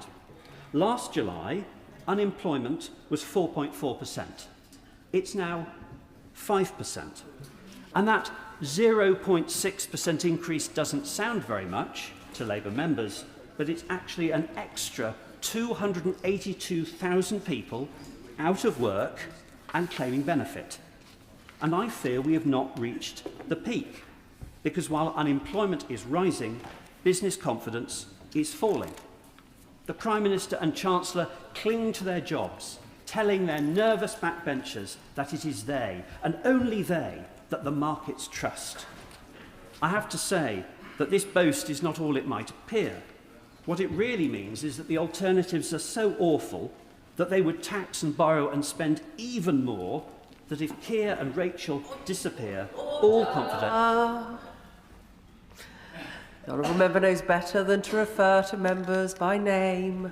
Last July, unemployment was 4.4%. It's now 5%. And that 0.6% increase doesn't sound very much to Labour members, but it's actually an extra 282,000 people out of work and claiming benefit. And I fear we have not reached the peak, because while unemployment is rising, business confidence is falling. The Prime Minister and Chancellor cling to their jobs, telling their nervous backbenchers that it is they, and only they, that the markets trust. I have to say that this boast is not all it might appear. What it really means is that the alternatives are so awful that they would tax and borrow and spend even more, that if Keir and Rachel disappear, all confidence... The honourable member knows better than to refer to members by name.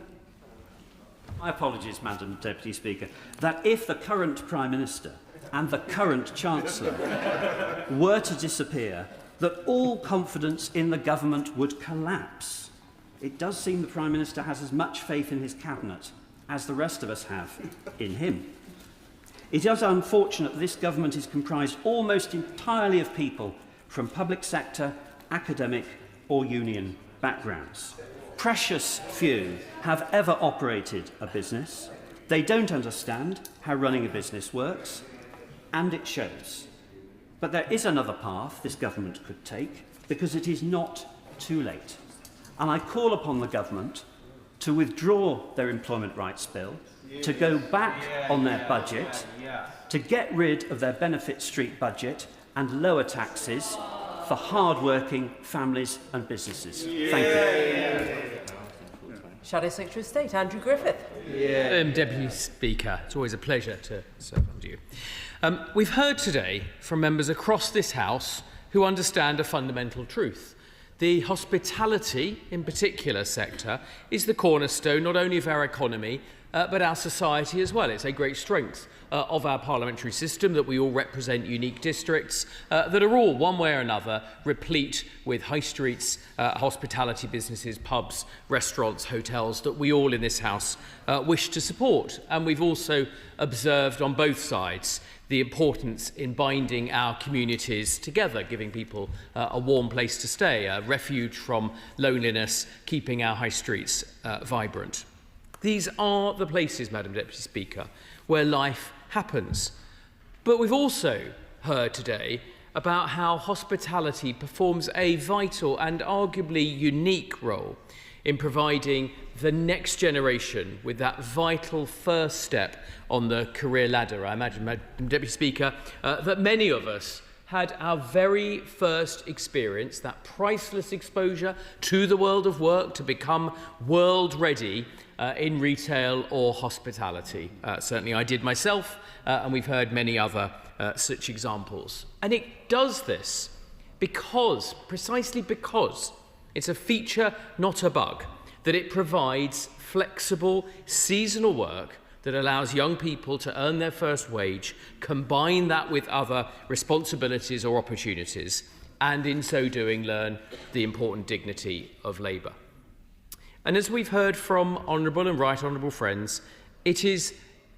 My apologies, Madam Deputy Speaker, that if the current Prime Minister and the current Chancellor were to disappear, that all confidence in the government would collapse. It does seem the Prime Minister has as much faith in his cabinet as the rest of us have in him. It is unfortunate that this government is comprised almost entirely of people from public sector, academic or union backgrounds. Precious few have ever operated a business. They don't understand how running a business works, and it shows. But there is another path this government could take, because it is not too late. And I call upon the government to withdraw their employment rights bill, to go back on their budget, to get rid of their benefit street budget and lower taxes for hard-working families and businesses. Thank you. Shadow Secretary of State, Andrew Griffith. Deputy Speaker, it's always a pleasure to serve under you. We've heard today from members across this House who understand a fundamental truth. The hospitality, in particular sector, is the cornerstone not only of our economy, but our society as well. It's a great strength of our parliamentary system that we all represent unique districts that are all, one way or another, replete with high streets, hospitality businesses, pubs, restaurants, hotels that we all in this House wish to support. And we've also observed on both sides the importance in binding our communities together, giving people a warm place to stay, a refuge from loneliness, keeping our high streets vibrant. These are the places, Madam Deputy Speaker, where life happens. But we've also heard today about how hospitality performs a vital and arguably unique role in providing the next generation with that vital first step on the career ladder. I imagine, Madam Deputy Speaker, that many of us had our very first experience, that priceless exposure to the world of work to become world ready in retail or hospitality. Certainly I did myself, and we've heard many other such examples. And it does this precisely because it's a feature, not a bug, that it provides flexible, seasonal work that allows young people to earn their first wage, combine that with other responsibilities or opportunities, and in so doing learn the important dignity of labour. And as we've heard from honourable and right honourable friends, it is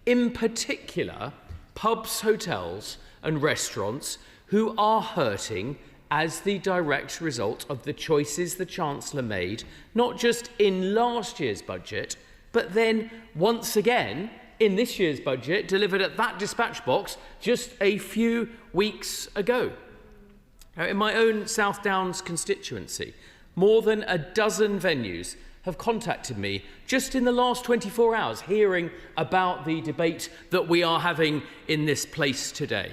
in particular pubs, hotels and restaurants who are hurting as the direct result of the choices the Chancellor made, not just in last year's budget, but then once again in this year's budget, delivered at that dispatch box just a few weeks ago. Now, in my own South Downs constituency, more than a dozen venues have contacted me just in the last 24 hours, hearing about the debate that we are having in this place today.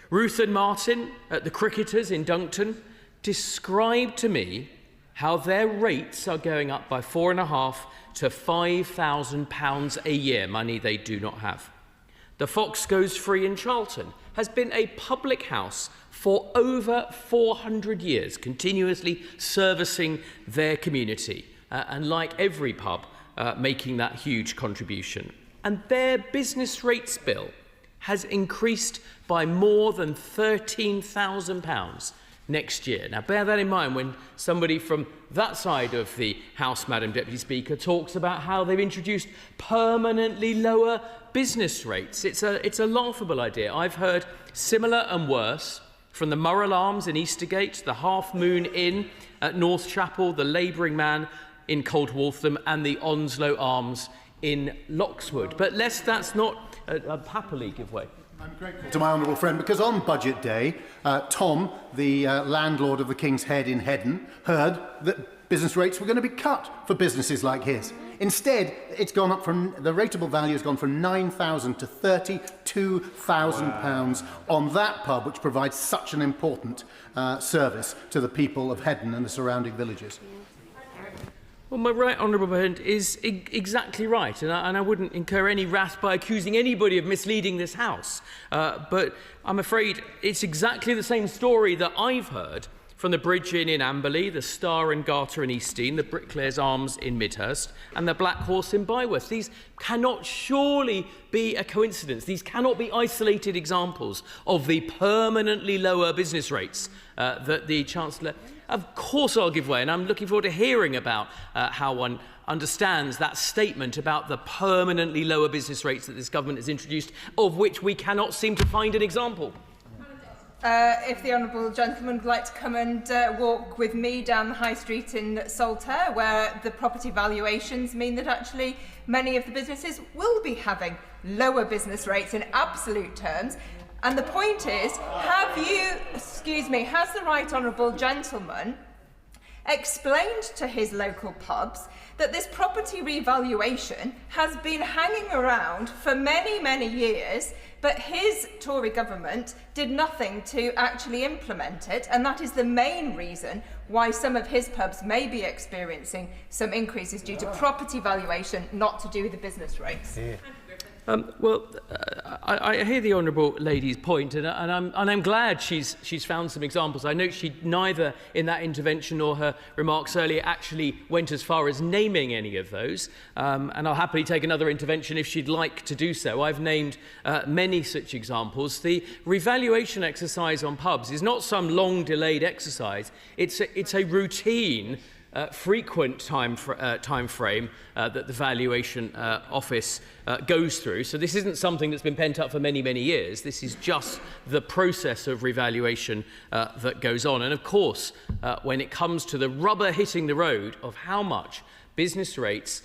Ruth and Martin at the Cricketers in Duncton described to me how their rates are going up by £4,500 to £5,000 a year, money they do not have. The Fox Goes Free in Charlton has been a public house for over 400 years, continuously servicing their community, and like every pub, making that huge contribution. And their business rates bill has increased by more than £13,000 next year. Now, bear that in mind when somebody from that side of the House, Madam Deputy Speaker, talks about how they've introduced permanently lower business rates. It's a laughable idea. I've heard similar and worse from the Murrell Arms in Eastergate, the Half Moon Inn at North Chapel, the Labouring Man in Cold Waltham, and the Onslow Arms in Loxwood. But lest that's not happily give way. I'm grateful to my honourable friend because on budget day, Tom, the landlord of the King's Head in Heddon, heard that business rates were going to be cut for businesses like his. Instead, it's gone up from the rateable value has gone from £9,000 to £32,000 on that pub, which provides such an important service to the people of Heddon and the surrounding villages. Well, my right honourable friend is exactly right, and I wouldn't incur any wrath by accusing anybody of misleading this House. But I'm afraid it's exactly the same story that I've heard from the Bridge Inn in Amberley, the Star and Garter in Eastdean, the Bricklayers Arms in Midhurst, and the Black Horse in Byworth. These cannot surely be a coincidence. These cannot be isolated examples of the permanently lower business rates that the Chancellor... Of course I'll give way, and I'm looking forward to hearing about how one understands that statement about the permanently lower business rates that this government has introduced, of which we cannot seem to find an example. If the honourable gentleman would like to come and walk with me down the high street in Saltaire, where the property valuations mean that actually many of the businesses will be having lower business rates in absolute terms. And the point is, has the right honourable gentleman explained to his local pubs that this property revaluation has been hanging around for many, many years, but his Tory government did nothing to actually implement it, and that is the main reason why some of his pubs may be experiencing some increases due to property valuation, not to do with the business rates? Yeah. I hear the honourable lady's point, and I'm glad she's found some examples. I note she neither in that intervention nor her remarks earlier actually went as far as naming any of those, and I'll happily take another intervention if she'd like to do so. I've named many such examples. The revaluation exercise on pubs is not some long delayed exercise. It's a routine frequent time frame that the valuation office goes through. So this isn't something that's been pent up for many, many years. This is just the process of revaluation that goes on. And of course, when it comes to the rubber hitting the road of how much business rates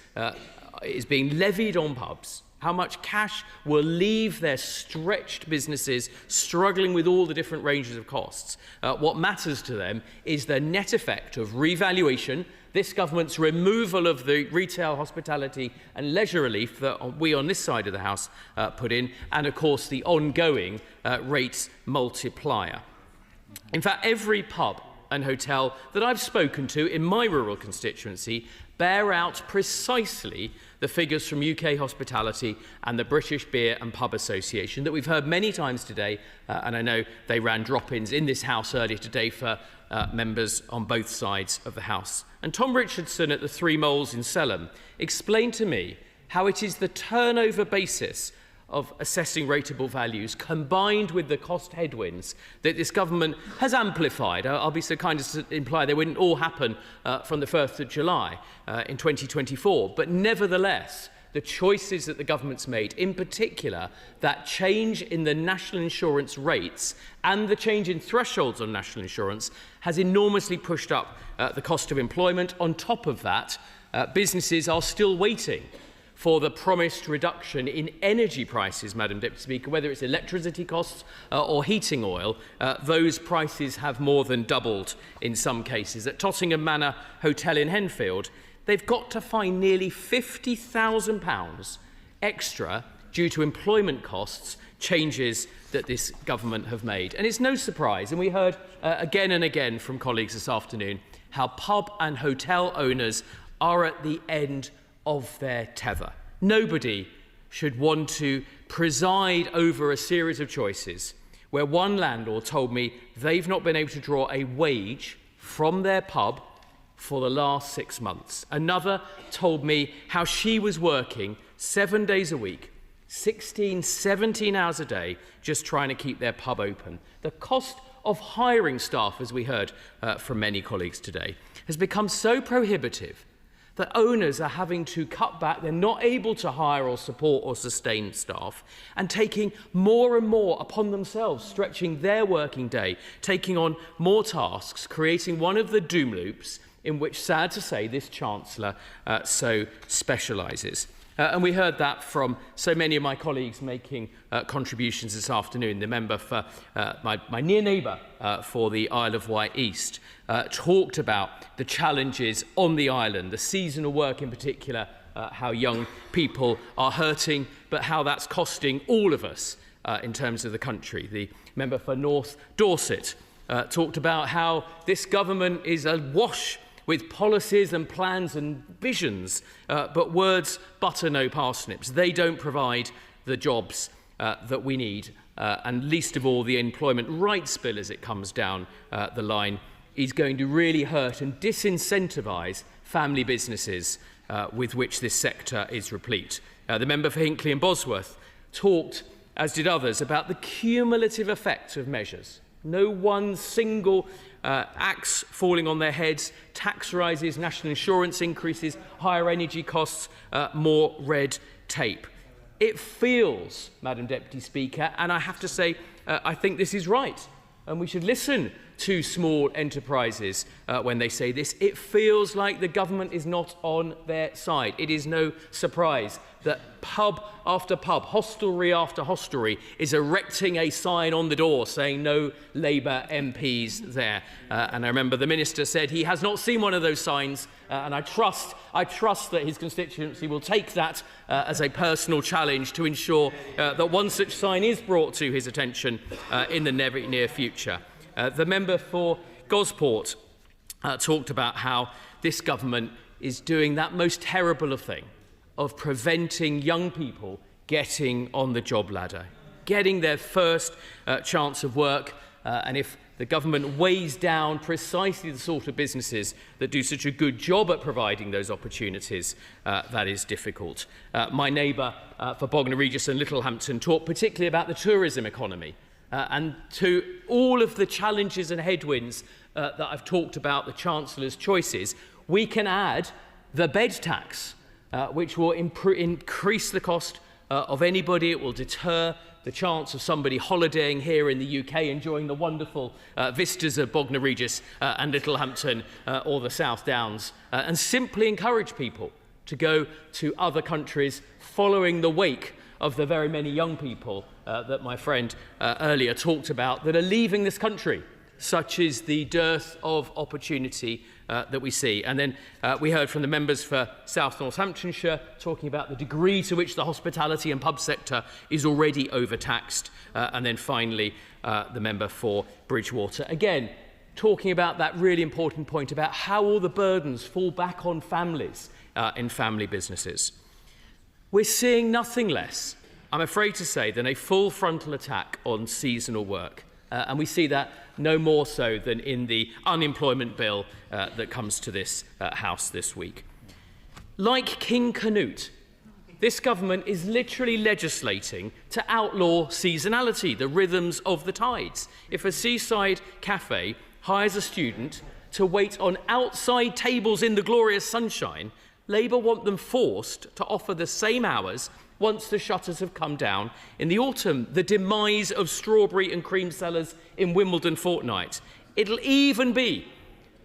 is being levied on pubs, how much cash will leave their stretched businesses struggling with all the different ranges of costs. What matters to them is the net effect of revaluation, this government's removal of the retail, hospitality and leisure relief that we on this side of the House put in, and of course the ongoing rates multiplier. In fact, every pub and hotel that I've spoken to in my rural constituency bear out precisely the figures from UK Hospitality and the British Beer and Pub Association that we've heard many times today, and I know they ran drop-ins in this House earlier today for members on both sides of the House. And Tom Richardson at the Three Moles in Selham explained to me how it is the turnover basis of assessing rateable values combined with the cost headwinds that this government has amplified. I'll be so kind as to imply they wouldn't all happen from the 1st of July in 2024, but nevertheless the choices that the government's made, in particular that change in the national insurance rates and the change in thresholds on national insurance, has enormously pushed up the cost of employment. On top of that, businesses are still waiting for the promised reduction in energy prices, Madam Deputy Speaker, whether it's electricity costs or heating oil. Those prices have more than doubled in some cases. At Tottingham Manor Hotel in Henfield, they've got to find nearly £50,000 extra due to employment costs changes that this government have made. And it's no surprise, and we heard again and again from colleagues this afternoon, how pub and hotel owners are at the end of their tether. Nobody should want to preside over a series of choices where one landlord told me they've not been able to draw a wage from their pub for the last 6 months. Another told me how she was working 7 days a week, 16, 17 hours a day, just trying to keep their pub open. The cost of hiring staff, as we heard from many colleagues today, has become so prohibitive that owners are having to cut back. They're not able to hire or support or sustain staff, and taking more and more upon themselves, stretching their working day, taking on more tasks, creating one of the doom loops in which, sad to say, this Chancellor so specialises. And we heard that from so many of my colleagues making contributions this afternoon. The member for my near neighbour for the Isle of Wight East talked about the challenges on the island, the seasonal work in particular, how young people are hurting, but how that's costing all of us in terms of the country. The member for North Dorset talked about how this government is awash with policies and plans and visions, but words butter no parsnips. They don't provide the jobs that we need, and least of all the employment rights bill as it comes down the line is going to really hurt and disincentivise family businesses with which this sector is replete. The member for Hinckley and Bosworth talked, as did others, about the cumulative effect of measures. No one single axe falling on their heads, tax rises, national insurance increases, higher energy costs, more red tape. It feels, Madam Deputy Speaker, and I have to say, I think this is right, and we should listen to small enterprises when they say this. It feels like the government is not on their side. It is no surprise that pub after pub, hostelry after hostelry, is erecting a sign on the door saying no Labour MPs there. And I remember the Minister said he has not seen one of those signs, and I trust that his constituency will take that as a personal challenge to ensure that one such sign is brought to his attention in the near future. The member for Gosport talked about how this government is doing that most terrible of thing of preventing young people getting on the job ladder, getting their first chance of work. And if the government weighs down precisely the sort of businesses that do such a good job at providing those opportunities, that is difficult. My neighbour for Bognor Regis and Littlehampton talked particularly about the tourism economy. And to all of the challenges and headwinds that I've talked about, the Chancellor's choices, we can add the bed tax, which will increase the cost of anybody. It will deter the chance of somebody holidaying here in the UK, enjoying the wonderful vistas of Bognor Regis and Littlehampton or the South Downs, and simply encourage people to go to other countries following the wake of the very many young people that my friend earlier talked about that are leaving this country. Such is the dearth of opportunity that we see. And then we heard from the members for South Northamptonshire talking about the degree to which the hospitality and pub sector is already overtaxed. And then finally, the member for Bridgewater, again, talking about that really important point about how all the burdens fall back on families in family businesses. We're seeing nothing less, I'm afraid to say, than a full frontal attack on seasonal work. And we see that no more so than in the unemployment bill that comes to this House this week. Like King Canute, this government is literally legislating to outlaw seasonality, the rhythms of the tides. If a seaside cafe hires a student to wait on outside tables in the glorious sunshine, Labour want them forced to offer the same hours once the shutters have come down in the autumn, the demise of strawberry and cream sellers in Wimbledon fortnight. It'll even be,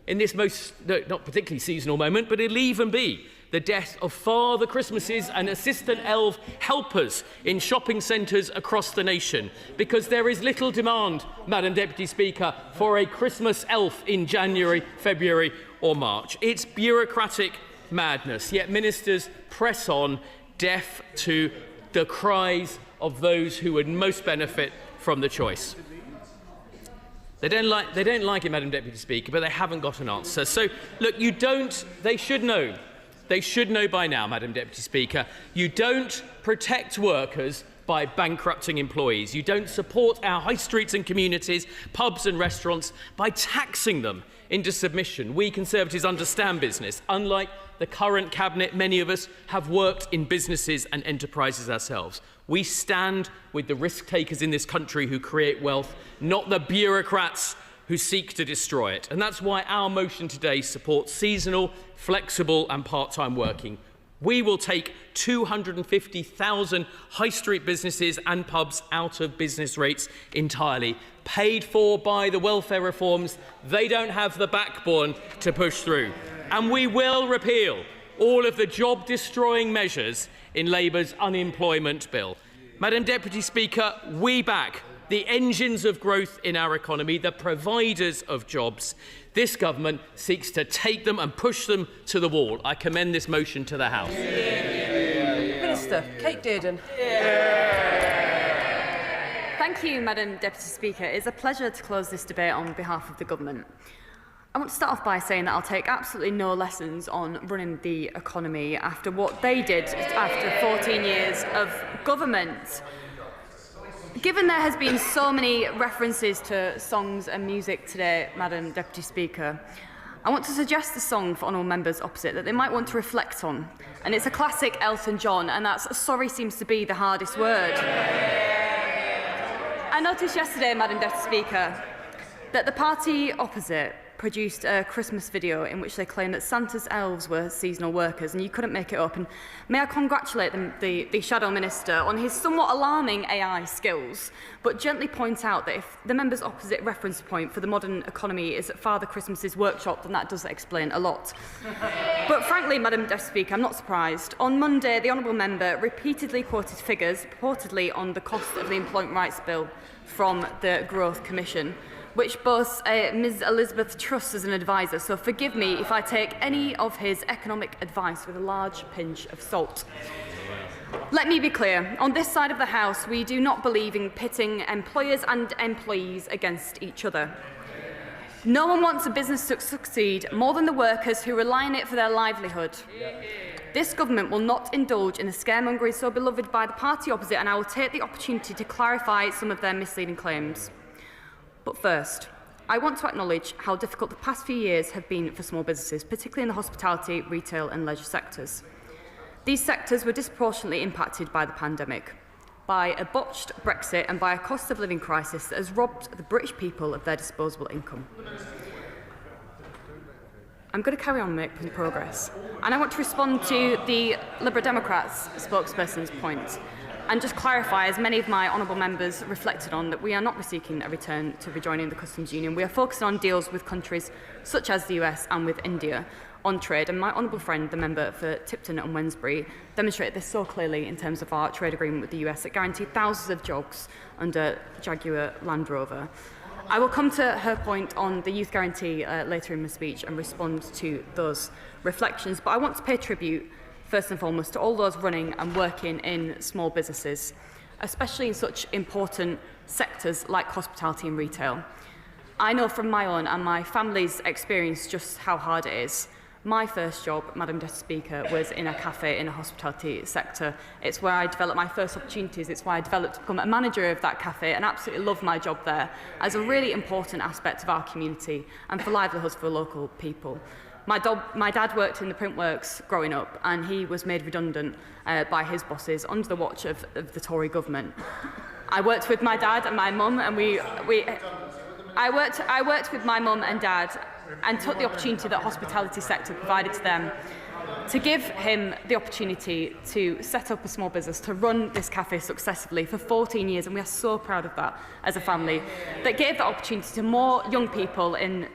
in this most, not particularly seasonal moment, but it'll even be the death of Father Christmases and assistant elf helpers in shopping centres across the nation, because there is little demand, Madam Deputy Speaker, for a Christmas elf in January, February or March. It's bureaucratic madness, yet ministers press on, deaf to the cries of those who would most benefit from the choice. They don't like it, Madam Deputy Speaker, but they haven't got an answer. So, look, they should know. They should know by now, Madam Deputy Speaker, you don't protect workers by bankrupting employees. You don't support our high streets and communities, pubs and restaurants, by taxing them into submission. We Conservatives understand business. Unlike the current cabinet, many of us have worked in businesses and enterprises ourselves. We stand with the risk takers in this country who create wealth, not the bureaucrats who seek to destroy it. And that's why our motion today supports seasonal, flexible and part-time working. We will take 250,000 high street businesses and pubs out of business rates entirely, paid for by the welfare reforms they don't have the backbone to push through. And we will repeal all of the job-destroying measures in Labour's unemployment bill. Madam Deputy Speaker, we back the engines of growth in our economy, the providers of jobs. This government seeks to take them and push them to the wall. I commend this motion to the House. Minister, Kate Dearden. Thank you, Madam Deputy Speaker. It's a pleasure to close this debate on behalf of the government. I want to start off by saying that I'll take absolutely no lessons on running the economy after what they did after 14 years of government. Given there has been so many references to songs and music today, Madam Deputy Speaker, I want to suggest a song for honourable members opposite that they might want to reflect on. And it's a classic Elton John, and that's "Sorry Seems to Be the Hardest Word." I noticed yesterday, Madam Deputy Speaker, that the party opposite produced a Christmas video in which they claimed that Santa's elves were seasonal workers, and you couldn't make it up. And may I congratulate the Shadow Minister on his somewhat alarming AI skills, but gently point out that if the member's opposite reference point for the modern economy is at Father Christmas's workshop, then that does explain a lot. But frankly, Madam Deputy Speaker, I'm not surprised. On Monday, the honourable member repeatedly quoted figures purportedly on the cost of the Employment Rights Bill from the Growth Commission, which boasts Ms Elizabeth Truss as an advisor, so forgive me if I take any of his economic advice with a large pinch of salt. Let me be clear, on this side of the House, we do not believe in pitting employers and employees against each other. No one wants a business to succeed more than the workers who rely on it for their livelihood. This government will not indulge in the scaremongering so beloved by the party opposite, and I will take the opportunity to clarify some of their misleading claims. But first, I want to acknowledge how difficult the past few years have been for small businesses, particularly in the hospitality, retail and leisure sectors. These sectors were disproportionately impacted by the pandemic, by a botched Brexit and by a cost of living crisis that has robbed the British people of their disposable income. I'm going to carry on making progress, and I want to respond to the Liberal Democrats spokesperson's point and just clarify, as many of my honourable members reflected on, that we are not seeking a return to rejoining the customs union. We are focusing on deals with countries such as the US and with India. on trade, and my honourable friend, the member for Tipton and Wednesbury, demonstrated this so clearly in terms of our trade agreement with the US that guaranteed thousands of jobs under Jaguar Land Rover. I will come to her point on the youth guarantee later in my speech and respond to those reflections, but I want to pay tribute first and foremost to all those running and working in small businesses, especially in such important sectors like hospitality and retail. I know from my own and my family's experience just how hard it is. My first job, Madam Deputy Speaker, was in a cafe in a hospitality sector. It's where I developed my first opportunities. It's where I developed to become a manager of that cafe and absolutely loved my job there as a really important aspect of our community and for livelihoods for local people. My dad worked in the print works growing up, and he was made redundant by his bosses under the watch of the Tory government. I worked with my dad and my mum, and I worked with my mum and dad and took the opportunity that the hospitality sector provided to them to give him the opportunity to set up a small business, to run this cafe successfully for 14 years, and we are so proud of that as a family, that gave that opportunity to more young people in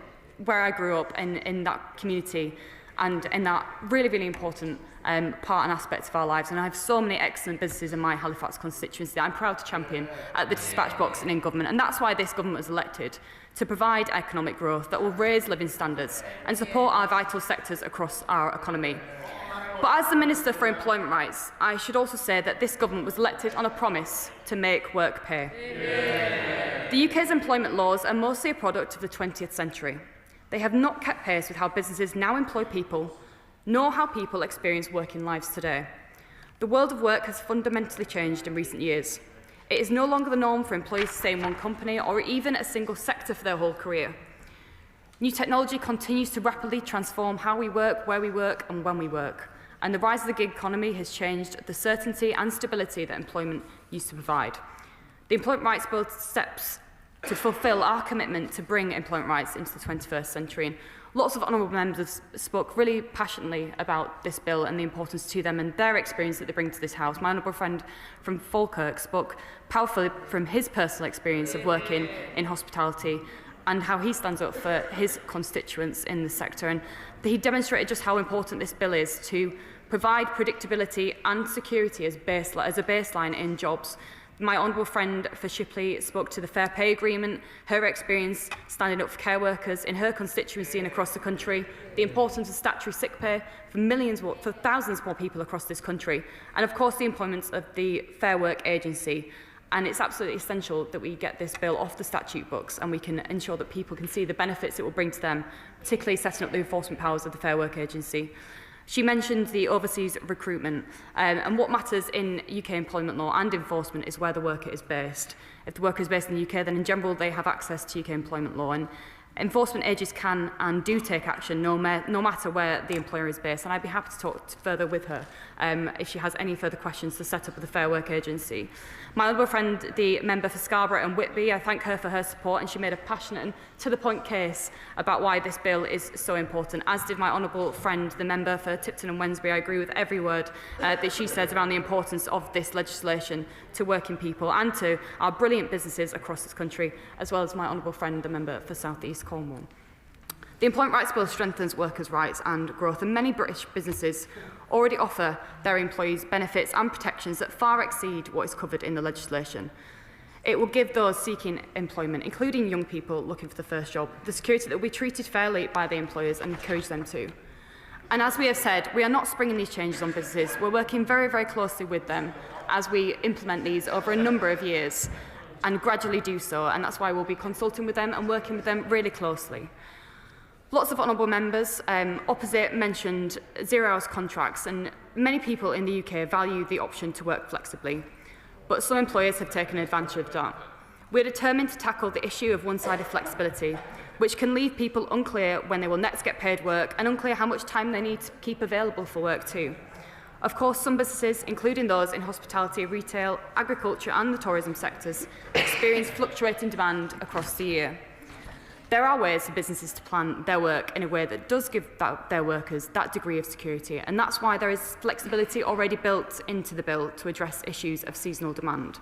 where I grew up in that community and in that really, really important part and aspect of our lives. And I have so many excellent businesses in my Halifax constituency that I'm proud to champion at the dispatch box and in government. And that's why this government was elected, to provide economic growth that will raise living standards and support our vital sectors across our economy. But as the Minister for Employment Rights, I should also say that this government was elected on a promise to make work pay. Yeah. The UK's employment laws are mostly a product of the 20th century. They have not kept pace with how businesses now employ people, nor how people experience working lives today. The world of work has fundamentally changed in recent years. It is no longer the norm for employees to stay in one company or even a single sector for their whole career. New technology continues to rapidly transform how we work, where we work, and when we work. And the rise of the gig economy has changed the certainty and stability that employment used to provide. The Employment Rights Bill steps to fulfil our commitment to bring employment rights into the 21st century. And lots of honourable members spoke really passionately about this bill and the importance to them and their experience that they bring to this House. My honourable friend from Falkirk spoke powerfully from his personal experience of working in hospitality and how he stands up for his constituents in the sector. And he demonstrated just how important this bill is to provide predictability and security as a baseline in jobs. My honourable friend for Shipley spoke to the Fair Pay Agreement, her experience standing up for care workers in her constituency and across the country, the importance of statutory sick pay for thousands more people across this country, and of course the employment of the Fair Work Agency. And it's absolutely essential that we get this bill off the statute books and we can ensure that people can see the benefits it will bring to them, particularly setting up the enforcement powers of the Fair Work Agency. She mentioned the overseas recruitment, and what matters in UK employment law and enforcement is where the worker is based. If the worker is based in the UK, then in general they have access to UK employment law, and enforcement agents can and do take action no matter where the employer is based, and I'd be happy to talk further with her if she has any further questions to set up with the Fair Work Agency. My honourable friend, the member for Scarborough and Whitby, I thank her for her support, and she made a passionate and to-the-point case about why this bill is so important, as did my honourable friend, the member for Tipton and Wednesbury. I agree with every word that she says around the importance of this legislation to working people and to our brilliant businesses across this country, as well as my honourable friend, the member for South East Cornwall. The Employment Rights Bill strengthens workers' rights and growth, and many British businesses already offer their employees benefits and protections that far exceed what is covered in the legislation. It will give those seeking employment, including young people looking for the first job, the security that will be treated fairly by the employers and encourage them to. And as we have said, we are not springing these changes on businesses. We're working very, very closely with them as we implement these over a number of years and gradually do so, and that's why we'll be consulting with them and working with them really closely. Lots of honourable members opposite mentioned zero-hours contracts, and many people in the UK value the option to work flexibly, but some employers have taken advantage of that. We're determined to tackle the issue of one-sided flexibility, which can leave people unclear when they will next get paid work and unclear how much time they need to keep available for work too. Of course, some businesses, including those in hospitality, retail, agriculture and the tourism sectors, experience fluctuating demand across the year. There are ways for businesses to plan their work in a way that does give their workers that degree of security, and that's why there is flexibility already built into the bill to address issues of seasonal demand.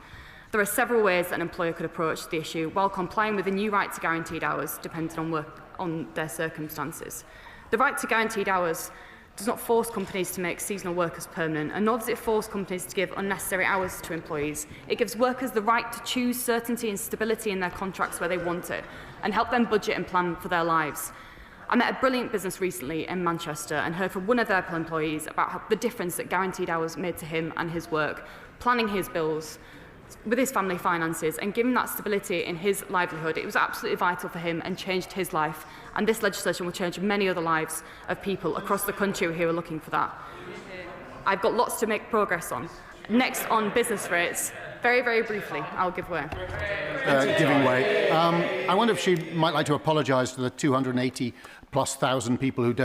There are several ways that an employer could approach the issue while complying with the new right to guaranteed hours, depending on their circumstances. The right to guaranteed hours does not force companies to make seasonal workers permanent, and nor does it force companies to give unnecessary hours to employees. It gives workers the right to choose certainty and stability in their contracts where they want it, and help them budget and plan for their lives. I met a brilliant business recently in Manchester and heard from one of their employees about the difference that guaranteed hours made to him and his work, planning his bills, with his family finances and giving that stability in his livelihood. It was absolutely vital for him and changed his life. And this legislation will change many other lives of people across the country who are looking for that. I've got lots to make progress on. Next on business rates, very, very briefly, I'll give way. Giving way. I wonder if she might like to apologise to the 280,000+ people who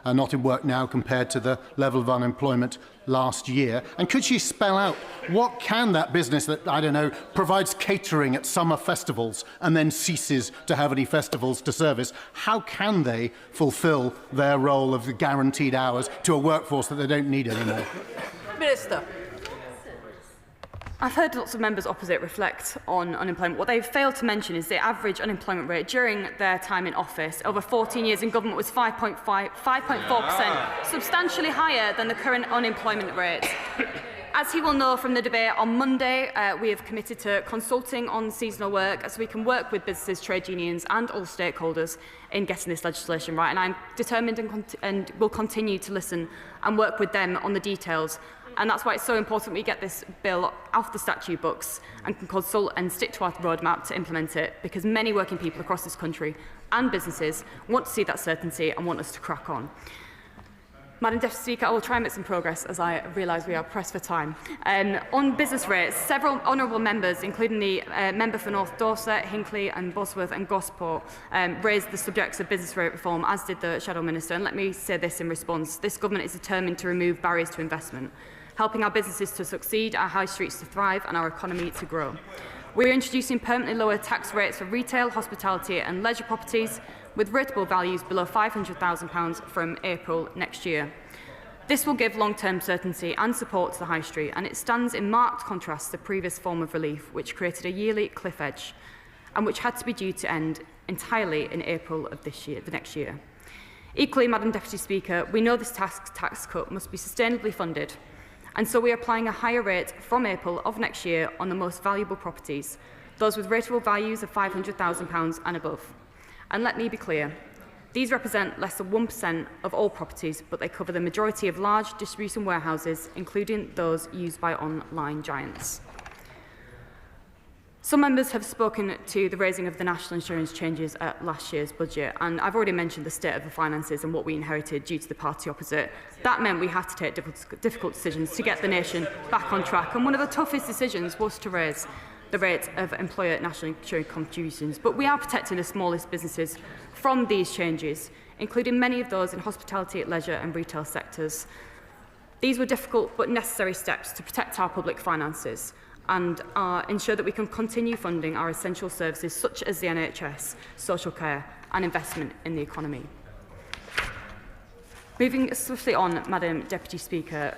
are not in work now compared to the level of unemployment last year. And could she spell out what can that business that, I don't know, provides catering at summer festivals and then ceases to have any festivals to service, how can they fulfil their role of the guaranteed hours to a workforce that they don't need anymore? Minister. I've heard lots of members opposite reflect on unemployment. What they've failed to mention is the average unemployment rate during their time in office over 14 years in government was 5.4%, substantially higher than the current unemployment rate. As he will know from the debate on Monday, we have committed to consulting on seasonal work so we can work with businesses, trade unions and all stakeholders in getting this legislation right. And I'm determined and will continue to listen and work with them on the details. And that's why it's so important we get this bill off the statute books and can consult and stick to our roadmap to implement it, because many working people across this country and businesses want to see that certainty and want us to crack on. Madam Deputy Speaker, I will try and make some progress as I realise we are pressed for time. On business rates, several honourable members, including the member for North Dorset, Hinckley and Bosworth and Gosport, raised the subjects of business rate reform, as did the Shadow Minister. And let me say this in response. This government is determined to remove barriers to investment, helping our businesses to succeed, our high streets to thrive and our economy to grow. We are introducing permanently lower tax rates for retail, hospitality and leisure properties with rateable values below £500,000 from April next year. This will give long-term certainty and support to the high street, and it stands in marked contrast to the previous form of relief, which created a yearly cliff edge and which had to be due to end entirely in April of this year, the next year. Equally, Madam Deputy Speaker, we know this tax cut must be sustainably funded, and so we are applying a higher rate from April of next year on the most valuable properties, those with rateable values of £500,000 and above. And let me be clear, these represent less than 1% of all properties, but they cover the majority of large distribution warehouses, including those used by online giants. Some members have spoken to the raising of the national insurance changes at last year's budget, and I've already mentioned the state of the finances and what we inherited due to the party opposite. That meant we had to take difficult decisions to get the nation back on track, and one of the toughest decisions was to raise the rate of employer national insurance contributions. But we are protecting the smallest businesses from these changes, including many of those in hospitality, leisure and retail sectors. These were difficult but necessary steps to protect our public finances and ensure that we can continue funding our essential services such as the NHS, social care and investment in the economy. Moving swiftly on, Madam Deputy Speaker,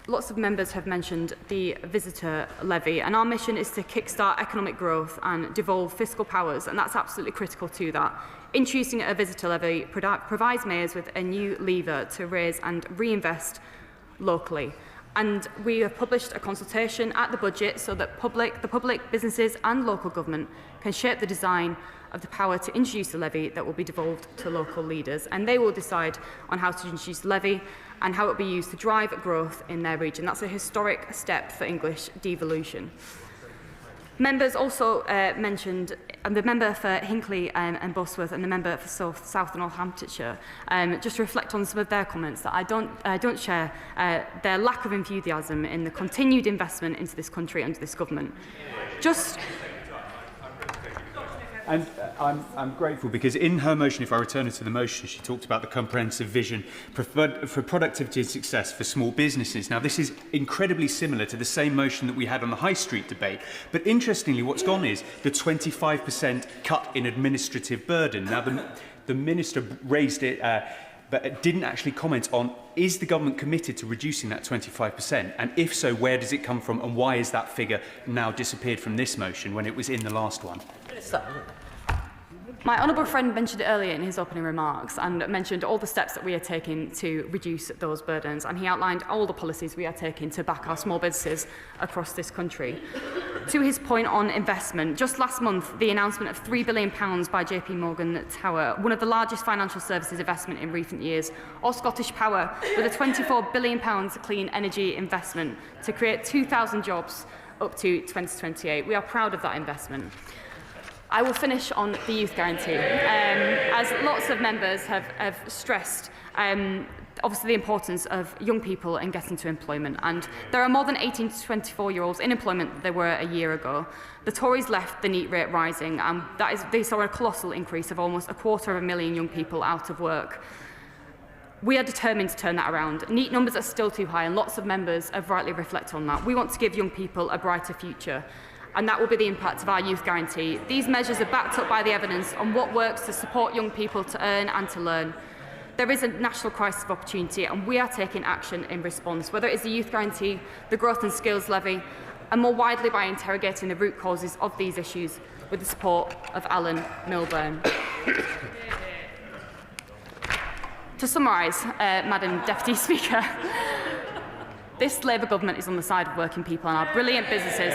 lots of members have mentioned the visitor levy, and our mission is to kickstart economic growth and devolve fiscal powers, and that's absolutely critical to that. Introducing a visitor levy provides mayors with a new lever to raise and reinvest locally. And we have published a consultation at the budget so that the public, businesses and local government can shape the design of the power to introduce the levy that will be devolved to local leaders. And they will decide on how to introduce the levy and how it will be used to drive growth in their region. That's a historic step for English devolution. Members also mentioned, the member for Hinckley and Bosworth and the member for South and Northamptonshire, just to reflect on some of their comments that I don't share their lack of enthusiasm in the continued investment into this country under this government. And I'm grateful because in her motion, if I return to the motion, she talked about the comprehensive vision for productivity and success for small businesses. Now, this is incredibly similar to the same motion that we had on the High Street debate. But interestingly, what's gone is the 25% cut in administrative burden. Now, the Minister raised it, but didn't actually comment on, is the government committed to reducing that 25%? And if so, where does it come from? And why is that figure now disappeared from this motion when it was in the last one? My honourable friend mentioned it earlier in his opening remarks and mentioned all the steps that we are taking to reduce those burdens, and he outlined all the policies we are taking to back our small businesses across this country. To his point on investment, just last month the announcement of £3 billion by JP Morgan Tower, one of the largest financial services investment in recent years, or Scottish Power with a £24 billion clean energy investment to create 2,000 jobs up to 2028. We are proud of that investment. I will finish on the youth guarantee. As lots of members have stressed, obviously the importance of young people in getting to employment, and there are more than 18 to 24-year-olds in employment than there were a year ago. The Tories left the NEET rate rising, and they saw a colossal increase of almost 250,000 young people out of work. We are determined to turn that around. NEET numbers are still too high, and lots of members have rightly reflected on that. We want to give young people a brighter future, and that will be the impact of our youth guarantee. These measures are backed up by the evidence on what works to support young people to earn and to learn. There is a national crisis of opportunity, and we are taking action in response, whether it is the youth guarantee, the growth and skills levy, and more widely by interrogating the root causes of these issues with the support of Alan Milburn. To summarise, Madam Deputy Speaker, this Labour government is on the side of working people and our brilliant businesses.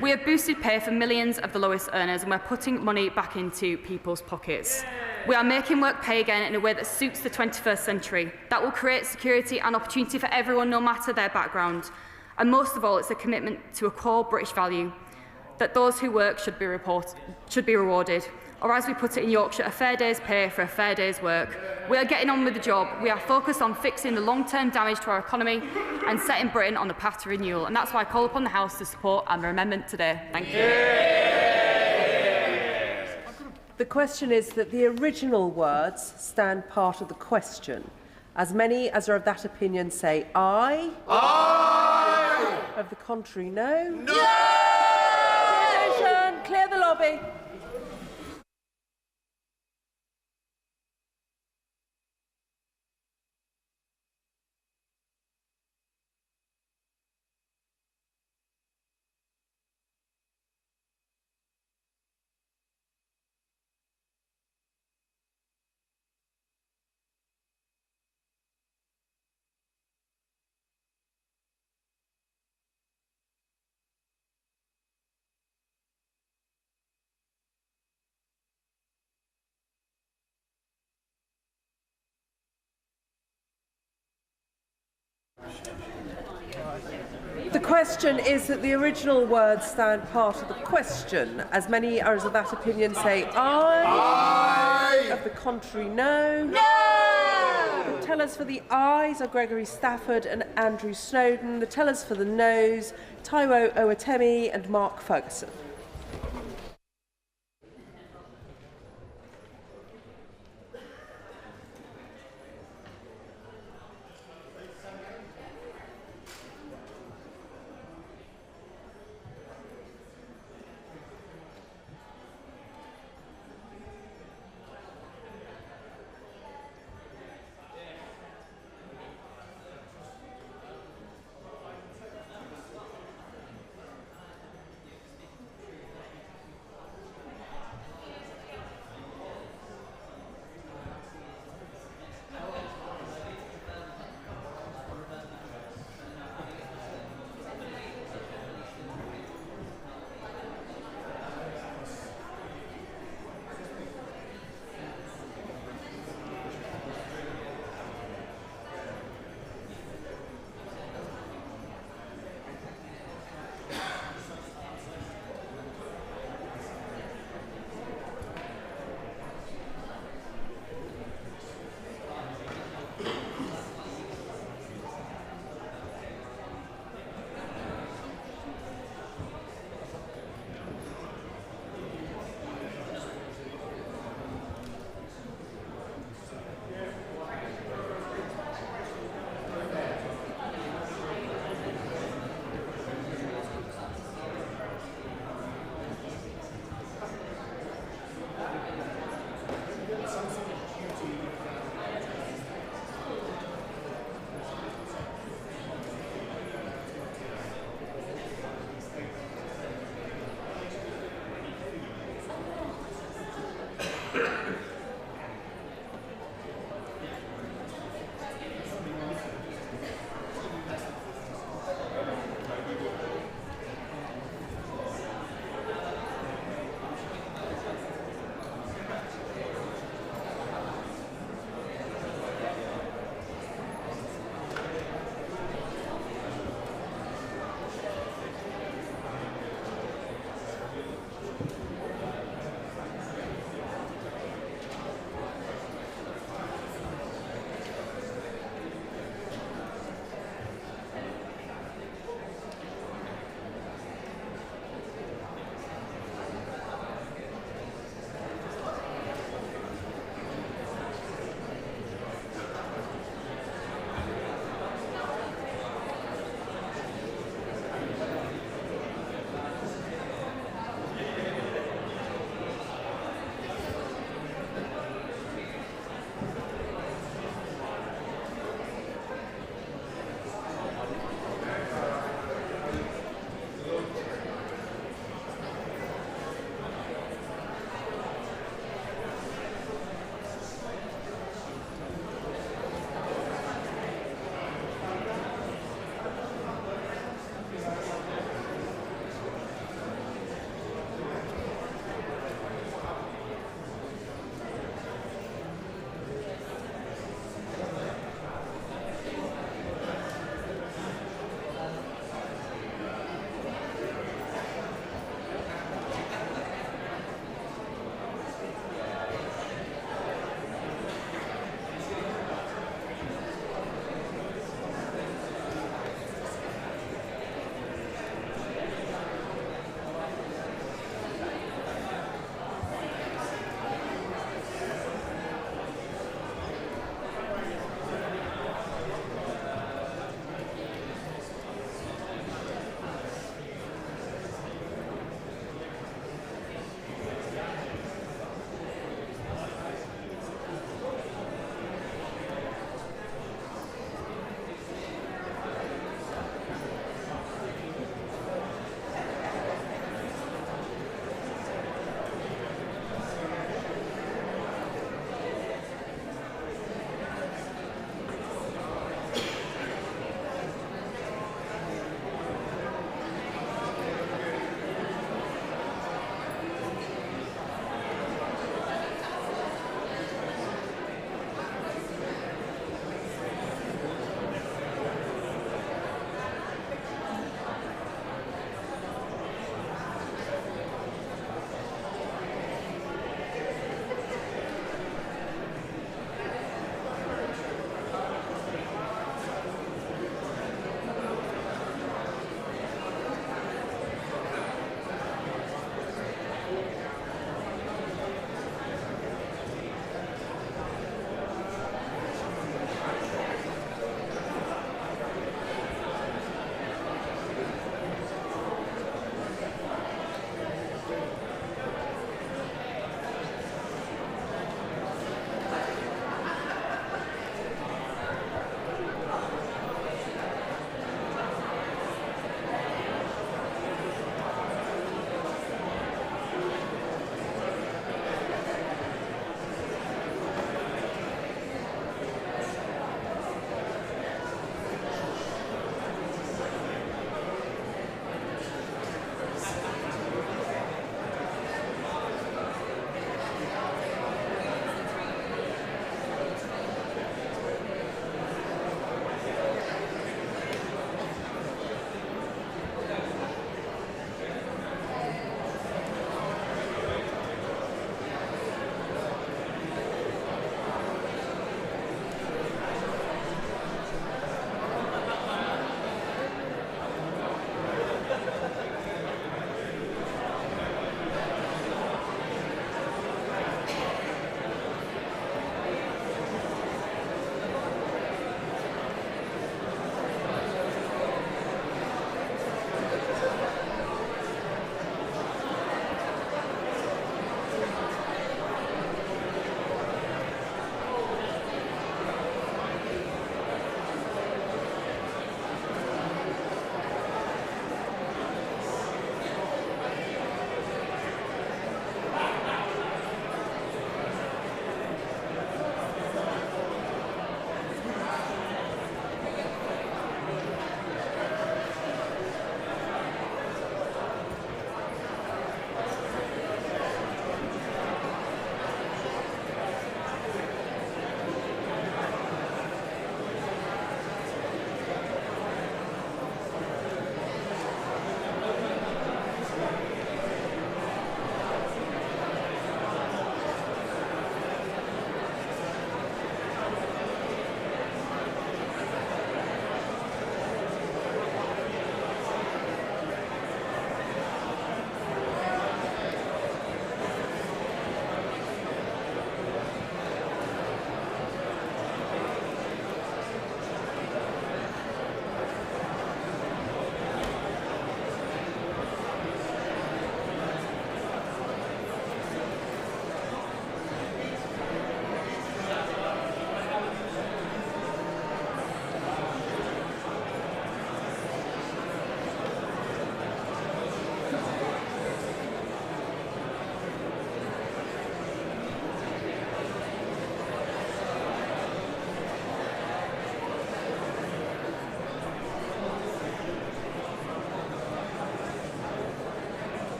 We have boosted pay for millions of the lowest earners, and we're putting money back into people's pockets. We are making work pay again in a way that suits the 21st century. That will create security and opportunity for everyone, no matter their background. And most of all, it's a commitment to a core British value, that those who work should be rewarded. Or as we put it in Yorkshire, a fair day's pay for a fair day's work. We are getting on with the job. We are focused on fixing the long-term damage to our economy and setting Britain on the path to renewal. And that's why I call upon the House to support our amendment today. Thank you. The question is that the original words stand part of the question. As many as are of that opinion say aye. Aye. Of the contrary, no. No! Clear the lobby. The question is that the original words stand part of the question. As many as of that opinion say aye. Aye. Of the contrary, no. No! The tellers for the ayes are Gregory Stafford and Andrew Snowden. The tellers for the noes, Taiwo Owatemi and Mark Ferguson.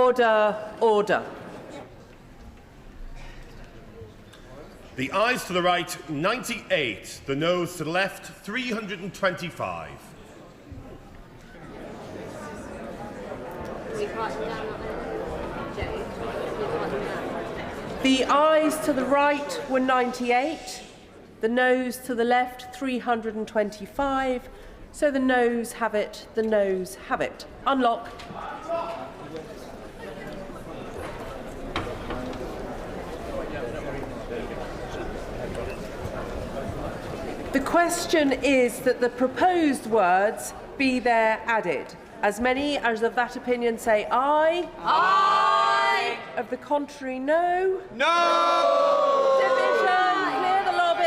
Order, order. The ayes to the right, 98. The noes to the left, 325. The ayes to the right were 98. The noes to the left, 325. So the noes have it, the noes have it. Unlock. The question is that the proposed words be there added. As many as of that opinion say aye. Aye. Of the contrary, no. No. Division, clear the lobby.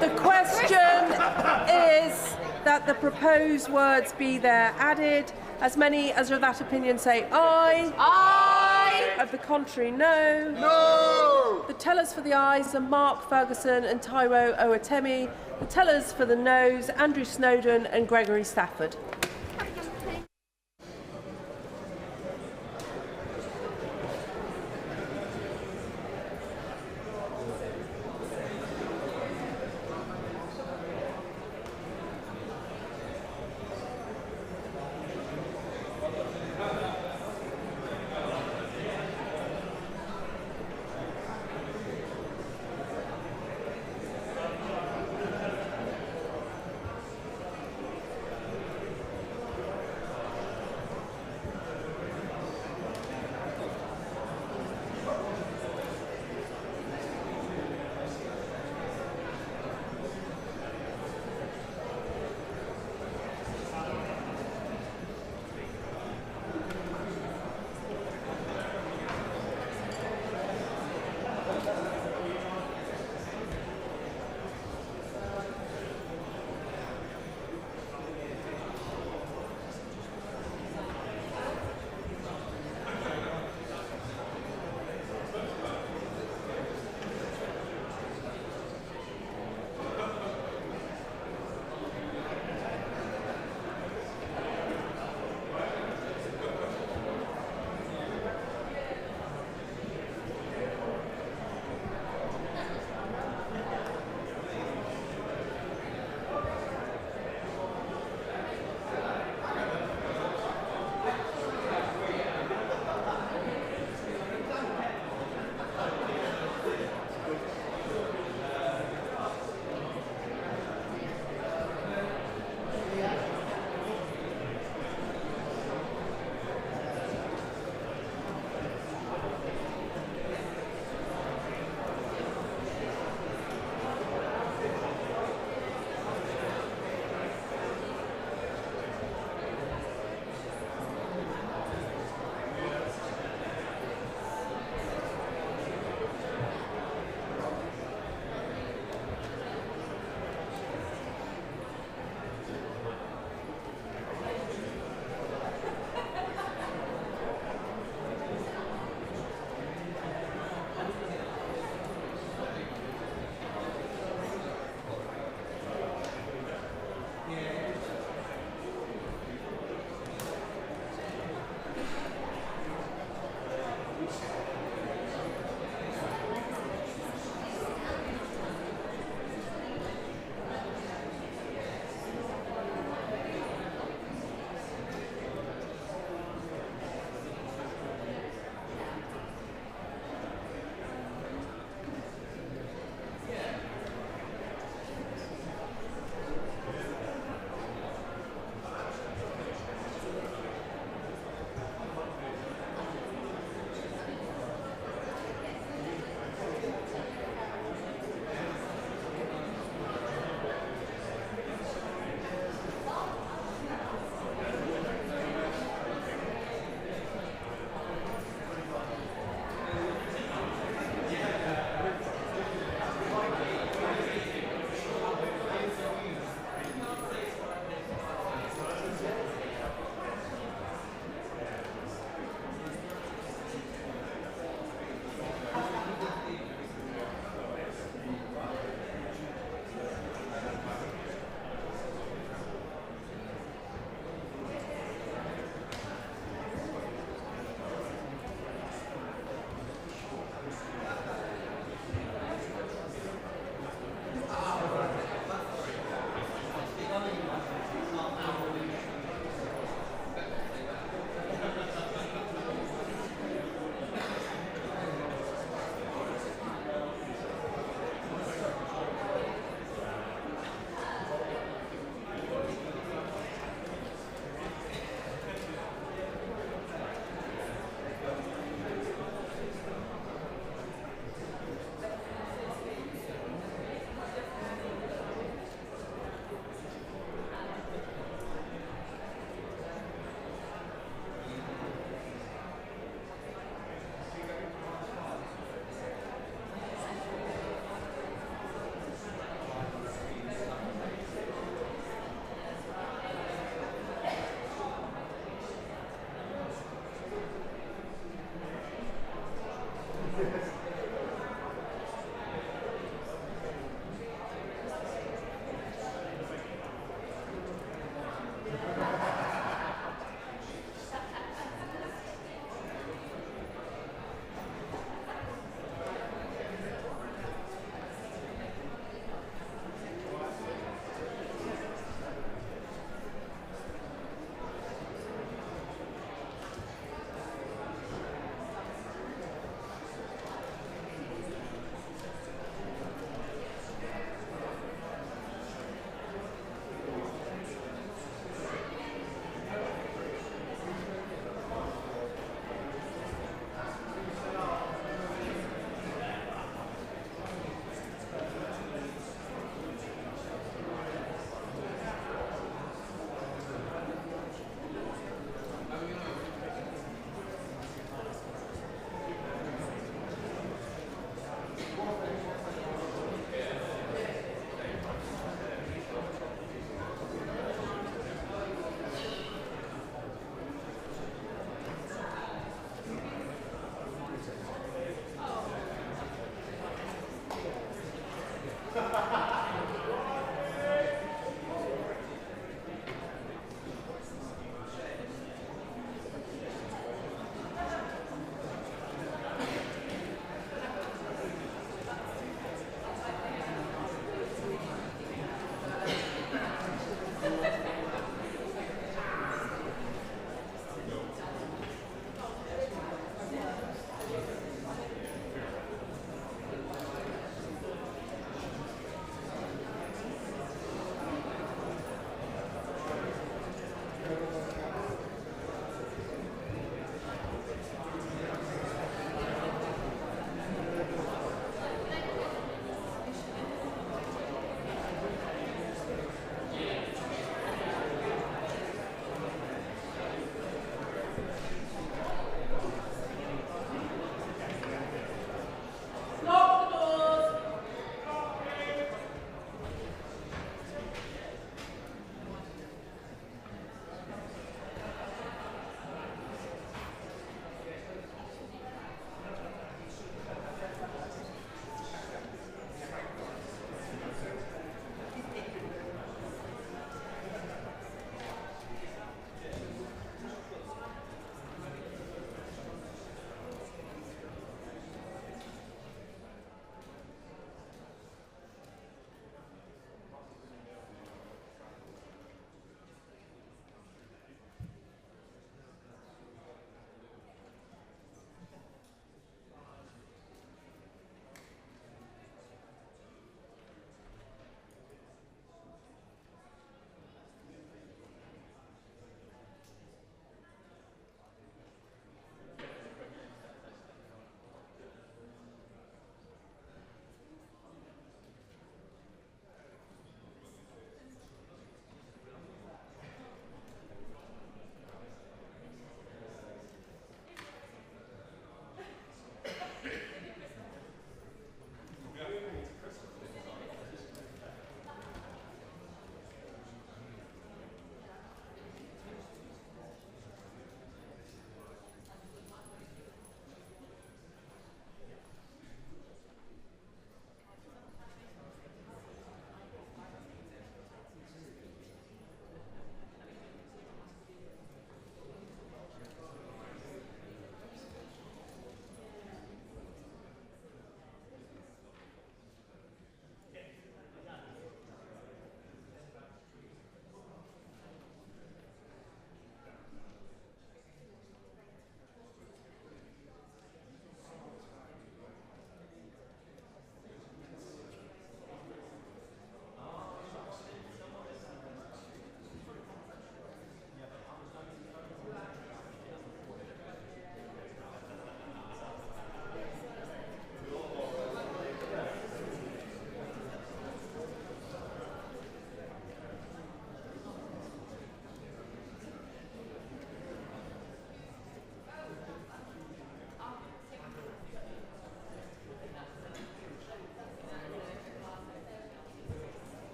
The question is that the proposed words be there added. As many as are of that opinion say aye. Aye. Of the contrary, no. No. The tellers for the ayes are Mark Ferguson and Taiwo Owatemi. The tellers for the noes, Andrew Snowden and Gregory Stafford.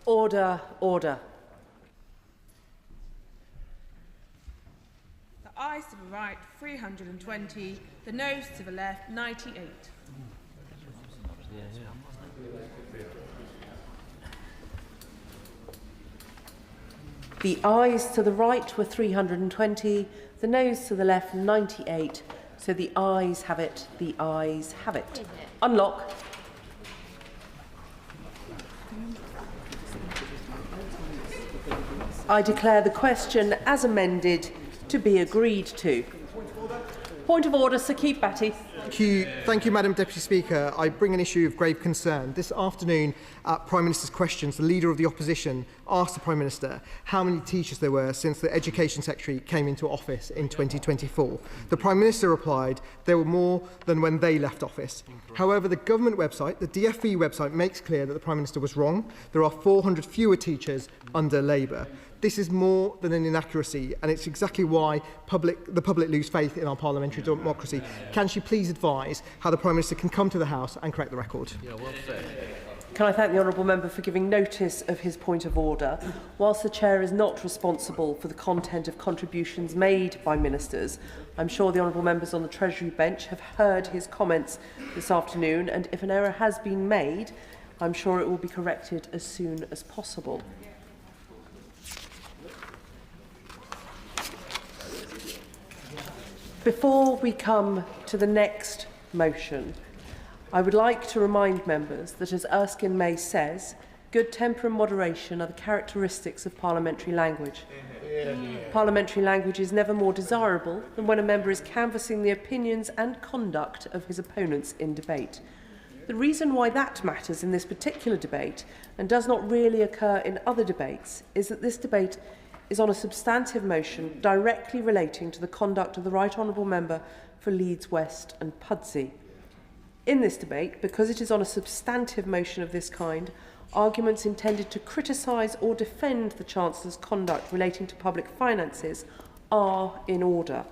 Order, order. The ayes to the right, 320. The noes to the left, 98. The ayes to the right were 320, the noes to the left 98. So the ayes have it, the ayes have it. Unlock. I declare the question as amended to be agreed to. Point of order, Sir Keith Batty. Thank you, Madam Deputy Speaker. I bring an issue of grave concern. This afternoon, at Prime Minister's questions, the Leader of the Opposition asked the Prime Minister how many teachers there were since the Education Secretary came into office in 2024. The Prime Minister replied there were more than when they left office. However, the government website, the DfE website, makes clear that the Prime Minister was wrong. There are 400 fewer teachers under Labour. This is more than an inaccuracy, and it's exactly why the public lose faith in our parliamentary democracy. Can she please advise how the Prime Minister can come to the House and correct the record? Yeah, well said. Can I thank the honourable member for giving notice of his point of order? Whilst the Chair is not responsible for the content of contributions made by ministers, I'm sure the honourable members on the Treasury bench have heard his comments this afternoon, and if an error has been made, I'm sure it will be corrected as soon as possible. Before we come to the next motion, I would like to remind members that, as Erskine May says, good temper and moderation are the characteristics of parliamentary language. Parliamentary language is never more desirable than when a member is canvassing the opinions and conduct of his opponents in debate. The reason why that matters in this particular debate, and does not really occur in other debates, is that this debate is on a substantive motion directly relating to the conduct of the Right Honourable Member for Leeds West and Pudsey. In this debate, because it is on a substantive motion of this kind, arguments intended to criticise or defend the Chancellor's conduct relating to public finances are in order.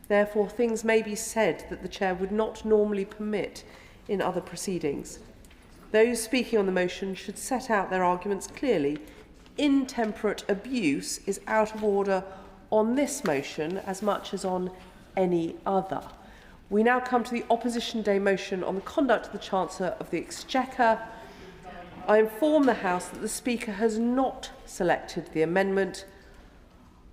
Therefore, things may be said that the Chair would not normally permit in other proceedings. Those speaking on the motion should set out their arguments clearly. Intemperate abuse is out of order on this motion as much as on any other. We now come to the Opposition Day motion on the conduct of the Chancellor of the Exchequer. I inform the House that the Speaker has not selected the amendment.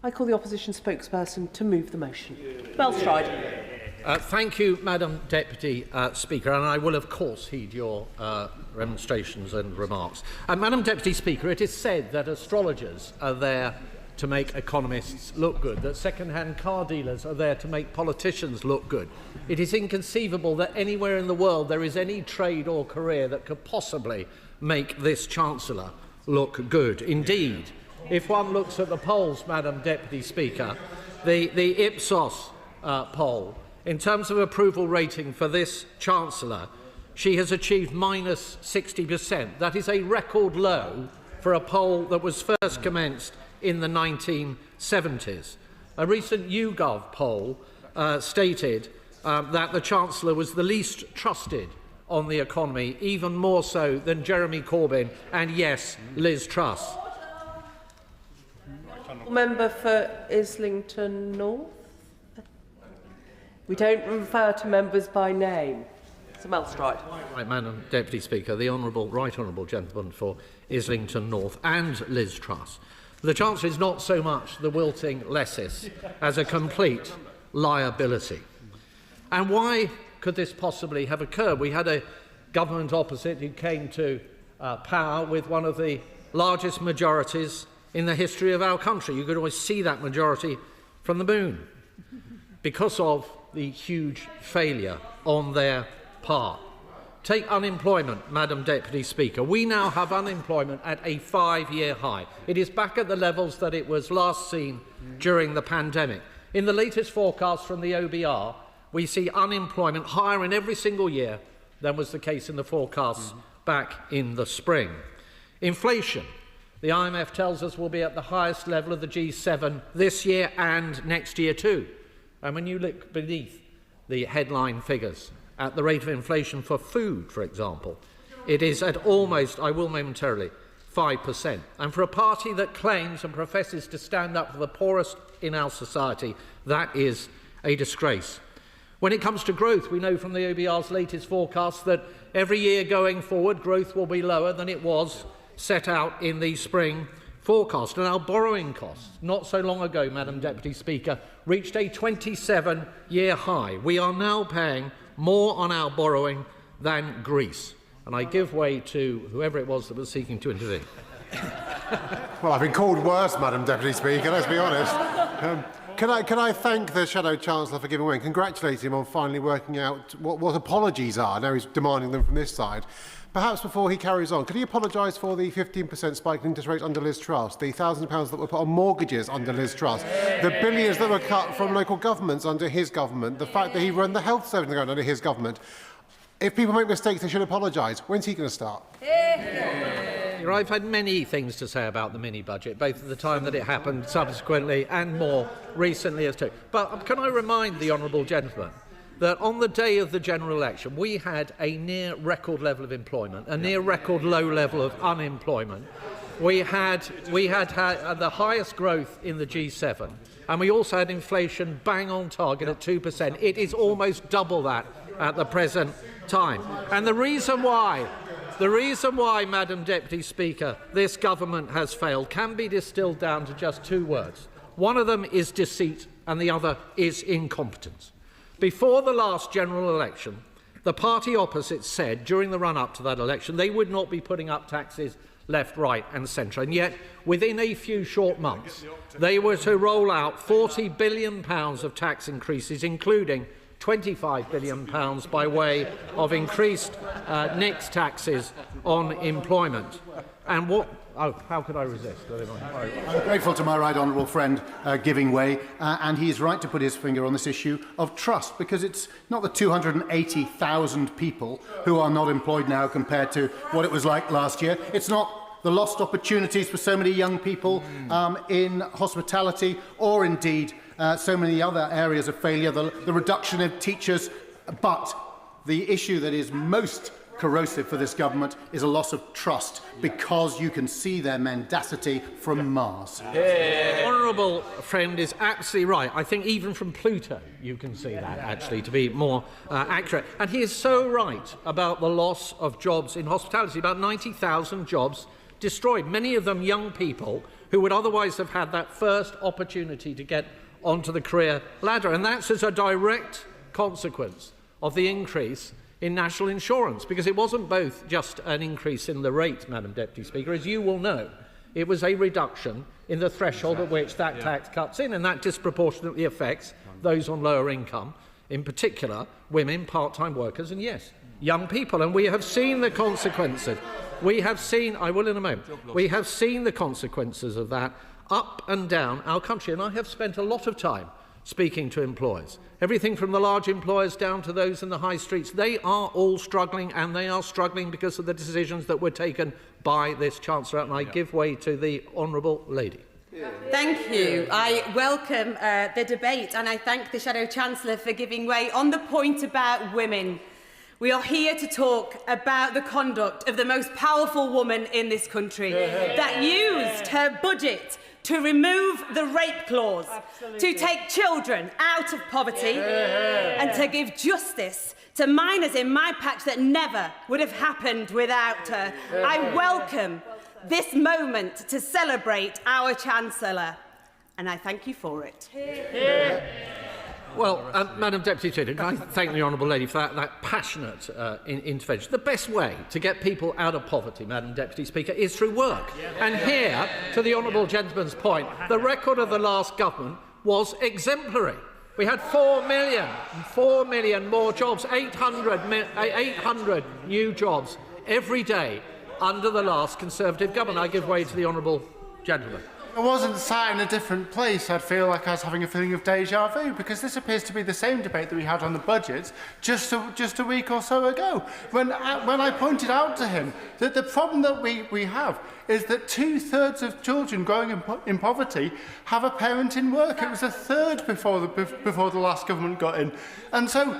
I call the Opposition spokesperson to move the motion. Belstride. Thank you, Madam Deputy Speaker, and I will, of course, heed your remonstrations and remarks. Madam Deputy Speaker, it is said that astrologers are there to make economists look good, that second-hand car dealers are there to make politicians look good. It is inconceivable that anywhere in the world there is any trade or career that could possibly make this Chancellor look good. Indeed, if one looks at the polls, Madam Deputy Speaker, the Ipsos poll, in terms of approval rating for this Chancellor, she has achieved minus 60%. That is a record low for a poll that was first commenced in the 1970s. A recent YouGov poll stated that the Chancellor was the least trusted on the economy, even more so than Jeremy Corbyn and, yes, Liz Truss. Member for Islington North. We don't refer to members by name. Sir Belstride. Right, Madam Deputy Speaker, the Right Honourable Gentleman for Islington North and Liz Truss. The Chancellor is not so much the wilting lessis as a complete liability. And why could this possibly have occurred? We had a government opposite who came to power with one of the largest majorities in the history of our country. You could always see that majority from the moon because of the huge failure on their part. Take unemployment, Madam Deputy Speaker. We now have unemployment at a 5-year high. It is back at the levels that it was last seen during the pandemic. In the latest forecast from the OBR, we see unemployment higher in every single year than was the case in the forecasts back in the spring. Inflation, the IMF tells us, will be at the highest level of the G7 this year and next year too. And when you look beneath the headline figures, at the rate of inflation for food, for example, it is at almost, I will momentarily, 5%. And for a party that claims and professes to stand up for the poorest in our society, that is a disgrace. When it comes to growth, we know from the OBR's latest forecast that every year going forward, growth will be lower than it was set out in the spring forecast. And our borrowing costs, not so long ago, Madam Deputy Speaker, reached a 27-year high. We are now paying more on our borrowing than Greece. And I give way to whoever it was that was seeking to intervene. Well, I've been called worse, Madam Deputy Speaker, let's be honest. Can I thank the Shadow Chancellor for giving way and congratulate him on finally working out what apologies are. Now he's demanding them from this side. Perhaps before he carries on, could he apologise for the 15% spike in interest rates under Liz Truss, the £1,000 that were put on mortgages under Liz Truss, the billions that were cut from local governments under his government, the fact that he run the health service under his government? If people make mistakes, they should apologise. When's he going to start? I've had many things to say about the mini-budget, both at the time that it happened, subsequently, and more recently as too. But can I remind the honourable gentleman that on the day of the general election, we had a near-record level of employment, a near-record low level of unemployment. We had the highest growth in the G7, and we also had inflation bang on target at 2%. It is almost double that at the present time. And the reason why, Madam Deputy Speaker, this government has failed can be distilled down to just two words. One of them is deceit and the other is incompetence. Before the last general election, the party opposite said during the run-up to that election they would not be putting up taxes left, right and centre. And yet, within a few short months, they were to roll out £40 billion of tax increases, including £25 billion by way of increased NICS taxes on employment. And what... Oh, how could I resist? I'm grateful to my right honourable friend giving way, and he is right to put his finger on this issue of trust, because it's not the 280,000 people who are not employed now compared to what it was like last year. It's not the lost opportunities for so many young people in hospitality, or indeed so many other areas of failure, the reduction of teachers. But the issue that is most corrosive for this government is a loss of trust, because you can see their mendacity from Mars. The honourable friend is absolutely right. I think even from Pluto you can see that, actually, to be more accurate. And he is so right about the loss of jobs in hospitality, about 90,000 jobs destroyed, many of them young people who would otherwise have had that first opportunity to get onto the career ladder. And that's as a direct consequence of the increase in national insurance, because it wasn't both just an increase in the rate, Madam Deputy Speaker. As you will know, it was a reduction in the threshold at which that tax cuts in, and that disproportionately affects those on lower income, in particular women, part-time workers, and yes, young people. And we have seen the consequences. We have seen, I will in a moment, we have seen the consequences of that up and down our country, and I have spent a lot of time speaking to employers. Everything from the large employers down to those in the high streets, they are all struggling, and they are struggling because of the decisions that were taken by this Chancellor. And I give way to the honourable lady. Thank you. I welcome the debate, and I thank the Shadow Chancellor for giving way on the point about women. We are here to talk about the conduct of the most powerful woman in this country that used her budget to remove the rape clause, to take children out of poverty and to give justice to minors in my patch that never would have happened without her. I welcome this moment to celebrate our Chancellor, and I thank you for it. Well, Madam Deputy Speaker, can I thank the honourable lady for that passionate intervention. The best way to get people out of poverty, Madam Deputy Speaker, is through work. And here, to the honourable gentleman's point, the record of the last government was exemplary. We had 4 million more jobs, 800 new jobs every day under the last Conservative government. I give way to the honourable gentleman. I wasn't sat in a different place, I'd feel like I was having a feeling of deja vu, because this appears to be the same debate that we had on the budget just a week or so ago, when I pointed out to him that the problem that we have is that 2/3 of children growing in poverty have a parent in work. It was a third before the last government got in. And so,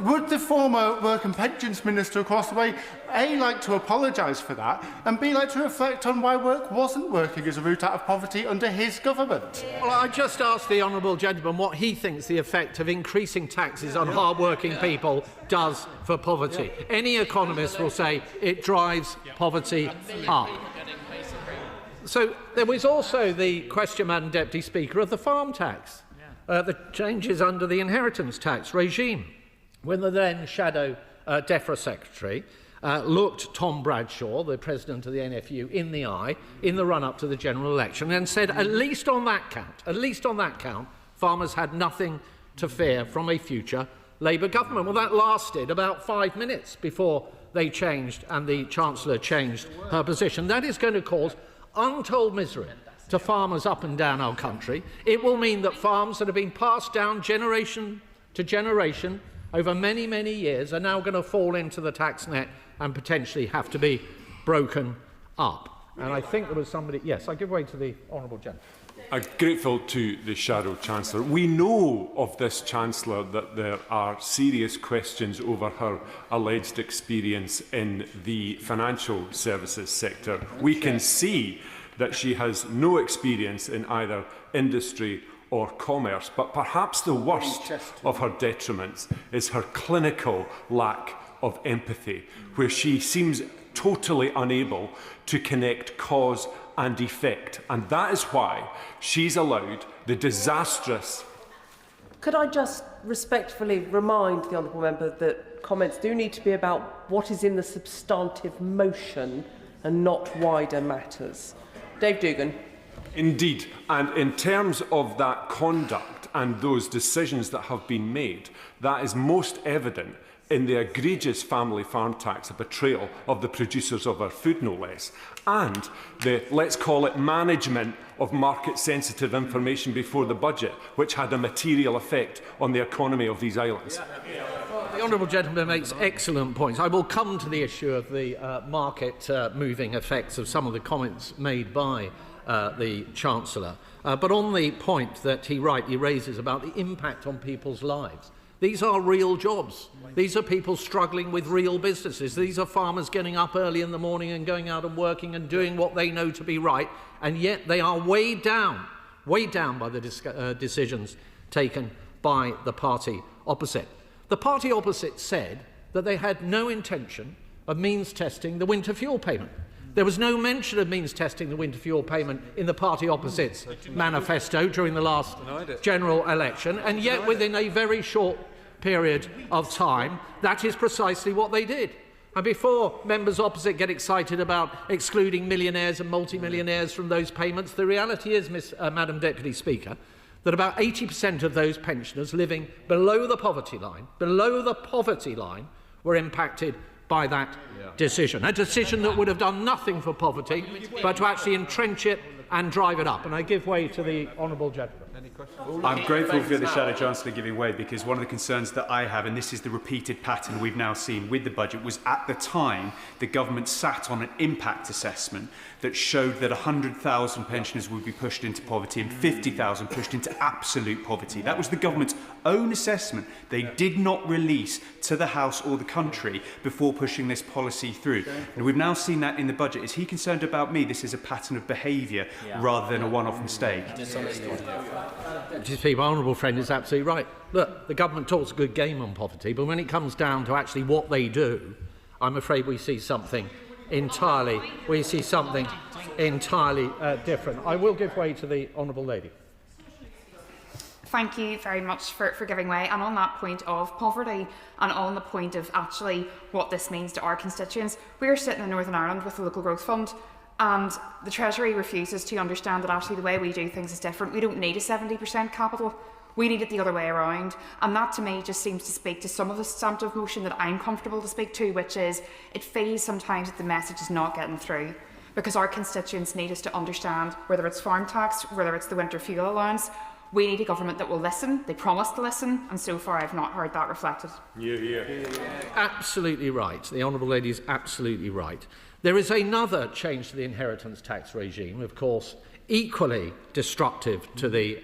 would the former Work and Pensions Minister across the way, A, like to apologise for that, and B, like to reflect on why work wasn't working as a route out of poverty under his government? Well, I just asked the honourable gentleman what he thinks the effect of increasing taxes on hard-working people does for poverty. Any economist will say it drives poverty up. So there was also the question, Madam Deputy Speaker, of the farm tax, the changes under the inheritance tax regime. When the then Shadow DEFRA Secretary looked Tom Bradshaw, the President of the NFU, in the eye in the run-up to the general election and said, at least on that count, farmers had nothing to fear from a future Labour government. Well, that lasted about 5 minutes before they changed and the Chancellor changed her position. That is going to cause untold misery to farmers up and down our country. It will mean that farms that have been passed down generation to generation over many, many years are now going to fall into the tax net and potentially have to be broken up. And I think there was somebody... Yes, I give way to the honourable gentleman. I'm grateful to the Shadow Chancellor. We know of this Chancellor that there are serious questions over her alleged experience in the financial services sector. We can see that she has no experience in either industry or commerce, but perhaps the worst of her detriments is her clinical lack of empathy, where she seems totally unable to connect cause and effect, and that is why she's allowed the disastrous... Could I just respectfully remind the honourable member that comments do need to be about what is in the substantive motion and not wider matters. Dave Dugan. Indeed, and in terms of that conduct and those decisions that have been made, that is most evident in the egregious family farm tax, a betrayal of the producers of our food, no less, and the, let's call it, management of market-sensitive information before the budget, which had a material effect on the economy of these islands. Well, the honourable gentleman makes excellent points. I will come to the issue of the market-moving effects of some of the comments made by the Chancellor. But on the point that he rightly raises about the impact on people's lives, these are real jobs. These are people struggling with real businesses. These are farmers getting up early in the morning and going out and working and doing what they know to be right, and yet they are weighed down by the decisions taken by the party opposite. The party opposite said that they had no intention of means testing the winter fuel payment. There was no mention of means testing the winter fuel payment in the party opposite's manifesto during the last general election, and yet within a very short period of time, that is precisely what they did. And before members opposite get excited about excluding millionaires and multimillionaires from those payments, the reality is, Madam Deputy Speaker, that about 80% of those pensioners living below the poverty line, were impacted by that decision. A decision that would have done nothing for poverty, but to actually entrench it and drive it up. And I give way to the honourable gentleman. I'm grateful for the Shadow Chancellor giving way, because one of the concerns that I have, and this is the repeated pattern we've now seen with the budget, was at the time the government sat on an impact assessment that showed that 100,000 pensioners would be pushed into poverty and 50,000 pushed into absolute poverty. That was the government's own assessment. They did not release to the House or the country before pushing this policy through. And we've now seen that in the budget. Is he concerned about me? This is a pattern of behaviour rather than a one-off mistake. My honourable friend is absolutely right. Look, the government talks a good game on poverty, but when it comes down to actually what they do, I'm afraid we see something entirely different. I will give way to the honourable lady. Thank you very much for giving way. And on that point of poverty, and on the point of actually what this means to our constituents, we're sitting in Northern Ireland with the Local Growth Fund, and the Treasury refuses to understand that actually the way we do things is different. We don't need a 70% capital. We need it the other way around. And that to me just seems to speak to some of the substantive motion that I'm comfortable to speak to, which is it feels sometimes that the message is not getting through. because our constituents need us to understand whether it's farm tax, whether it's the winter fuel allowance. We need a government that will listen. They promised to listen, and so far I've not heard that reflected. Absolutely right. The Honourable Lady is absolutely right. There is another change to the inheritance tax regime, of course, equally destructive to the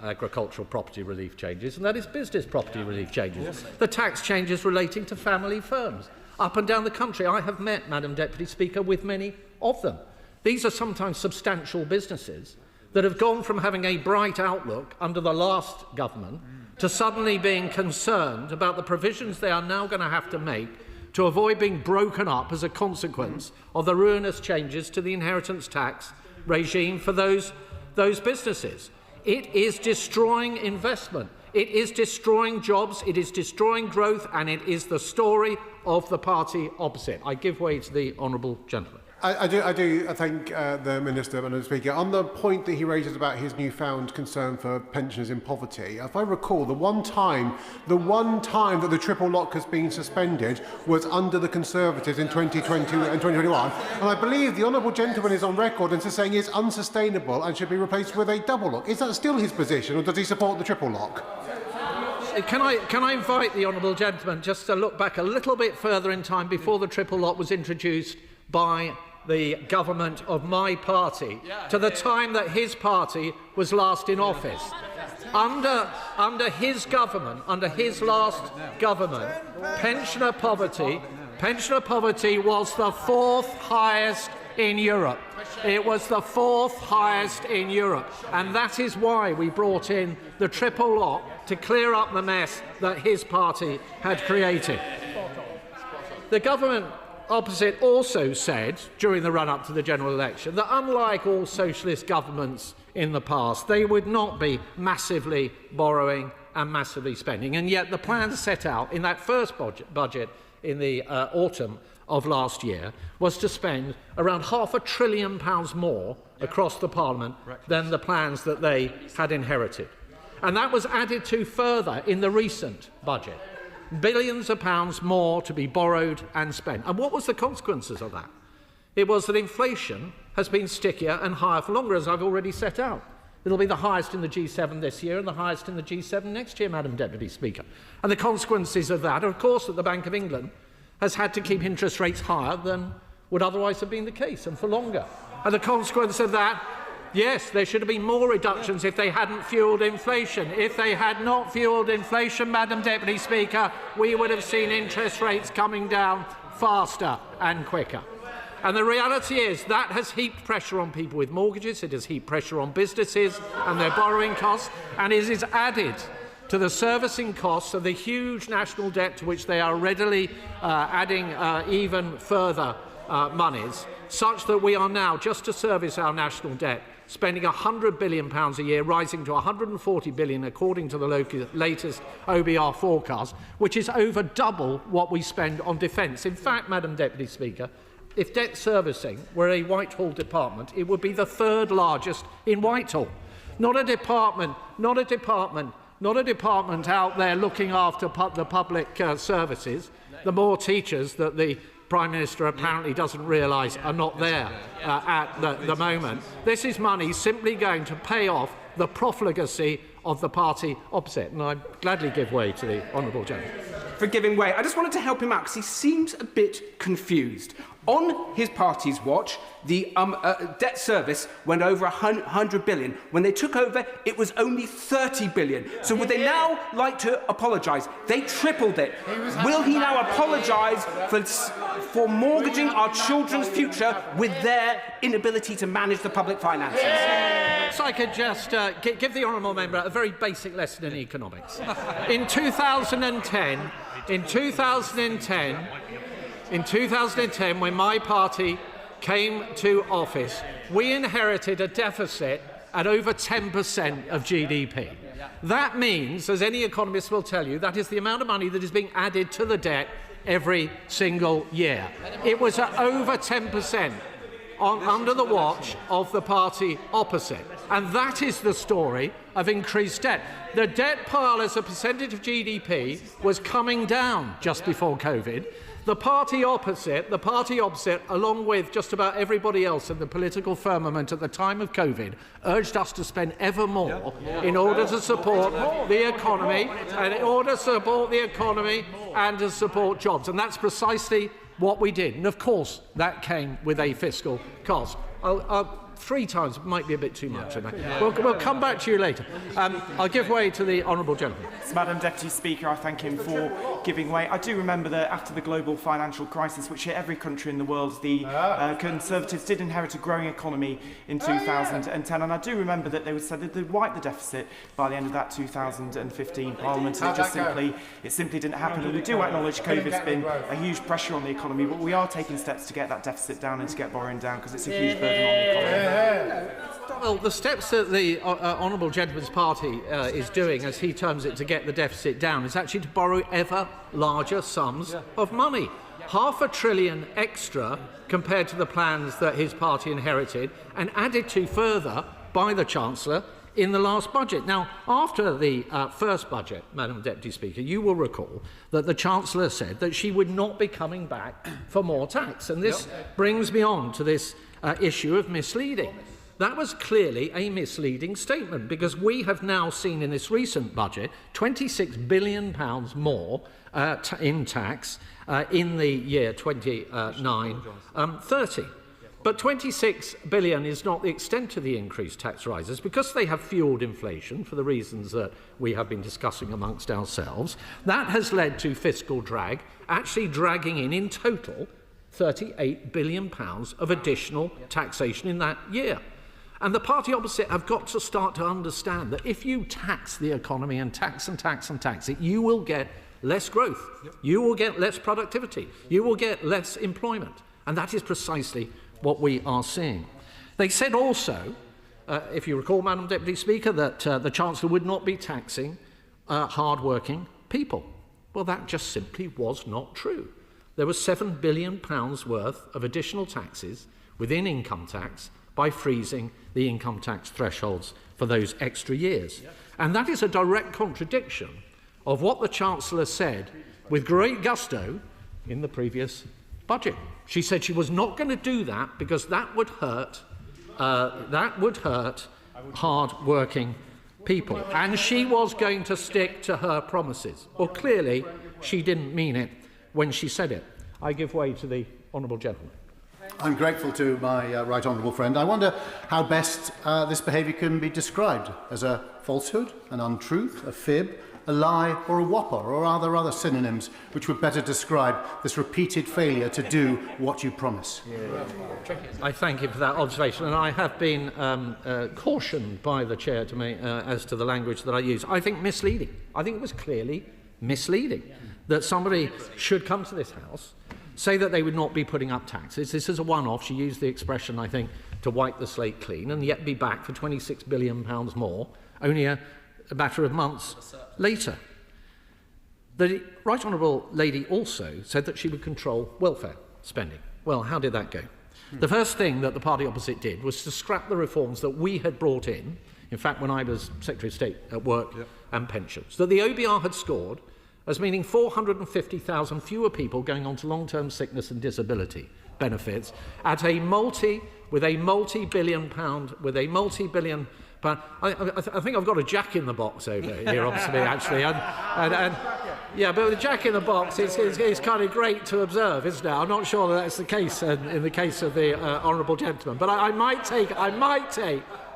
agricultural property relief changes, and that is business property relief changes. The tax changes relating to family firms. Up and down the country, I have met, Madam Deputy Speaker, with many of them. These are sometimes substantial businesses that have gone from having a bright outlook under the last government to suddenly being concerned about the provisions they are now going to have to make to avoid being broken up as a consequence of the ruinous changes to the inheritance tax regime for those businesses. It is destroying investment. It is destroying jobs. It is destroying growth, and it is the story of the party opposite. I give way to the honourable gentleman. I do thank the Minister, Madam Speaker. On the point that he raises about his newfound concern for pensioners in poverty, if I recall, the one time that the triple lock has been suspended was under the Conservatives in 2020 and 2021, and I believe the honourable gentleman is on record and saying it's unsustainable and should be replaced with a double lock. Is that still his position, or does he support the triple lock? Can I invite the honourable gentleman just to look back a little bit further in time before the triple lock was introduced by the government of my party to the time that his party was last in office. Under his government, under his last government, pensioner poverty was the 4th highest in Europe. It was the 4th highest in Europe, and that is why we brought in the triple lock to clear up the mess that his party had created. The government opposite also said during the run-up to the general election that unlike all socialist governments in the past, they would not be massively borrowing and massively spending. And yet the plan set out in that first budget in the autumn of last year was to spend around £500 billion more across the Parliament than the plans that they had inherited. And that was added to further in the recent budget. Billions of pounds more to be borrowed and spent. And what was the consequences of that? It was that inflation has been stickier and higher for longer, as I've already set out. It'll be the highest in the G7 this year and the highest in the G7 next year, Madam Deputy Speaker. And the consequences of that are, of course, that the Bank of England has had to keep interest rates higher than would otherwise have been the case, and for longer. And the consequence of that, yes, there should have been more reductions if they hadn't fuelled inflation. If they had not fuelled inflation, Madam Deputy Speaker, we would have seen interest rates coming down faster and quicker. And the reality is that has heaped pressure on people with mortgages, it has heaped pressure on businesses and their borrowing costs, and it is added to the servicing costs of the huge national debt to which they are readily adding even further monies, such that we are now, just to service our national debt, spending £100 billion a year, rising to £140 billion according to the latest OBR forecast, which is over double what we spend on defence. In fact, Madam Deputy Speaker, if debt servicing were a Whitehall department, it would be the 3rd largest in Whitehall. Not a department out there looking after the public services. The more teachers that the Prime Minister apparently doesn't realise are not there at the moment. This is money simply going to pay off the profligacy of the party opposite. And I gladly give way to the honourable gentleman. For giving way. I just wanted to help him out because he seems a bit confused. On his party's watch, the debt service went over £100 billion. When they took over, it was only £30 billion. So would they now like to apologise? They tripled it. Will he now apologise for mortgaging our children's future with their inability to manage the public finances? So I could just give the honourable member a very basic lesson in economics. In 2010, when my party came to office, we inherited a deficit at over 10% of GDP. That means, as any economist will tell you, that is the amount of money that is being added to the debt every single year. It was at over 10%. under the watch of the party opposite. And that is the story of increased debt. The debt pile as a percentage of GDP was coming down just before COVID. The party opposite, along with just about everybody else in the political firmament at the time of COVID, urged us to spend ever more in order to support the economy, and to support jobs. And that's precisely what we did. And of course, that came with a fiscal cost. 3 times might be a bit too much. We'll come back to you later. I'll give way to the honourable gentleman. Madam Deputy Speaker, I thank him for giving way. I do remember that after the global financial crisis, which hit every country in the world, the Conservatives did inherit a growing economy in 2010, and I do remember that they said that they'd wipe the deficit by the end of that 2015 Parliament, and it simply didn't happen. And we do acknowledge COVID's been a huge pressure on the economy, but we are taking steps to get that deficit down and to get borrowing down, because it's a huge burden on the economy. Well, the steps that the honourable gentleman's party is doing, as he terms it, to get the deficit down, is actually to borrow ever larger sums of money. £500 billion extra compared to the plans that his party inherited, and added to further by the Chancellor in the last budget. Now, after the first budget, Madam Deputy Speaker, you will recall that the Chancellor said that she would not be coming back for more tax. And this brings me on to this issue of misleading. That was clearly a misleading statement, because we have now seen in this recent budget £26 billion more in tax in the year 29-30. But £26 billion is not the extent of the increased tax rises, because they have fuelled inflation for the reasons that we have been discussing amongst ourselves. That has led to fiscal drag, actually dragging in total £38 billion of additional taxation in that year. And the party opposite have got to start to understand that if you tax the economy and tax it, you will get less growth, you will get less productivity, you will get less employment. And that is precisely what we are seeing. They said also, if you recall, Madam Deputy Speaker, that the Chancellor would not be taxing hard-working people. Well, that just simply was not true. There was £7 billion worth of additional taxes within income tax by freezing the income tax thresholds for those extra years. And that is a direct contradiction of what the Chancellor said with great gusto in the previous budget. She said she was not going to do that because that would hurt hard-working people, and she was going to stick to her promises. Well, clearly, she didn't mean it when she said it. I give way to the honourable gentleman. I'm grateful to my right honourable friend. I wonder how best this behaviour can be described: as a falsehood, an untruth, a fib, a lie, or a whopper, or are there other synonyms which would better describe this repeated failure to do what you promise? I thank you for that observation, and I have been cautioned by the Chair to me as to the language that I use. I think misleading. I think it was clearly misleading that somebody should come to this House, say that they would not be putting up taxes. This is a one-off. She used the expression, I think, to wipe the slate clean, and yet be back for £26 billion more, only a matter of months later. The Right Honourable Lady also said that she would control welfare spending. Well, how did that go? The first thing that the party opposite did was to scrap the reforms that we had brought in fact, when I was Secretary of State at Work and Pensions, that the OBR had scored as meaning 450,000 fewer people going on to long-term sickness and disability benefits at a multi-billion pound. I think I've got a jack in the box over here, obviously, actually. Yeah, but with a jack in the box, it's kind of great to observe, isn't it? I'm not sure that that's the case in the case of the honourable gentleman, but I might take.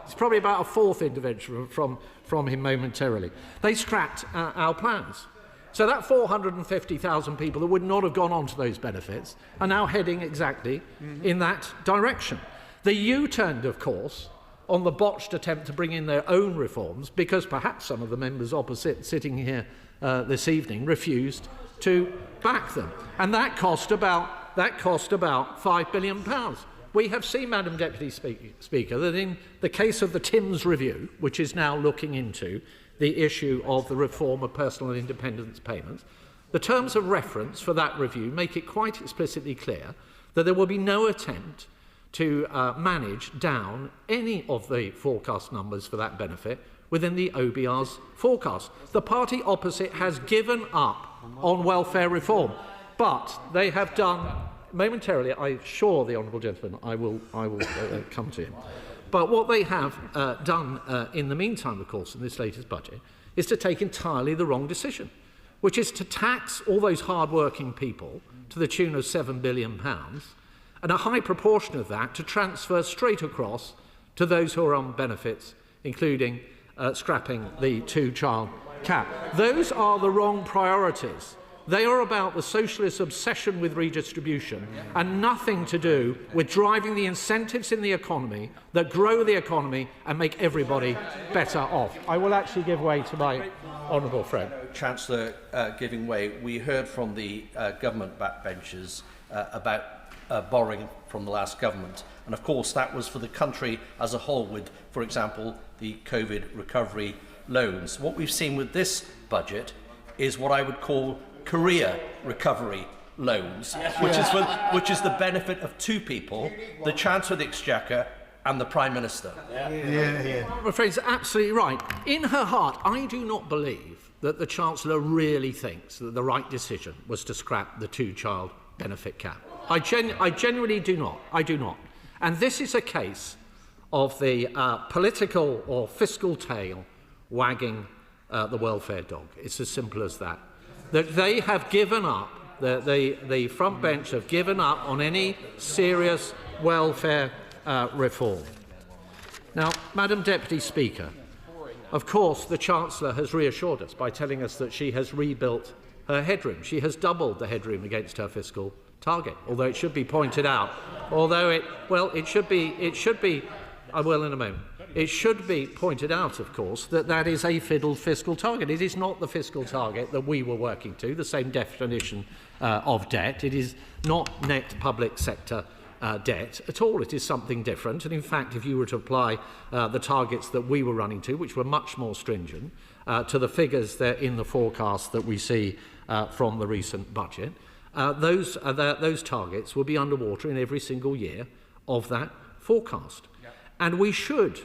It's probably about a fourth intervention from him momentarily. They scrapped our plans. So that 450,000 people that would not have gone on to those benefits are now heading exactly in that direction. They U-turned, of course, on the botched attempt to bring in their own reforms, because perhaps some of the members opposite sitting here this evening refused to back them. And that cost about £5 billion. We have seen, Madam Deputy Speaker, that in the case of the Timms Review, which is now looking into the issue of the reform of personal independence payments, the terms of reference for that review make it quite explicitly clear that there will be no attempt to manage down any of the forecast numbers for that benefit within the OBR's forecast. The party opposite has given up on welfare reform, but they have done momentarily. I assure the honourable gentleman I will come to him. But what they have done in the meantime, of course, in this latest budget, is to take entirely the wrong decision, which is to tax all those hard-working people to the tune of £7 billion, and a high proportion of that to transfer straight across to those who are on benefits, including scrapping the two-child cap. Those are the wrong priorities. They are about the socialist obsession with redistribution and nothing to do with driving the incentives in the economy that grow the economy and make everybody better off. I will actually give way to my honourable friend. Chancellor giving way, we heard from the government backbenchers about borrowing from the last government. And of course that was for the country as a whole with, for example, the COVID recovery loans. What we've seen with this budget is what I would call career recovery loans, which is the benefit of two people, the Chancellor of the Exchequer and the Prime Minister. I'm afraid it's absolutely right. In her heart, I do not believe that the Chancellor really thinks that the right decision was to scrap the two-child benefit cap. I genuinely do not. I do not. And this is a case of the political or fiscal tail wagging the welfare dog. It's as simple as that. That they have given up, the front bench have given up on any serious welfare reform. Now, Madam Deputy Speaker, of course the Chancellor has reassured us by telling us that she has rebuilt her headroom. She has doubled the headroom against her fiscal target, although it should be pointed out, it should be, I will in a moment. It should be pointed out, of course, that that is a fiddled fiscal target. It is not the fiscal target that we were working to, the same definition of debt. It is not net public sector debt at all. It is something different. And in fact, if you were to apply the targets that we were running to, which were much more stringent, to the figures that in the forecast that we see from the recent budget, those targets will be underwater in every single year of that forecast. And we should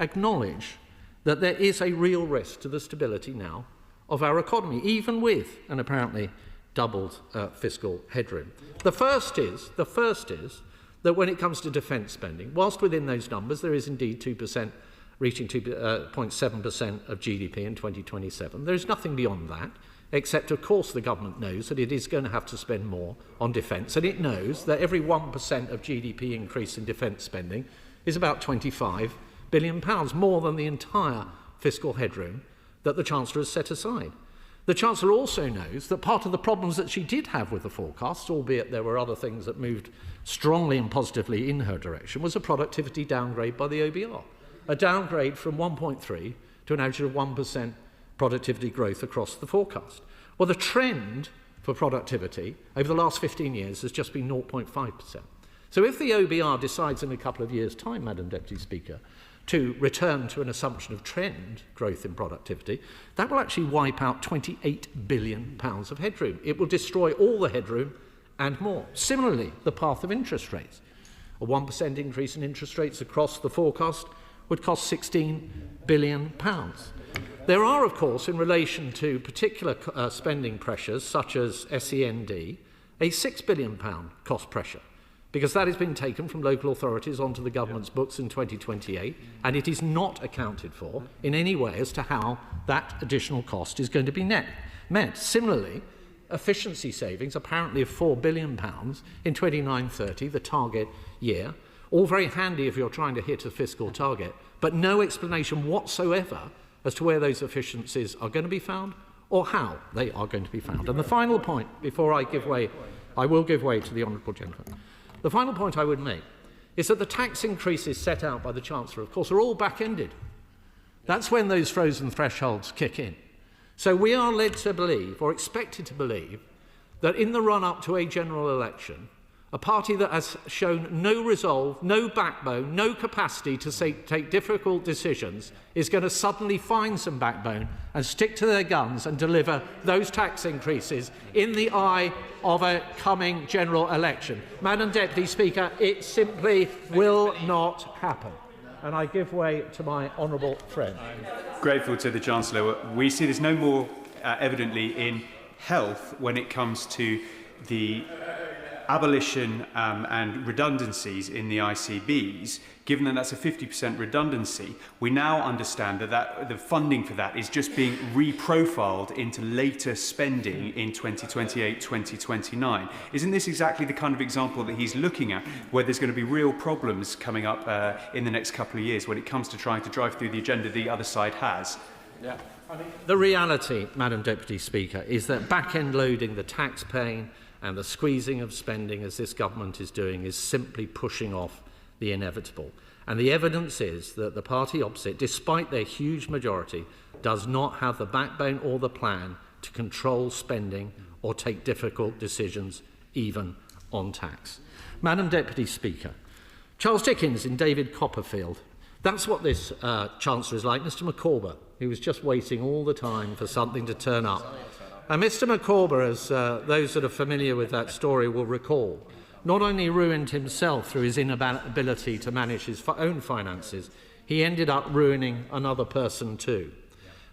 acknowledge that there is a real risk to the stability now of our economy, even with an apparently doubled fiscal headroom. The first is that when it comes to defence spending, whilst within those numbers there is indeed 2%, reaching 2.7% of GDP in 2027, there is nothing beyond that, except of course the government knows that it is going to have to spend more on defence, and it knows that every 1% of GDP increase in defence spending is about £25 billion, more than the entire fiscal headroom that the Chancellor has set aside. The Chancellor also knows that part of the problems that she did have with the forecasts, albeit there were other things that moved strongly and positively in her direction, was a productivity downgrade by the OBR. A downgrade from 1.3 to an average of 1% productivity growth across the forecast. Well, the trend for productivity over the last 15 years has just been 0.5%. So if the OBR decides in a couple of years' time, Madam Deputy Speaker, to return to an assumption of trend growth in productivity, that will actually wipe out £28 billion of headroom. It will destroy all the headroom and more. Similarly, the path of interest rates. A 1% increase in interest rates across the forecast would cost £16 billion. There are, of course, in relation to particular spending pressures, such as SEND, a £6 billion cost pressure, because that has been taken from local authorities onto the government's books in 2028, and it is not accounted for in any way as to how that additional cost is going to be met. Similarly, efficiency savings, apparently of £4 billion in 29-30, the target year, all very handy if you're trying to hit a fiscal target, but no explanation whatsoever as to where those efficiencies are going to be found or how they are going to be found. And the final point, before I give way, I will give way to the honourable gentleman. The final point I would make is that the tax increases set out by the Chancellor, of course, are all back-ended. That's when those frozen thresholds kick in. So we are led to believe, or expected to believe, that in the run-up to a general election, a party that has shown no resolve, no backbone, no capacity to take difficult decisions, is going to suddenly find some backbone and stick to their guns and deliver those tax increases in the eye of a coming general election. Madam Deputy Speaker, it simply will not happen. And I give way to my honourable friend. Grateful to the Chancellor. We see this no more evidently in health when it comes to the abolition and redundancies in the ICBs. Given that that's a 50% redundancy, we now understand that the funding for that is just being reprofiled into later spending in 2028-2029. Isn't this exactly the kind of example that he's looking at, where there's going to be real problems coming up in the next couple of years when it comes to trying to drive through the agenda the other side has? Yeah. The reality, Madam Deputy Speaker, is that back-end loading the tax paying and the squeezing of spending, as this government is doing, is simply pushing off the inevitable. And the evidence is that the party opposite, despite their huge majority, does not have the backbone or the plan to control spending or take difficult decisions, even on tax. Madam Deputy Speaker, Charles Dickens in David Copperfield, that's what this Chancellor is like. Mr Micawber, who was just waiting all the time for something to turn up. And Mr Micawber, as those that are familiar with that story will recall, not only ruined himself through his inability to manage his own finances, he ended up ruining another person too.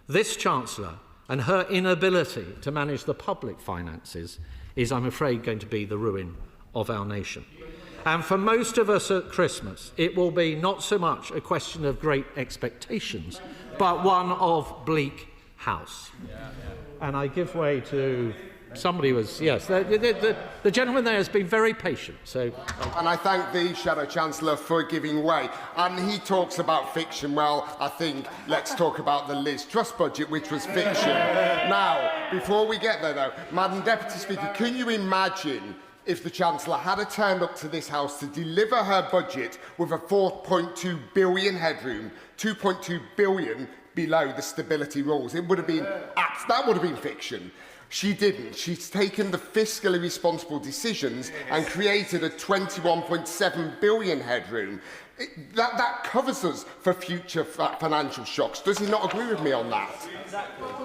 This Chancellor and her inability to manage the public finances is, I'm afraid, going to be the ruin of our nation. And for most of us at Christmas, it will be not so much a question of great expectations, but one of bleak house. And I give way to somebody who was, yes, the gentleman there has been very patient. So, and I thank the Shadow Chancellor for giving way. And he talks about fiction. Well, I think let's talk about the Liz Truss budget, which was fiction. Now, before we get there, though, Madam Deputy Speaker, can you imagine if the Chancellor had turned up to this House to deliver her budget with a 4.2 billion headroom, 2.2 billion below the stability rules? It would have been that would have been fiction. She didn't. She's taken the fiscally responsible decisions and created a 21.7 billion headroom. That covers us for future financial shocks. Does he not agree with me on that?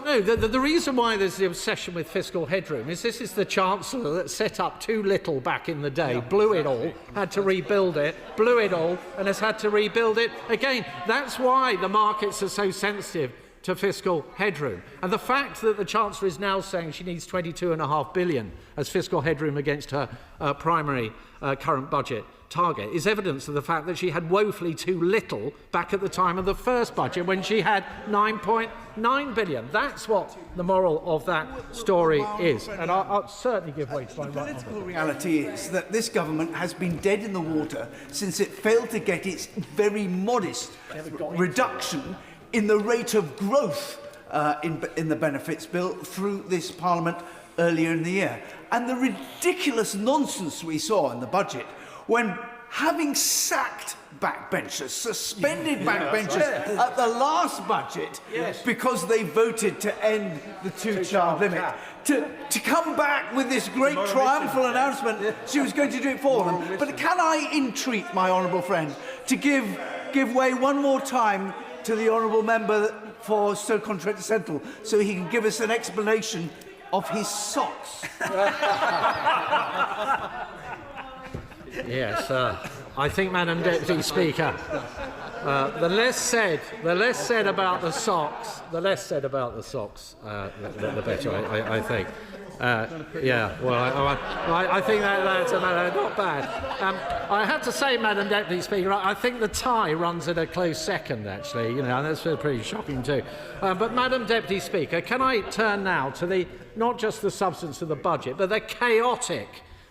No, the reason why there's the obsession with fiscal headroom is this is the Chancellor that set up too little back in the day, blew it all, had to rebuild it, blew it all, and has had to rebuild it again. That's why the markets are so sensitive to fiscal headroom. And the fact that the Chancellor is now saying she needs 22.5 billion as fiscal headroom against her primary current budget target is evidence of the fact that she had woefully too little back at the time of the first budget when she had 9.9 billion. That's what the moral of that story is. And I'll certainly give way to my The political reality is that this government has been dead in the water since it failed to get its very modest reduction in the rate of growth in the benefits bill through this Parliament earlier in the year. And the ridiculous nonsense we saw in the budget when, having sacked backbenchers, suspended backbenchers at the last budget because they voted to end the two-child limit, to come back with this great triumphal announcement she was going to do it for them. But can I entreat my honourable friend to give way one more time to the honourable member for Stoke-on-Trent Central so he can give us an explanation of his socks? Yes, I think, Madam Deputy Speaker, the less said about the socks, the better, I think. Yeah, well, I think that's a matter, not bad. I have to say, Madam Deputy Speaker, I think the tie runs at a close second, actually, you know, and that's pretty shocking too. But, Madam Deputy Speaker, can I turn now to not just the substance of the budget, but the chaotic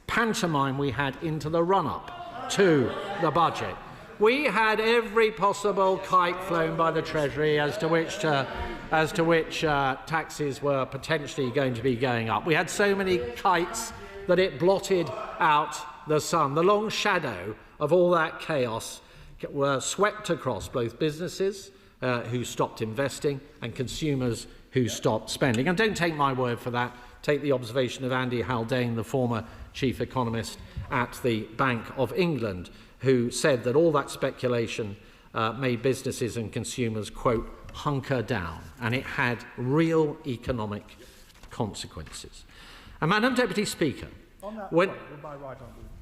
pantomime we had into the run-up to the budget. We had every possible kite flown by the Treasury as to which taxes were potentially going to be going up. We had so many kites that it blotted out the sun. The long shadow of all that chaos were swept across both businesses who stopped investing and consumers who stopped spending. And don't take my word for that. take the observation of Andy Haldane, the former chief economist at the Bank of England, who said that all that speculation made businesses and consumers, quote, hunker down, and it had real economic consequences. And Madam Deputy Speaker,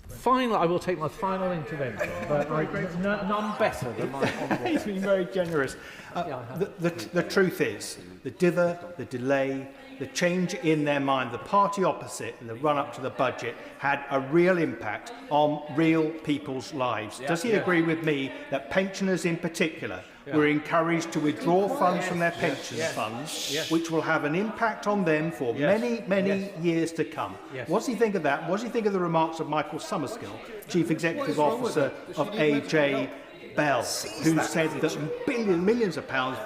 finally, I will take my final intervention, but none better than my honourable. He's been very generous. The truth is, the dither, the delay, the change in their mind, the party opposite in the run-up to the budget had a real impact on real people's lives. Does he agree with me that pensioners in particular were encouraged to withdraw funds from their pension funds, which will have an impact on them for many years to come? What does he think of that? What does he think of the remarks of Michael Summerskill, Chief Executive Officer of AJ Bell, who said that billions of pounds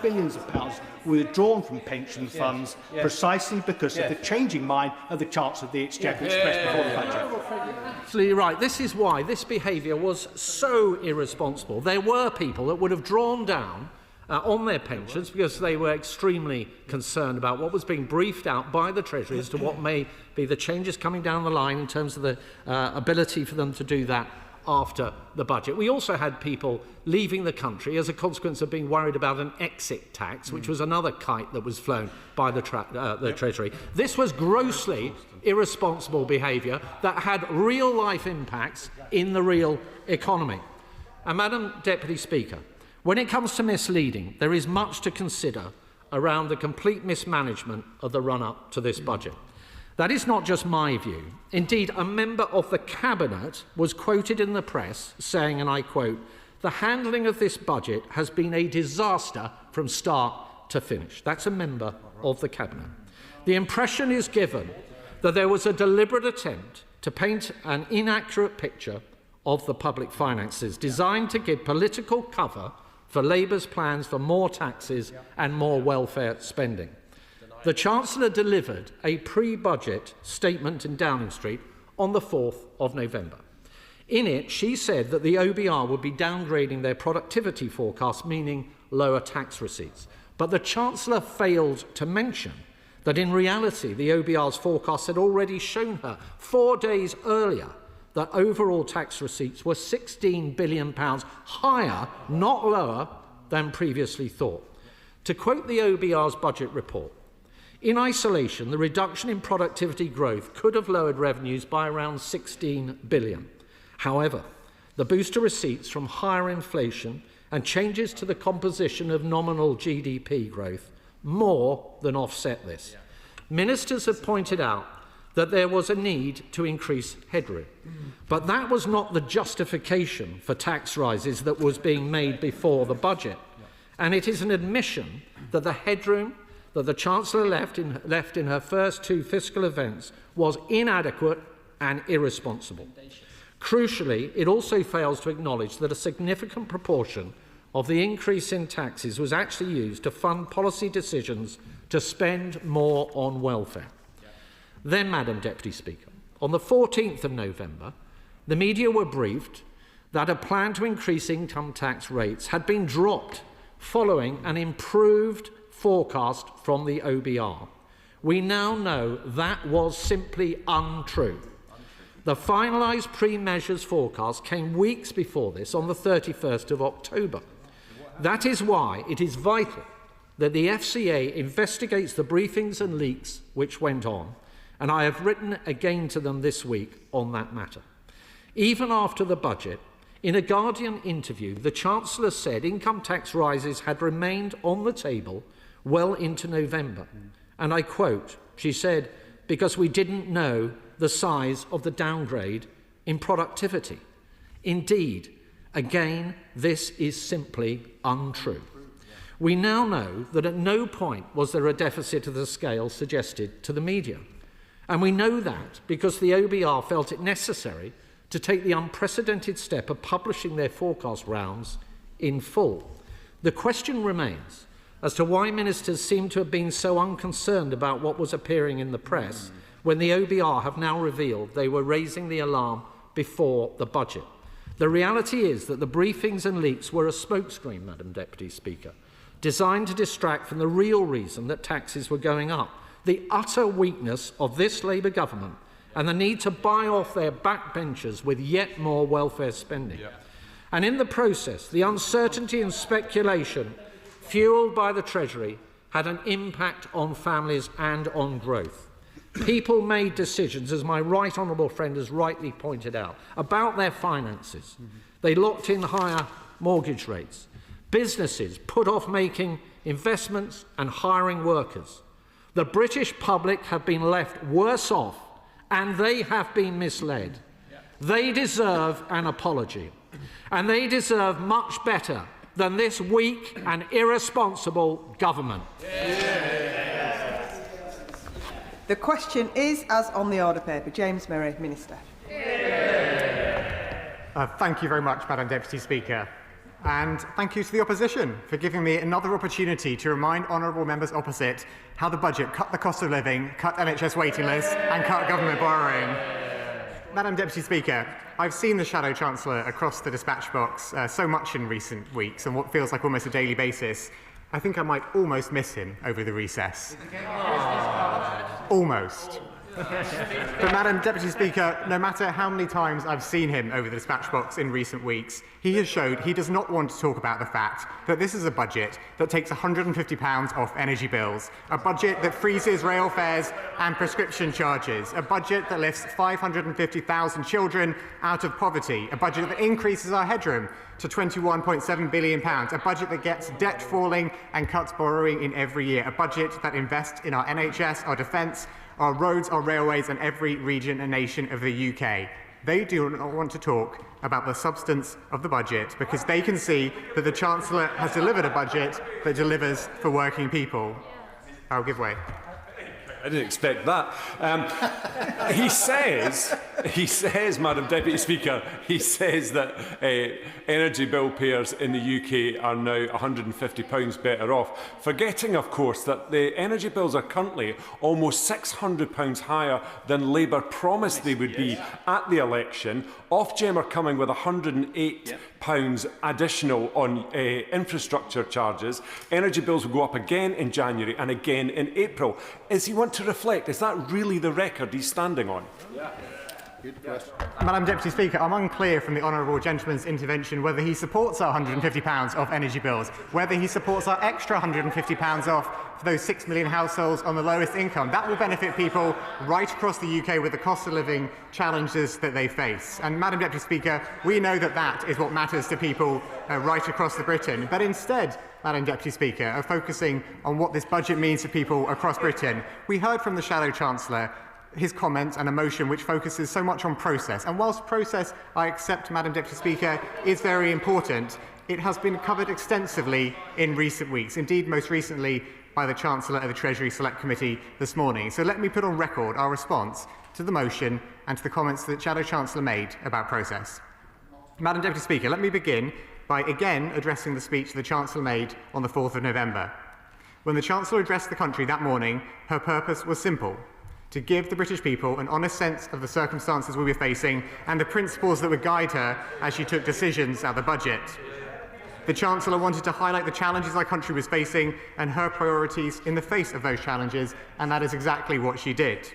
were withdrawn from pension funds precisely because of the changing mind of the Chancellor of the Exchequer expressed before the budget? Absolutely right. This is why this behaviour was so irresponsible. There were people that would have drawn down on their pensions because they were extremely concerned about what was being briefed out by the Treasury as to what may be the changes coming down the line in terms of the ability for them to do that after the budget. We also had people leaving the country as a consequence of being worried about an exit tax, which was another kite that was flown by the Treasury. This was grossly irresponsible behaviour that had real-life impacts in the real economy. And Madam Deputy Speaker, when it comes to misleading, there is much to consider around the complete mismanagement of the run-up to this budget. That is not just my view. Indeed, a member of the Cabinet was quoted in the press saying, and I quote, "The handling of this budget has been a disaster from start to finish." That's a member of the Cabinet. The impression is given that there was a deliberate attempt to paint an inaccurate picture of the public finances designed to give political cover for Labour's plans for more taxes and more welfare spending. The Chancellor delivered a pre-budget statement in Downing Street on the 4th of November. In it, she said that the OBR would be downgrading their productivity forecast, meaning lower tax receipts. But the Chancellor failed to mention that in reality, the OBR's forecast had already shown her 4 days earlier that overall tax receipts were £16 billion higher, not lower, than previously thought. To quote the OBR's budget report, in isolation, the reduction in productivity growth could have lowered revenues by around £16 billion. However, the boost to receipts from higher inflation and changes to the composition of nominal GDP growth more than offset this. Ministers have pointed out that there was a need to increase headroom, but that was not the justification for tax rises that was being made before the budget. And it is an admission that the headroom that the Chancellor left in her first 2 fiscal events was inadequate and irresponsible. Crucially, it also fails to acknowledge that a significant proportion of the increase in taxes was actually used to fund policy decisions to spend more on welfare. Then, Madam Deputy Speaker, on the 14th of November, the media were briefed that a plan to increase income tax rates had been dropped following an improved forecast from the OBR. We now know that was simply untrue. The finalised pre-measures forecast came weeks before this, on the 31st of October. That is why it is vital that the FCA investigates the briefings and leaks which went on, and I have written again to them this week on that matter. Even after the budget, in a Guardian interview, the Chancellor said income tax rises had remained on the table well into November. And I quote, she said, "because we didn't know the size of the downgrade in productivity." Indeed, again, this is simply untrue. We now know that at no point was there a deficit of the scale suggested to the media. And we know that because the OBR felt it necessary to take the unprecedented step of publishing their forecast rounds in full. The question remains as to why ministers seem to have been so unconcerned about what was appearing in the press when the OBR have now revealed they were raising the alarm before the budget. The reality is that the briefings and leaks were a smokescreen, Madam Deputy Speaker, designed to distract from the real reason that taxes were going up, the utter weakness of this Labour government and the need to buy off their backbenchers with yet more welfare spending. And in the process, the uncertainty and speculation fuelled by the Treasury had an impact on families and on growth. People made decisions, as my right honourable friend has rightly pointed out, about their finances. They locked in higher mortgage rates. Businesses put off making investments and hiring workers. The British public have been left worse off, and they have been misled. They deserve an apology, and they deserve much better than this weak and irresponsible government. The question is, as on the order paper. James Murray, Minister. Thank you very much, Madam Deputy Speaker. And thank you to the opposition for giving me another opportunity to remind honourable members opposite how the budget cut the cost of living, cut NHS waiting lists and cut government borrowing. Madam Deputy Speaker, I've seen the Shadow Chancellor across the dispatch box so much in recent weeks on what feels like almost a daily basis. I think I might almost miss him over the recess. Almost. But, Madam Deputy Speaker, no matter how many times I've seen him over the dispatch box in recent weeks, he has showed he does not want to talk about the fact that this is a budget that takes £150 off energy bills, a budget that freezes rail fares and prescription charges, a budget that lifts 550,000 children out of poverty, a budget that increases our headroom to £21.7 billion, a budget that gets debt falling and cuts borrowing in every year, a budget that invests in our NHS, our defence, our roads, our railways and every region and nation of the UK. They do not want to talk about the substance of the budget because they can see that the Chancellor has delivered a budget that delivers for working people. I'll give way. I didn't expect that. He says, Madam Deputy Speaker, he says that energy bill payers in the UK are now £150 better off, forgetting, of course, that the energy bills are currently almost £600 higher than Labour promised they would be at the election. Ofgem are coming with £108 additional on infrastructure charges. Energy bills will go up again in January and again in April. Is he want to reflect? Is that really the record he's standing on? Madam Deputy Speaker, I'm unclear from the honourable gentleman's intervention whether he supports our £150 off energy bills, whether he supports our extra £150 off for those 6 million households on the lowest income. That will benefit people right across the UK with the cost of living challenges that they face. And Madam Deputy Speaker, we know that that is what matters to people right across Britain. But instead, Madam Deputy Speaker, of focusing on what this budget means to people across Britain, we heard from the Shadow Chancellor his comments and a motion which focuses so much on process. And whilst process, I accept, Madam Deputy Speaker, is very important, it has been covered extensively in recent weeks, indeed most recently by the Chancellor of the Treasury Select Committee this morning. So let me put on record our response to the motion and to the comments that the Shadow Chancellor made about process. Madam Deputy Speaker, let me begin by again addressing the speech the Chancellor made on the 4th of November. When the Chancellor addressed the country that morning, her purpose was simple: to give the British people an honest sense of the circumstances we were facing and the principles that would guide her as she took decisions about the budget. The Chancellor wanted to highlight the challenges our country was facing and her priorities in the face of those challenges, and that is exactly what she did.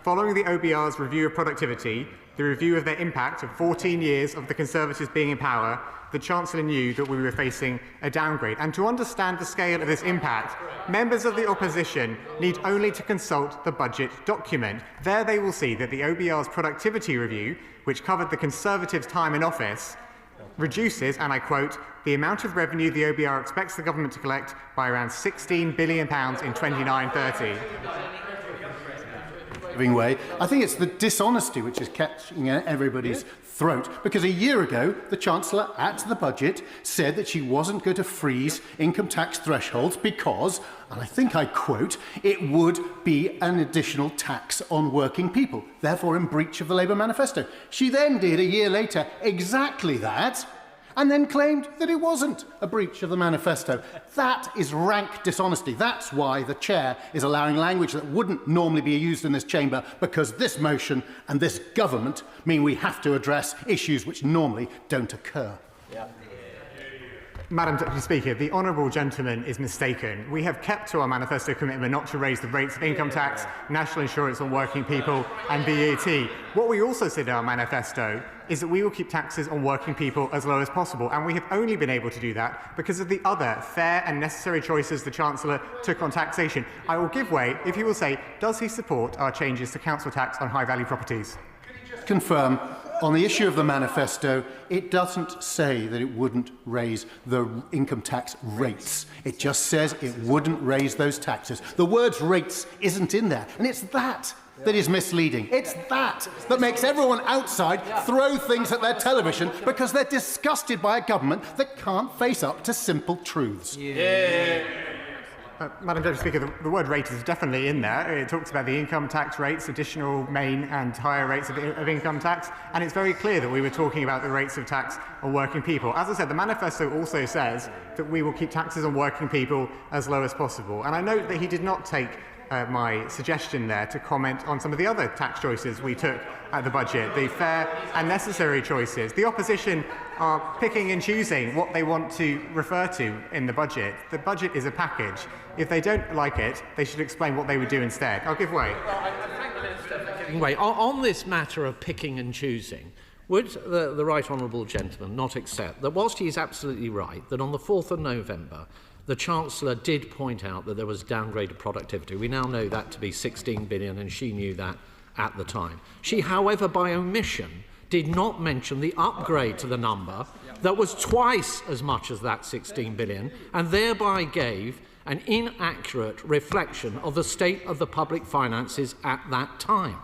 Following the OBR's review of productivity, the review of their impact of 14 years of the Conservatives being in power, the Chancellor knew that we were facing a downgrade. And to understand the scale of this impact, members of the opposition need only to consult the budget document. There they will see that the OBR's productivity review, which covered the Conservatives' time in office, reduces, and I quote, the amount of revenue the OBR expects the government to collect by around £16 billion in 29-30. Way. I think it's the dishonesty which is catching everybody's throat, because a year ago the Chancellor at the budget said that she wasn't going to freeze income tax thresholds because, and I think I quote, it would be an additional tax on working people, therefore in breach of the Labour manifesto. She then did a year later exactly that, and then claimed that it wasn't a breach of the manifesto. That is rank dishonesty. That's why the Chair is allowing language that wouldn't normally be used in this chamber, because this motion and this government mean we have to address issues which normally don't occur. Madam Deputy Speaker, the honourable gentleman is mistaken. We have kept to our manifesto commitment not to raise the rates of income tax, national insurance on working people and VAT. What we also said in our manifesto is that we will keep taxes on working people as low as possible, and we have only been able to do that because of the other fair and necessary choices the Chancellor took on taxation. I will give way if he will say, does he support our changes to council tax on high-value properties? Confirm, on the issue of the manifesto, it doesn't say that it wouldn't raise the income tax rates. It just says it wouldn't raise those taxes. The words rates isn't in there, and it's that is misleading. It's that makes everyone outside throw things at their television because they're disgusted by a government that can't face up to simple truths. Madam Deputy Speaker, the word rate is definitely in there. It talks about the income tax rates, additional main and higher rates of income tax, and it's very clear that we were talking about the rates of tax on working people. As I said, the manifesto also says that we will keep taxes on working people as low as possible. And I note that he did not take my suggestion there to comment on some of the other tax choices we took at the budget, the fair and necessary choices. The opposition are picking and choosing what they want to refer to in the budget. The budget is a package. If they don't like it, they should explain what they would do instead. I'll give way. Anyway, on this matter of picking and choosing, would the right honourable gentleman not accept that whilst he is absolutely right, that on the 4th of November, the Chancellor did point out that there was downgraded productivity. We now know that to be 16 billion, and she knew that at the time. She, however, by omission, did not mention the upgrade to the number that was twice as much as that 16 billion, and thereby gave an inaccurate reflection of the state of the public finances at that time.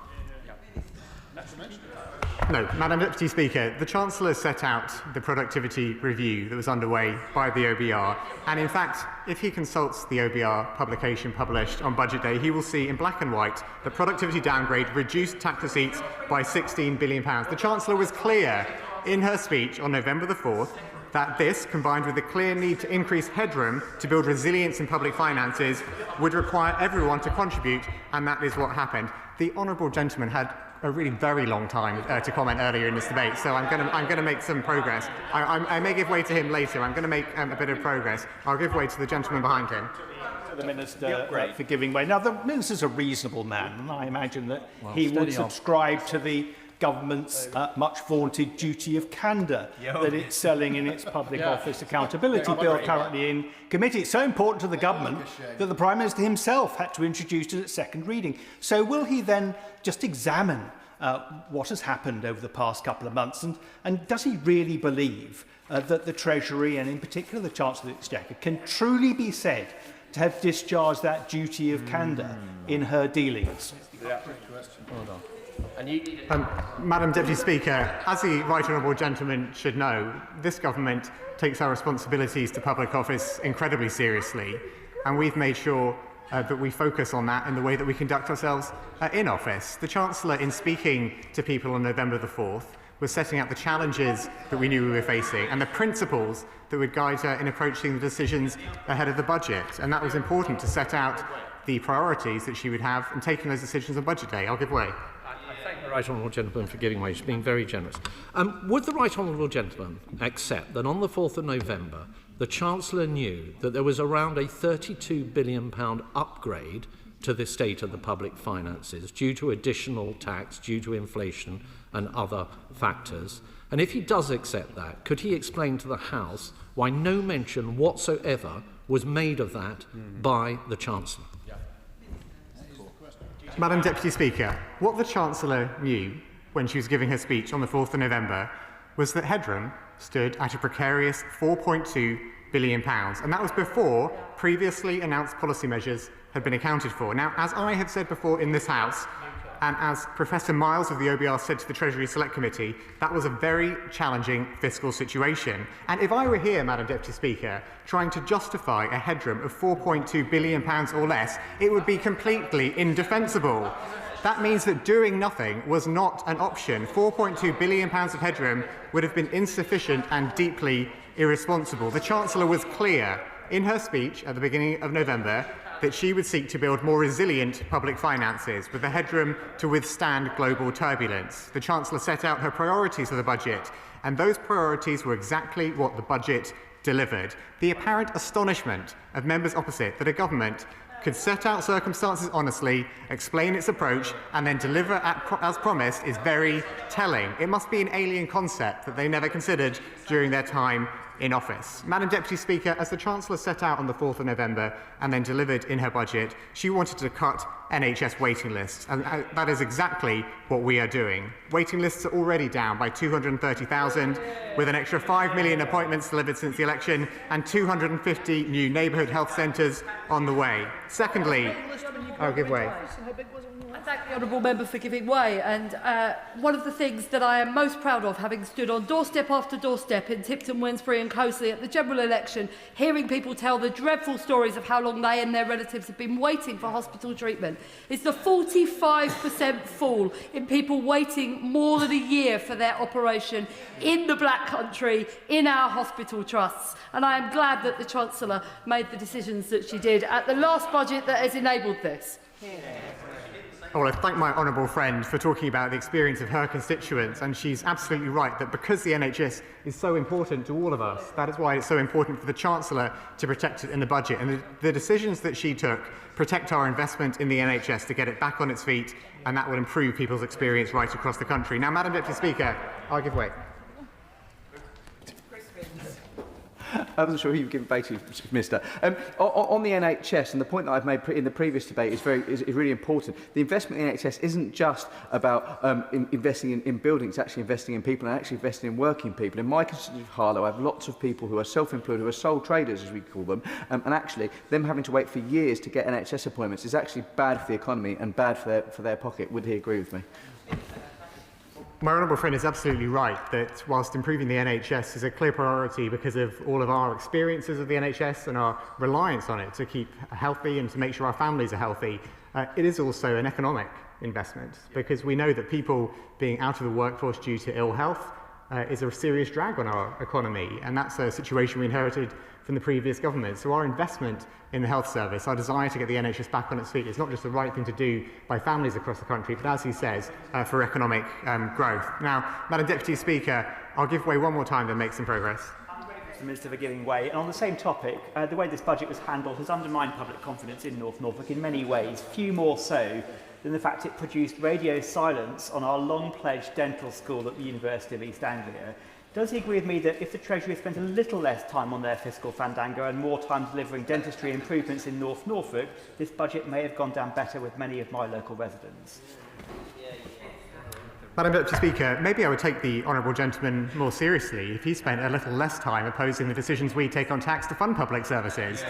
No, Madam Deputy Speaker, the Chancellor set out the productivity review that was underway by the OBR, and in fact, if he consults the OBR publication published on Budget Day, he will see in black and white that productivity downgrade reduced tax receipts by £16 billion. The Chancellor was clear in her speech on November the 4th that this, combined with the clear need to increase headroom to build resilience in public finances, would require everyone to contribute, and that is what happened. The honourable gentleman had a really very long time to comment earlier in this debate, so I'm going to make some progress. I may give way to him later. I'm going to make a bit of progress. I'll give way to the gentleman behind him. The Minister for giving way. Now, the Minister's a reasonable man, and I imagine that he would subscribe to the government's much vaunted duty of candour that it's selling in its public office accountability bill currently in committee. It's so important to the government that the Prime Minister himself had to introduce it at second reading. So will he then just examine what has happened over the past couple of months, and does he really believe that the Treasury, and in particular the Chancellor of the Exchequer, can truly be said to have discharged that duty of candour in her dealings? Hold on. Madam Deputy Speaker, as the right honourable gentleman should know, this government takes our responsibilities to public office incredibly seriously, and we've made sure that we focus on that in the way that we conduct ourselves in office. The Chancellor, in speaking to people on November the 4th, was setting out the challenges that we knew we were facing and the principles that would guide her in approaching the decisions ahead of the budget, and that was important to set out the priorities that she would have in taking those decisions on Budget Day. I'll give way. Thank the right honourable gentleman for giving way. She's been very generous. Would the right honourable gentleman accept that on the 4th of November, the Chancellor knew that there was around a £32 billion upgrade to the state of the public finances due to additional tax, due to inflation and other factors? And if he does accept that, could he explain to the House why no mention whatsoever was made of that by the Chancellor? Madam Deputy Speaker, what the Chancellor knew when she was giving her speech on the 4th of November was that headroom stood at a precarious £4.2 billion, and that was before previously announced policy measures had been accounted for. Now, as I have said before in this House, and as Professor Miles of the OBR said to the Treasury Select Committee, that was a very challenging fiscal situation. And if I were here, Madam Deputy Speaker, trying to justify a headroom of £4.2 billion or less, it would be completely indefensible. That means that doing nothing was not an option. £4.2 billion of headroom would have been insufficient and deeply irresponsible. The Chancellor was clear in her speech at the beginning of November that she would seek to build more resilient public finances with the headroom to withstand global turbulence. The Chancellor set out her priorities for the budget, and those priorities were exactly what the budget delivered. The apparent astonishment of members opposite that a government could set out circumstances honestly, explain its approach, and then deliver as promised is very telling. It must be an alien concept that they never considered during their time in office. Madam Deputy Speaker, as the Chancellor set out on the 4th of November and then delivered in her budget, she wanted to cut NHS waiting lists, and that is exactly what we are doing. Waiting lists are already down by 230,000, with an extra 5 million appointments delivered since the election and 250 new neighbourhood health centres on the way. Secondly, I'll give way. I thank the honourable member for giving way, and one of the things that I am most proud of, having stood on doorstep after doorstep in Tipton, Wednesbury and Coseley at the general election, hearing people tell the dreadful stories of how long they and their relatives have been waiting for hospital treatment, is the 45% fall in people waiting more than a year for their operation in the Black Country, in our hospital trusts. And I am glad that the Chancellor made the decisions that she did at the last budget that has enabled this. Well, I thank my honourable friend for talking about the experience of her constituents, and she's absolutely right that because the NHS is so important to all of us, that is why it's so important for the Chancellor to protect it in the budget. And the decisions that she took protect our investment in the NHS to get it back on its feet, and that will improve people's experience right across the country. Now, Madam Deputy Speaker, I'll give way. I wasn't sure who you were giving way to, Minister. On the NHS, and the point that I've made in the previous debate is really important. The investment in the NHS isn't just about investing in buildings, it's actually investing in people and actually investing in working people. In my constituency of Harlow, I have lots of people who are self-employed, who are sole traders, as we call them, and actually them having to wait for years to get NHS appointments is actually bad for the economy and bad for their pocket. Would he agree with me? My honourable friend is absolutely right that whilst improving the NHS is a clear priority because of all of our experiences of the NHS and our reliance on it to keep healthy and to make sure our families are healthy, it is also an economic investment because we know that people being out of the workforce due to ill health is a serious drag on our economy, and that's a situation we inherited from the previous government. So our investment in the health service, our desire to get the NHS back on its feet is not just the right thing to do by families across the country, but as he says, for economic growth. Now, Madam Deputy Speaker, I'll give way one more time to make some progress. The Minister for giving way. And on the same topic, the way this budget was handled has undermined public confidence in North Norfolk in many ways, few more so than the fact it produced radio silence on our long-pledged dental school at the University of East Anglia. Does he agree with me that if the Treasury had spent a little less time on their fiscal fandango and more time delivering dentistry improvements in North Norfolk, this budget may have gone down better with many of my local residents? Madam Deputy Speaker, maybe I would take the honourable gentleman more seriously if he spent a little less time opposing the decisions we take on tax to fund public services.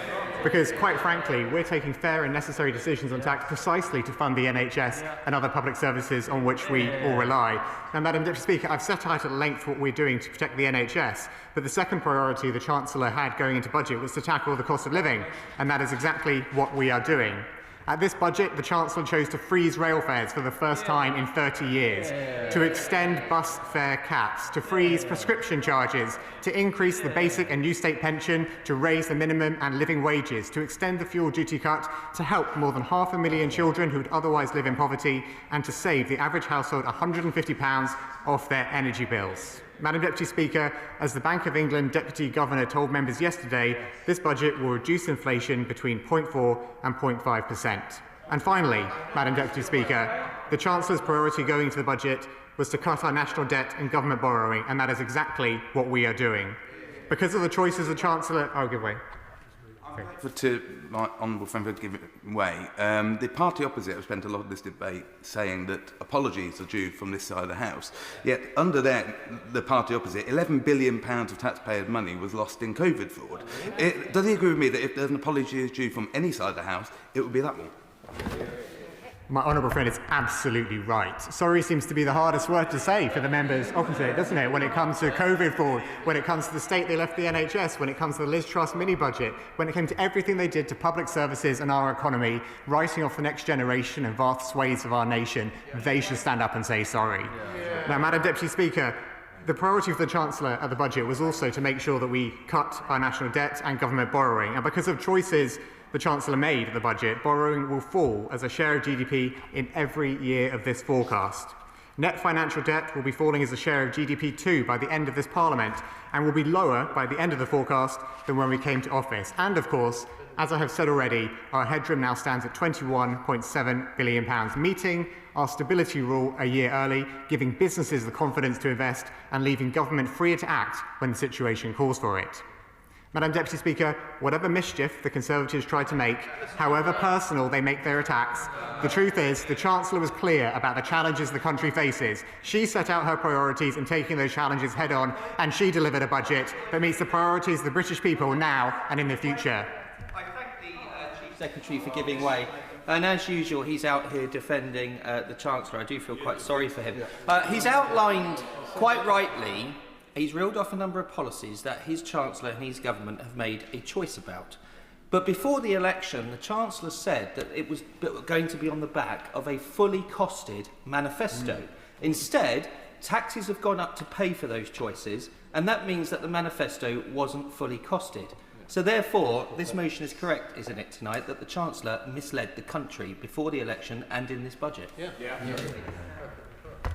Because, quite frankly, we're taking fair and necessary decisions on tax precisely to fund the NHS and other public services on which we all rely. Now, Madam Deputy Speaker, I've set out at length what we're doing to protect the NHS, but the second priority the Chancellor had going into budget was to tackle the cost of living, and that is exactly what we are doing. At this budget, the Chancellor chose to freeze rail fares for the first time in 30 years, to extend bus fare caps, to freeze prescription charges, to increase the basic and new state pension, to raise the minimum and living wages, to extend the fuel duty cut, to help more than 500,000 children who would otherwise live in poverty, and to save the average household £150 off their energy bills. Madam Deputy Speaker, as the Bank of England Deputy Governor told members yesterday, this budget will reduce inflation between 0.4 and 0.5%. And finally, Madam Deputy Speaker, the Chancellor's priority going into the budget was to cut our national debt and government borrowing, and that is exactly what we are doing. Because of the choices the Chancellor... I'll give way. To my honourable friend for giving way, the party opposite have spent a lot of this debate saying that apologies are due from this side of the House. Yet, under the party opposite, £11 billion of taxpayers' money was lost in COVID fraud. Does he agree with me that if there's an apology due from any side of the House, it would be that one? My honourable friend is absolutely right. Sorry seems to be the hardest word to say for the members opposite, doesn't it? When it comes to COVID fraud, when it comes to the state they left the NHS, when it comes to the Liz Truss mini-budget, when it came to everything they did to public services and our economy, writing off the next generation and vast swathes of our nation, they should stand up and say sorry. Now, Madam Deputy Speaker, the priority for the Chancellor at the budget was also to make sure that we cut our national debt and government borrowing. And because of choices the Chancellor made at the budget, borrowing will fall as a share of GDP in every year of this forecast. Net financial debt will be falling as a share of GDP too by the end of this Parliament, and will be lower by the end of the forecast than when we came to office. And of course, as I have said already, our headroom now stands at £21.7 billion, meeting our stability rule a year early, giving businesses the confidence to invest and leaving government freer to act when the situation calls for it. Madam Deputy Speaker, whatever mischief the Conservatives try to make, however personal they make their attacks, the truth is the Chancellor was clear about the challenges the country faces. She set out her priorities in taking those challenges head on, and she delivered a budget that meets the priorities of the British people now and in the future. I thank the Chief Secretary for giving way. And as usual, he's out here defending the Chancellor. I do feel quite sorry for him. He's outlined, quite rightly, he's reeled off a number of policies that his Chancellor and his government have made a choice about. But before the election, the Chancellor said that it was going to be on the back of a fully costed manifesto. Instead, taxes have gone up to pay for those choices, and that means that the manifesto wasn't fully costed. So therefore, this motion is correct, isn't it, tonight, that the Chancellor misled the country before the election and in this budget?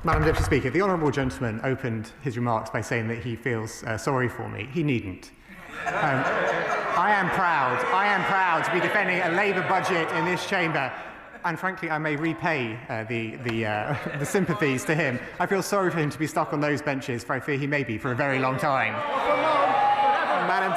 Madam Deputy Speaker, the honourable gentleman opened his remarks by saying that he feels sorry for me. He needn't. I am proud to be defending a Labour budget in this chamber, and frankly, I may repay the sympathies to him. I feel sorry for him to be stuck on those benches, for I fear he may be for a very long time. Madam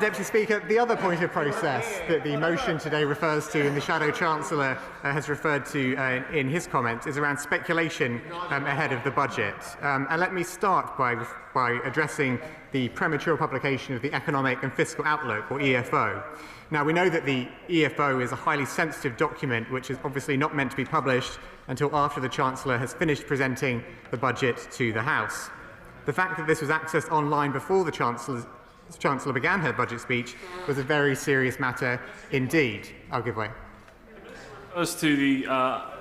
Deputy Speaker, the other point of process that the motion today refers to and the Shadow Chancellor has referred to in his comments is around speculation ahead of the budget. And let me start by addressing the premature publication of the Economic and Fiscal Outlook, or EFO. Now, we know that the EFO is a highly sensitive document which is obviously not meant to be published until after the Chancellor has finished presenting the budget to the House. The fact that this was accessed online before the Chancellor began her budget speech was a very serious matter indeed. I'll give way. As to the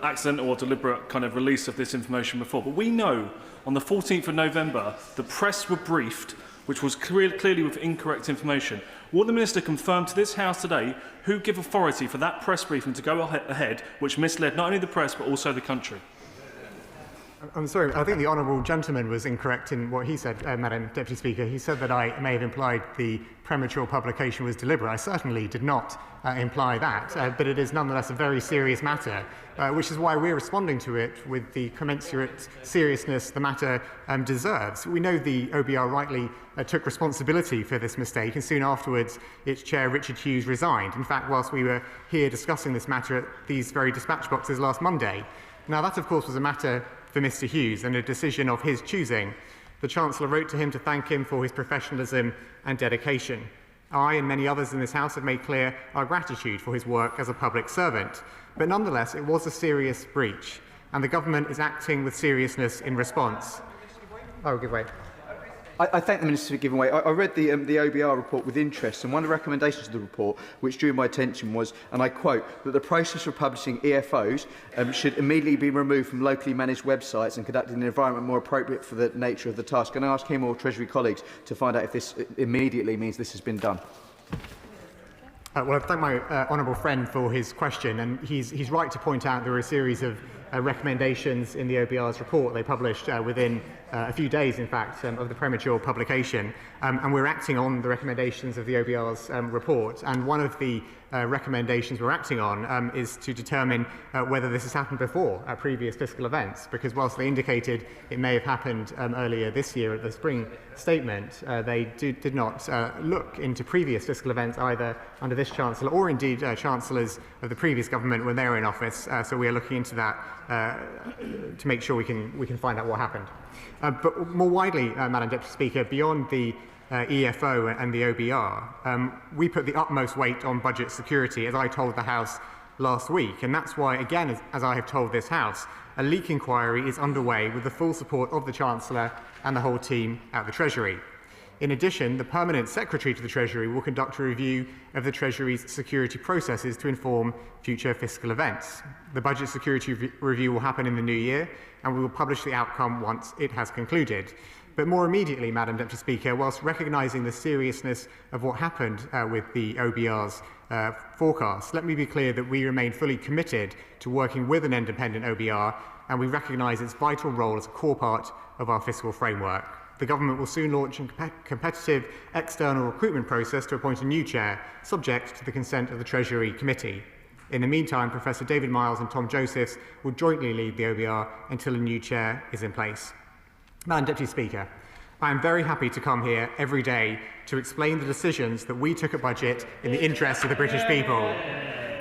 accidental or deliberate kind of release of this information before, but we know on the 14th of November the press were briefed, which was clearly with incorrect information. Will the Minister confirm to this House today who gave authority for that press briefing to go ahead, which misled not only the press but also the country? I'm sorry, I think the honourable gentleman was incorrect in what he said, Madam Deputy Speaker. He said that I may have implied the premature publication was deliberate. I certainly did not imply that, but it is nonetheless a very serious matter, which is why we're responding to it with the commensurate seriousness the matter deserves. We know the OBR rightly took responsibility for this mistake, and soon afterwards its chair, Richard Hughes, resigned. In fact, whilst we were here discussing this matter at these very dispatch boxes last Monday. Now, that, of course, was a matter for Mr Hughes and a decision of his choosing. The Chancellor wrote to him to thank him for his professionalism and dedication. I and many others in this House have made clear our gratitude for his work as a public servant. But nonetheless, it was a serious breach, and the government is acting with seriousness in response. I will give way. I thank the Minister for giving way. I read the OBR report with interest, and one of the recommendations of the report which drew my attention was, and I quote, that the process of publishing EFOs should immediately be removed from locally managed websites and conducted in an environment more appropriate for the nature of the task. And I ask him or Treasury colleagues to find out if this immediately means this has been done. Well, I thank my honourable friend for his question, and he's right to point out there are a series of recommendations in the OBR's report. They published within a few days, in fact, of the premature publication, and we're acting on the recommendations of the OBR's report. And one of the recommendations we're acting on is to determine whether this has happened before at previous fiscal events, because whilst they indicated it may have happened earlier this year at the spring statement, they did not look into previous fiscal events either under this Chancellor or indeed Chancellors of the previous government when they were in office. So we are looking into that to make sure we can find out what happened. But more widely, Madam Deputy Speaker, beyond the EFO and the OBR, we put the utmost weight on budget security, as I told the House last week, and that's why, again, as I have told this House, a leak inquiry is underway with the full support of the Chancellor and the whole team at the Treasury. In addition, the Permanent Secretary to the Treasury will conduct a review of the Treasury's security processes to inform future fiscal events. The Budget Security Review will happen in the new year, and we will publish the outcome once it has concluded. But more immediately, Madam Deputy Speaker, whilst recognising the seriousness of what happened with the OBR's forecast, let me be clear that we remain fully committed to working with an independent OBR and we recognise its vital role as a core part of our fiscal framework. The Government will soon launch a competitive external recruitment process to appoint a new chair, subject to the consent of the Treasury Committee. In the meantime, Professor David Miles and Tom Josephs will jointly lead the OBR until a new chair is in place. Madam Deputy Speaker, I am very happy to come here every day to explain the decisions that we took at budget in the interests of the British people.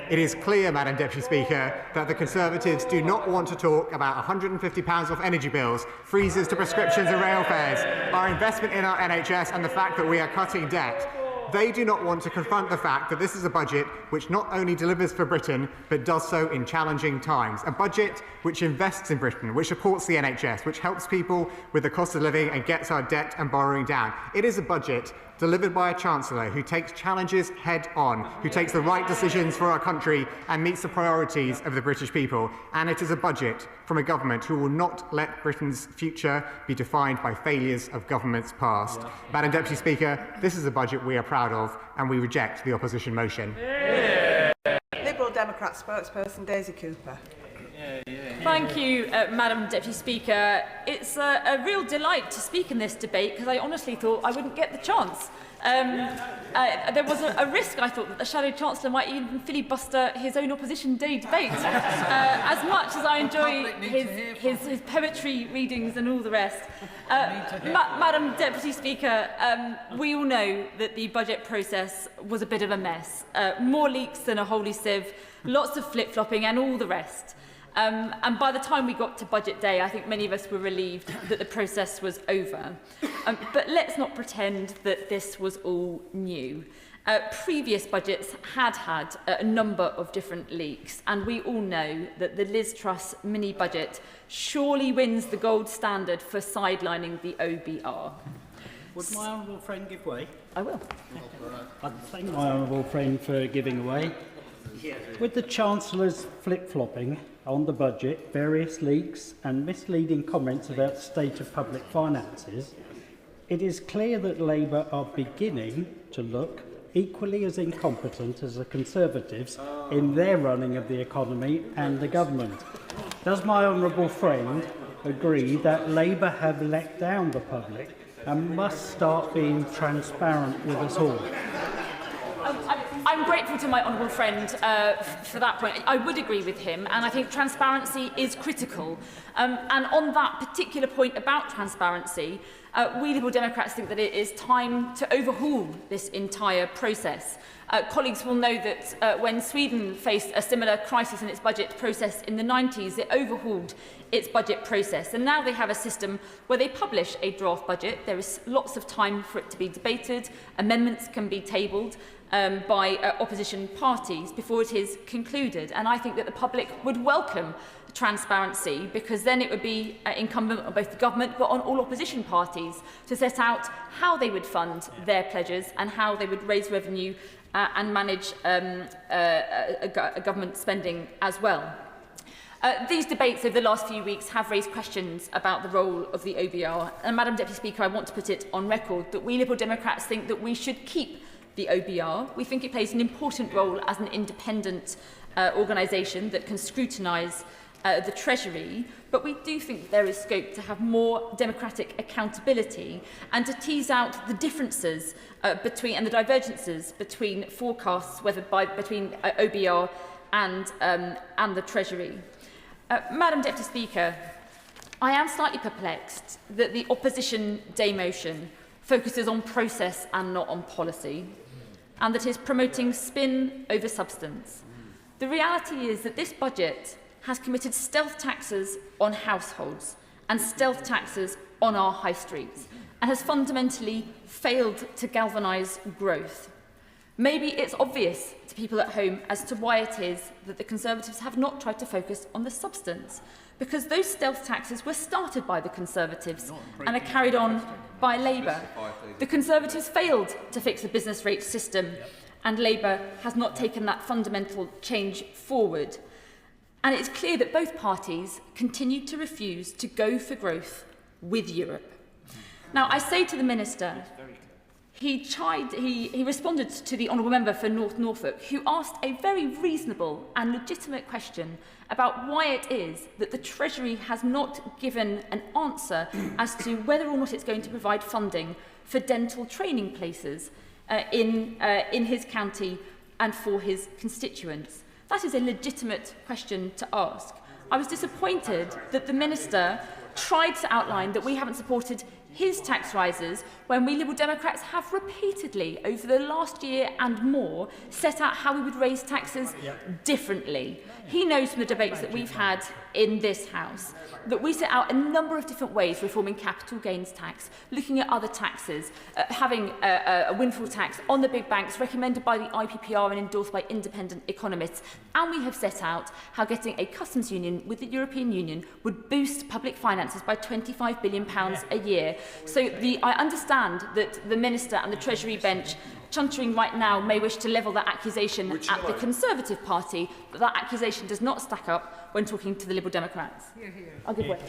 It is clear, Madam Deputy Speaker, that the Conservatives do not want to talk about £150 off energy bills, freezes to prescriptions and rail fares, our investment in our NHS and the fact that we are cutting debt. They do not want to confront the fact that this is a budget which not only delivers for Britain, but does so in challenging times. A budget which invests in Britain, which supports the NHS, which helps people with the cost of living and gets our debt and borrowing down. It is a budget delivered by a Chancellor who takes challenges head on, who takes the right decisions for our country and meets the priorities of the British people. And it is a budget from a government who will not let Britain's future be defined by failures of governments past. Madam Deputy Speaker, this is a budget we are proud of, and we reject the opposition motion. Liberal Democrat spokesperson Daisy Cooper. Thank you, Madam Deputy Speaker. It's a real delight to speak in this debate because I honestly thought I wouldn't get the chance. There was a risk, I thought, that the Shadow Chancellor might even filibuster his own Opposition Day debate. As much as I enjoy his poetry readings and all the rest. Madam Deputy Speaker, we all know that the budget process was a bit of a mess. More leaks than a holy sieve, lots of flip-flopping and all the rest. And by the time we got to budget day, I think many of us were relieved that the process was over. But let's not pretend that this was all new. Previous budgets had a number of different leaks, and we all know that the Liz Truss mini-budget surely wins the gold standard for sidelining the OBR. Would my honourable friend give way? I will. I'd thank my honourable friend for giving way. With the Chancellor's flip-flopping on the budget, various leaks and misleading comments about the state of public finances, it is clear that Labour are beginning to look equally as incompetent as the Conservatives in their running of the economy and the government. Does my honourable friend agree that Labour have let down the public and must start being transparent with us all? I'm grateful to my honourable friend for that point. I would agree with him, and I think transparency is critical. And on that particular point about transparency, we Liberal Democrats think that it is time to overhaul this entire process. Colleagues will know that when Sweden faced a similar crisis in its budget process in the 90s, it overhauled its budget process. And now they have a system where they publish a draft budget. There is lots of time for it to be debated. Amendments can be tabled by opposition parties before it is concluded. And I think that the public would welcome transparency, because then it would be incumbent on both the government but on all opposition parties to set out how they would fund their pledges and how they would raise revenue and manage government spending as well. These debates over the last few weeks have raised questions about the role of the OBR. And Madam Deputy Speaker, I want to put it on record that we Liberal Democrats think that we should keep the OBR. We think it plays an important role as an independent organisation that can scrutinise the Treasury, but we do think there is scope to have more democratic accountability and to tease out the differences between and the divergences between forecasts, between OBR and the Treasury. Madam Deputy Speaker, I am slightly perplexed that the opposition day motion focuses on process and not on policy, and that is promoting spin over substance. The reality is that this budget has committed stealth taxes on households and stealth taxes on our high streets, and has fundamentally failed to galvanise growth. Maybe it's obvious to people at home as to why it is that the Conservatives have not tried to focus on the substance, because those stealth taxes were started by the Conservatives and are carried on by Labour. The Conservatives failed to fix the business rate system, and Labour has not taken that fundamental change forward. And it's clear that both parties continue to refuse to go for growth with Europe. Now, I say to the Minister, he responded to the honourable member for North Norfolk, who asked a very reasonable and legitimate question about why it is that the Treasury has not given an answer as to whether or not it's going to provide funding for dental training places in his county and for his constituents. That is a legitimate question to ask. I was disappointed that the Minister tried to outline that we haven't supported his tax rises when we Liberal Democrats have repeatedly, over the last year and more, set out how we would raise taxes differently. He knows from the debates that we've had in this House that we set out a number of different ways reforming capital gains tax, looking at other taxes, having a windfall tax on the big banks recommended by the IPPR and endorsed by independent economists. And we have set out how getting a customs union with the European Union would boost public finances by £25 billion a year. So I understand that the Minister and the Treasury bench chuntering right now may wish to level that accusation at the Conservative Party, but that accusation does not stack up when talking to the Liberal Democrats. I'll give way.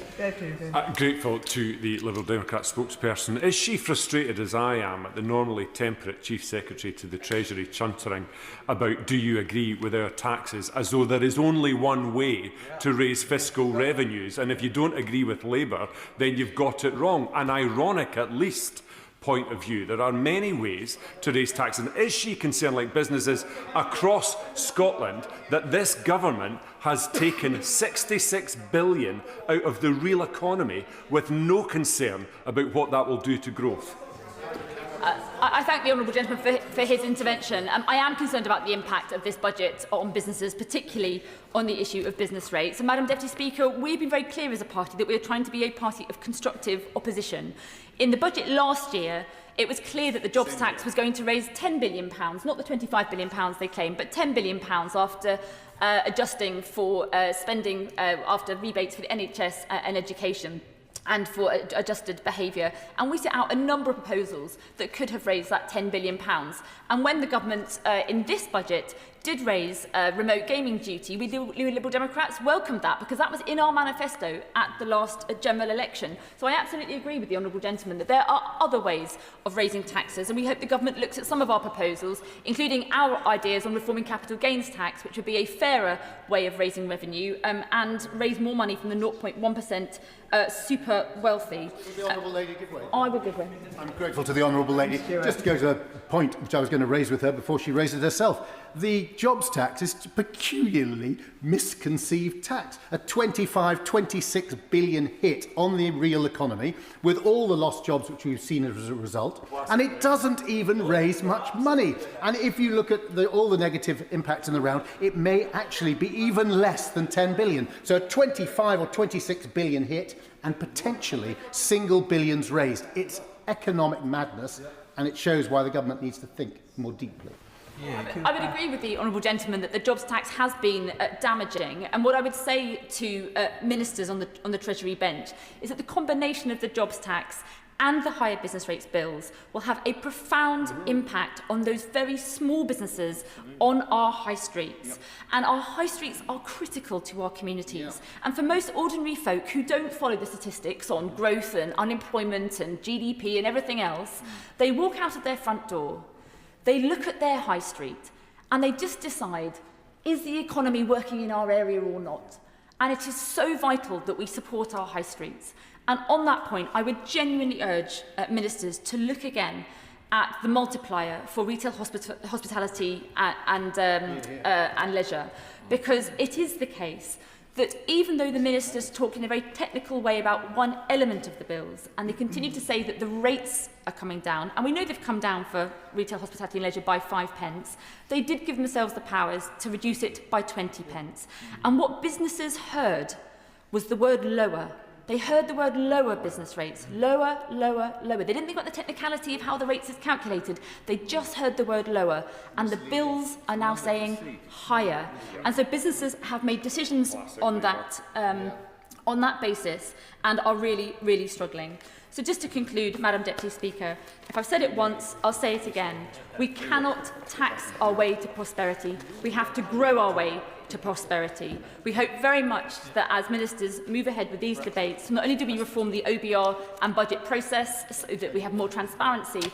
Grateful to the Liberal Democrat spokesperson. Is she frustrated, as I am, at the normally temperate Chief Secretary to the Treasury chuntering about do you agree with our taxes, as though there is only one way to raise fiscal revenues, and if you don't agree with Labour, then you've got it wrong? An ironic, at least, point of view. There are many ways to raise taxes. And is she concerned, like businesses across Scotland, that this government has taken 66 billion out of the real economy with no concern about what that will do to growth? I thank the honourable gentleman for his intervention. I am concerned about the impact of this budget on businesses, particularly on the issue of business rates. And, Madam Deputy Speaker, we've been very clear as a party that we are trying to be a party of constructive opposition. In the budget last year, it was clear that the jobs tax was going to raise £10 billion, not the £25 billion they claim, but £10 billion after adjusting for spending after rebates for the NHS and education, and for adjusted behaviour. And we set out a number of proposals that could have raised that £10 billion. And when the government in this budget did raise remote gaming duty, we Liberal Democrats welcomed that, because that was in our manifesto at the last general election. So I absolutely agree with the honourable gentleman that there are other ways of raising taxes, and we hope the government looks at some of our proposals, including our ideas on reforming capital gains tax, which would be a fairer way of raising revenue, and raise more money from the 0.1% super wealthy. Will the Honourable Lady give way? I will give way. I'm grateful to the Honourable Lady. Just to go to a point which I was going to raise with her before she raised it herself. The jobs tax is a peculiarly misconceived tax. A 26 billion hit on the real economy, with all the lost jobs which we've seen as a result. And it doesn't even raise much money. And if you look at all the negative impacts in the round, it may actually be even less than 10 billion. So a 25 or 26 billion hit, and potentially single billions raised. It's economic madness, and it shows why the government needs to think more deeply. I would agree with the honourable gentleman that the jobs tax has been damaging, and what I would say to ministers on the Treasury bench is that the combination of the jobs tax and the higher business rates bills will have a profound impact on those very small businesses on our high streets. And our high streets are critical to our communities. And for most ordinary folk who don't follow the statistics on growth and unemployment and GDP and everything else, they walk out of their front door, they look at their high street, and they just decide, is the economy working in our area or not? And it is so vital that we support our high streets. And on that point, I would genuinely urge ministers to look again at the multiplier for retail hospitality and leisure, because it is the case that even though the ministers talk in a very technical way about one element of the bills, and they continue to say that the rates are coming down, and we know they've come down for retail hospitality and leisure by 5 pence, they did give themselves the powers to reduce it by 20 pence. And what businesses heard was the word lower. They heard the word lower business rates. Lower, lower, lower. They didn't think about the technicality of how the rates is calculated. They just heard the word lower. And the bills are now saying higher. And so businesses have made decisions on that basis and are really, really struggling. So just to conclude, Madam Deputy Speaker, if I've said it once, I'll say it again. We cannot tax our way to prosperity. We have to grow our way to prosperity. We hope very much that as ministers move ahead with these debates, not only do we reform the OBR and budget process so that we have more transparency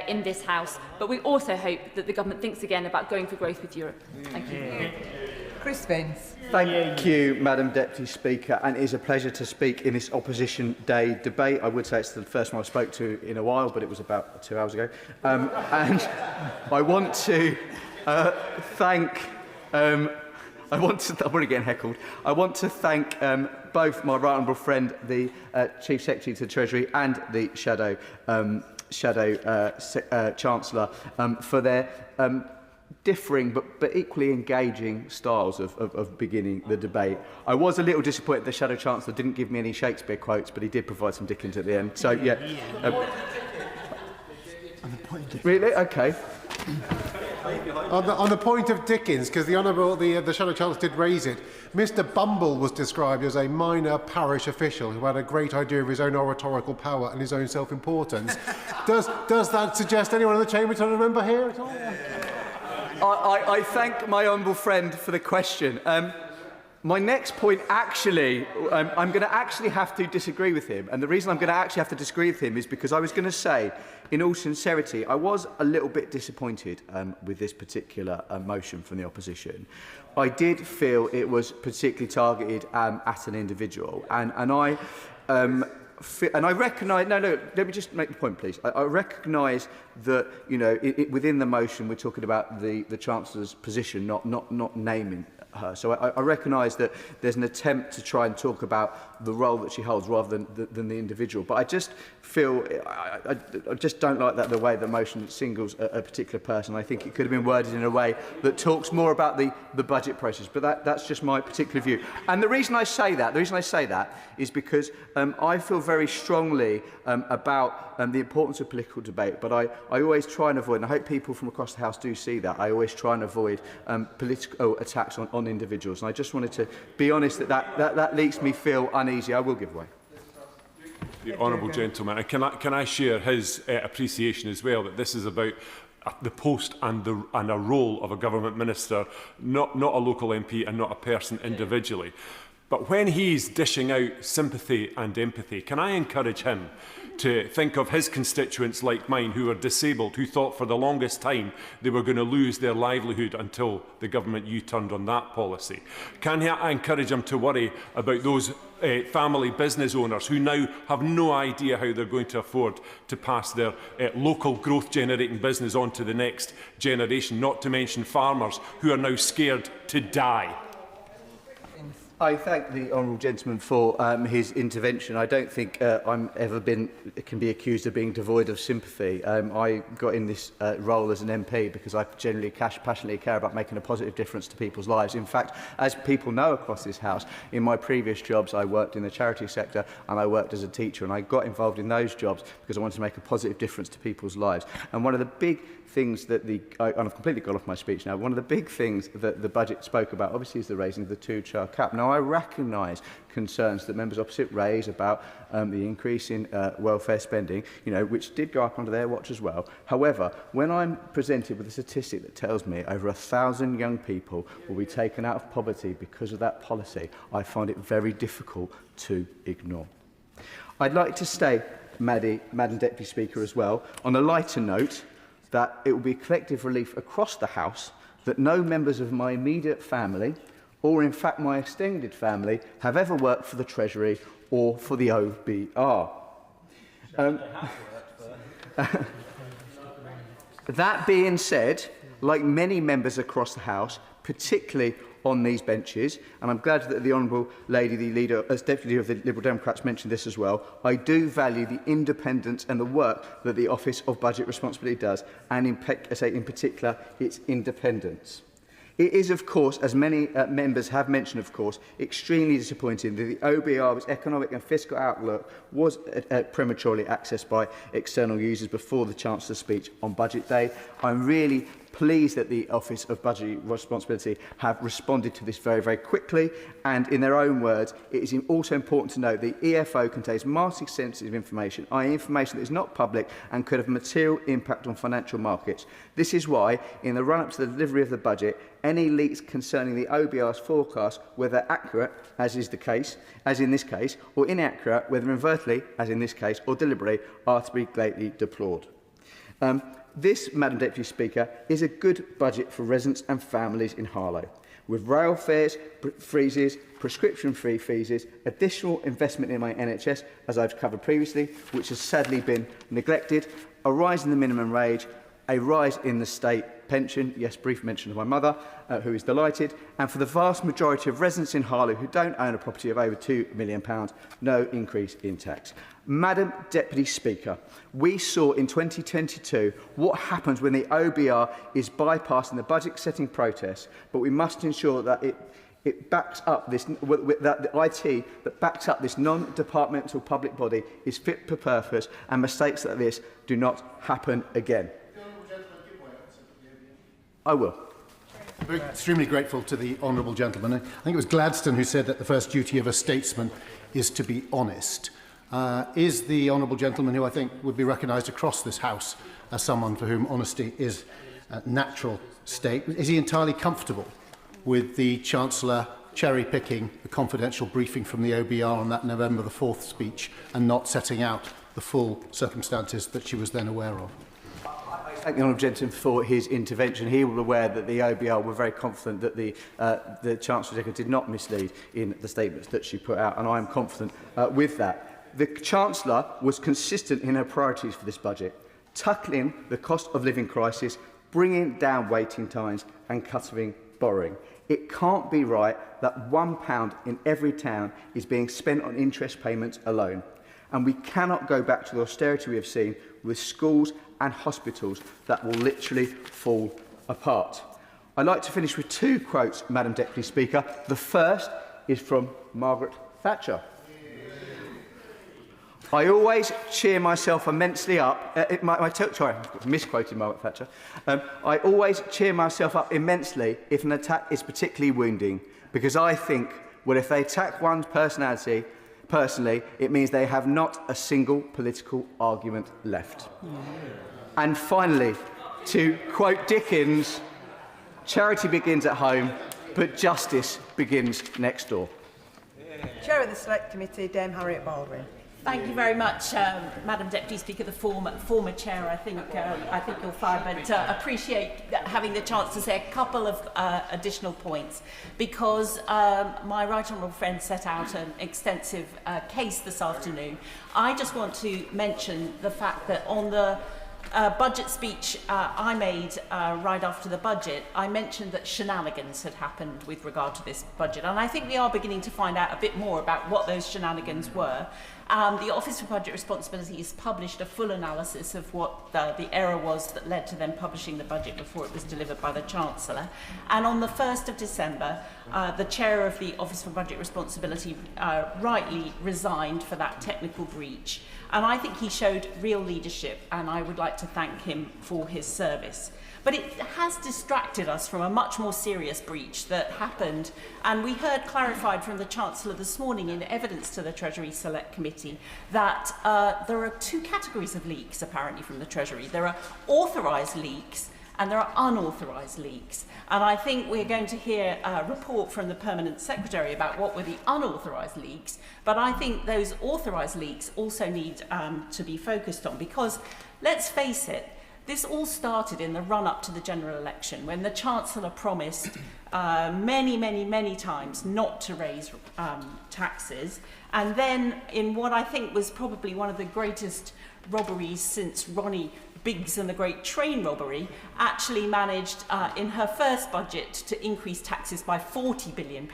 in this House, but we also hope that the government thinks again about going for growth with Europe. Thank you. Chris Vins. Thank you, Madam Deputy Speaker, and it is a pleasure to speak in this Opposition Day debate. I would say it's the first one I spoke to in a while, but it was about 2 hours ago. And I want to thank... I'm already getting heckled. I want to thank both my right honourable friend, the Chief Secretary to the Treasury, and the Shadow Chancellor for their differing but equally engaging styles of beginning the debate. I was a little disappointed the Shadow Chancellor didn't give me any Shakespeare quotes, but he did provide some Dickens at the end. So, yeah. Really? Okay. On the point of Dickens, because the Honourable, the Shadow Chancellor did raise it, Mr Bumble was described as a minor parish official who had a great idea of his own oratorical power and his own self-importance. Does that suggest anyone in the Chamber to remember here at all? I thank my honourable friend for the question. My next point, actually, I'm going to actually have to disagree with him. And the reason I'm going to actually have to disagree with him is because I was going to say, in all sincerity, I was a little bit disappointed with this particular motion from the opposition. I did feel it was particularly targeted at an individual. And I recognise... No, let me just make the point, please. I recognise that, you know, within the motion, we're talking about the Chancellor's position, not naming her. So I recognise that there's an attempt to try and talk about the role that she holds rather than the individual. But I just feel, I just don't like that the way the motion singles a particular person. I think it could have been worded in a way that talks more about the budget process. But that's just my particular view. And the reason I say that, is because I feel very strongly about the importance of political debate. But I always try and avoid, and I hope people from across the House do see that, I always try and avoid political attacks on individuals. And I just wanted to be honest that makes me feel uneasy. I will give way. The honourable gentleman, and can I share his appreciation as well that this is about the post and a role of a government minister, not a local MP and not a person individually. But when he's dishing out sympathy and empathy, can I encourage him to think of his constituents like mine who are disabled, who thought for the longest time they were going to lose their livelihood until the government U-turned on that policy? Can I encourage him to worry about those family business owners who now have no idea how they're going to afford to pass their local growth generating business on to the next generation, not to mention farmers who are now scared to die? I thank the honourable gentleman for his intervention. I don't think can be accused of being devoid of sympathy. I got in this role as an MP because I generally passionately care about making a positive difference to people's lives. In fact, as people know across this House, in my previous jobs I worked in the charity sector and I worked as a teacher, and I got involved in those jobs because I wanted to make a positive difference to people's lives. And one of the big things that and I've completely got off my speech now, one of the big things that the budget spoke about obviously is the raising of the two-child cap. Now I recognise concerns that members opposite raise about the increase in welfare spending, which did go up under their watch as well. However, when I'm presented with a statistic that tells me over 1,000 young people will be taken out of poverty because of that policy, I find it very difficult to ignore. I'd like to state, Madam Deputy Speaker, as well, on a lighter note, that it will be a collective relief across the House that no members of my immediate family, or in fact my extended family, have ever worked for the Treasury or for the OBR. That being said, like many members across the House, particularly on these benches, and I'm glad that the Honourable Lady, the leader, as Deputy Leader of the Liberal Democrats, mentioned this as well, I do value the independence and the work that the Office of Budget Responsibility does, and in particular, its independence. It is, of course, as many members have mentioned, of course, extremely disappointing that the OBR's economic and fiscal outlook was prematurely accessed by external users before the Chancellor's speech on Budget Day. I'm really pleased that the Office of Budgetary Responsibility have responded to this very, very quickly. And in their own words, it is also important to note the EFO contains massively sensitive information, i.e. information that is not public and could have material impact on financial markets. This is why, in the run-up to the delivery of the budget, any leaks concerning the OBR's forecast, whether accurate, as is the case, as in this case, or inaccurate, whether inadvertently, as in this case, or deliberately, are to be greatly deplored. This, Madam Deputy Speaker, is a good budget for residents and families in Harlow, with rail fares, freezes, prescription-free fees, additional investment in my NHS, as I've covered previously, which has sadly been neglected, a rise in the minimum wage, a rise in the state pension, yes, brief mention of my mother, who is delighted, and for the vast majority of residents in Harlow who don't own a property of over £2 million, no increase in tax. Madam Deputy Speaker, we saw in 2022 what happens when the OBR is bypassing the budget-setting process, but we must ensure that it backs up this, that the IT that backs up this non-departmental public body is fit for purpose, and mistakes like this do not happen again. I will. We're extremely grateful to the honourable gentleman. I think it was Gladstone who said that the first duty of a statesman is to be honest. Is the honourable gentleman, who I think would be recognised across this House as someone for whom honesty is a natural state, is he entirely comfortable with the Chancellor cherry-picking the confidential briefing from the OBR on that November the 4th speech and not setting out the full circumstances that she was then aware of? I thank the honourable gentleman for his intervention. He was aware that the OBR were very confident that the Chancellor did not mislead in the statements that she put out, and I am confident with that. The Chancellor was consistent in her priorities for this budget, tackling the cost of living crisis, bringing down waiting times and cutting borrowing. It can't be right that £1 in every town is being spent on interest payments alone. And we cannot go back to the austerity we have seen with schools and hospitals that will literally fall apart. I'd like to finish with two quotes, Madam Deputy Speaker. The first is from Margaret Thatcher. I always cheer myself immensely up. Sorry, I misquoted Margaret Thatcher. I always cheer myself up immensely if an attack is particularly wounding, because I think, well, if they attack one's personality, personally, it means they have not a single political argument left. And finally, to quote Dickens, charity begins at home, but justice begins next door. Chair of the Select Committee, Dame Harriet Baldwin. Thank you very much, Madam Deputy Speaker, the former chair. I think you'll find, but appreciate having the chance to say a couple of additional points, because my right honourable friend set out an extensive case this afternoon. I just want to mention the fact that on the budget speech I made right after the budget, I mentioned that shenanigans had happened with regard to this budget, and I think we are beginning to find out a bit more about what those shenanigans were. The Office for Budget Responsibility has published a full analysis of what the error was that led to them publishing the budget before it was delivered by the Chancellor. And on the 1st of December, the chair of the Office for Budget Responsibility rightly resigned for that technical breach. And I think he showed real leadership, and I would like to thank him for his service. But it has distracted us from a much more serious breach that happened, and we heard clarified from the Chancellor this morning in evidence to the Treasury Select Committee that there are two categories of leaks apparently from the Treasury. There are authorised leaks and there are unauthorised leaks. And I think we're going to hear a report from the Permanent Secretary about what were the unauthorised leaks, but I think those authorised leaks also need to be focused on, because let's face it, this all started in the run-up to the general election, when the Chancellor promised many times not to raise taxes, and then in what I think was probably one of the greatest robberies since Ronnie Biggs and the Great Train Robbery, actually managed in her first budget to increase taxes by £40 billion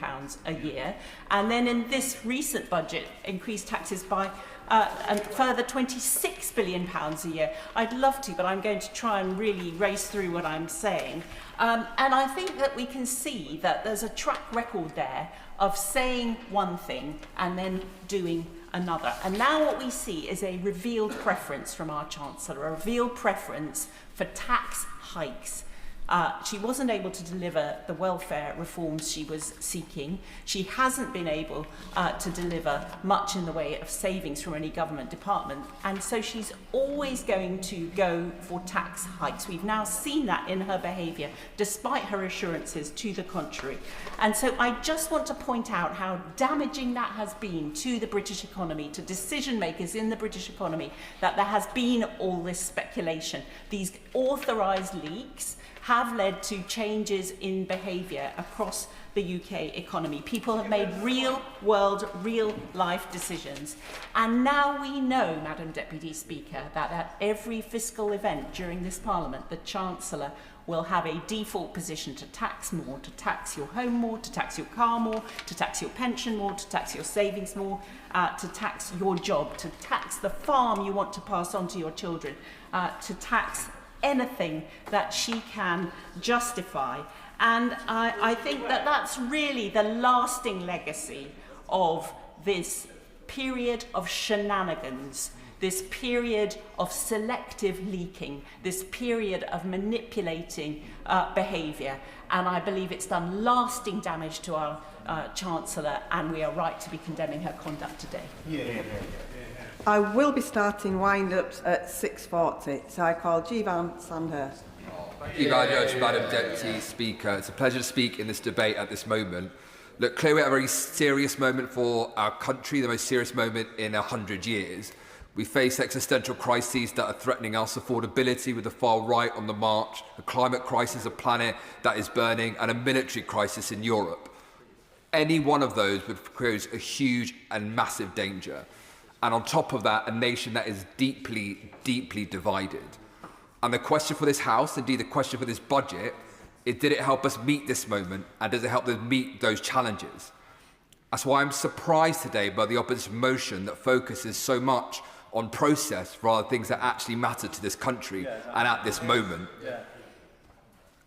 a year, and then in this recent budget increased taxes by a further £26 billion a year. I'd love to, but I'm going to try and really race through what I'm saying. And I think that we can see that there's a track record there of saying one thing and then doing another. And now what we see is a revealed preference from our Chancellor, a revealed preference for tax hikes. She wasn't able to deliver the welfare reforms she was seeking. She hasn't been able to deliver much in the way of savings from any government department. And so she's always going to go for tax hikes. We've now seen that in her behaviour, despite her assurances to the contrary. And so I just want to point out how damaging that has been to the British economy, to decision makers in the British economy, that there has been all this speculation. These authorised leaks have led to changes in behaviour across the UK economy. People have made real world, real life decisions. And now we know, Madam Deputy Speaker, that at every fiscal event during this Parliament, the Chancellor will have a default position to tax more, to tax your home more, to tax your car more, to tax your pension more, to tax your savings more, to tax your job, to tax the farm you want to pass on to your children, to tax anything that she can justify. And I think that that's really the lasting legacy of this period of shenanigans, this period of selective leaking, this period of manipulating behaviour. And I believe it's done lasting damage to our Chancellor, and we are right to be condemning her conduct today. I will be starting wind-ups at 6:40, so I call Jivan Sandhurst. Thank you very much, Madam Deputy Speaker. It's a pleasure to speak in this debate at this moment. Look, clearly we're at a very serious moment for our country, the most serious moment in 100 years. We face existential crises that are threatening our affordability, with the far right on the march, a climate crisis, a planet that is burning, and a military crisis in Europe. Any one of those would pose a huge and massive danger. And on top of that, a nation that is deeply, deeply divided. And the question for this House, indeed the question for this budget, is did it help us meet this moment, and does it help us meet those challenges? That's why I'm surprised today by the opposition motion that focuses so much on process rather than things that actually matter to this country and at this moment.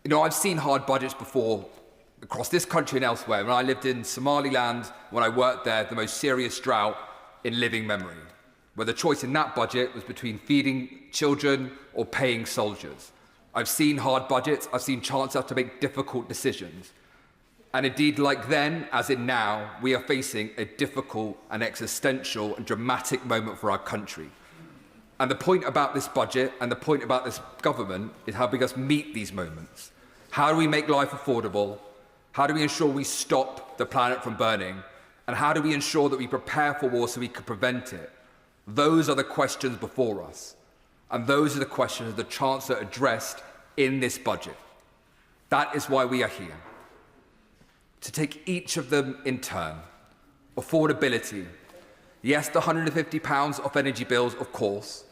You know, I've seen hard budgets before across this country and elsewhere. When I lived in Somaliland, when I worked there, the most serious drought in living memory, where the choice in that budget was between feeding children or paying soldiers. I've seen hard budgets, I've seen chancellors have to make difficult decisions. And indeed, like then, as in now, we are facing a difficult and existential and dramatic moment for our country. And the point about this budget and the point about this government is helping us meet these moments. How do we make life affordable? How do we ensure we stop the planet from burning? And how do we ensure that we prepare for war so we can prevent it? Those are the questions before us. And those are the questions the Chancellor addressed in this budget. That is why we are here. To take each of them in turn. Affordability. Yes, the £150 off energy bills, of course,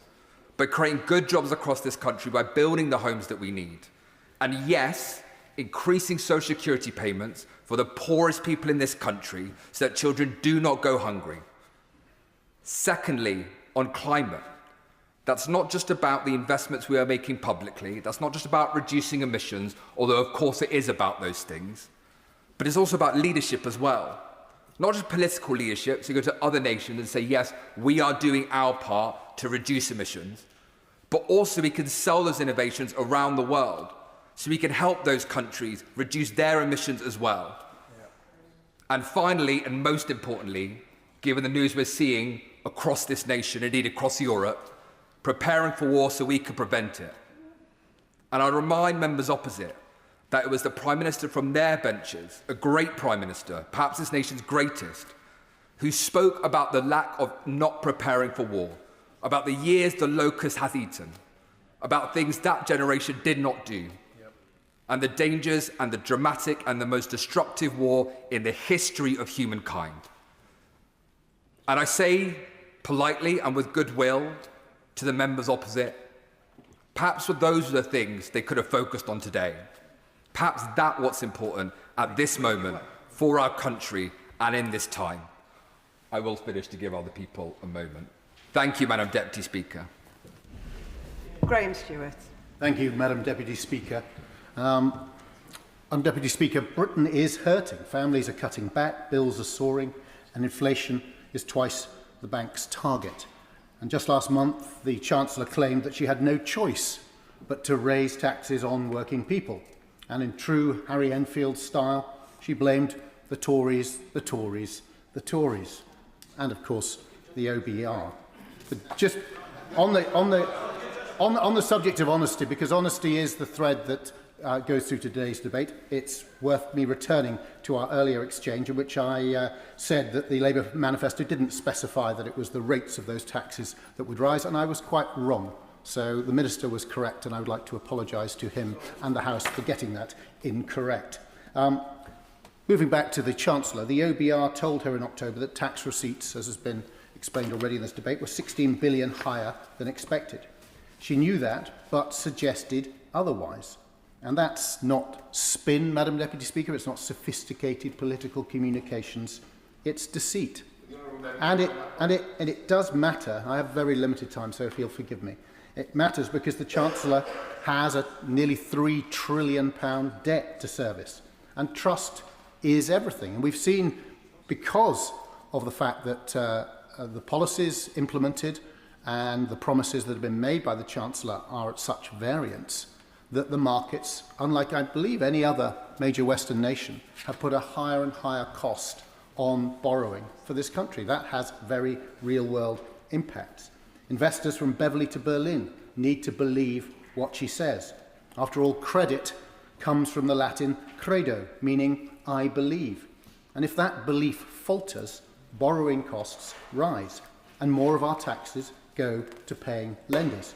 but creating good jobs across this country by building the homes that we need. And yes, increasing social security payments for the poorest people in this country so that children do not go hungry. Secondly, on climate. That's not just about the investments we are making publicly. That's not just about reducing emissions, although of course it is about those things. But it's also about leadership as well. Not just political leadership, so you go to other nations and say, yes, we are doing our part to reduce emissions, but also we can sell those innovations around the world so we can help those countries reduce their emissions as well. And finally, and most importantly, given the news we're seeing across this nation, indeed across Europe, preparing for war so we can prevent it. And I remind members opposite that it was the Prime Minister from their benches, a great Prime Minister, perhaps this nation's greatest, who spoke about the lack of not preparing for war, about the years the locust has eaten, about things that generation did not do, and the dangers and the dramatic and the most destructive war in the history of humankind. And I say politely and with goodwill to the members opposite, perhaps those are the things they could have focused on today. Perhaps that's what's important at this moment for our country and in this time. I will finish to give other people a moment. Thank you, Madam Deputy Speaker. Graham Stewart. Thank you, Madam Deputy Speaker. Madam Deputy Speaker, Britain is hurting. Families are cutting back, bills are soaring, and inflation is twice the bank's target. And just last month, the Chancellor claimed that she had no choice but to raise taxes on working people. and in true Harry Enfield style, she blamed the Tories, the Tories, the Tories, and of course the OBR. But just on the subject of honesty, because honesty is the thread that goes through today's debate, it's worth me returning to our earlier exchange in which I said that the Labour manifesto didn't specify that it was the rates of those taxes that would rise, and I was quite wrong. So the Minister was correct, and I would like to apologise to him and the House for getting that incorrect. Moving back to the Chancellor, the OBR told her in October that tax receipts, as has been explained already in this debate, were 16 billion higher than expected. She knew that, but suggested otherwise. And that's not spin, Madam Deputy Speaker, it's not sophisticated political communications, it's deceit. And it does matter. I have very limited time, so if you'll forgive me. It matters because the Chancellor has a nearly £3 trillion debt to service. And trust is everything. And we've seen, because of the fact that the policies implemented and the promises that have been made by the Chancellor are at such variance, that the markets, unlike I believe any other major Western nation, have put a higher and higher cost on borrowing for this country. That has very real-world impacts. Investors from Beverley to Berlin need to believe what she says. After all, credit comes from the Latin credo, meaning I believe. And if that belief falters, borrowing costs rise, and more of our taxes go to paying lenders,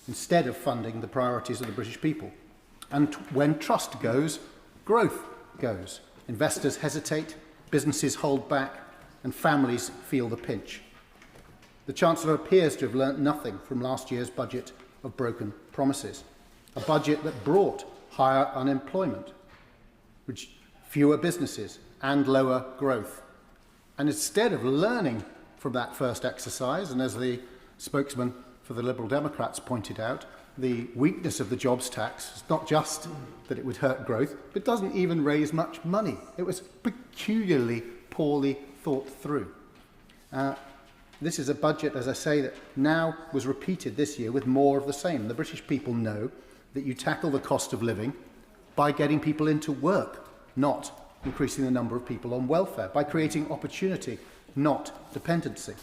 instead of funding the priorities of the British people. And when trust goes, growth goes. Investors hesitate, businesses hold back, and families feel the pinch. The Chancellor appears to have learnt nothing from last year's budget of broken promises. A budget that brought higher unemployment, which fewer businesses and lower growth. And instead of learning from that first exercise, and as the spokesman for the Liberal Democrats pointed out, the weakness of the jobs tax is not just that it would hurt growth, but doesn't even raise much money. It was peculiarly poorly thought through. This is a budget, as I say, that now was repeated this year with more of the same. The British people know that you tackle the cost of living by getting people into work, not increasing the number of people on welfare, by creating opportunity, not dependency.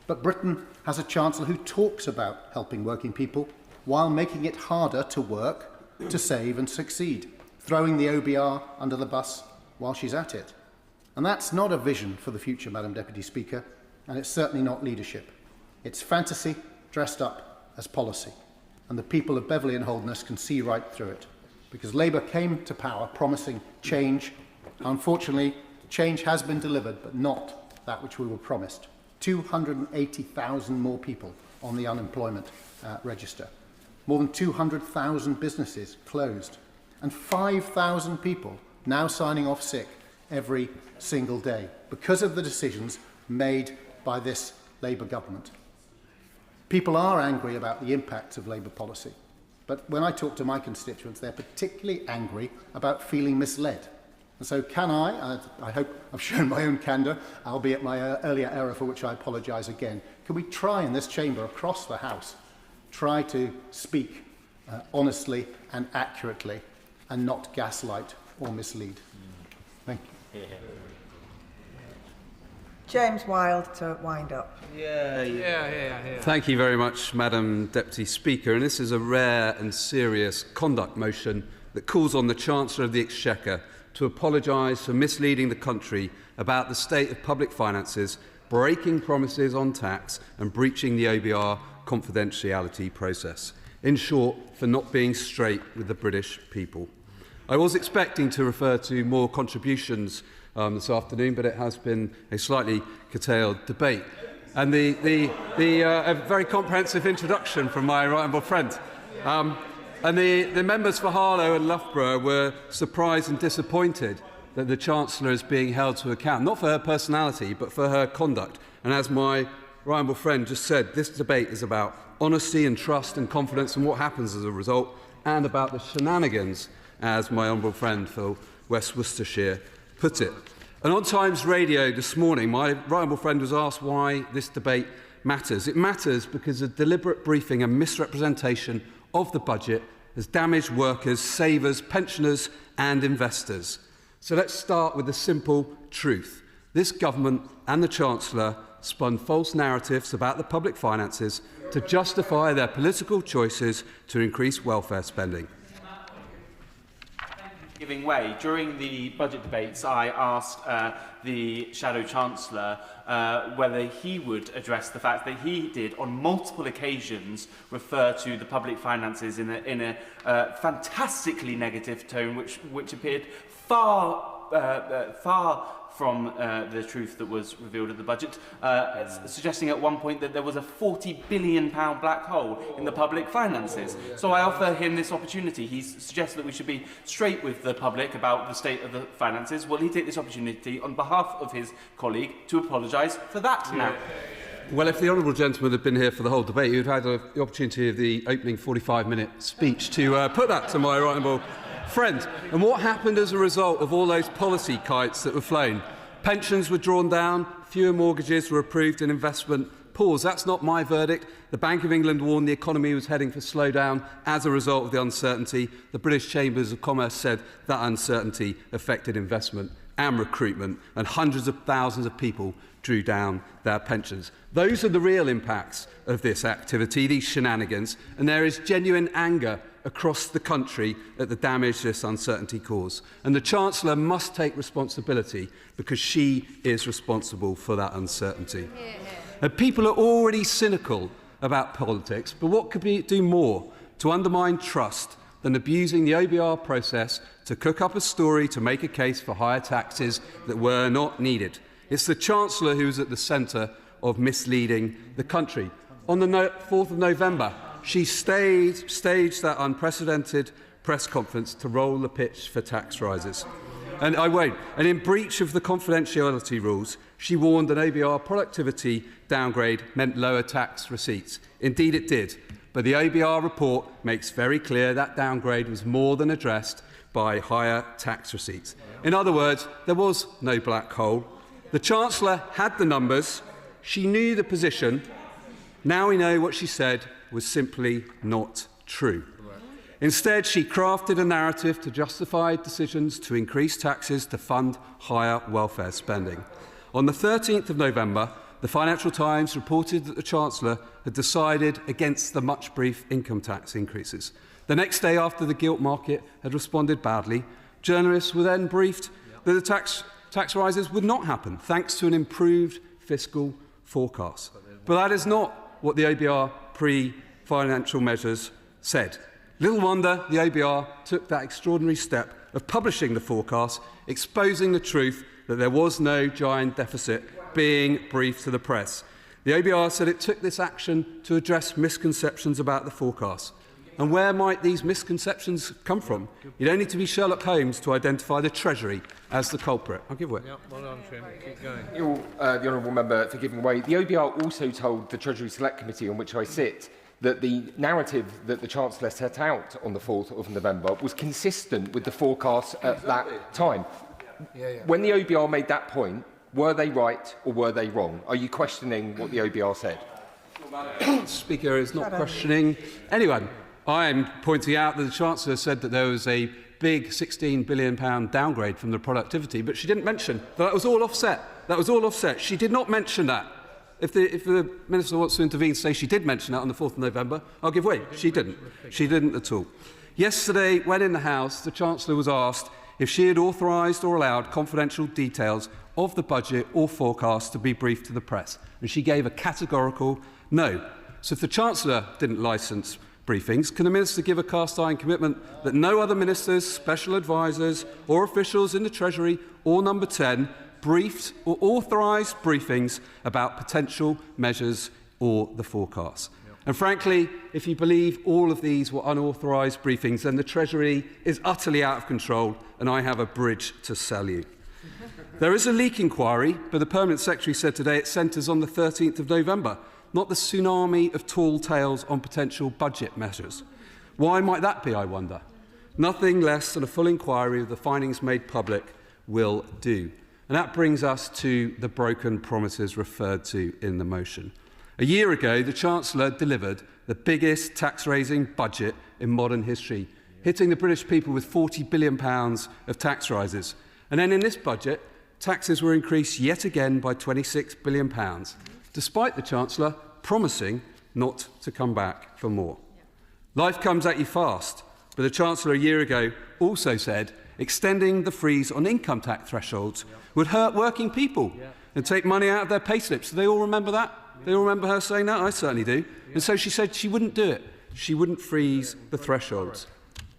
But Britain has a Chancellor who talks about helping working people while making it harder to work, to save and succeed, throwing the OBR under the bus while she's at it. And that's not a vision for the future, Madam Deputy Speaker, and it's certainly not leadership. It's fantasy dressed up as policy. And the people of Beverley and Holderness can see right through it. Because Labour came to power promising change. Unfortunately, change has been delivered, but not that which we were promised. 280,000 more people on the unemployment register. More than 200,000 businesses closed. And 5,000 people now signing off sick every single day because of the decisions made by this Labour government. People are angry about the impacts of Labour policy, but when I talk to my constituents, they're particularly angry about feeling misled. And so can I hope I've shown my own candour, albeit my earlier error for which I apologise again, can we try in this chamber across the House, try to speak honestly and accurately and not gaslight or mislead? Thank you. James Wilde to wind up. Thank you very much, Madam Deputy Speaker. And this is a rare and serious conduct motion that calls on the Chancellor of the Exchequer to apologise for misleading the country about the state of public finances, breaking promises on tax and breaching the OBR confidentiality process. In short, for not being straight with the British people. I was expecting to refer to more contributions this afternoon, but it has been a slightly curtailed debate. And a very comprehensive introduction from my right honourable friend. And the members for Harlow and Loughborough were surprised and disappointed that the Chancellor is being held to account, not for her personality, but for her conduct. And as my right honourable friend just said, this debate is about honesty and trust and confidence and what happens as a result, and about the shenanigans, as my honourable friend for West Worcestershire put it. And on Times Radio this morning, my right honourable friend was asked why this debate matters. It matters because a deliberate briefing and misrepresentation of the budget has damaged workers, savers, pensioners and investors. So let's start with the simple truth. This government and the Chancellor spun false narratives about the public finances to justify their political choices to increase welfare spending. Giving way. During the budget debates, I asked the Shadow Chancellor whether he would address the fact that he did, on multiple occasions, refer to the public finances in a fantastically negative tone, which appeared far from the truth that was revealed in the budget, suggesting at one point that there was a £40 billion black hole in the public finances. So I offer him this opportunity. He suggests that we should be straight with the public about the state of the finances. Will he take this opportunity on behalf of his colleague to apologise for that now? Well, if the honourable gentleman had been here for the whole debate, you'd have had the opportunity of the opening 45-minute speech to put that to my right honourable friend. And what happened as a result of all those policy kites that were flown? Pensions were drawn down, fewer mortgages were approved and investment paused. That's not my verdict. The Bank of England warned the economy was heading for slowdown as a result of the uncertainty. The British Chambers of Commerce said that uncertainty affected investment and recruitment, and hundreds of thousands of people drew down their pensions. Those are the real impacts of this activity, these shenanigans, and there is genuine anger across the country at the damage this uncertainty caused. And the Chancellor must take responsibility because she is responsible for that uncertainty. And people are already cynical about politics, but what could we do more to undermine trust than abusing the OBR process to cook up a story to make a case for higher taxes that were not needed? It's the Chancellor who is at the centre of misleading the country. On the 4th of November, she staged that unprecedented press conference to roll the pitch for tax rises. And I won't. And in breach of the confidentiality rules, she warned an OBR productivity downgrade meant lower tax receipts. Indeed it did. But the OBR report makes very clear that downgrade was more than addressed by higher tax receipts. In other words, there was no black hole. The Chancellor had the numbers. She knew the position. Now we know what she said was simply not true. Instead, she crafted a narrative to justify decisions to increase taxes to fund higher welfare spending. On the 13th of November, the Financial Times reported that the Chancellor had decided against the much-briefed income tax increases. The next day, after the gilt market had responded badly, journalists were then briefed that the tax rises would not happen, thanks to an improved fiscal forecast. But that is not what the OBR pre-financial measures said. Little wonder the OBR took that extraordinary step of publishing the forecast, exposing the truth that there was no giant deficit being briefed to the press. The OBR said it took this action to address misconceptions about the forecast. And where might these misconceptions come from? You don't need to be Sherlock Holmes to identify the Treasury as the culprit. I'll give way. Yeah, well done, Chairman. Keep going. The honourable member for giving way. The OBR also told the Treasury Select Committee, on which I sit, that the narrative that the Chancellor set out on the 4th of November was consistent with the forecast at that time. When the OBR made that point, were they right or were they wrong? Are you questioning what the OBR said? Speaker is not questioning anyone. I am pointing out that the Chancellor said that there was a big £16 billion downgrade from the productivity, but she didn't mention that was all offset. That was all offset. She did not mention that. If the Minister wants to intervene, say she did mention that on the 4th of November, I'll give way. She didn't. She didn't at all. Yesterday, when in the House, the Chancellor was asked if she had authorised or allowed confidential details of the budget or forecast to be briefed to the press, and she gave a categorical no. So if the Chancellor didn't licence briefings, can the Minister give a cast-iron commitment that no other ministers, special advisers or officials in the Treasury or Number 10 briefed or authorised briefings about potential measures or the forecast? And frankly, if you believe all of these were unauthorised briefings, then the Treasury is utterly out of control, and I have a bridge to sell you. There is a leak inquiry, but the Permanent Secretary said today it centres on the 13th of November, not the tsunami of tall tales on potential budget measures. Why might that be, I wonder? Nothing less than a full inquiry of the findings made public will do. And that brings us to the broken promises referred to in the motion. A year ago, the Chancellor delivered the biggest tax-raising budget in modern history, hitting the British people with £40 billion of tax rises. And then in this budget, taxes were increased yet again by £26 billion, despite the Chancellor promising not to come back for more. Life comes at you fast, but the Chancellor a year ago also said extending the freeze on income tax thresholds would hurt working people and take money out of their payslips. Do they all remember that? They all remember her saying that? I certainly do. And so she said she wouldn't do it. She wouldn't freeze the thresholds.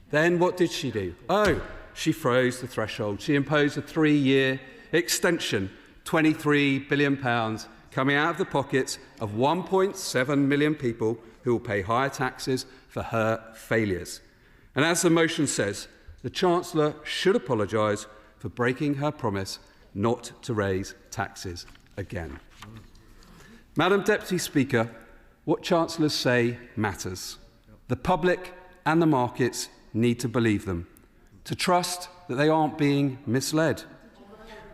Then what did she do? Oh, she froze the threshold. She imposed a 3-year extension, £23 billion, coming out of the pockets of 1.7 million people who will pay higher taxes for her failures. And as the motion says, the Chancellor should apologise for breaking her promise not to raise taxes again. Madam Deputy Speaker, what Chancellors say matters. The public and the markets need to believe them, to trust that they aren't being misled.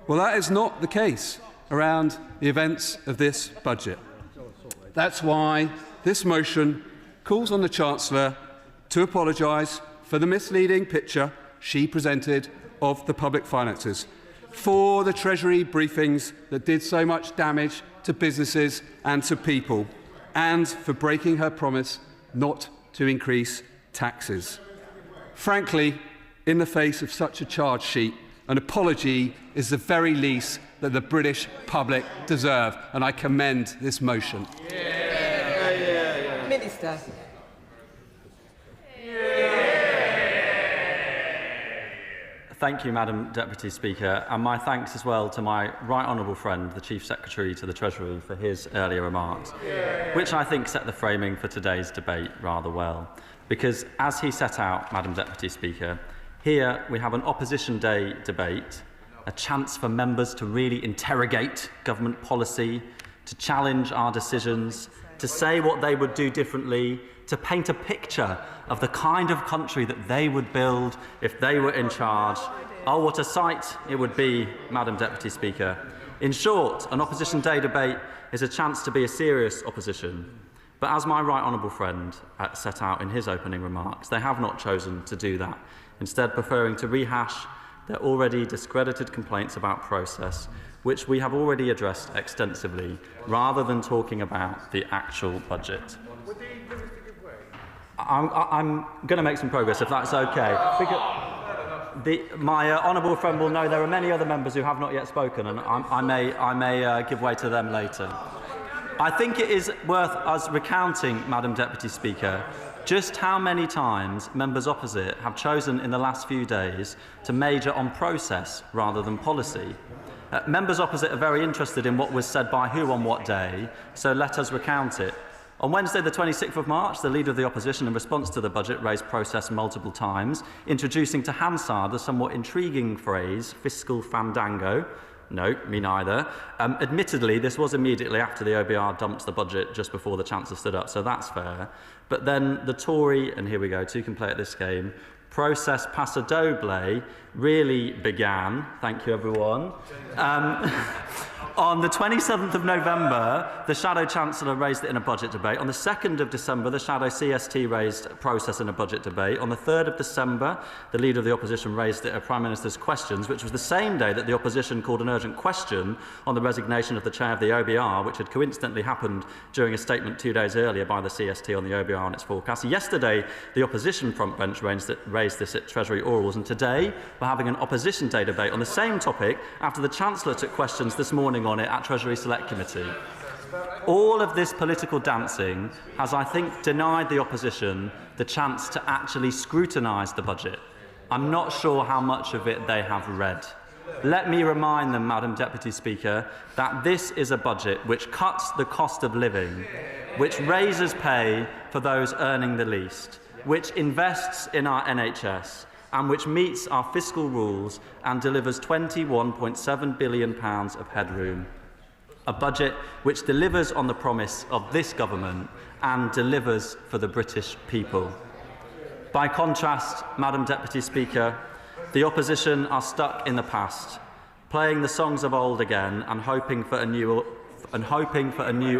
Well, that is not the case around the events of this budget. That's why this motion calls on the Chancellor to apologise for the misleading picture she presented of the public finances, for the Treasury briefings that did so much damage to businesses and to people, and for breaking her promise not to increase taxes. Frankly, in the face of such a charge sheet, an apology is the very least that the British public deserve, and I commend this motion. Minister. Thank you, Madam Deputy Speaker, and my thanks as well to my right honourable friend, the Chief Secretary to the Treasury, for his earlier remarks, which I think set the framing for today's debate rather well. Because as he set out, Madam Deputy Speaker, here we have an Opposition Day debate, a chance for members to really interrogate government policy, to challenge our decisions, to say what they would do differently, to paint a picture of the kind of country that they would build if they were in charge. Oh, what a sight it would be, Madam Deputy Speaker. In short, an Opposition Day debate is a chance to be a serious opposition. But as my right honourable friend set out in his opening remarks, they have not chosen to do that, instead preferring to rehash their already discredited complaints about process, which we have already addressed extensively, rather than talking about the actual budget. I'm going to make some progress, if that's okay. My honourable friend will know there are many other members who have not yet spoken, and I may give way to them later. I think it is worth us recounting, Madam Deputy Speaker, just how many times members opposite have chosen in the last few days to major on process rather than policy. Members opposite are very interested in what was said by who on what day, so let us recount it. On Wednesday, the 26th of March, the Leader of the Opposition, in response to the budget, raised process multiple times, introducing to Hansard the somewhat intriguing phrase, fiscal fandango. No, me neither. Admittedly, this was immediately after the OBR dumped the budget just before the Chancellor stood up, so that's fair. But then the Tory, and here we go, two can play at this game, process paso doble really began, thank you everyone, on the 27th of November, the Shadow Chancellor raised it in a budget debate. On the 2nd of December, the Shadow CST raised process in a budget debate. On the 3rd of December, the Leader of the Opposition raised it at Prime Minister's Questions, which was the same day that the Opposition called an urgent question on the resignation of the Chair of the OBR, which had coincidentally happened during a statement 2 days earlier by the CST on the OBR and its forecast. Yesterday, the Opposition front bench raised this at Treasury orals, and today we're having an Opposition Day debate on the same topic after the Chancellor took questions this morning on it at Treasury Select Committee. All of this political dancing has, I think, denied the opposition the chance to actually scrutinise the budget. I'm not sure how much of it they have read. Let me remind them, Madam Deputy Speaker, that this is a budget which cuts the cost of living, which raises pay for those earning the least, which invests in our NHS, and which meets our fiscal rules and delivers £21.7 billion of headroom. A budget which delivers on the promise of this government and delivers for the British people. By contrast, Madam Deputy Speaker, the opposition are stuck in the past, playing the songs of old again and hoping for a new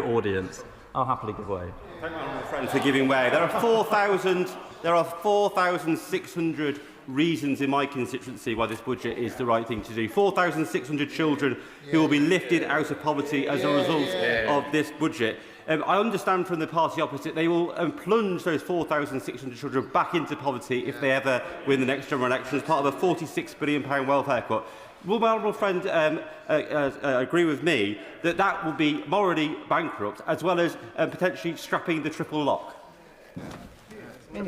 audience. I'll happily give way. Thank my honourable friend for giving way. There are 4,600 reasons in my constituency why this budget is the right thing to do. 4,600 children who will be lifted out of poverty as a result of this budget. I understand from the party opposite they will plunge those 4,600 children back into poverty if they ever win the next general election as part of a £46 billion welfare cut. Will my honourable friend agree with me that that will be morally bankrupt as well as potentially strapping the triple lock?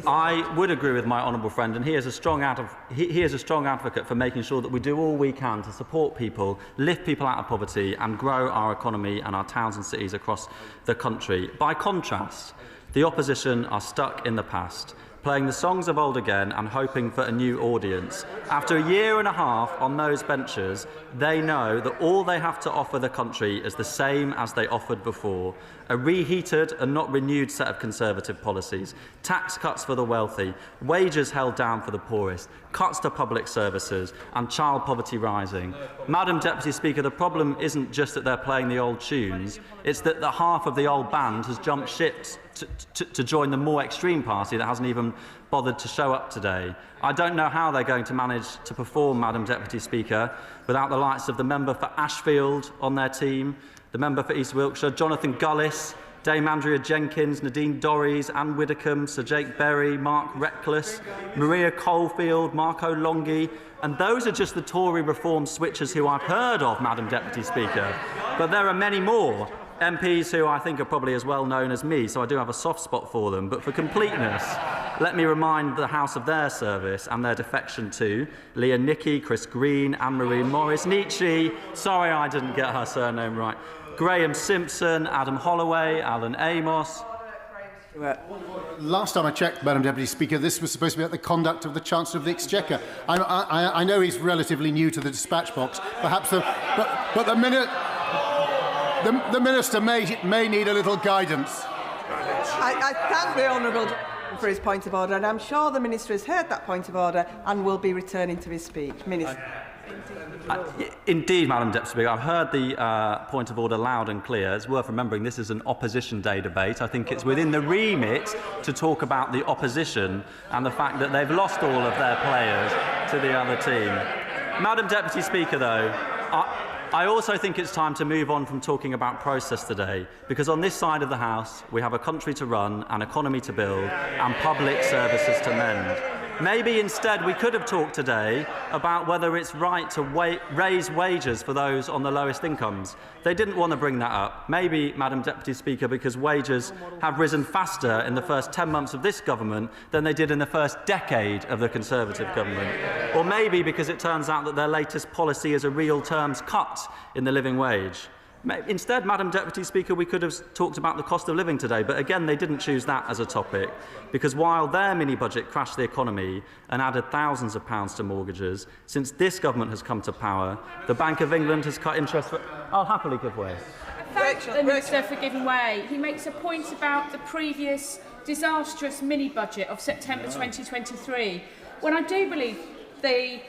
I would agree with my honourable friend, and he is a strong advocate for making sure that we do all we can to support people, lift people out of poverty and grow our economy and our towns and cities across the country. By contrast, the opposition are stuck in the past, playing the songs of old again and hoping for a new audience. After a year and a half on those benches, they know that all they have to offer the country is the same as they offered before: a reheated and not renewed set of Conservative policies, tax cuts for the wealthy, wages held down for the poorest, cuts to public services and child poverty rising. Madam Deputy Speaker, the problem isn't just that they're playing the old tunes, it's that the half of the old band has jumped ships to join the more extreme party that hasn't even bothered to show up today. I don't know how they're going to manage to perform, Madam Deputy Speaker, without the likes of the member for Ashfield on their team, the member for East Wiltshire, Jonathan Gullis, Dame Andrea Jenkins, Nadine Dorries, Anne Widdecombe, Sir Jake Berry, Mark Reckless, Maria Coalfield, Marco Longhi, and those are just the Tory reform switchers who I've heard of, Madam Deputy Speaker. But there are many more MPs who I think are probably as well known as me, so I do have a soft spot for them. But for completeness, let me remind the House of their service and their defection to Leah Nickey, Chris Green, Anne-Marie Morris, Nietzsche, sorry I didn't get her surname right, Graham Simpson, Adam Holloway, Alan Amos. Last time I checked, Madam Deputy Speaker, this was supposed to be about the conduct of the Chancellor of the Exchequer. I know he's relatively new to the dispatch box, perhaps, but the Minister may need a little guidance. I thank the Honourable for his point of order, and I'm sure the Minister has heard that point of order and will be returning to his speech. Minister. Indeed, Madam Deputy Speaker, I've heard the point of order loud and clear. It's worth remembering this is an Opposition Day debate. I think it's within the remit to talk about the opposition and the fact that they've lost all of their players to the other team. Madam Deputy Speaker, though, I also think it's time to move on from talking about process today, because on this side of the House we have a country to run, an economy to build and public services to mend. Maybe instead we could have talked today about whether it's right to raise wages for those on the lowest incomes. They didn't want to bring that up. Maybe, Madam Deputy Speaker, because wages have risen faster in the first 10 months of this government than they did in the first decade of the Conservative government. Or maybe because it turns out that their latest policy is a real terms cut in the living wage. Instead, Madam Deputy Speaker, we could have talked about the cost of living today, but again they didn't choose that as a topic, because while their mini-budget crashed the economy and added thousands of pounds to mortgages, since this government has come to power, the Bank of England has cut interest for... I'll happily give way. Thank the Minister for giving way. He makes a point about the previous disastrous mini-budget of September 2023, when I do believe the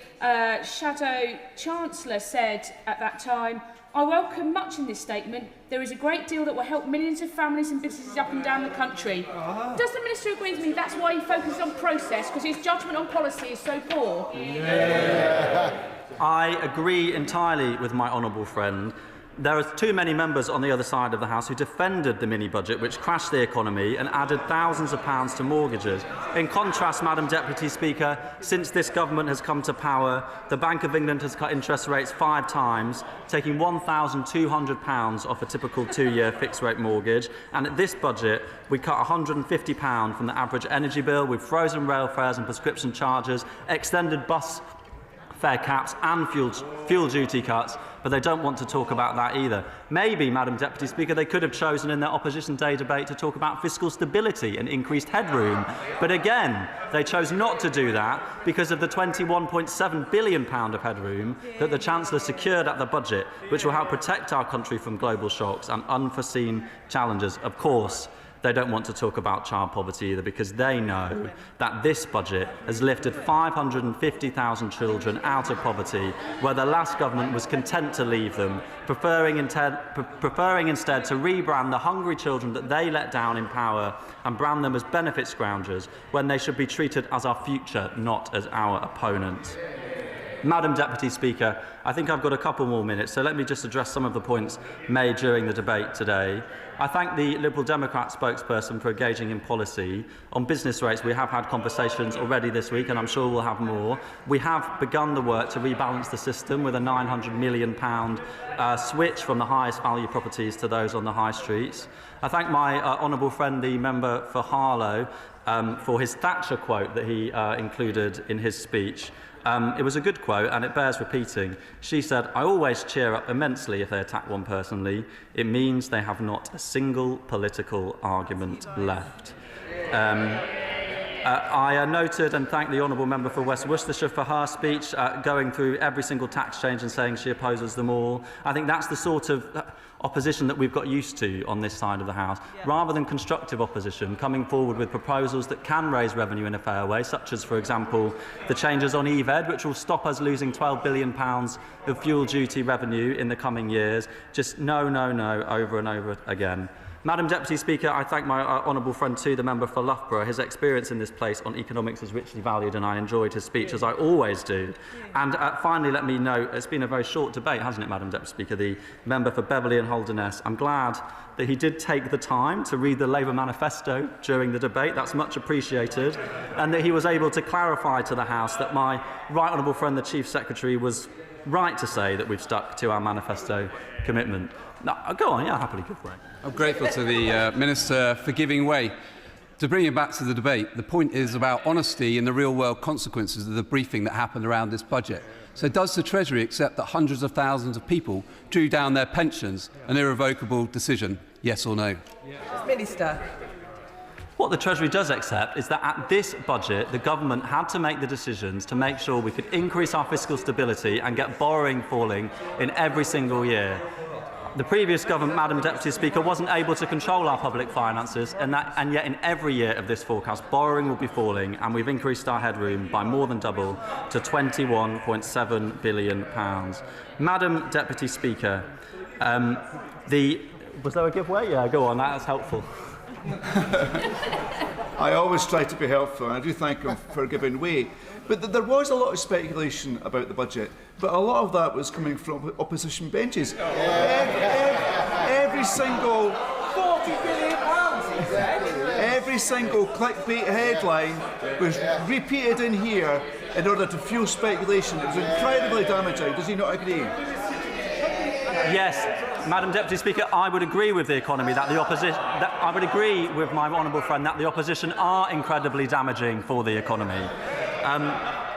Shadow Chancellor said at that time, "I welcome much in this statement. There is a great deal that will help millions of families and businesses up and down the country." Does the Minister agree with me that's why he focuses on process, because his judgment on policy is so poor? I agree entirely with my honourable friend. There are too many members on the other side of the House who defended the mini-budget, which crashed the economy and added thousands of pounds to mortgages. In contrast, Madam Deputy Speaker, since this government has come to power, the Bank of England has cut interest rates 5 times, taking £1,200 off a typical 2-year fixed-rate mortgage. And at this budget, we cut £150 from the average energy bill. We've frozen rail fares and prescription charges, extended bus fare caps and fuel duty cuts, but they don't want to talk about that either. Maybe, Madam Deputy Speaker, they could have chosen in their Opposition Day debate to talk about fiscal stability and increased headroom. But again, they chose not to do that because of the £21.7 billion of headroom that the Chancellor secured at the budget, which will help protect our country from global shocks and unforeseen challenges. Of course, They don't want to talk about child poverty either, because they know that this budget has lifted 550,000 children out of poverty, where the last government was content to leave them, preferring instead to rebrand the hungry children that they let down in power and brand them as benefit scroungers, when they should be treated as our future, not as our opponent. Madam Deputy Speaker, I think I've got a couple more minutes, so let me just address some of the points made during the debate today. I thank the Liberal Democrat spokesperson for engaging in policy. On business rates, we have had conversations already this week, and I'm sure we'll have more. We have begun the work to rebalance the system with a £900 million switch from the highest value properties to those on the high streets. I thank my honourable friend, the member for Harlow, for his Thatcher quote that he included in his speech. It was a good quote, and it bears repeating. She said, "I always cheer up immensely if they attack one personally. It means they have not a single political argument left." I noted and thanked the honourable member for West Worcestershire for her speech, going through every single tax change and saying she opposes them all. I think that's the sort of opposition that we've got used to on this side of the House, rather than constructive opposition, coming forward with proposals that can raise revenue in a fair way, such as, for example, the changes on EVED, which will stop us losing £12 billion of fuel duty revenue in the coming years. Just no, no, no, over and over again. Madam Deputy Speaker, I thank my honourable friend too, the member for Loughborough. His experience in this place on economics is richly valued, and I enjoyed his speech, as I always do. And finally, let me note, it's been a very short debate, hasn't it, Madam Deputy Speaker? The member for Beverley and Holderness. I'm glad that he did take the time to read the Labour manifesto during the debate. That's much appreciated. And that he was able to clarify to the House that my right honourable friend, the Chief Secretary, was right to say that we've stuck to our manifesto commitment. No, go on, yeah, I'll happily give way. I'm grateful to the Minister for giving way. To bring it back to the debate, the point is about honesty in the real-world consequences of the briefing that happened around this budget. So does the Treasury accept that hundreds of thousands of people drew down their pensions, an irrevocable decision, yes or no? Minister. What the Treasury does accept is that at this budget, the government had to make the decisions to make sure we could increase our fiscal stability and get borrowing falling in every single year. The previous government, Madam Deputy Speaker, wasn't able to control our public finances, and yet in every year of this forecast, borrowing will be falling, and we've increased our headroom by more than double to £21.7 billion. Madam Deputy Speaker, was there a giveaway? Yeah, go on, that's helpful. I always try to be helpful, and I do thank him for giving way. But there was a lot of speculation about the budget, but a lot of that was coming from opposition benches. Every single £40 billion, he said. Every single clickbait headline was repeated in here in order to fuel speculation. It was incredibly damaging. Does he not agree? Yes, Madam Deputy Speaker, I would agree with the economy that the opposition. I would agree with my honourable friend that the opposition are incredibly damaging for the economy.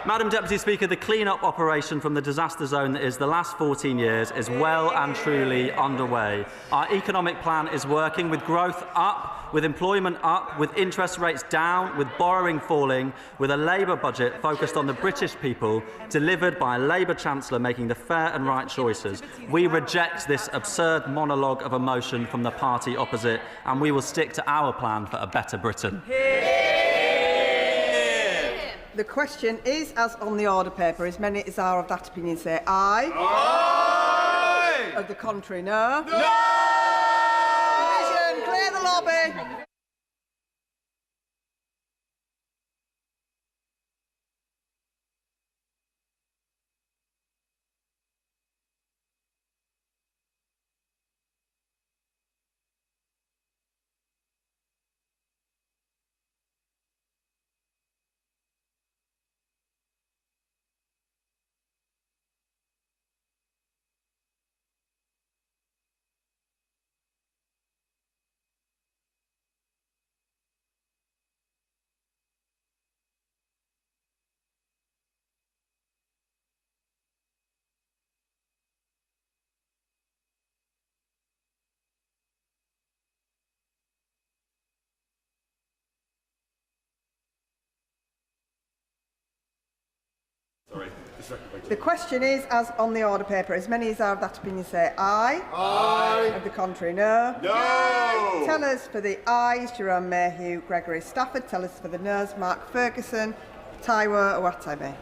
Madam Deputy Speaker, the clean-up operation from the disaster zone that is the last 14 years is well and truly underway. Our economic plan is working, with growth up, with employment up, with interest rates down, with borrowing falling, with a Labour budget focused on the British people, delivered by a Labour Chancellor making the fair and right choices. We reject this absurd monologue of emotion from the party opposite, and we will stick to our plan for a better Britain. The question is, as on the order paper, as many as are of that opinion say aye. Aye! Of the contrary, no. No! Division, clear the lobby. The question is, as on the order paper, as many as are of that opinion say aye. Aye. Of the contrary, no. No. Tell us for the ayes, Jerome Mayhew, Gregory Stafford. Tell us for the noes, Mark Ferguson, Taiwo Owatabe.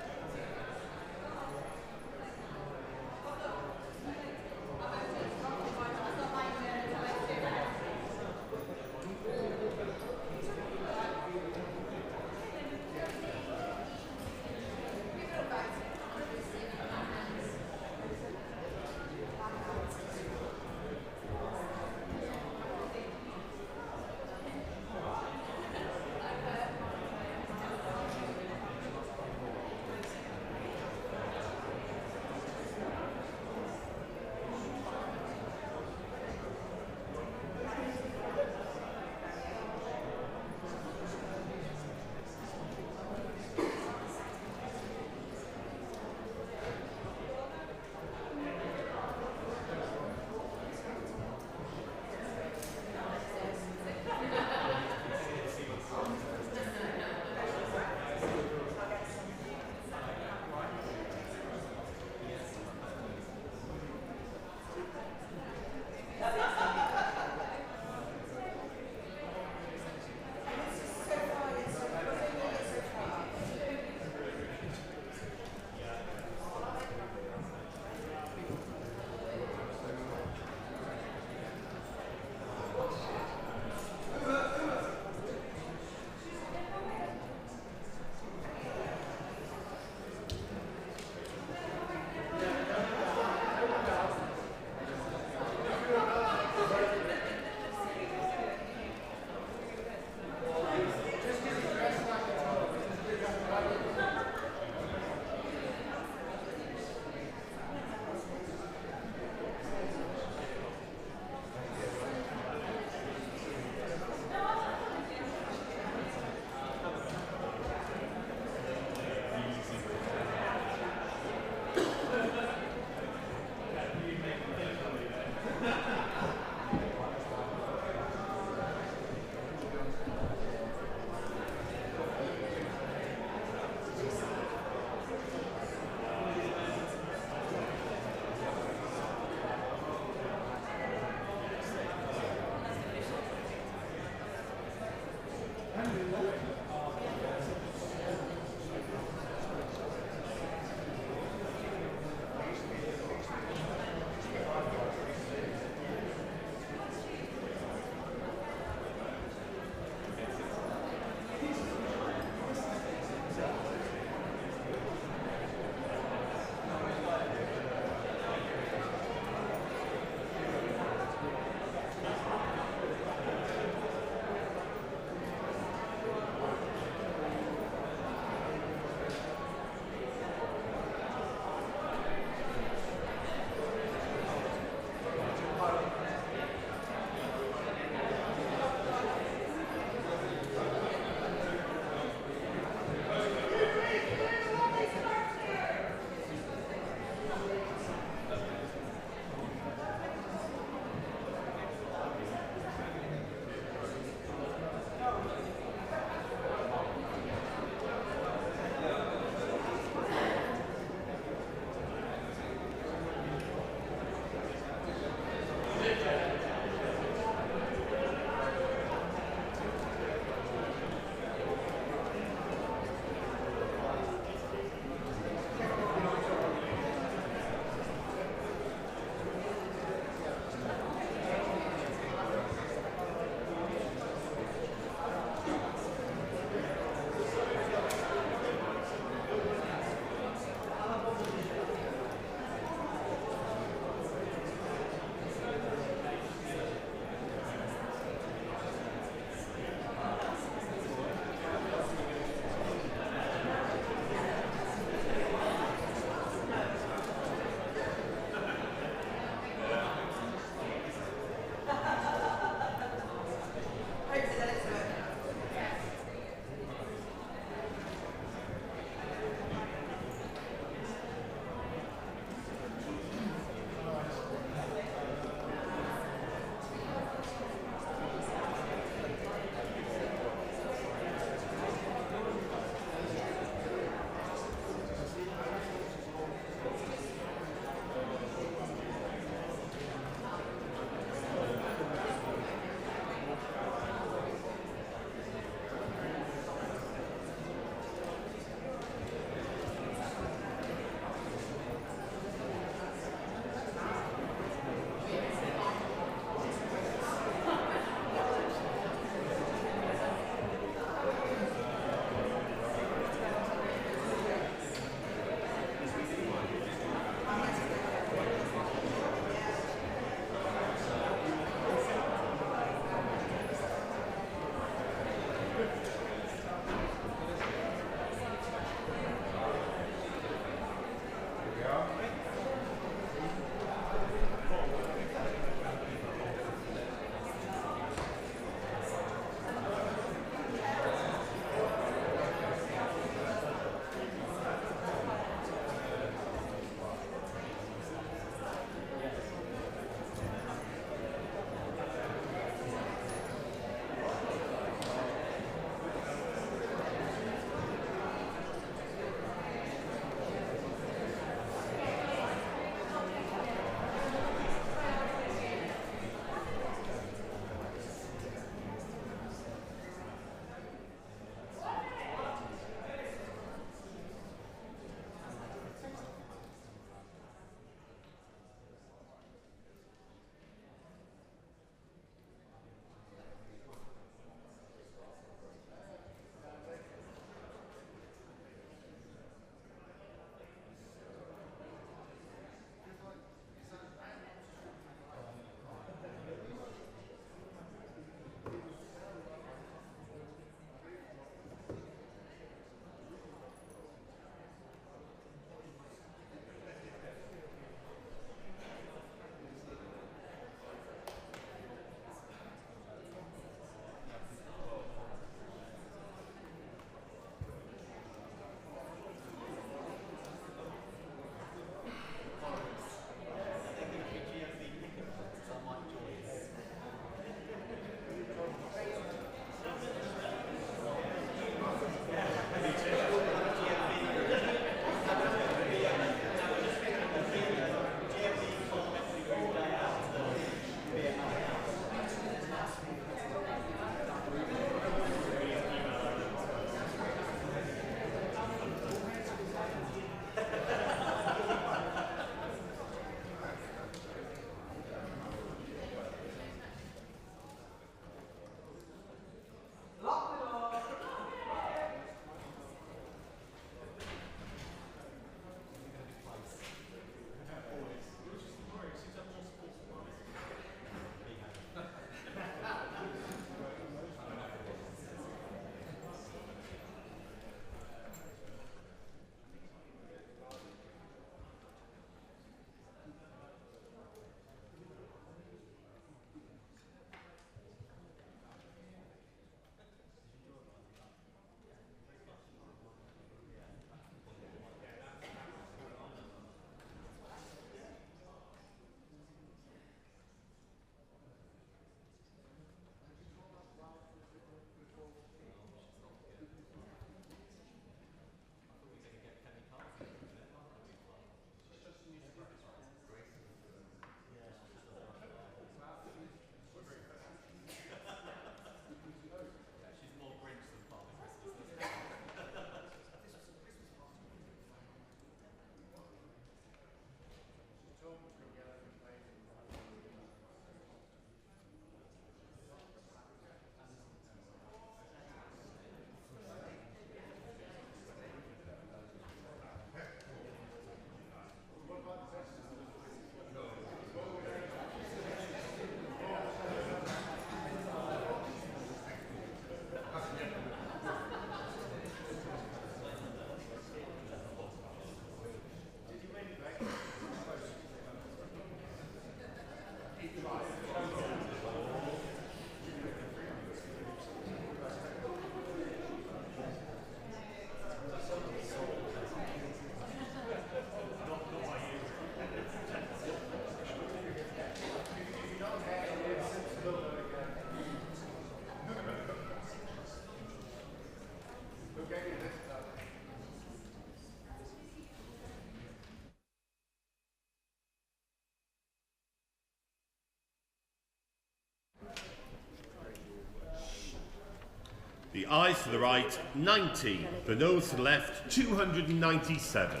The ayes to the right, 90. The noes to the left, 297.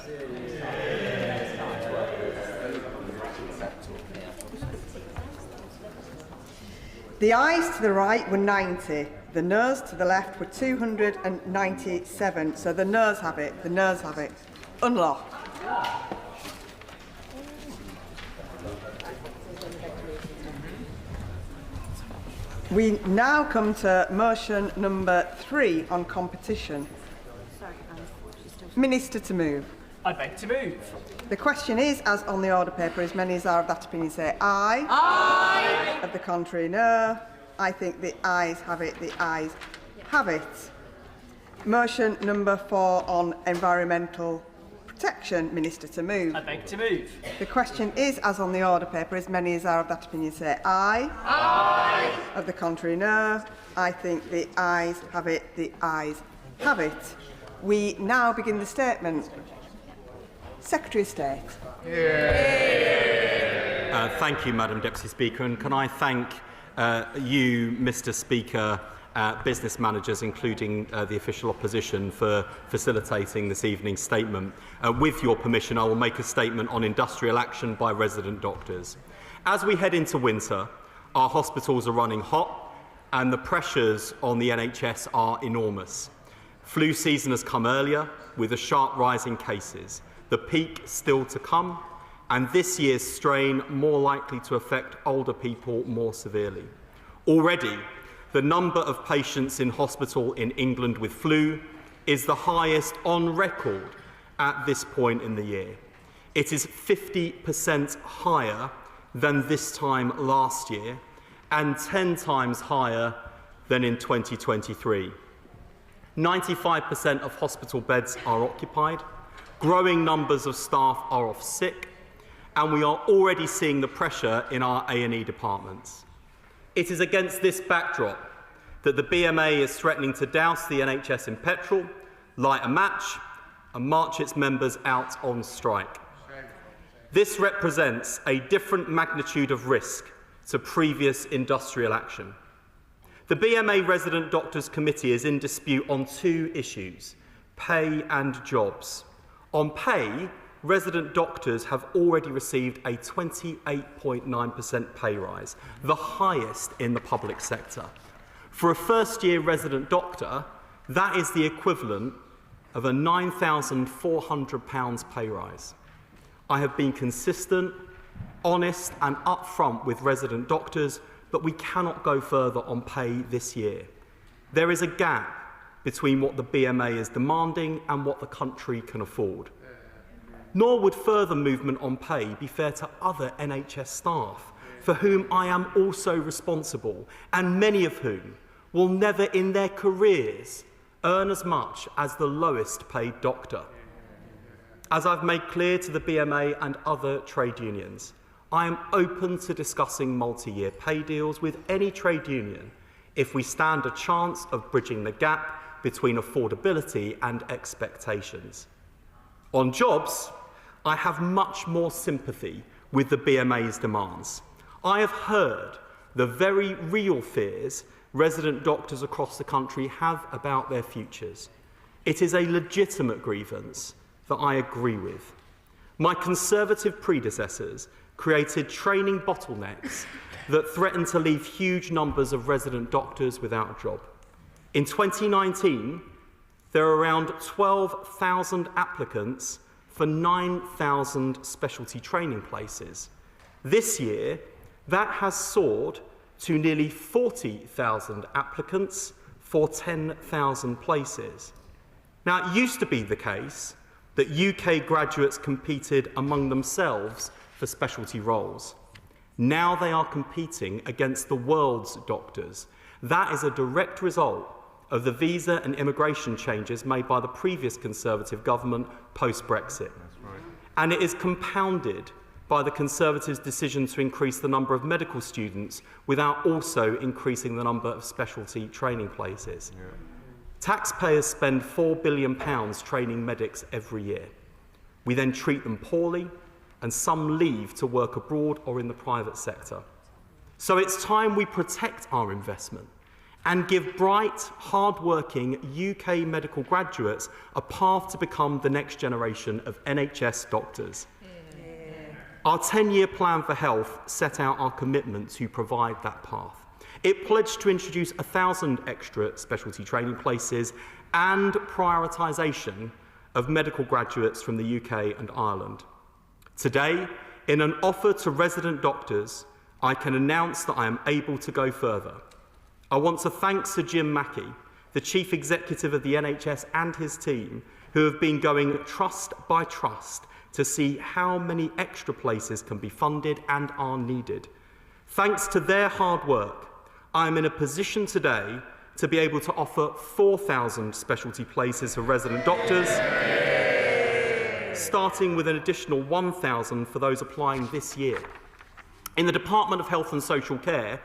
The ayes to the right were 90. The noes to the left were 297. So the noes have it. The noes have it. Unlock. We now come to motion number 3 on competition. Minister to move. I beg to move. The question is, as on the order paper, as many as are of that opinion say aye. Aye. Of the contrary, no. I think the ayes have it. The ayes have it. Motion number 4 on environmental protection. Minister to move. I beg to move. The question is, as on the order paper, as many as are of that opinion say aye. Aye. Of the contrary, no. I think the ayes have it. The ayes have it. We now begin the statement. Secretary of State. Thank you, Madam Deputy Speaker, and can I thank you, Mr. Speaker, business managers, including the official opposition, for facilitating this evening's statement. With your permission, I will make a statement on industrial action by resident doctors. As we head into winter, our hospitals are running hot and the pressures on the NHS are enormous. Flu season has come earlier with a sharp rise in cases, the peak still to come, and this year's strain more likely to affect older people more severely. Already, the number of patients in hospital in England with flu is the highest on record at this point in the year. It is 50% higher than this time last year and 10 times higher than in 2023. 95% of hospital beds are occupied, growing numbers of staff are off sick, and we are already seeing the pressure in our A&E departments. It is against this backdrop that the BMA is threatening to douse the NHS in petrol, light a match, and march its members out on strike. This represents a different magnitude of risk to previous industrial action. The BMA Resident Doctors Committee is in dispute on 2 issues, pay and jobs. On pay, resident doctors have already received a 28.9% pay rise, the highest in the public sector. For a first-year resident doctor, that is the equivalent of a £9,400 pay rise. I have been consistent, honest and upfront with resident doctors, but we cannot go further on pay this year. There is a gap between what the BMA is demanding and what the country can afford. Nor would further movement on pay be fair to other NHS staff, for whom I am also responsible, and many of whom will never in their careers earn as much as the lowest paid doctor. As I've made clear to the BMA and other trade unions, I am open to discussing multi-year pay deals with any trade union if we stand a chance of bridging the gap between affordability and expectations. On jobs, I have much more sympathy with the BMA's demands. I have heard the very real fears resident doctors across the country have about their futures. It is a legitimate grievance that I agree with. My Conservative predecessors created training bottlenecks that threatened to leave huge numbers of resident doctors without a job. In 2019, there are around 12,000 applicants for 9,000 specialty training places. This year, that has soared to nearly 40,000 applicants for 10,000 places. Now, it used to be the case that UK graduates competed among themselves for specialty roles. Now they are competing against the world's doctors. That is a direct result of the visa and immigration changes made by the previous Conservative government post-Brexit. And it is compounded by the Conservatives' decision to increase the number of medical students without also increasing the number of specialty training places. Taxpayers spend £4 billion training medics every year. We then treat them poorly, and some leave to work abroad or in the private sector. So it's time we protect our investment and give bright, hard-working UK medical graduates a path to become the next generation of NHS doctors. Our 10-year plan for health set out our commitment to provide that path. It pledged to introduce 1,000 extra specialty training places and prioritisation of medical graduates from the UK and Ireland. Today, in an offer to resident doctors, I can announce that I am able to go further. I want to thank Sir Jim Mackey, the Chief Executive of the NHS, and his team, who have been going trust by trust to see how many extra places can be funded and are needed. Thanks to their hard work, I am in a position today to be able to offer 4,000 specialty places for resident doctors, starting with an additional 1,000 for those applying this year. In the Department of Health and Social Care,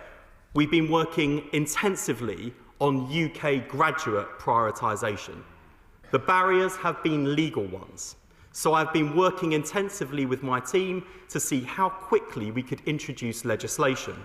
we've been working intensively on UK graduate prioritisation. The barriers have been legal ones, so I've been working intensively with my team to see how quickly we could introduce legislation.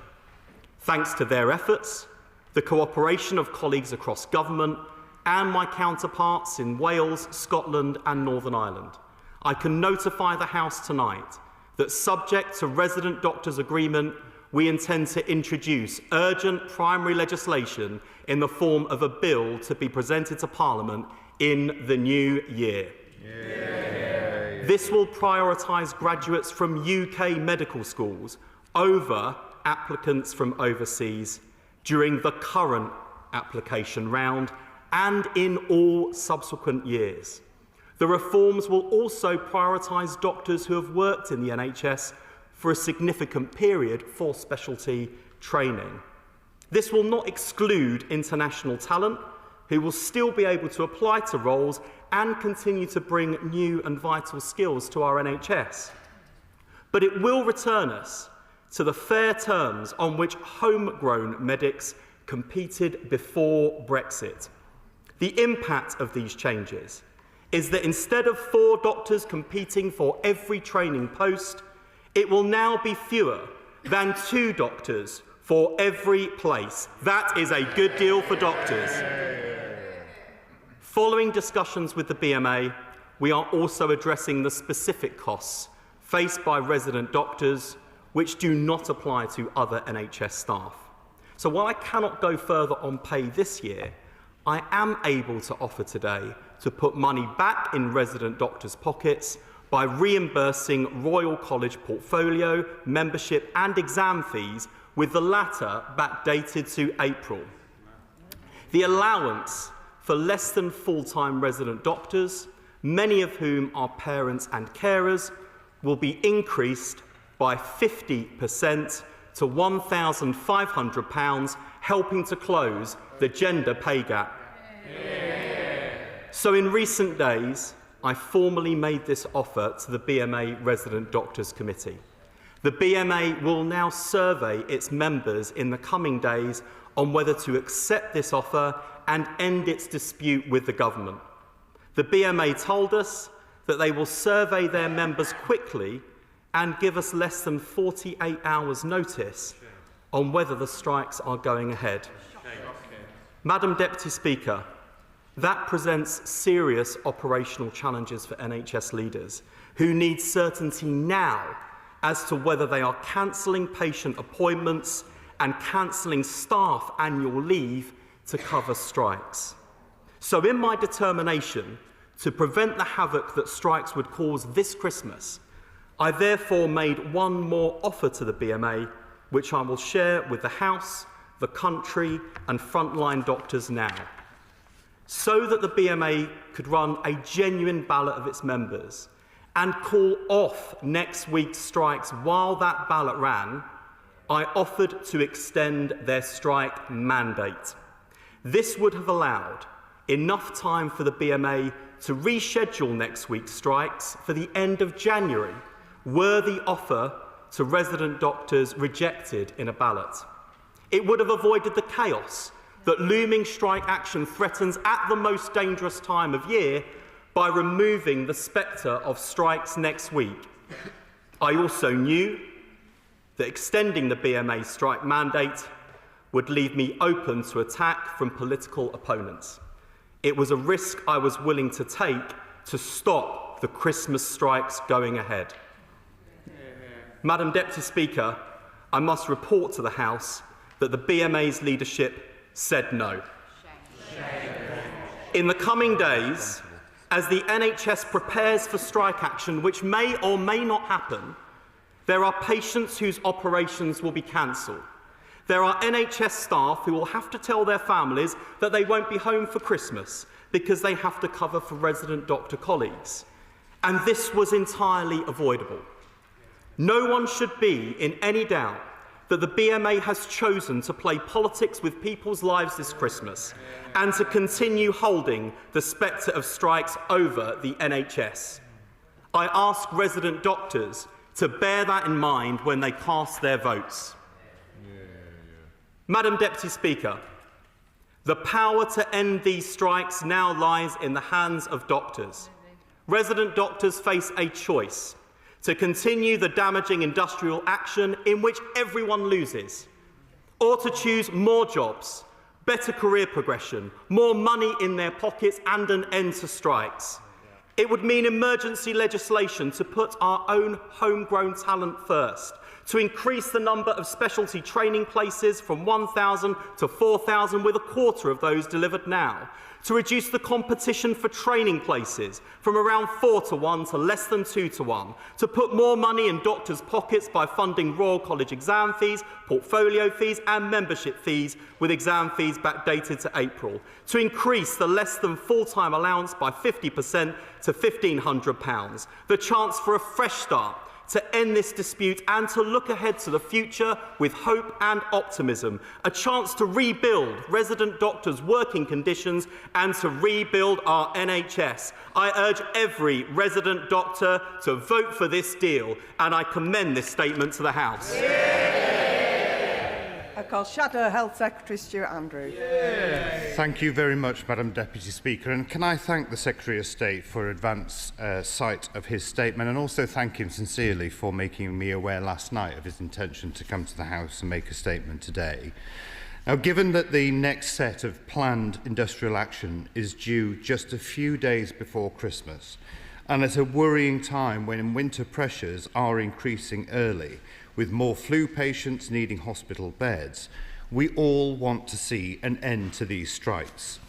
Thanks to their efforts, the cooperation of colleagues across government and my counterparts in Wales, Scotland and Northern Ireland, I can notify the House tonight that, subject to resident doctors' agreement, we intend to introduce urgent primary legislation in the form of a bill to be presented to Parliament in the new year. This will prioritise graduates from UK medical schools over applicants from overseas during the current application round and in all subsequent years. The reforms will also prioritise doctors who have worked in the NHS for a significant period for specialty training. This will not exclude international talent, who will still be able to apply to roles and continue to bring new and vital skills to our NHS. But it will return us to the fair terms on which homegrown medics competed before Brexit. The impact of these changes is that instead of 4 doctors competing for every training post, it will now be fewer than 2 doctors for every place. That is a good deal for doctors. Following discussions with the BMA, we are also addressing the specific costs faced by resident doctors which do not apply to other NHS staff. So while I cannot go further on pay this year, I am able to offer today to put money back in resident doctors' pockets by reimbursing Royal College portfolio, membership and exam fees, with the latter backdated to April. The allowance for less than full-time resident doctors, many of whom are parents and carers, will be increased by 50% to £1,500, helping to close the gender pay gap. So in recent days, I formally made this offer to the BMA Resident Doctors Committee. The BMA will now survey its members in the coming days on whether to accept this offer and end its dispute with the government. The BMA told us that they will survey their members quickly and give us less than 48 hours' notice on whether the strikes are going ahead. Madam Deputy Speaker, that presents serious operational challenges for NHS leaders who need certainty now as to whether they are cancelling patient appointments and cancelling staff annual leave to cover strikes. So in my determination to prevent the havoc that strikes would cause this Christmas, I therefore made one more offer to the BMA, which I will share with the House, the country and frontline doctors now. So that the BMA could run a genuine ballot of its members and call off next week's strikes while that ballot ran, I offered to extend their strike mandate. This would have allowed enough time for the BMA to reschedule next week's strikes for the end of January, were the offer to resident doctors rejected in a ballot. It would have avoided the chaos that looming strike action threatens at the most dangerous time of year by removing the spectre of strikes next week. I also knew that extending the BMA strike mandate would leave me open to attack from political opponents. It was a risk I was willing to take to stop the Christmas strikes going ahead. Madam Deputy Speaker, I must report to the House that the BMA's leadership said no. In the coming days, as the NHS prepares for strike action, which may or may not happen, there are patients whose operations will be cancelled. There are NHS staff who will have to tell their families that they won't be home for Christmas because they have to cover for resident doctor colleagues. And this was entirely avoidable. No one should be in any doubt that the BMA has chosen to play politics with people's lives this Christmas and to continue holding the spectre of strikes over the NHS. I ask resident doctors to bear that in mind when they cast their votes. Madam Deputy Speaker, the power to end these strikes now lies in the hands of doctors. Resident doctors face a choice: to continue the damaging industrial action in which everyone loses, or to choose more jobs, better career progression, more money in their pockets and an end to strikes. It would mean emergency legislation to put our own homegrown talent first, to increase the number of specialty training places from 1,000 to 4,000, with a quarter of those delivered now, to reduce the competition for training places from around 4 to 1 to less than 2 to 1, to put more money in doctors' pockets by funding Royal College exam fees, portfolio fees and membership fees, with exam fees backdated to April, to increase the less than full-time allowance by 50% to £1,500, the chance for a fresh start, to end this dispute and to look ahead to the future with hope and optimism, a chance to rebuild resident doctors' working conditions and to rebuild our NHS. I urge every resident doctor to vote for this deal, and I commend this statement to the House. I call Shadow Health Secretary Stuart Andrews. Thank you very much, Madam Deputy Speaker, and can I thank the Secretary of State for advance sight of his statement, and also thank him sincerely for making me aware last night of his intention to come to the House and make a statement today. Now, given that the next set of planned industrial action is due just a few days before Christmas, and at a worrying time when winter pressures are increasing early, with more flu patients needing hospital beds, we all want to see an end to these strikes.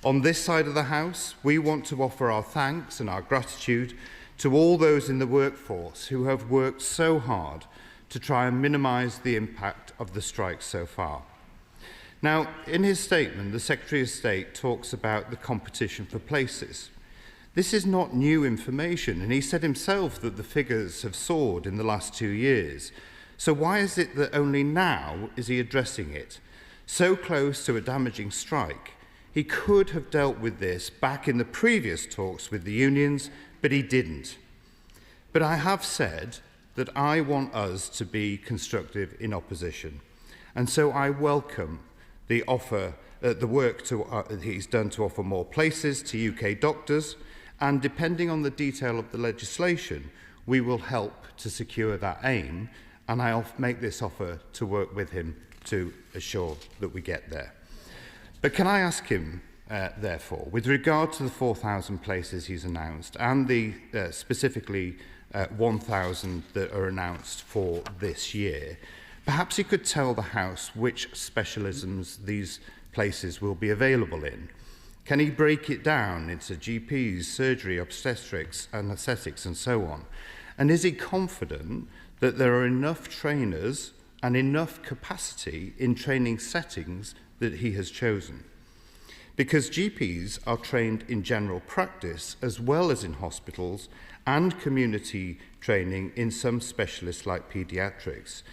On this side of the House, we want to offer our thanks and our gratitude to all those in the workforce who have worked so hard to try and minimise the impact of the strikes so far. Now, in his statement, the Secretary of State talks about the competition for places. This is not new information, and he said himself that the figures have soared in the last 2 years. So why is it that only now is he addressing it? So close to a damaging strike. He could have dealt with this back in the previous talks with the unions, but he didn't. But I have said that I want us to be constructive in opposition. And so I welcome the work he's done to offer more places to UK doctors, and depending on the detail of the legislation, we will help to secure that aim, and I'll make this offer to work with him to assure that we get there. But can I ask him, therefore, with regard to the 4,000 places he's announced and the specifically 1,000 that are announced for this year, perhaps he could tell the House which specialisms these places will be available in. Can he break it down into GPs, surgery, obstetrics, anaesthetics, and so on? And is he confident that there are enough trainers and enough capacity in training settings that he has chosen? Because GPs are trained in general practice as well as in hospitals, and community training in some specialists like paediatrics.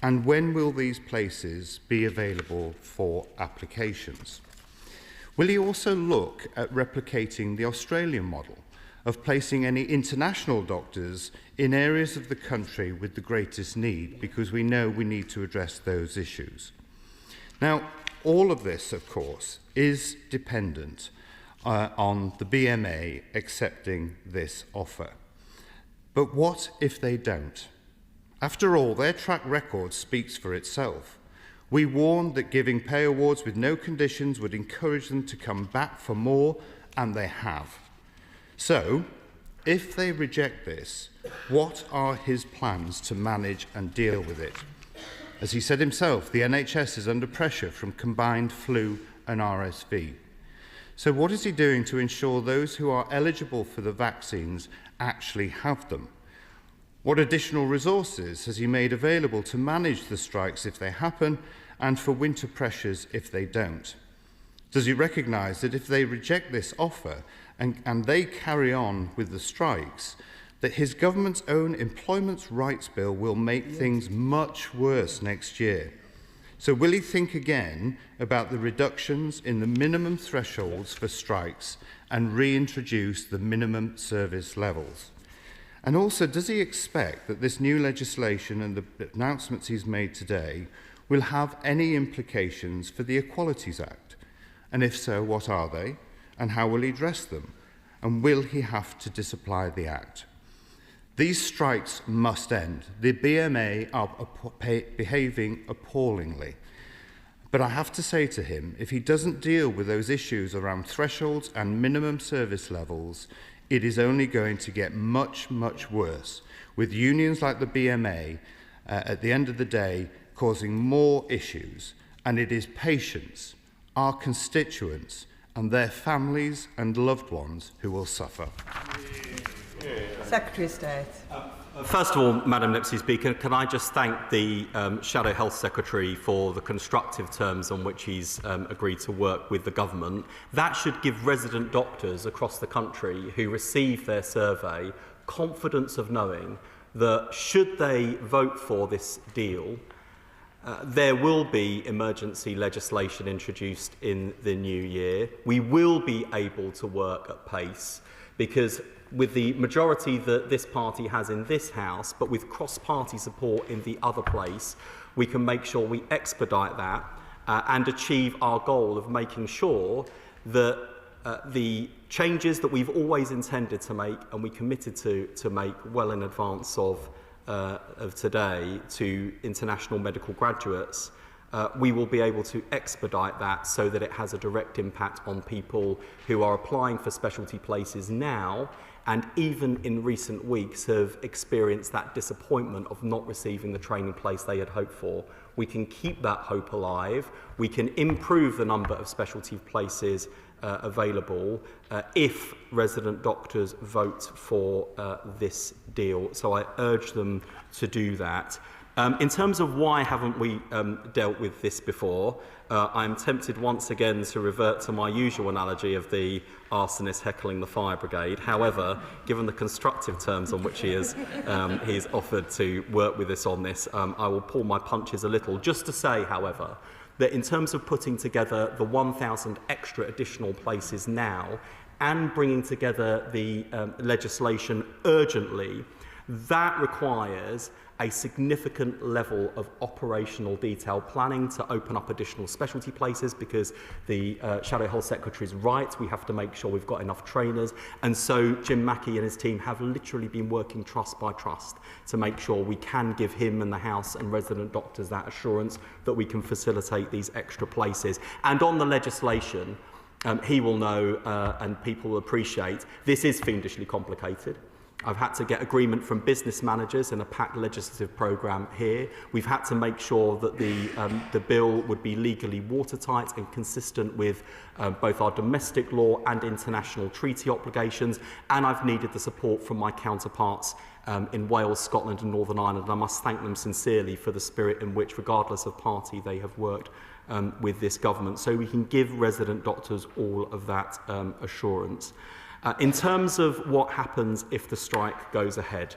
And when will these places be available for applications? Will he also look at replicating the Australian model of placing any international doctors in areas of the country with the greatest need, because we know we need to address those issues? Now, all of this, of course, is dependent on the BMA accepting this offer. But what if they don't? After all, their track record speaks for itself. We warned that giving pay awards with no conditions would encourage them to come back for more, and they have. So, if they reject this, what are his plans to manage and deal with it? As he said himself, the NHS is under pressure from combined flu and RSV. So what is he doing to ensure those who are eligible for the vaccines actually have them? What additional resources has he made available to manage the strikes if they happen and for winter pressures if they don't? Does he recognise that if they reject this offer and they carry on with the strikes, that his government's own employment rights bill will make things much worse next year? So will he think again about the reductions in the minimum thresholds for strikes and reintroduce the minimum service levels? And also, does he expect that this new legislation and the announcements he's made today will have any implications for the Equalities Act? And if so, what are they? And how will he address them? And will he have to disapply the Act? These strikes must end. The BMA are behaving appallingly. But I have to say to him, if he doesn't deal with those issues around thresholds and minimum service levels, it is only going to get much, much worse, with unions like the BMA at the end of the day causing more issues. And it is patients, our constituents, and their families and loved ones who will suffer. Secretary of State. First of all, Madam Deputy Speaker, can I just thank the Shadow Health Secretary for the constructive terms on which he's agreed to work with the government. That should give resident doctors across the country who receive their survey confidence of knowing that should they vote for this deal, there will be emergency legislation introduced in the new year. We will be able to work at pace because with the majority that this party has in this House, but with cross-party support in the other place, we can make sure we expedite that and achieve our goal of making sure that the changes that we've always intended to make and we committed to make well in advance of today to international medical graduates, we will be able to expedite that so that it has a direct impact on people who are applying for specialty places now and even in recent weeks have experienced that disappointment of not receiving the training place they had hoped for. We can keep that hope alive. We can improve the number of specialty places available if resident doctors vote for this deal. So I urge them to do that. In terms of why haven't we dealt with this before, I'm tempted once again to revert to my usual analogy of the arsonist heckling the fire brigade. However, given the constructive terms on which he's offered to work with us on this, I will pull my punches a little. Just to say, however, that in terms of putting together the 1,000 extra additional places now and bringing together the legislation urgently, that requires a significant level of operational detail planning to open up additional specialty places because the Shadow Health Secretary's right, we have to make sure we've got enough trainers. And so Jim Mackey and his team have literally been working trust by trust to make sure we can give him and the House and resident doctors that assurance that we can facilitate these extra places. And on the legislation, he will know and people will appreciate this is fiendishly complicated. I've had to get agreement from business managers in a packed legislative programme here. We've had to make sure that the bill would be legally watertight and consistent with both our domestic law and international treaty obligations. And I've needed the support from my counterparts in Wales, Scotland and Northern Ireland. And I must thank them sincerely for the spirit in which, regardless of party, they have worked with this government. So we can give resident doctors all of that assurance. In terms of what happens if the strike goes ahead,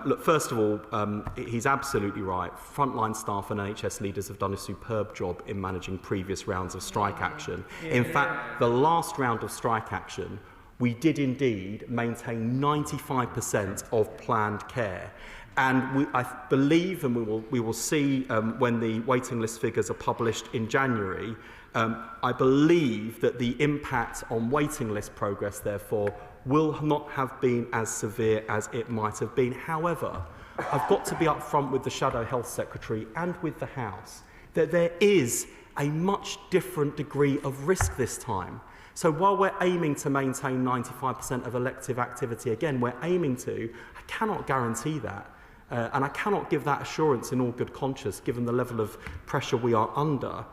look, first of all, he's absolutely right. Frontline staff and NHS leaders have done a superb job in managing previous rounds of strike action. In fact, the last round of strike action, we did indeed maintain 95% of planned care. And I believe, and we will see when the waiting list figures are published in January, I believe that the impact on waiting list progress, therefore, will not have been as severe as it might have been. However, I've got to be upfront with the Shadow Health Secretary and with the House. that there is a much different degree of risk this time. So while we're aiming to maintain 95% of elective activity, again, we're aiming to, I cannot guarantee that. And I cannot give that assurance in all good conscience, given the level of pressure we are under.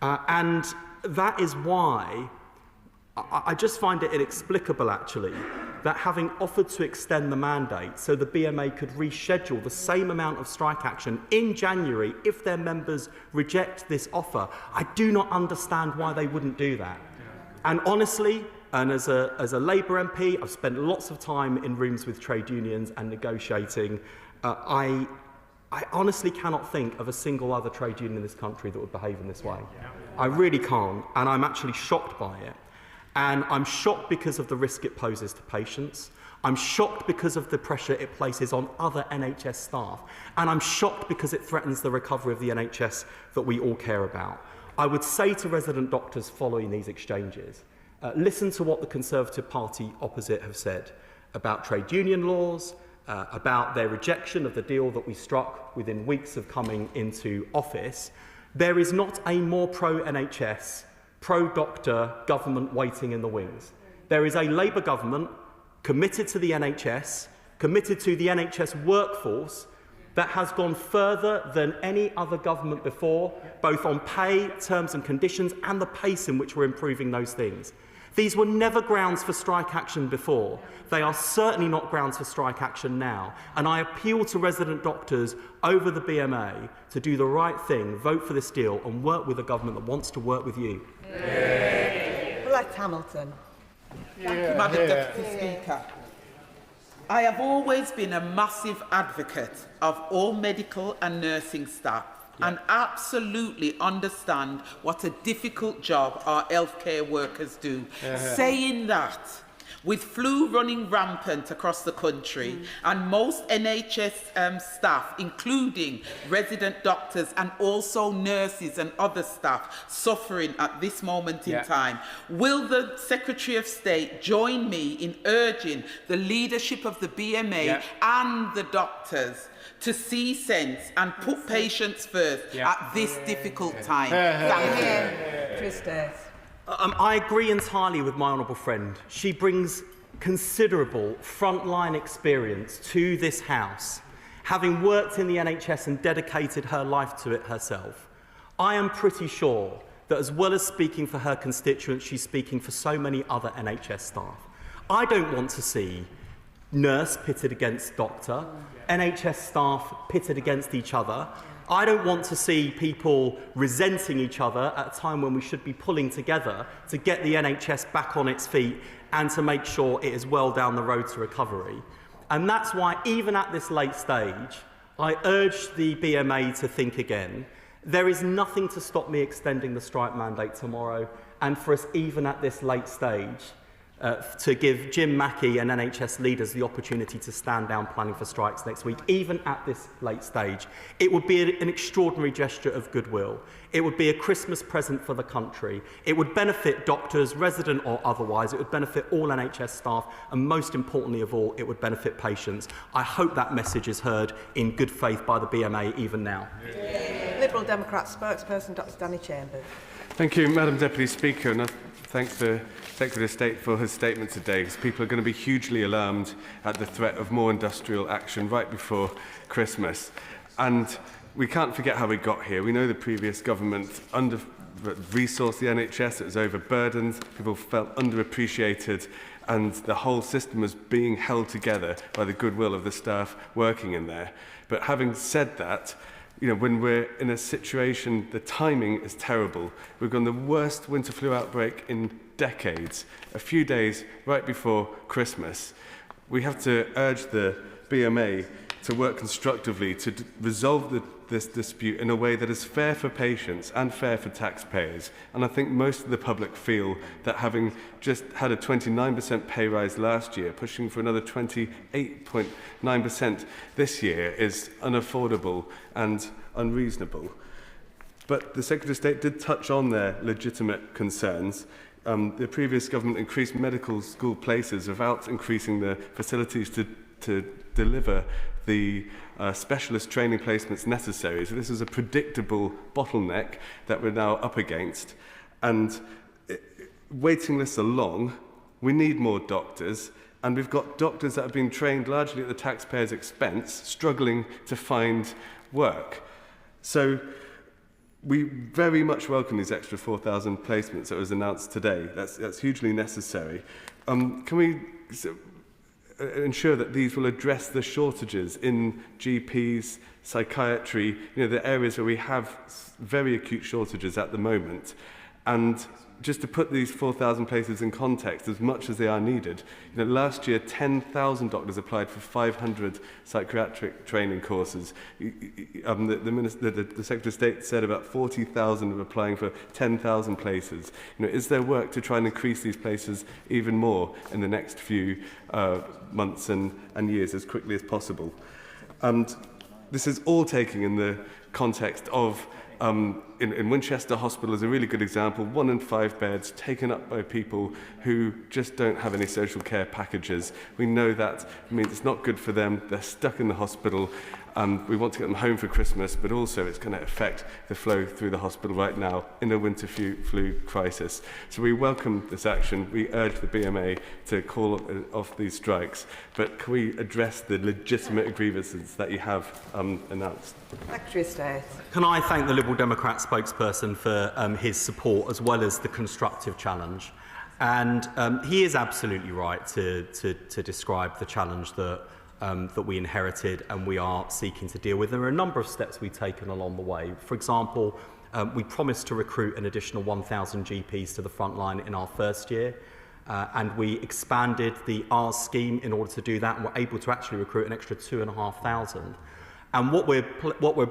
And that is why I just find it inexplicable, actually, that having offered to extend the mandate so the BMA could reschedule the same amount of strike action in January if their members reject this offer, I do not understand why they wouldn't do that. And honestly, and as a Labour MP, I've spent lots of time in rooms with trade unions and negotiating. I honestly cannot think of a single other trade union in this country that would behave in this way. I really can't, and I'm actually shocked by it. And I'm shocked because of the risk it poses to patients. I'm shocked because of the pressure it places on other NHS staff. And I'm shocked because it threatens the recovery of the NHS that we all care about. I would say to resident doctors following these exchanges, listen to what the Conservative Party opposite have said about trade union laws, about their rejection of the deal that we struck within weeks of coming into office. There is not a more pro-NHS, pro-doctor government waiting in the wings. There is a Labour government committed to the NHS, committed to the NHS workforce, that has gone further than any other government before, both on pay, terms and conditions, and the pace in which we're improving those things. These were never grounds for strike action before. They are certainly not grounds for strike action now. And I appeal to resident doctors over the BMA to do the right thing, vote for this deal, and work with a government that wants to work with you. Black Hamilton. Thank you, Madam Deputy Speaker. I have always been a massive advocate of all medical and nursing staff and absolutely understand what a difficult job our healthcare workers do. Saying that, with flu running rampant across the country and most NHS staff, including resident doctors and also nurses and other staff, suffering at this moment in time, will the Secretary of State join me in urging the leadership of the BMA and the doctors to see sense and put patients first at this difficult time? Thank you. Tristesse. I agree entirely with my honourable friend. She brings considerable frontline experience to this House, having worked in the NHS and dedicated her life to it herself. I am pretty sure that as well as speaking for her constituents, she's speaking for so many other NHS staff. I don't want to see nurse pitted against doctor, NHS staff pitted against each other. I don't want to see people resenting each other at a time when we should be pulling together to get the NHS back on its feet and to make sure it is well down the road to recovery. And that's why, even at this late stage, I urge the BMA to think again. There is nothing to stop me extending the strike mandate tomorrow, and for us, even at this late stage, to give Jim Mackey and NHS leaders the opportunity to stand down planning for strikes next week, even at this late stage. It would be an extraordinary gesture of goodwill. It would be a Christmas present for the country. It would benefit doctors, resident or otherwise. It would benefit all NHS staff, and most importantly of all, it would benefit patients. I hope that message is heard in good faith by the BMA even now. Liberal Democrat spokesperson, Dr Danny Chambers. Thank you, Madam Deputy Speaker, and I thank the Secretary of State for his statement today, because people are going to be hugely alarmed at the threat of more industrial action right before Christmas. And we can't forget how we got here. We know the previous government under-resourced the NHS, it was overburdened, people felt underappreciated, and the whole system was being held together by the goodwill of the staff working in there. But having said that, you know, when we're in a situation, the timing is terrible. We've got the worst winter flu outbreak in decades, a few days right before Christmas. We have to urge the BMA to work constructively to resolve this dispute in a way that is fair for patients and fair for taxpayers. And I think most of the public feel that having just had a 29% pay rise last year, pushing for another 28.9% this year is unaffordable and unreasonable. But the Secretary of State did touch on their legitimate concerns. The previous government increased medical school places without increasing the facilities to to deliver the specialist training placements necessary. So this is a predictable bottleneck that we're now up against. And waiting lists are long. We need more doctors. And we've got doctors that have been trained largely at the taxpayer's expense, struggling to find work. So we very much welcome these extra 4,000 placements that was announced today. That's hugely necessary. Can we ensure that these will address the shortages in GPs, psychiatry, the areas where we have very acute shortages at the moment? And just to put these 4,000 places in context, as much as they are needed, last year 10,000 doctors applied for 500 psychiatric training courses. The Secretary of State said about 40,000 are applying for 10,000 places. Is there work to try and increase these places even more in the next few months and years as quickly as possible? And this is all taking in the context of in Winchester Hospital is a really good example. 1 in 5 beds taken up by people who just don't have any social care packages. We know that means it's not good for them. They're stuck in the hospital. We want to get them home for Christmas, but also it's going to affect the flow through the hospital right now in a winter flu crisis. So we welcome this action. We urge the BMA to call off these strikes. But can we address the legitimate grievances that you have announced? Secretary of State. Can I thank the Liberal Democrat spokesperson for his support as well as the constructive challenge? And he is absolutely right to describe the challenge that we inherited and we are seeking to deal with. There are a number of steps we've taken along the way. For example, we promised to recruit an additional 1,000 GPs to the front line in our first year. And we expanded the R's scheme in order to do that, and we're able to actually recruit an extra 2,500. And what we're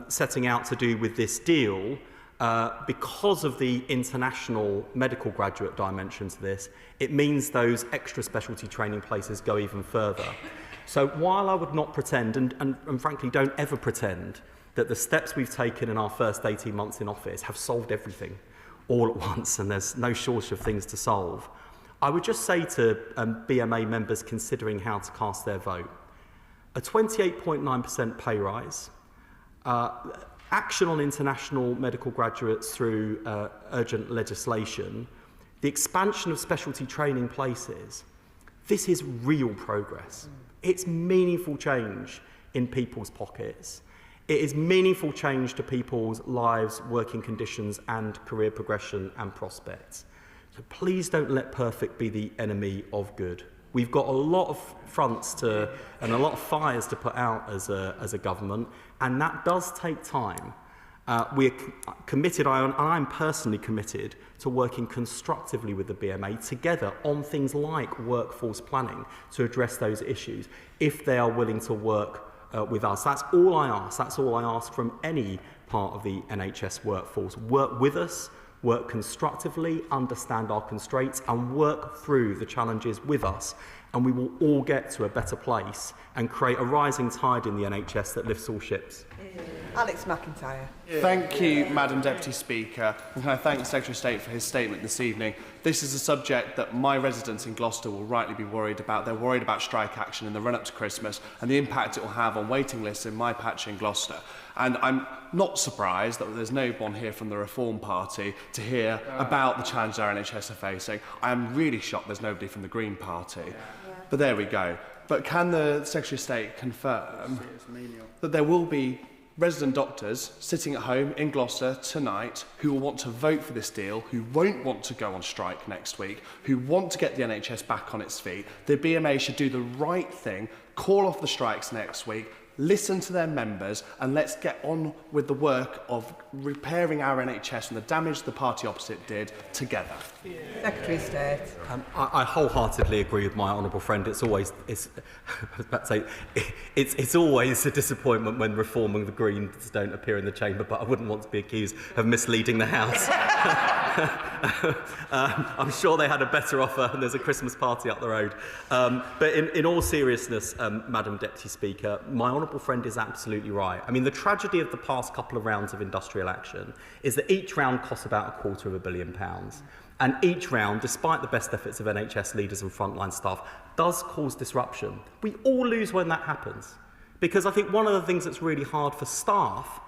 setting out to do with this deal, because of the international medical graduate dimension to this, it means those extra specialty training places go even further. So while I would not pretend, and frankly don't ever pretend, that the steps we've taken in our first 18 months in office have solved everything all at once and there's no shortage of things to solve, I would just say to BMA members considering how to cast their vote, a 28.9% pay rise, action on international medical graduates through urgent legislation, the expansion of specialty training places, this is real progress. It's meaningful change in people's pockets. It is meaningful change to people's lives, working conditions and career progression and prospects. So please don't let perfect be the enemy of good. We've got a lot of fronts and a lot of fires to put out as a government, and that does take time. We're committed, and I'm personally committed, to working constructively with the BMA together on things like workforce planning to address those issues, if they are willing to work with us. That's all I ask. That's all I ask from any part of the NHS workforce. Work with us, work constructively, understand our constraints, and work through the challenges with us. And we will all get to a better place and create a rising tide in the NHS that lifts all ships. Alex McIntyre. Thank you, Madam Deputy Speaker. And can I thank the Secretary of State for his statement this evening. This is a subject that my residents in Gloucester will rightly be worried about. They're worried about strike action in the run-up to Christmas and the impact it will have on waiting lists in my patch in Gloucester. And I'm not surprised that there's no one here from the Reform Party to hear about the challenge our NHS are facing. I am really shocked there's nobody from the Green Party. But there we go. But can the Secretary of State confirm that there will be resident doctors sitting at home in Gloucester tonight who will want to vote for this deal, who won't want to go on strike next week, who want to get the NHS back on its feet? The BMA should do the right thing, call off the strikes next week, listen to their members, and let's get on with the work of repairing our NHS and the damage the party opposite did together. Secretary of State. I wholeheartedly agree with my honourable friend. It's always a disappointment when Reform and the Greens don't appear in the chamber, but I wouldn't want to be accused of misleading the House. I'm sure they had a better offer and there's a Christmas party up the road. But in all seriousness, Madam Deputy Speaker, my honourable friend is absolutely right. I mean, the tragedy of the past couple of rounds of industrial action is that each round costs about £250 million. And each round, despite the best efforts of NHS leaders and frontline staff, does cause disruption. We all lose when that happens. Because I think one of the things that's really hard for staff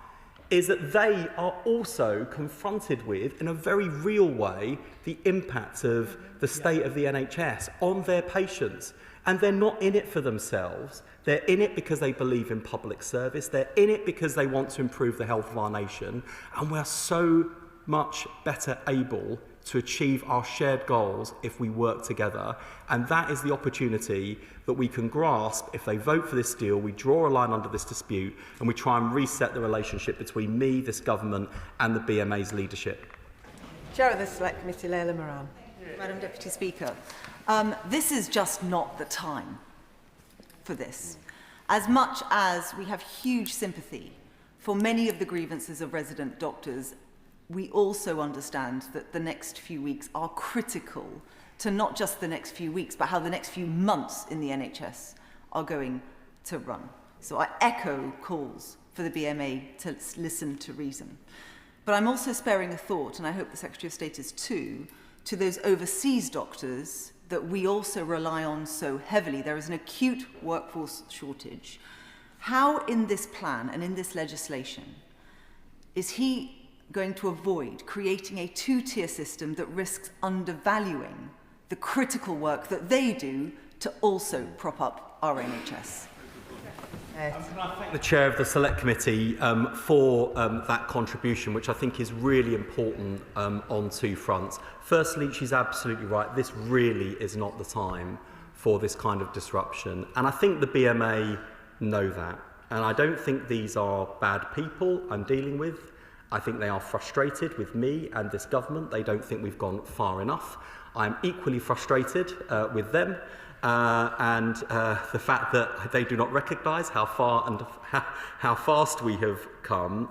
is that they are also confronted with, in a very real way, the impact of the state of the NHS on their patients. And they're not in it for themselves. They're in it because they believe in public service. They're in it because they want to improve the health of our nation. And we're so much better able to achieve our shared goals if we work together. And that is the opportunity that we can grasp if they vote for this deal, we draw a line under this dispute, and we try and reset the relationship between me, this government, and the BMA's leadership. Chair of the Select Committee, Leila Moran. Madam Deputy Speaker, this is just not the time for this. As much as we have huge sympathy for many of the grievances of resident doctors, we also understand that the next few weeks are critical to not just the next few weeks, but how the next few months in the NHS are going to run. So I echo calls for the BMA to listen to reason. But I'm also sparing a thought, and I hope the Secretary of State is too, to those overseas doctors that we also rely on so heavily. There is an acute workforce shortage. How in this plan and in this legislation is he going to avoid creating a two-tier system that risks undervaluing the critical work that they do to also prop up our NHS? Can I thank the Chair of the Select Committee for that contribution, which I think is really important on two fronts. Firstly, she's absolutely right. This really is not the time for this kind of disruption. And I think the BMA know that. And I don't think these are bad people I'm dealing with. I think they are frustrated with me and this government. They don't think we've gone far enough. I'm equally frustrated with them and the fact that they do not recognise how far and how fast we have come.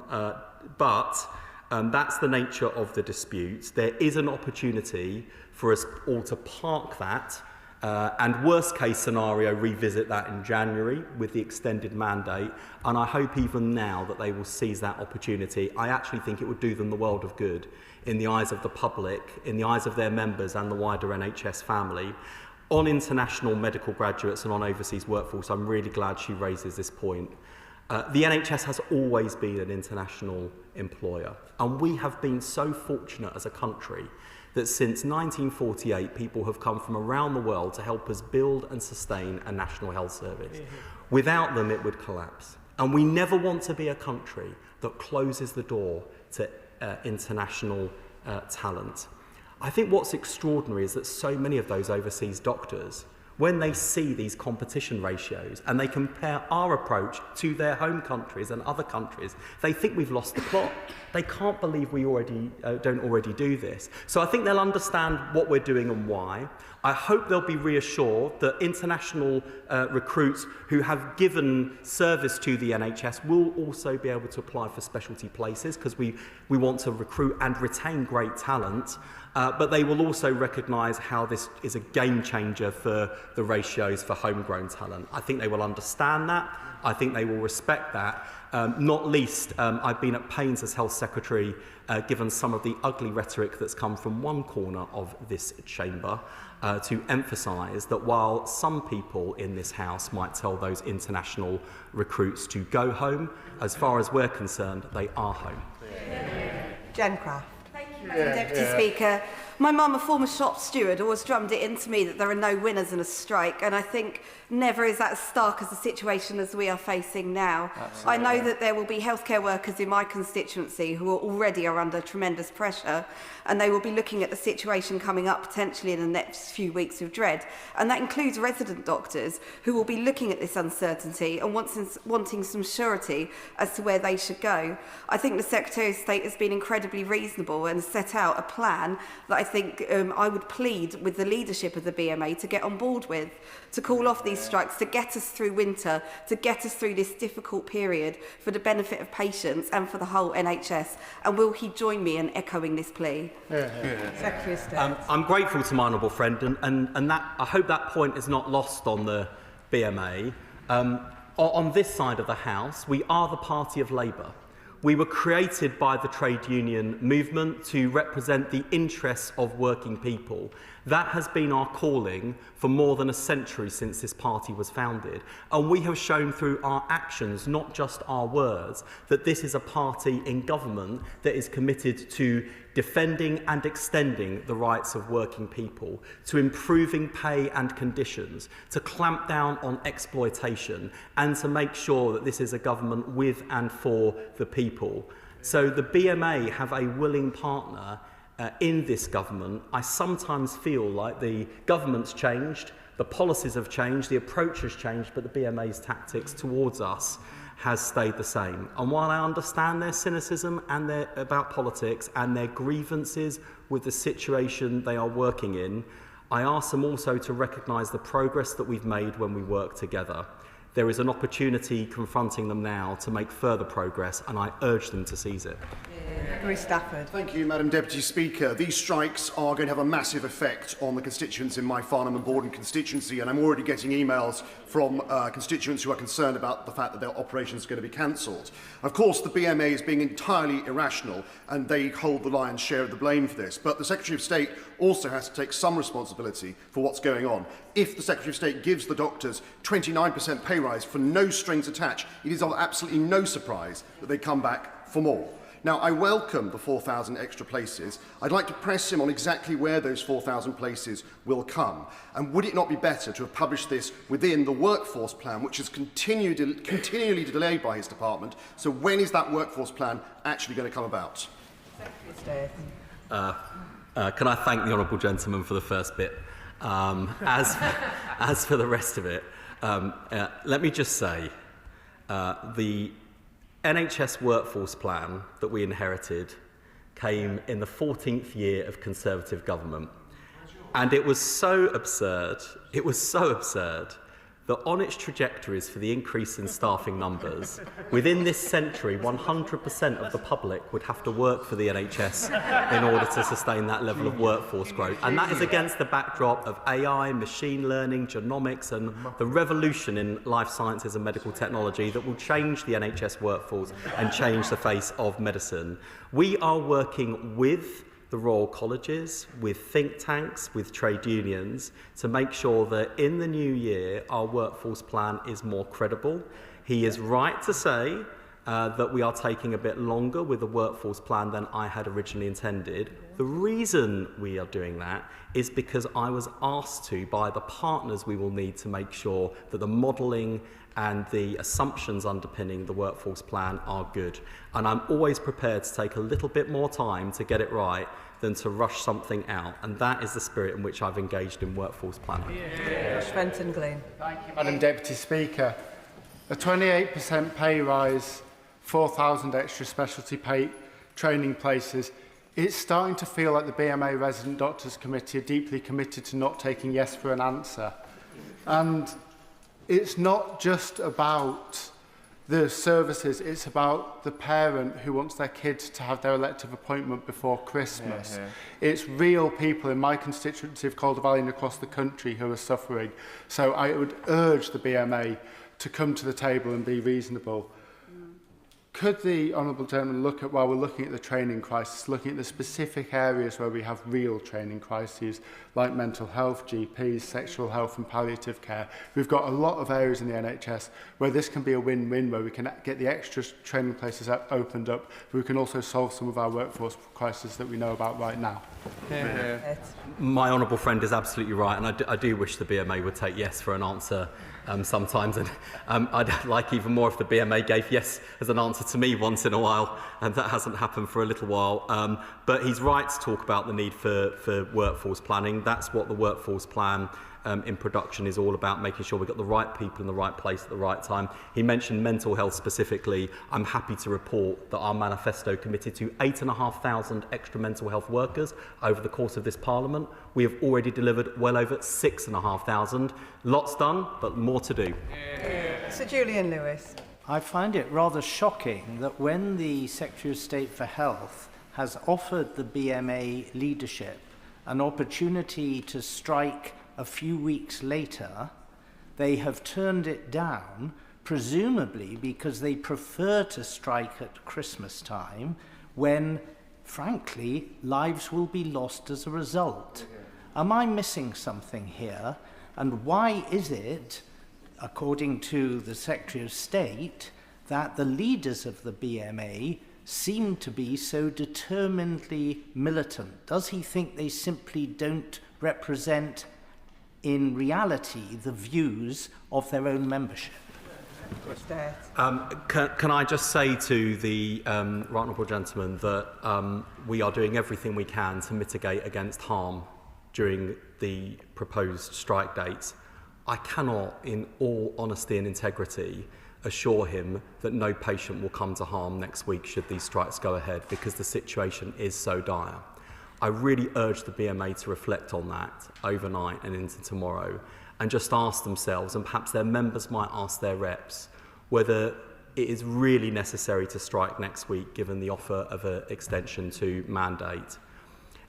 But that's the nature of the disputes. There is an opportunity for us all to park that and worst case scenario, revisit that in January with the extended mandate. And I hope even now that they will seize that opportunity. I actually think it would do them the world of good in the eyes of the public, in the eyes of their members and the wider NHS family. On international medical graduates and on overseas workforce, I'm really glad she raises this point. The NHS has always been an international employer, and we have been so fortunate as a country that since 1948, people have come from around the world to help us build and sustain a national health service. Without them, it would collapse. And we never want to be a country that closes the door to international talent. I think what's extraordinary is that so many of those overseas doctors, when they see these competition ratios and they compare our approach to their home countries and other countries, they think we've lost the plot. They can't believe we don't already do this. So I think they'll understand what we're doing and why. I hope they'll be reassured that international recruits who have given service to the NHS will also be able to apply for specialty places, because we want to recruit and retain great talent. But they will also recognise how this is a game changer for the ratios for homegrown talent. I think they will understand that. I think they will respect that. Not least, I've been at pains as Health Secretary, given some of the ugly rhetoric that's come from one corner of this chamber, to emphasise that while some people in this House might tell those international recruits to go home, as far as we're concerned, they are home. Jen Craft. Madam Deputy Speaker, my mum, a former shop steward, always drummed it into me that there are no winners in a strike, and I think never is that as stark as the situation as we are facing now. Absolutely. I know that there will be healthcare workers in my constituency who already are under tremendous pressure, and they will be looking at the situation coming up potentially in the next few weeks with dread, and that includes resident doctors who will be looking at this uncertainty and wanting some surety as to where they should go. I think the Secretary of State has been incredibly reasonable and set out a plan that I think I would plead with the leadership of the BMA to get on board with, to call off these strikes, to get us through winter, to get us through this difficult period for the benefit of patients and for the whole NHS. And will he join me in echoing this plea? Secretary of State. I'm grateful to my honourable friend, and that, I hope that point is not lost on the BMA. On this side of the House, we are the party of Labour. We were created by the trade union movement to represent the interests of working people. That has been our calling for more than a century since this party was founded. And we have shown through our actions, not just our words, that this is a party in government that is committed to defending and extending the rights of working people, to improving pay and conditions, to clamp down on exploitation, and to make sure that this is a government with and for the people. So the BMA have a willing partner in this government. I sometimes feel like the government's changed, the policies have changed, the approach has changed, but the BMA's tactics towards us has stayed the same. And while I understand their cynicism and about politics and their grievances with the situation they are working in, I ask them also to recognise the progress that we've made when we work together. There is an opportunity confronting them now to make further progress, and I urge them to seize it. Stafford. Thank you, Madam Deputy Speaker. These strikes are going to have a massive effect on the constituents in my Farnham and Borden constituency, and I'm already getting emails from constituents who are concerned about the fact that their operations are going to be cancelled. Of course, the BMA is being entirely irrational, and they hold the lion's share of the blame for this, but the Secretary of State also has to take some responsibility for what's going on. If the Secretary of State gives the doctors 29% pay rise for no strings attached, it is of absolutely no surprise that they come back for more. Now, I welcome the 4,000 extra places. I'd like to press him on exactly where those 4,000 places will come. And would it not be better to have published this within the workforce plan, which is continually delayed by his department? So when is that workforce plan actually going to come about? Can I thank the honourable gentleman for the first bit? As for the rest of it, let me just say, the NHS workforce plan that we inherited came in the 14th year of Conservative government. And it was so absurd, that on its trajectories for the increase in staffing numbers, within this century, 100% of the public would have to work for the NHS in order to sustain that level of workforce growth. And that is against the backdrop of AI, machine learning, genomics, and the revolution in life sciences and medical technology that will change the NHS workforce and change the face of medicine. We are working with the Royal Colleges, with think tanks, with trade unions, to make sure that in the new year our workforce plan is more credible. He is right to say that we are taking a bit longer with the workforce plan than I had originally intended. The reason we are doing that is because I was asked to by the partners we will need to make sure that the modelling and the assumptions underpinning the workforce plan are good. And I'm always prepared to take a little bit more time to get it right than to rush something out. And that is the spirit in which I've engaged in workforce planning. Spenton Glean. Thank you, Madam Deputy Speaker. A 28% pay rise, 4,000 extra specialty pay training places. It's starting to feel like the BMA Resident Doctors Committee are deeply committed to not taking yes for an answer. And it's not just about the services, it's about the parent who wants their kids to have their elective appointment before Christmas. It's real people in my constituency of Calder Valley and across the country who are suffering. So I would urge the BMA to come to the table and be reasonable. Could the Honourable Gentleman look at, while we're looking at the training crisis, looking at the specific areas where we have real training crises, like mental health, GPs, sexual health and palliative care? We've got a lot of areas in the NHS where this can be a win-win, where we can get the extra training places opened up, but we can also solve some of our workforce crises that we know about right now. My honourable friend is absolutely right, and I do wish the BMA would take yes for an answer sometimes, and I'd like even more if the BMA gave yes as an answer answer to me once in a while, and that hasn't happened for a little while. But he's right to talk about the need for workforce planning. That's what the workforce plan in production is all about, making sure we've got the right people in the right place at the right time. He mentioned mental health specifically. I'm happy to report that our manifesto committed to 8,500 extra mental health workers over the course of this Parliament. We have already delivered well over 6,500. Lots done, but more to do. Sir Julian Lewis. I find it rather shocking that when the Secretary of State for Health has offered the BMA leadership an opportunity to strike a few weeks later, they have turned it down, presumably because they prefer to strike at Christmas time when, frankly, lives will be lost as a result. Am I missing something here? And why is it, according to the Secretary of State, that the leaders of the BMA seem to be so determinedly militant? Does he think they simply don't represent in reality the views of their own membership? Can I just say to the right honourable gentleman that we are doing everything we can to mitigate against harm during the proposed strike dates. I cannot, in all honesty and integrity, assure him that no patient will come to harm next week should these strikes go ahead, because the situation is so dire. I really urge the BMA to reflect on that overnight and into tomorrow, and just ask themselves, and perhaps their members might ask their reps, whether it is really necessary to strike next week given the offer of an extension to mandate.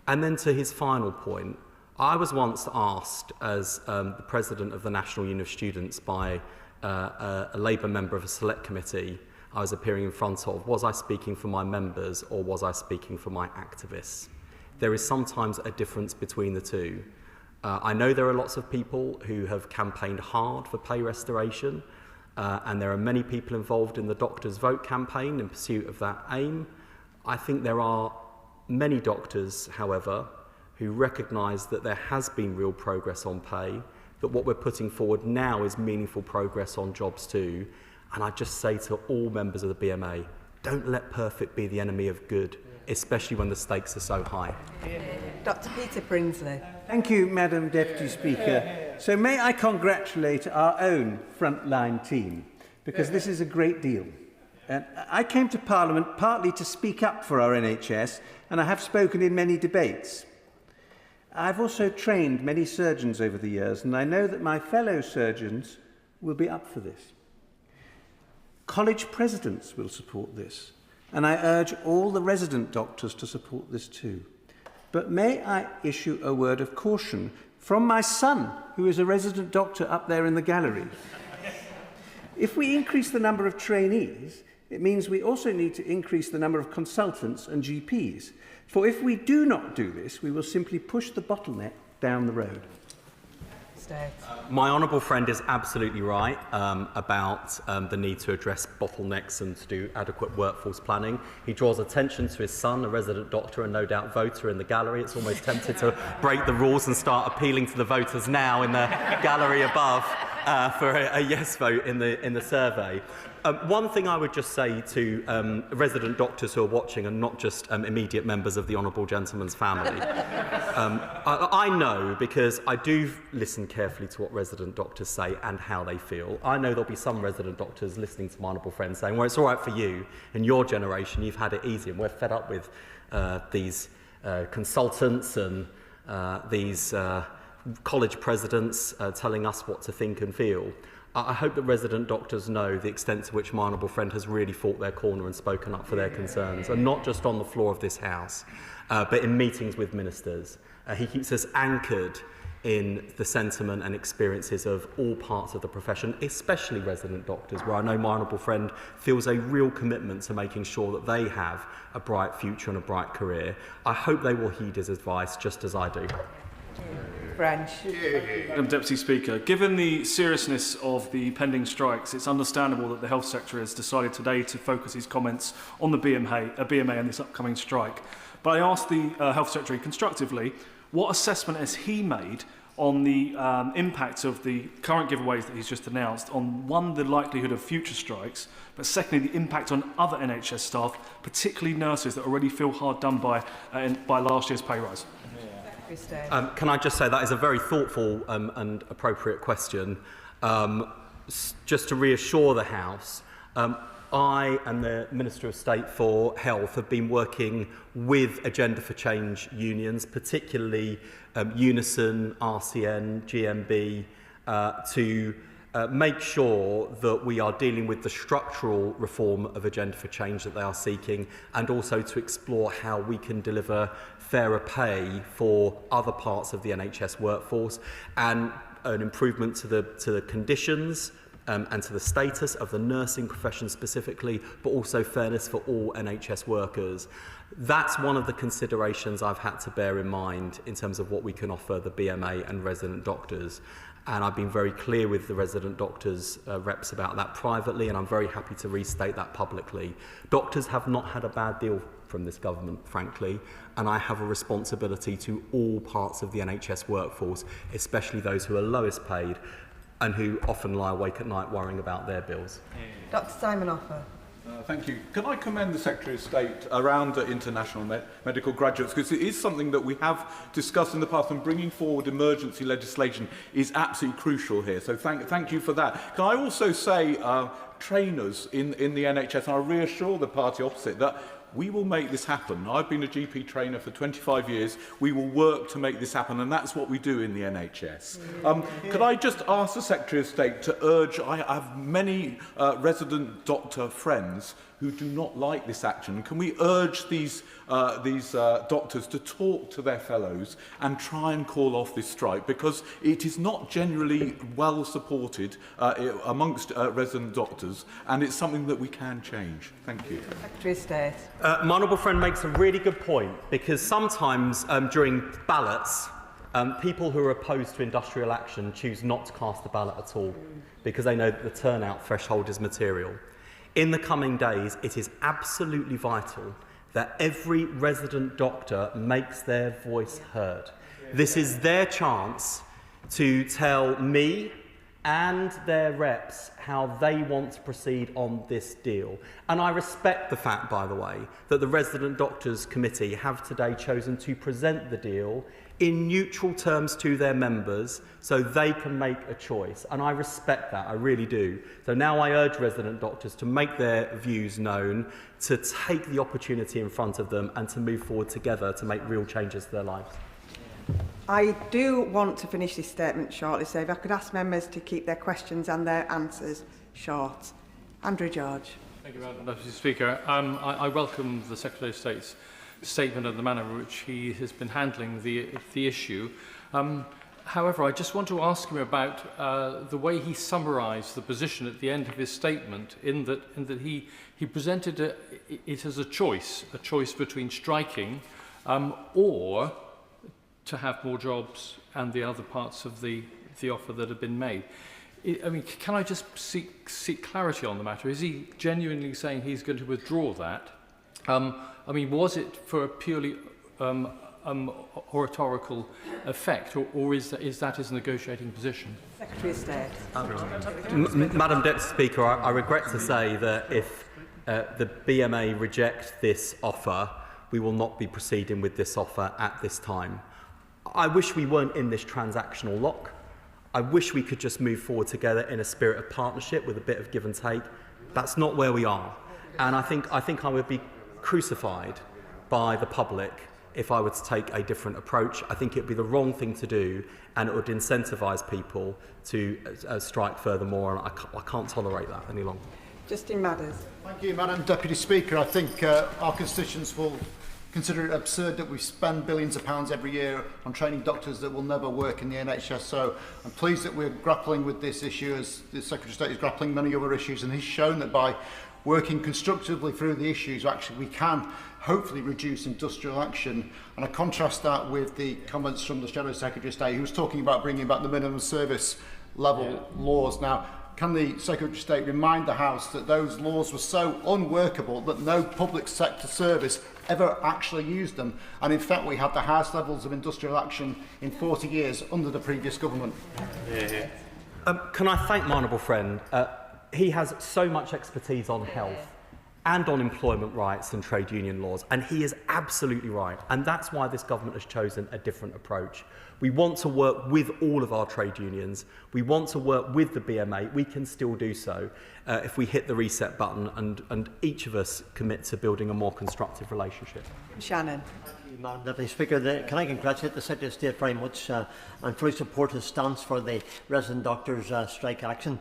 And then to his final point, I was once asked as the president of the National Union of Students by a Labour member of a select committee I was appearing in front of, was I speaking for my members or was I speaking for my activists? There is sometimes a difference between the two. I know there are lots of people who have campaigned hard for pay restoration, and there are many people involved in the Doctors' Vote campaign in pursuit of that aim. I think there are many doctors, however, who recognise that there has been real progress on pay, that what we're putting forward now is meaningful progress on jobs too. And I just say to all members of the BMA, don't let perfect be the enemy of good, especially when the stakes are so high. Dr. Peter Brinsley. Thank you, Madam Deputy Speaker. So may I congratulate our own frontline team, because this is a great deal. I came to Parliament partly to speak up for our NHS, and I have spoken in many debates. I've also trained many surgeons over the years, and I know that my fellow surgeons will be up for this. College presidents will support this, and I urge all the resident doctors to support this too. But may I issue a word of caution from my son, who is a resident doctor up there in the gallery. If we increase the number of trainees, it means we also need to increase the number of consultants and GPs. For if we do not do this, we will simply push the bottleneck down the road. My honourable friend is absolutely right about the need to address bottlenecks and to do adequate workforce planning. He draws attention to his son, a resident doctor and no doubt voter in the gallery. It's almost tempted to break the rules and start appealing to the voters now in the gallery above for a yes vote in the survey. One thing I would just say to resident doctors who are watching and not just immediate members of the honourable gentleman's family. I know, because I do listen carefully to what resident doctors say and how they feel. I know there'll be some resident doctors listening to my honourable friend saying, well, it's all right for you and your generation, you've had it easy, and we're fed up with these consultants and these college presidents telling us what to think and feel. I hope that resident doctors know the extent to which my honourable friend has really fought their corner and spoken up for their concerns, and not just on the floor of this House, but in meetings with ministers. He keeps us anchored in the sentiment and experiences of all parts of the profession, especially resident doctors, where I know my honourable friend feels a real commitment to making sure that they have a bright future and a bright career. I hope they will heed his advice just as I do. Branch. Madam Deputy Speaker, given the seriousness of the pending strikes, it's understandable that the Health Secretary has decided today to focus his comments on the BMA and this upcoming strike. But I asked the Health Secretary constructively, what assessment has he made on the impact of the current giveaways that he's just announced on, one, the likelihood of future strikes, but secondly, the impact on other NHS staff, particularly nurses that already feel hard done by last year's pay rise? Can I just say that is a very thoughtful and appropriate question. Just to reassure the House, I and the Minister of State for Health have been working with Agenda for Change unions, particularly Unison, RCN, GMB, to make sure that we are dealing with the structural reform of Agenda for Change that they are seeking, and also to explore how we can deliver fairer pay for other parts of the NHS workforce and an improvement to the conditions and to the status of the nursing profession specifically, but also fairness for all NHS workers. That's one of the considerations I've had to bear in mind in terms of what we can offer the BMA and resident doctors. And I've been very clear with the resident doctors' reps about that privately, and I'm very happy to restate that publicly. Doctors have not had a bad deal from this government, frankly, and I have a responsibility to all parts of the NHS workforce, especially those who are lowest paid and who often lie awake at night worrying about their bills. Dr. Simon Offer. Thank you. Can I commend the Secretary of State around international medical graduates, because it is something that we have discussed in the past, and bringing forward emergency legislation is absolutely crucial here. So thank you for that. Can I also say trainers in the NHS, and I reassure the party opposite that we will make this happen. I've been a GP trainer for 25 years. We will work to make this happen, and that's what we do in the NHS. Could I just ask the Secretary of State to urge, I have many resident doctor friends who do not like this action. Can we urge these doctors to talk to their fellows and try and call off this strike, because it is not generally well supported amongst resident doctors, and it's something that we can change. Thank you. Secretary of State. My honourable friend makes a really good point, because sometimes during ballots, people who are opposed to industrial action choose not to cast the ballot at all, because they know that the turnout threshold is material. In the coming days, it is absolutely vital that every resident doctor makes their voice heard. This is their chance to tell me and their reps how they want to proceed on this deal. And I respect the fact, by the way, that the Resident Doctors Committee have today chosen to present the deal in neutral terms to their members so they can make a choice. And I respect that, I really do. So now I urge resident doctors to make their views known, to take the opportunity in front of them and to move forward together to make real changes to their lives. I do want to finish this statement shortly, so if I could ask members to keep their questions and their answers short. Andrew George. Thank you, Madam Deputy Speaker. I welcome the Secretary of State's statement and the manner in which he has been handling the issue. However, I just want to ask him about the way he summarised the position at the end of his statement, in that he presented it as a choice between striking or to have more jobs and the other parts of the offer that have been made. I mean, can I just seek clarity on the matter? Is he genuinely saying he's going to withdraw that? I mean, was it for a purely oratorical effect, or is that his negotiating position? Secretary of State. Madam Deputy Speaker, I regret to say that if the BMA reject this offer, we will not be proceeding with this offer at this time. I wish we weren't in this transactional lock. I wish we could just move forward together in a spirit of partnership with a bit of give and take. That's not where we are. And I think I would be crucified by the public if I were to take a different approach. I think it would be the wrong thing to do, and it would incentivise people to strike furthermore, and I can't tolerate that any longer. Justin Madders. Thank you, Madam Deputy Speaker. I think our constituents will consider it absurd that we spend billions of pounds every year on training doctors that will never work in the NHS. So I'm pleased that we're grappling with this issue, as the Secretary of State is grappling many other issues, and he's shown that by working constructively through the issues, actually we can hopefully reduce industrial action. And I contrast that with the comments from the Shadow Secretary of State, who was talking about bringing back the minimum service level laws. Now, can the Secretary of State remind the House that those laws were so unworkable that no public sector service ever actually used them. And in fact, we had the highest levels of industrial action in 40 years under the previous government. Can I thank my honourable friend? He has so much expertise on health and on employment rights and trade union laws, and he is absolutely right. And that's why this government has chosen a different approach. We want to work with all of our trade unions. We want to work with the BMA. We can still do so if we hit the reset button and each of us commit to building a more constructive relationship. Shannon. Madam Deputy Speaker, can I congratulate the Secretary of State very much and fully support his stance for the resident doctors' strike action.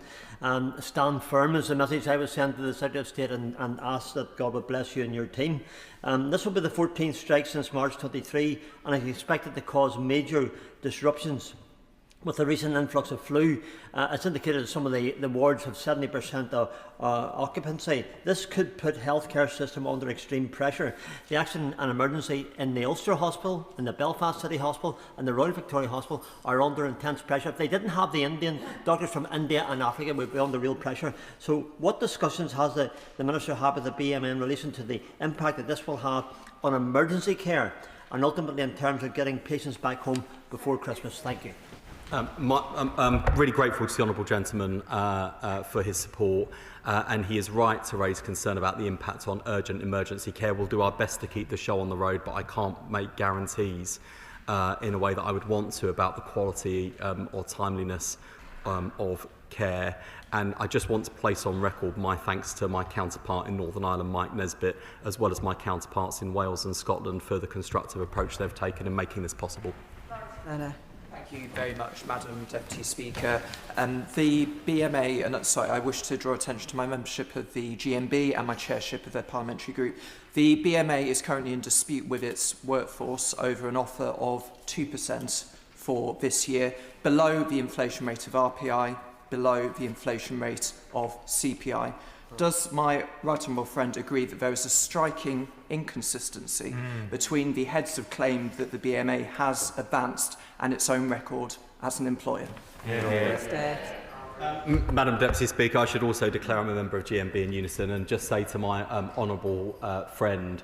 Stand firm is the message I would send to the Secretary of State and ask that God would bless you and your team. This will be the 14th strike since March 23 and is expected to cause major disruptions. With the recent influx of flu, it's indicated that some of the wards have 70% of occupancy. This could put healthcare system under extreme pressure. The action and emergency in the Ulster Hospital, in the Belfast City Hospital and the Royal Victoria Hospital are under intense pressure. If they didn't have the Indian doctors from India and Africa, we'd be under real pressure. So what discussions has the Minister had with the BMA in relation to the impact that this will have on emergency care and ultimately in terms of getting patients back home before Christmas? Thank you. I'm really grateful to the honourable gentleman for his support, and he is right to raise concern about the impact on urgent emergency care. We'll do our best to keep the show on the road, but I can't make guarantees in a way that I would want to about the quality or timeliness of care. And I just want to place on record my thanks to my counterpart in Northern Ireland, Mike Nesbitt, as well as my counterparts in Wales and Scotland for the constructive approach they've taken in making this possible. Anna. Thank you very much, Madam Deputy Speaker. The BMA, and sorry, I wish to draw attention to my membership of the GMB and my chairship of their parliamentary group. The BMA is currently in dispute with its workforce over an offer of 2% for this year, below the inflation rate of RPI, below the inflation rate of CPI. Does my right honourable friend agree that there is a striking inconsistency between the heads of claim that the BMA has advanced and its own record as an employer? Madam Deputy Speaker, I should also declare I'm a member of GMB in Unison and just say to my honourable friend,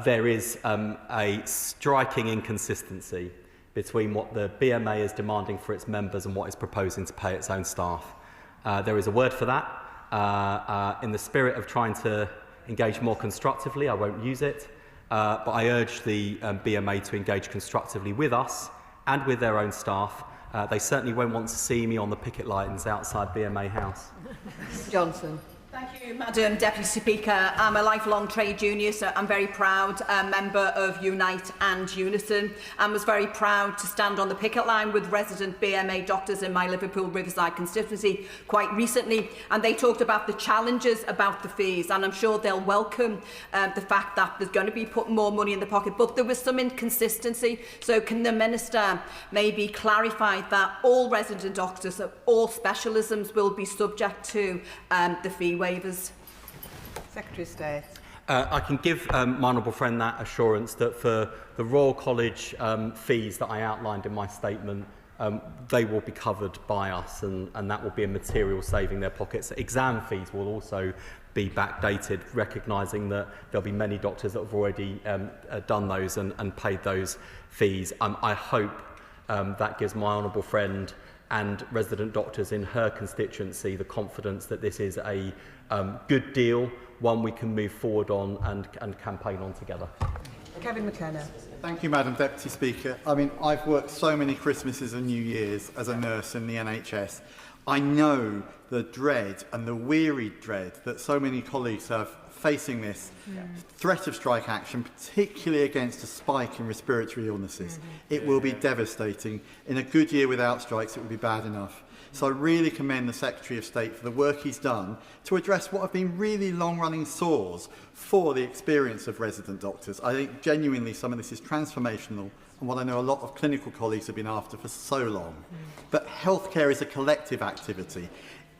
there is a striking inconsistency between what the BMA is demanding for its members and what it's proposing to pay its own staff. There is a word for that. In the spirit of trying to engage more constructively, I won't use it, but I urge the BMA to engage constructively with us and with their own staff. They certainly won't want to see me on the picket lines outside BMA House. Johnson. Thank you, Madam Deputy Speaker. I'm a lifelong trade unionist, so I'm very proud member of Unite and Unison, and was very proud to stand on the picket line with resident BMA doctors in my Liverpool Riverside constituency quite recently, and they talked about the challenges about the fees, and I'm sure they'll welcome the fact that there's going to be put more money in the pocket, but there was some inconsistency. So can the Minister maybe clarify that all resident doctors of all specialisms will be subject to the fee waivers? Secretary of State. I can give my honourable friend that assurance that for the Royal College fees that I outlined in my statement, they will be covered by us, and that will be a material saving their pockets. Exam fees will also be backdated, recognising that there'll be many doctors that have already done those and paid those fees. I hope that gives my honourable friend and resident doctors in her constituency the confidence that this is a good deal, one we can move forward on and campaign on together. Kevin McKenna. Thank you, Madam Deputy Speaker. I mean, I've worked so many Christmases and New Years as a nurse in the NHS. I know the dread and the wearied dread that so many colleagues have facing this threat of strike action, particularly against a spike in respiratory illnesses. It will be devastating. In a good year without strikes, it would be bad enough. So I really commend the Secretary of State for the work he's done to address what have been really long-running sores for the experience of resident doctors. I think genuinely some of this is transformational and what I know a lot of clinical colleagues have been after for so long. But healthcare is a collective activity.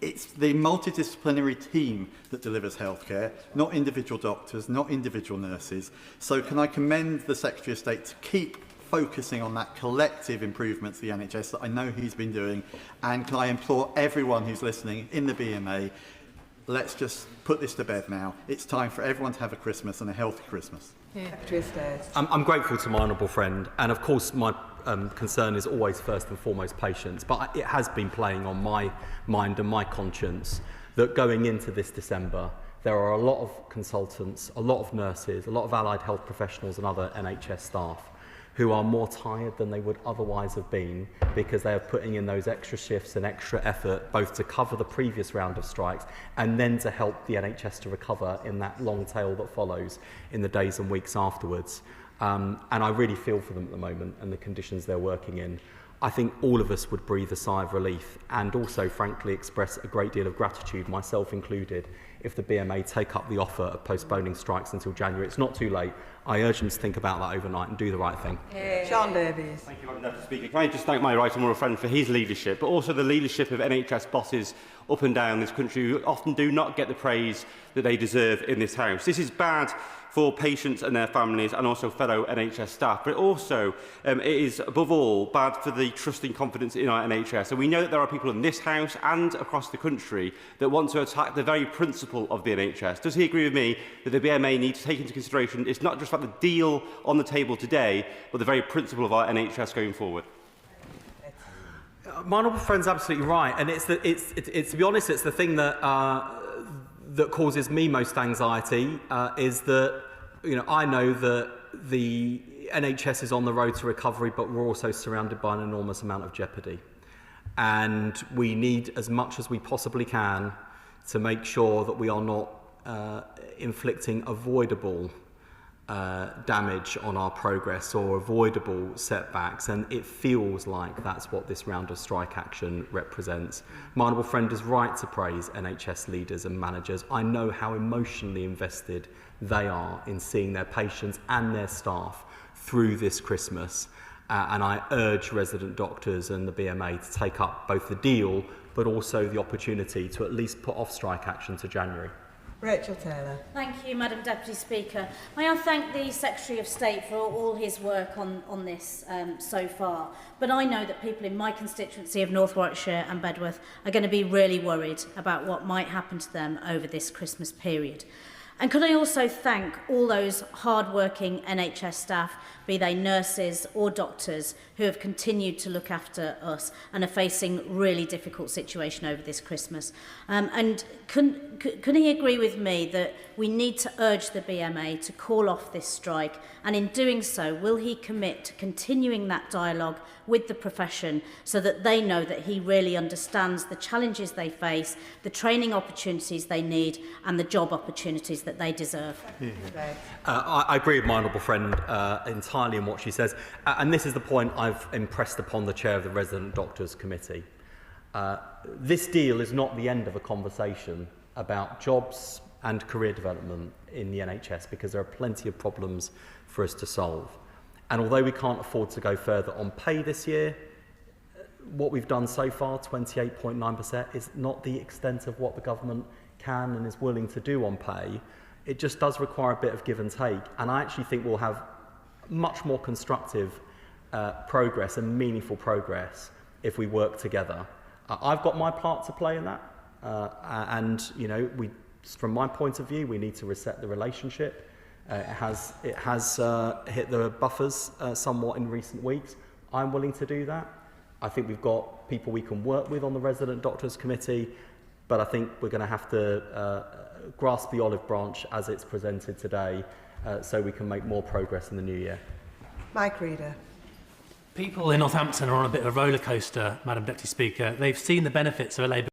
It's the multidisciplinary team that delivers healthcare, not individual doctors, not individual nurses. So can I commend the Secretary of State to keep focusing on that collective improvement to the NHS that I know he's been doing, and can I implore everyone who's listening in the BMA, let's just put this to bed now. It's time for everyone to have a Christmas and a healthy Christmas. Secretary of State. I'm grateful to my honourable friend, and of course my concern is always first and foremost patients, but it has been playing on my mind and my conscience that going into this December there are a lot of consultants, a lot of nurses, a lot of allied health professionals and other NHS staff who are more tired than they would otherwise have been because they are putting in those extra shifts and extra effort both to cover the previous round of strikes and then to help the NHS to recover in that long tail that follows in the days and weeks afterwards. And I really feel for them at the moment and the conditions they're working in. I think all of us would breathe a sigh of relief and also, frankly, express a great deal of gratitude, myself included, if the BMA take up the offer of postponing strikes until January. It's not too late. I urge them to think about that overnight and do the right thing. Sean Davies. Thank you, Madam Deputy Speaker. Can I just thank my right honourable friend for his leadership, but also the leadership of NHS bosses up and down this country who often do not get the praise that they deserve in this House. This is bad for patients and their families and also fellow NHS staff, but also it is above all bad for the trust and confidence in our NHS. And we know that there are people in this House and across the country that want to attack the very principle of the NHS. Does he agree with me that the BMA needs to take into consideration it's not just about the deal on the table today, but the very principle of our NHS going forward? My honourable friend's absolutely right, and it's to be honest, it's the thing that that causes me most anxiety is that I know that the NHS is on the road to recovery, but we're also surrounded by an enormous amount of jeopardy, and we need as much as we possibly can to make sure that we are not inflicting avoidable damage on our progress or avoidable setbacks, and it feels like that's what this round of strike action represents. My honourable friend is right to praise NHS leaders and managers. I know how emotionally invested they are in seeing their patients and their staff through this Christmas, and I urge resident doctors and the BMA to take up both the deal but also the opportunity to at least put off strike action to January. Rachel Taylor. Thank you, Madam Deputy Speaker. May I thank the Secretary of State for all his work on this so far. But I know that people in my constituency of North Warwickshire and Bedworth are going to be really worried about what might happen to them over this Christmas period. And could I also thank all those hard-working NHS staff, be they nurses or doctors, who have continued to look after us and are facing really difficult situation over this Christmas. And can he agree with me that we need to urge the BMA to call off this strike, and in doing so, will he commit to continuing that dialogue with the profession so that they know that he really understands the challenges they face, the training opportunities they need and the job opportunities that they deserve? I agree with my honourable friend entirely in what she says, and this is the point I've impressed upon the chair of the Resident Doctors Committee. This deal is not the end of a conversation about jobs and career development in the NHS, because there are plenty of problems for us to solve. And although we can't afford to go further on pay this year, what we've done so far, 28.9%, is not the extent of what the government can and is willing to do on pay. It just does require a bit of give and take, and I actually think we'll have much more constructive progress and meaningful progress if we work together. I've got my part to play in that, and from my point of view, we need to reset the relationship. It has hit the buffers somewhat in recent weeks. I'm willing to do that. I think we've got people we can work with on the Resident Doctors Committee, but I think we're going to have to grasp the olive branch as it's presented today, so we can make more progress in the new year. Mike Reader. People in Northampton are on a bit of a roller coaster, Madam Deputy Speaker. They've seen the benefits of a Labour